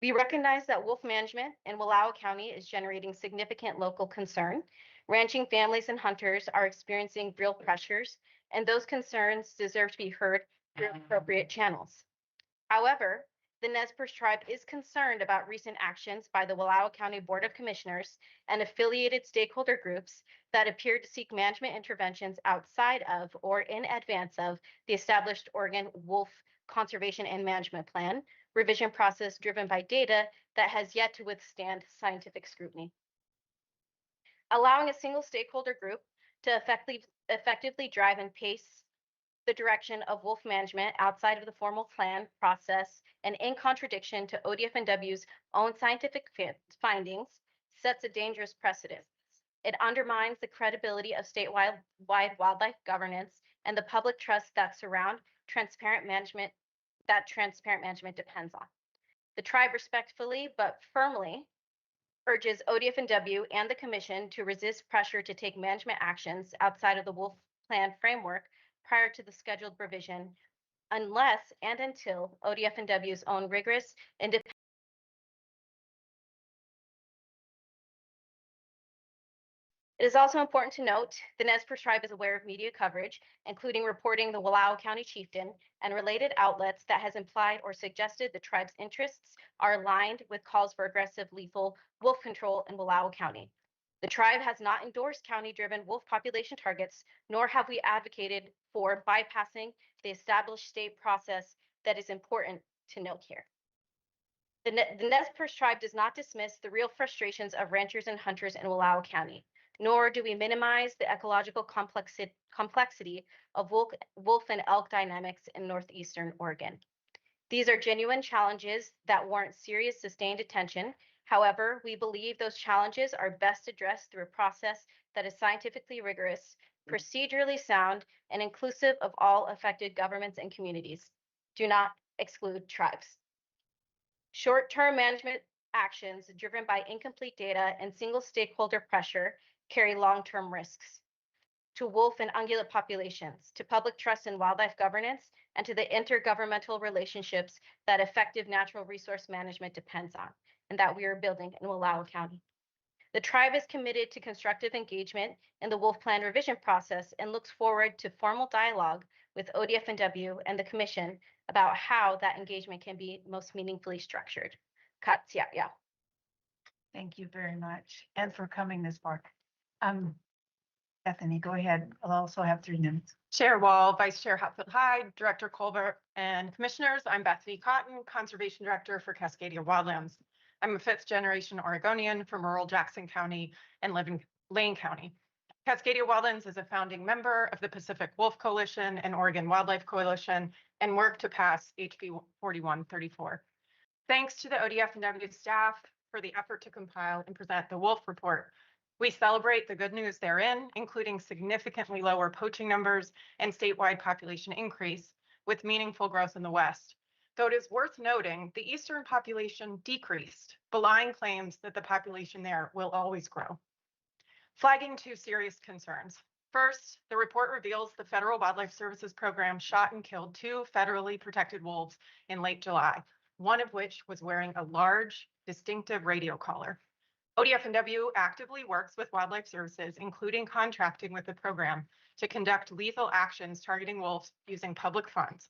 We recognize that wolf management in Wallowa County is generating significant local concern. Ranching families and hunters are experiencing real pressures, and those concerns deserve to be heard through appropriate channels. However, the Nez Perce tribe is concerned about recent actions by the Wallowa County Board of Commissioners and affiliated stakeholder groups that appear to seek management interventions outside of or in advance of the established Oregon Wolf Conservation and Management Plan revision process driven by data that has yet to withstand scientific scrutiny. Allowing a single stakeholder group to effectively drive and pace the direction of wolf management outside of the formal plan process and in contradiction to ODF&W's own scientific findings sets a dangerous precedent. It undermines the credibility of statewide wildlife governance and the public trust that transparent management depends on. The tribe respectfully but firmly urges ODF&W and the Commission to resist pressure to take management actions outside of the wolf plan framework prior to the scheduled revision, unless and until ODF&W's own rigorous independent. It is also important to note the Nez Perce tribe is aware of media coverage, including reporting the Wallowa County chieftain and related outlets that has implied or suggested the tribe's interests are aligned with calls for aggressive lethal wolf control in Wallowa County. The tribe has not endorsed county-driven wolf population targets, nor have we advocated for bypassing the established state process that is important to note here. The Nez Perce tribe does not dismiss the real frustrations of ranchers and hunters in Wallowa County, nor do we minimize the ecological complexity of wolf and elk dynamics in northeastern Oregon. These are genuine challenges that warrant serious sustained attention. However, we believe those challenges are best addressed through a process that is scientifically rigorous, procedurally sound, and inclusive of all affected governments and communities. Do not exclude tribes. Short-term management actions driven by incomplete data and single stakeholder pressure carry long-term risks to wolf and ungulate populations, to public trust in wildlife governance, and to the intergovernmental relationships that effective natural resource management depends on, and that we are building in Wallowa County. The tribe is committed to constructive engagement in the wolf plan revision process and looks forward to formal dialogue with ODF&W and the Commission about how that engagement can be most meaningfully structured. Katsiaya. Thank you very much, and for coming this far. Bethany, go ahead. I'll also have 3 minutes. Chair Wall, Vice Chair Hatfield Hyde, Director Colbert, and Commissioners, I'm Bethany Cotton, Conservation Director for Cascadia Wildlands. I'm a 5th-generation Oregonian from rural Jackson County and live in Lane County. Cascadia Wildlands is a founding member of the Pacific Wolf Coalition and Oregon Wildlife Coalition and worked to pass HB 4134. Thanks to the ODF&W staff for the effort to compile and present the Wolf Report. We celebrate the good news therein, including significantly lower poaching numbers and statewide population increase, with meaningful growth in the West. Though it is worth noting, the eastern population decreased, belying claims that the population there will always grow. Flagging 2 serious concerns. First, the report reveals the Federal Wildlife Services program shot and killed 2 federally protected wolves in late July, one of which was wearing a large, distinctive radio collar. ODF&W actively works with Wildlife Services, including contracting with the program, to conduct lethal actions targeting wolves using public funds.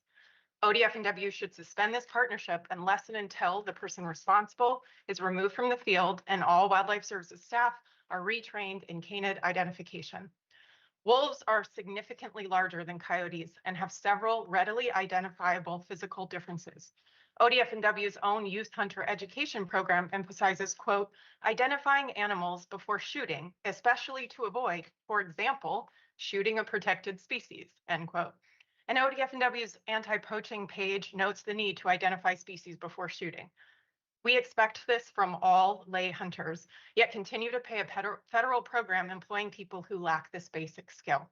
ODF&W should suspend this partnership unless and until the person responsible is removed from the field and all Wildlife Services staff are retrained in canid identification. Wolves are significantly larger than coyotes and have several readily identifiable physical differences. ODF&W's own youth hunter education program emphasizes, quote, identifying animals before shooting, especially to avoid, for example, shooting a protected species, end quote. And ODF&W's anti-poaching page notes the need to identify species before shooting. We expect this from all lay hunters, yet continue to pay a federal program employing people who lack this basic skill.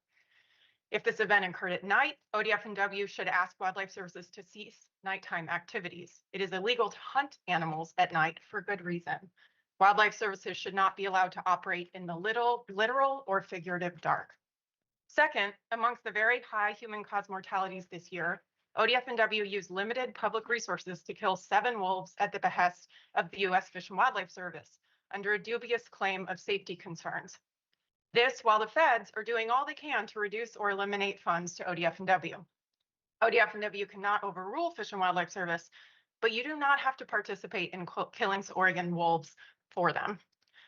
If this event occurred at night, ODF&W should ask Wildlife Services to cease nighttime activities. It is illegal to hunt animals at night for good reason. Wildlife Services should not be allowed to operate in the literal or figurative dark. Second, amongst the very high human-caused mortalities this year, ODF&W used limited public resources to kill 7 wolves at the behest of the U.S. Fish and Wildlife Service under a dubious claim of safety concerns. This while the feds are doing all they can to reduce or eliminate funds to ODF&W. ODF&W cannot overrule Fish and Wildlife Service, but you do not have to participate in killing Oregon wolves for them.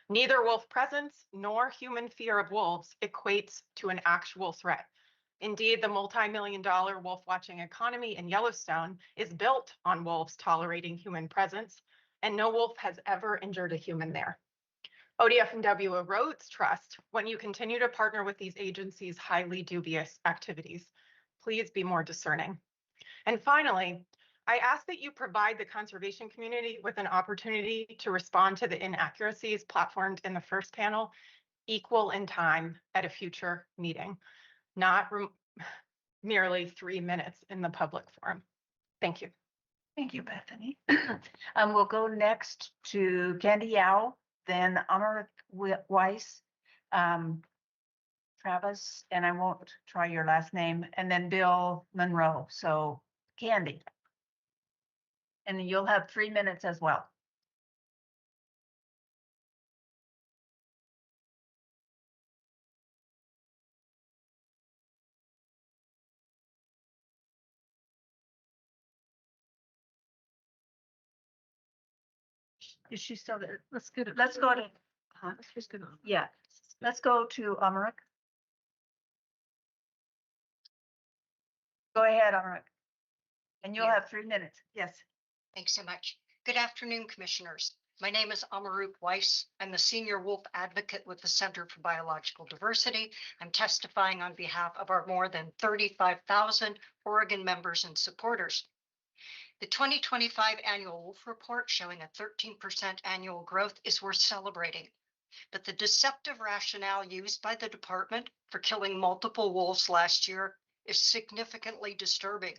Neither wolf presence nor human fear of wolves equates to an actual threat. Indeed, the multi-million-dollar wolf watching economy in Yellowstone is built on wolves tolerating human presence, and no wolf has ever injured a human there. ODF&W erodes trust when you continue to partner with these agencies' highly dubious activities. Please be more discerning. And finally, I ask that you provide the conservation community with an opportunity to respond to the inaccuracies platformed in the first panel equal in time at a future meeting, not merely 3 minutes in the public forum. Thank you. Thank you, Bethany. We'll go next to Candy Yao, then Amrit Weiss, Travis, and I won't try your last name, and then Bill Monroe. So Candy. And you'll have 3 minutes as well. Is she still there? Let's go to, yeah, let's go to Amrit. Go ahead, Amrit. And you'll have 3 minutes. Yes. Thanks so much. Good afternoon, commissioners. My name is Amrit Weiss. I'm the senior wolf advocate with the Center for Biological Diversity. I'm testifying on behalf of our more than 35,000 Oregon members and supporters. The 2025 annual wolf report showing a 13% annual growth is worth celebrating. But the deceptive rationale used by the department for killing multiple wolves last year is significantly disturbing,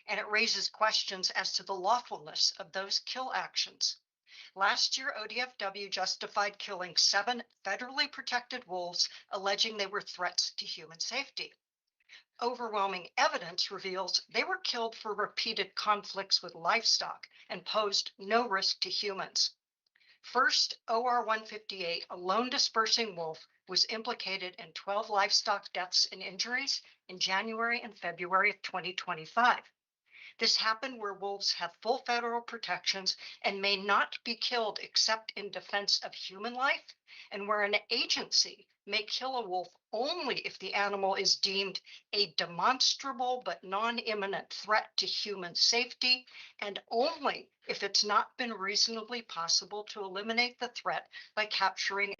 and it raises questions as to the lawfulness of those kill actions. Last year, ODFW justified killing 7 federally protected wolves, alleging they were threats to human safety. Overwhelming evidence reveals they were killed for repeated conflicts with livestock and posed no risk to humans. First, OR 158, a lone dispersing wolf, was implicated in 12 livestock deaths and injuries in January and February of 2025. This happened where wolves have full federal protections and may not be killed except in defense of human life, and where an agency may kill a wolf only if the animal is deemed a demonstrable but non-imminent threat to human safety, and only if it's not been reasonably possible to eliminate the threat by capturing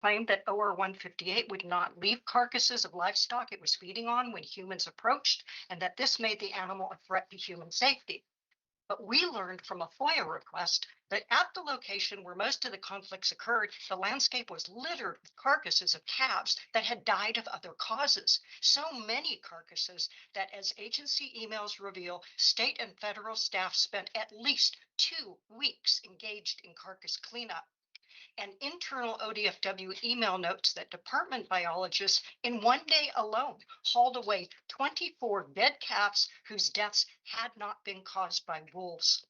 claimed that OR 158 would not leave carcasses of livestock it was feeding on when humans approached, and that this made the animal a threat to human safety. But we learned from a FOIA request that at the location where most of the conflicts occurred, the landscape was littered with carcasses of calves that had died of other causes. So many carcasses that, as agency emails reveal, state and federal staff spent at least 2 weeks engaged in carcass cleanup. And internal ODFW email notes that department biologists in one day alone hauled away 24 dead calves whose deaths had not been caused by wolves.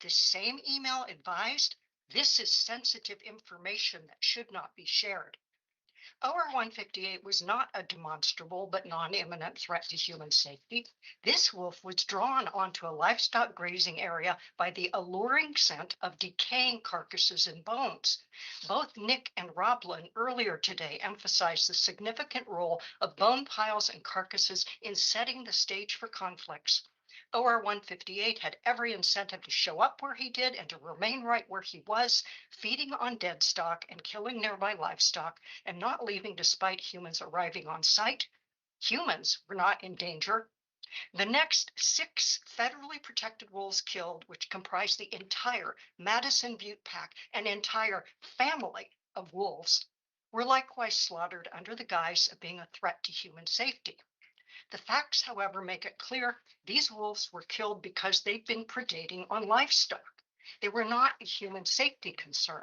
This same email advised this is sensitive information that should not be shared. OR 158 was not a demonstrable but non-imminent threat to human safety. This wolf was drawn onto a livestock grazing area by the alluring scent of decaying carcasses and bones. Both Nick and Roblin earlier today emphasized the significant role of bone piles and carcasses in setting the stage for conflicts. OR 158 had every incentive to show up where he did and to remain right where he was, feeding on dead stock and killing nearby livestock and not leaving despite humans arriving on site. Humans were not in danger. The next 6 federally protected wolves killed, which comprised the entire Madison Butte Pack, an entire family of wolves, were likewise slaughtered under the guise of being a threat to human safety. The facts, however, make it clear these wolves were killed because they'd been predating on livestock. They were not a human safety concern.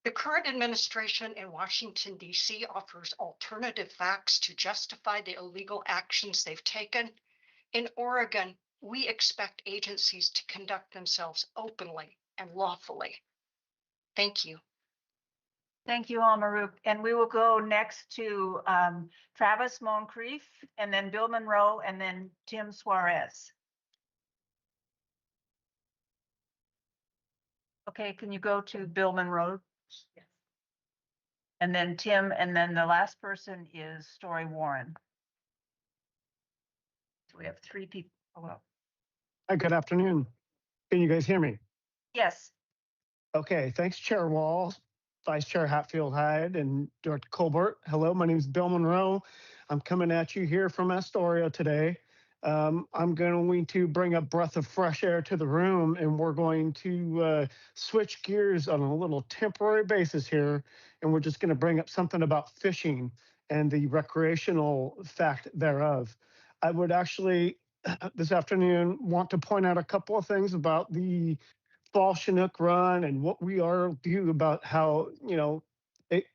The current administration in Washington, D.C. offers alternative facts to justify the illegal actions they've taken. In Oregon, we expect agencies to conduct themselves openly and lawfully. Thank you. Thank you, Almaroop. And we will go next to Travis Moncrief, and then Bill Monroe, and then Tim Suarez. Okay, can you go to Bill Monroe? Yes. And then Tim, and then the last person is Story Warren. So we have 3 people. Oh, well. Hi, good afternoon. Can you guys hear me? Yes. Okay, thanks, Chair Wall, Vice Chair Hatfield Hyde, and Director Colbert. Hello, my name is Bill Monroe. I'm coming at you here from Astoria today. I'm going to bring a breath of fresh air to the room, and we're going to switch gears on a little temporary basis here, and we're just going to bring up something about fishing and the recreational fact thereof. I would actually, this afternoon, want to point out a couple of things about the Fall Chinook run and what we are do about how, you know, it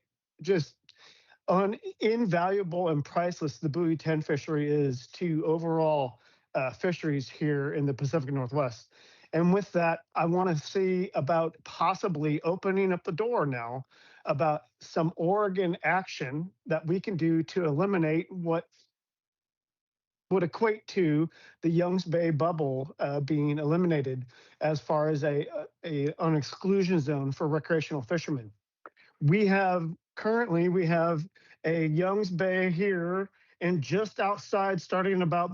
just invaluable and priceless the buoy 10 fishery is to overall fisheries here in the Pacific Northwest. And with that, I want to see about possibly opening up the door now about some Oregon action that we can do to eliminate what would equate to the Youngs Bay bubble being eliminated as far as an exclusion zone for recreational fishermen. We have a Youngs Bay here, and just outside, starting about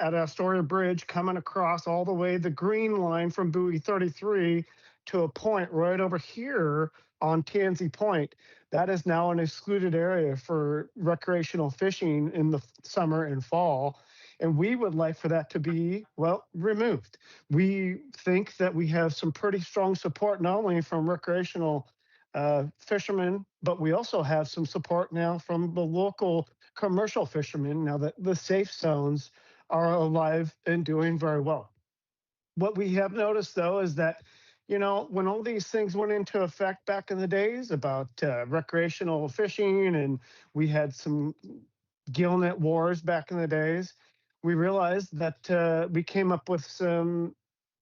at Astoria Bridge, coming across all the way the green line from buoy 33 to a point right over here on Tansy Point. That is now an excluded area for recreational fishing in the summer and fall. And we would like for that to be, well, removed. We think that we have some pretty strong support, not only from recreational fishermen, but we also have some support now from the local commercial fishermen now that the safe zones are alive and doing very well. What we have noticed, though, is that, you know, when all these things went into effect back in the days about recreational fishing, and we had some gillnet wars back in the days, we realized that we came up with some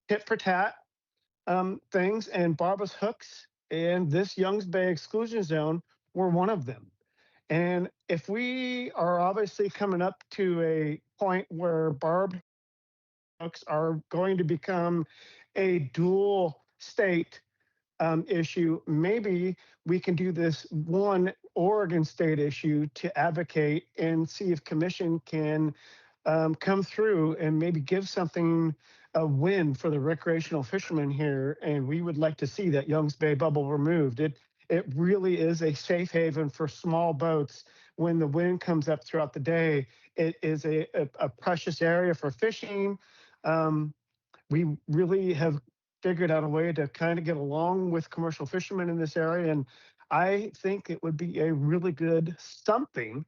tit for tat things, and Barbara's hooks and this Youngs Bay exclusion zone were one of them. And if we are obviously coming up to a point where barbed hooks are going to become a dual state issue, maybe we can do this one Oregon state issue to advocate and see if commission can come through and maybe give something a win for the recreational fishermen here. And we would like to see that Youngs Bay bubble removed. It really is a safe haven for small boats. When the wind comes up throughout the day, it is a precious area for fishing. We really have figured out a way to kind of get along with commercial fishermen in this area. And I think it would be a really good something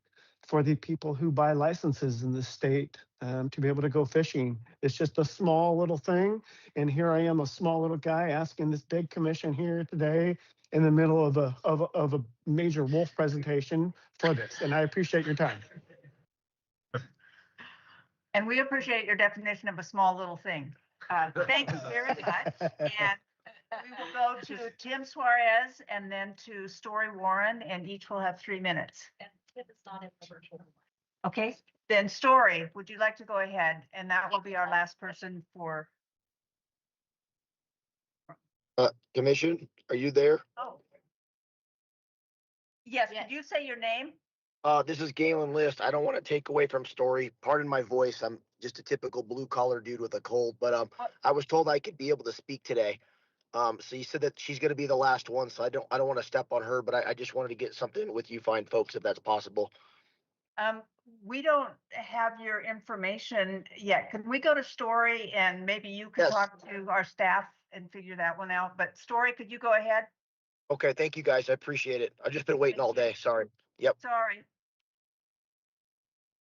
for the people who buy licenses in the state to be able to go fishing. It's just a small little thing. And here I am, a small little guy asking this big commission here today in the middle of a major wolf presentation for this. And I appreciate your time. And we appreciate your definition of a small little thing. Thank you very much. And we will go to Tim Suarez and then to Story Warren, and each will have 3 minutes. Okay, then Story, would you like to go ahead? And that will be our last person for. Commission, are you there? Oh. Yes, could you say your name? This is Galen List. I don't want to take away from Story. Pardon my voice. I'm just a typical blue collar dude with a cold, but I was told I could be able to speak today. So you said that she's going to be the last one, so I don't want to step on her, but I just wanted to get something with you fine folks if that's possible. We don't have your information yet. Can we go to Story and maybe you could talk to our staff and figure that one out? But Story, could you go ahead? Okay, thank you guys. I appreciate it. I've just been waiting all day. Sorry. Yep. Sorry.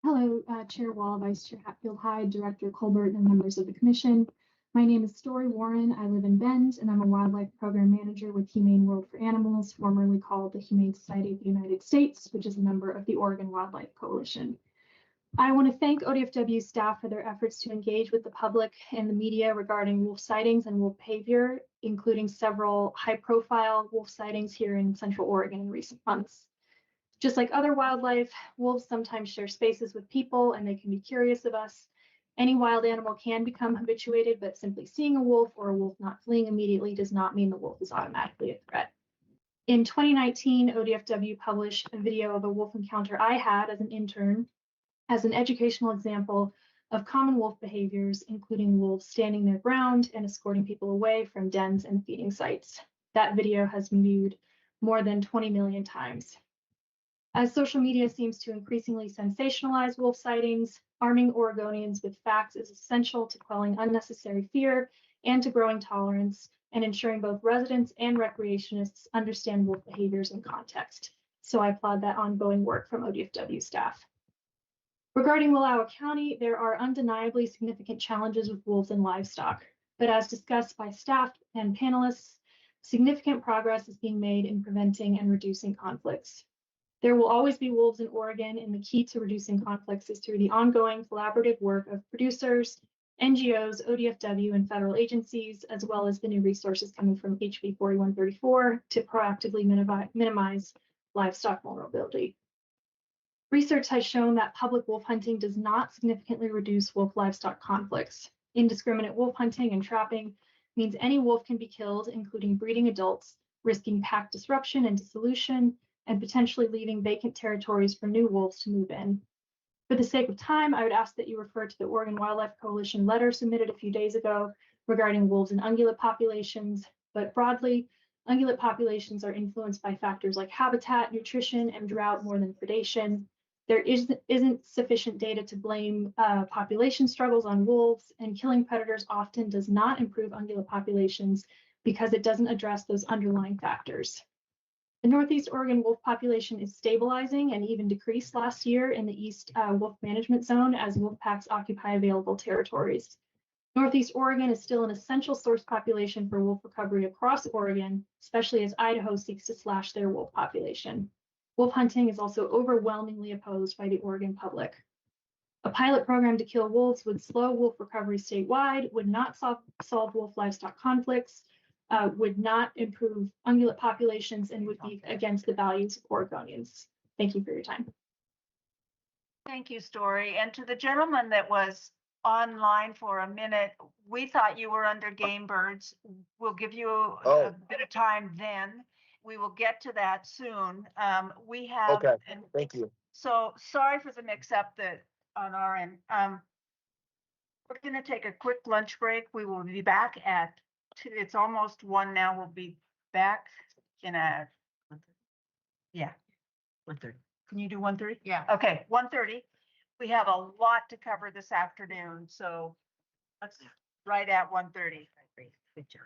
Hello, Chair Wall, Vice Chair Hatfield Hyde, Director Colbert, and members of the Commission. My name is Story Warren. I live in Bend, and I'm a wildlife program manager with Humane World for Animals, formerly called the Humane Society of the United States, which is a member of the Oregon Wildlife Coalition. I want to thank ODFW staff for their efforts to engage with the public and the media regarding wolf sightings and wolf behavior, including several high-profile wolf sightings here in Central Oregon in recent months. Just like other wildlife, wolves sometimes share spaces with people and they can be curious of us. Any wild animal can become habituated, but simply seeing a wolf or a wolf not fleeing immediately does not mean the wolf is automatically a threat. In 2019, ODFW published a video of a wolf encounter I had as an intern as an educational example of common wolf behaviors, including wolves standing their ground and escorting people away from dens and feeding sites. That video has been viewed more than 20 million times. As social media seems to increasingly sensationalize wolf sightings, arming Oregonians with facts is essential to quelling unnecessary fear and to growing tolerance and ensuring both residents and recreationists understand wolf behaviors in context. So I applaud that ongoing work from ODFW staff. Regarding Wallowa County, there are undeniably significant challenges with wolves and livestock, but as discussed by staff and panelists, significant progress is being made in preventing and reducing conflicts. There will always be wolves in Oregon, and the key to reducing conflicts is through the ongoing collaborative work of producers, NGOs, ODFW, and federal agencies, as well as the new resources coming from HB 4134 to proactively minimize livestock vulnerability. Research has shown that public wolf hunting does not significantly reduce wolf livestock conflicts. Indiscriminate wolf hunting and trapping means any wolf can be killed, including breeding adults, risking pack disruption and dissolution, and potentially leaving vacant territories for new wolves to move in. For the sake of time, I would ask that you refer to the Oregon Wildlife Coalition letter submitted a few days ago regarding wolves and ungulate populations, but broadly, ungulate populations are influenced by factors like habitat, nutrition, and drought more than predation. There isn't sufficient data to blame population struggles on wolves, and killing predators often does not improve ungulate populations because it doesn't address those underlying factors. The Northeast Oregon wolf population is stabilizing and even decreased last year in the East Wolf Management Zone as wolf packs occupy available territories. Northeast Oregon is still an essential source population for wolf recovery across Oregon, especially as Idaho seeks to slash their wolf population. Wolf hunting is also overwhelmingly opposed by the Oregon public. A pilot program to kill wolves would slow wolf recovery statewide, would not solve wolf livestock conflicts, would not improve ungulate populations, and would be against the values of Oregonians. Thank you for your time. Thank you, Story. And to the gentleman that was online for a minute, we thought you were under game birds. We'll give you a bit of time then. We will get to that soon. We have. Okay, thank you. So sorry for the mix-up that on our end. We're going to take a quick lunch break. We will be back at 2. It's almost 1 now. We'll be back in a. Yeah. 1:30. Can you do 1:30? Yeah. Okay, 1:30. We have a lot to cover this afternoon, so let's right at 1:30. Good job.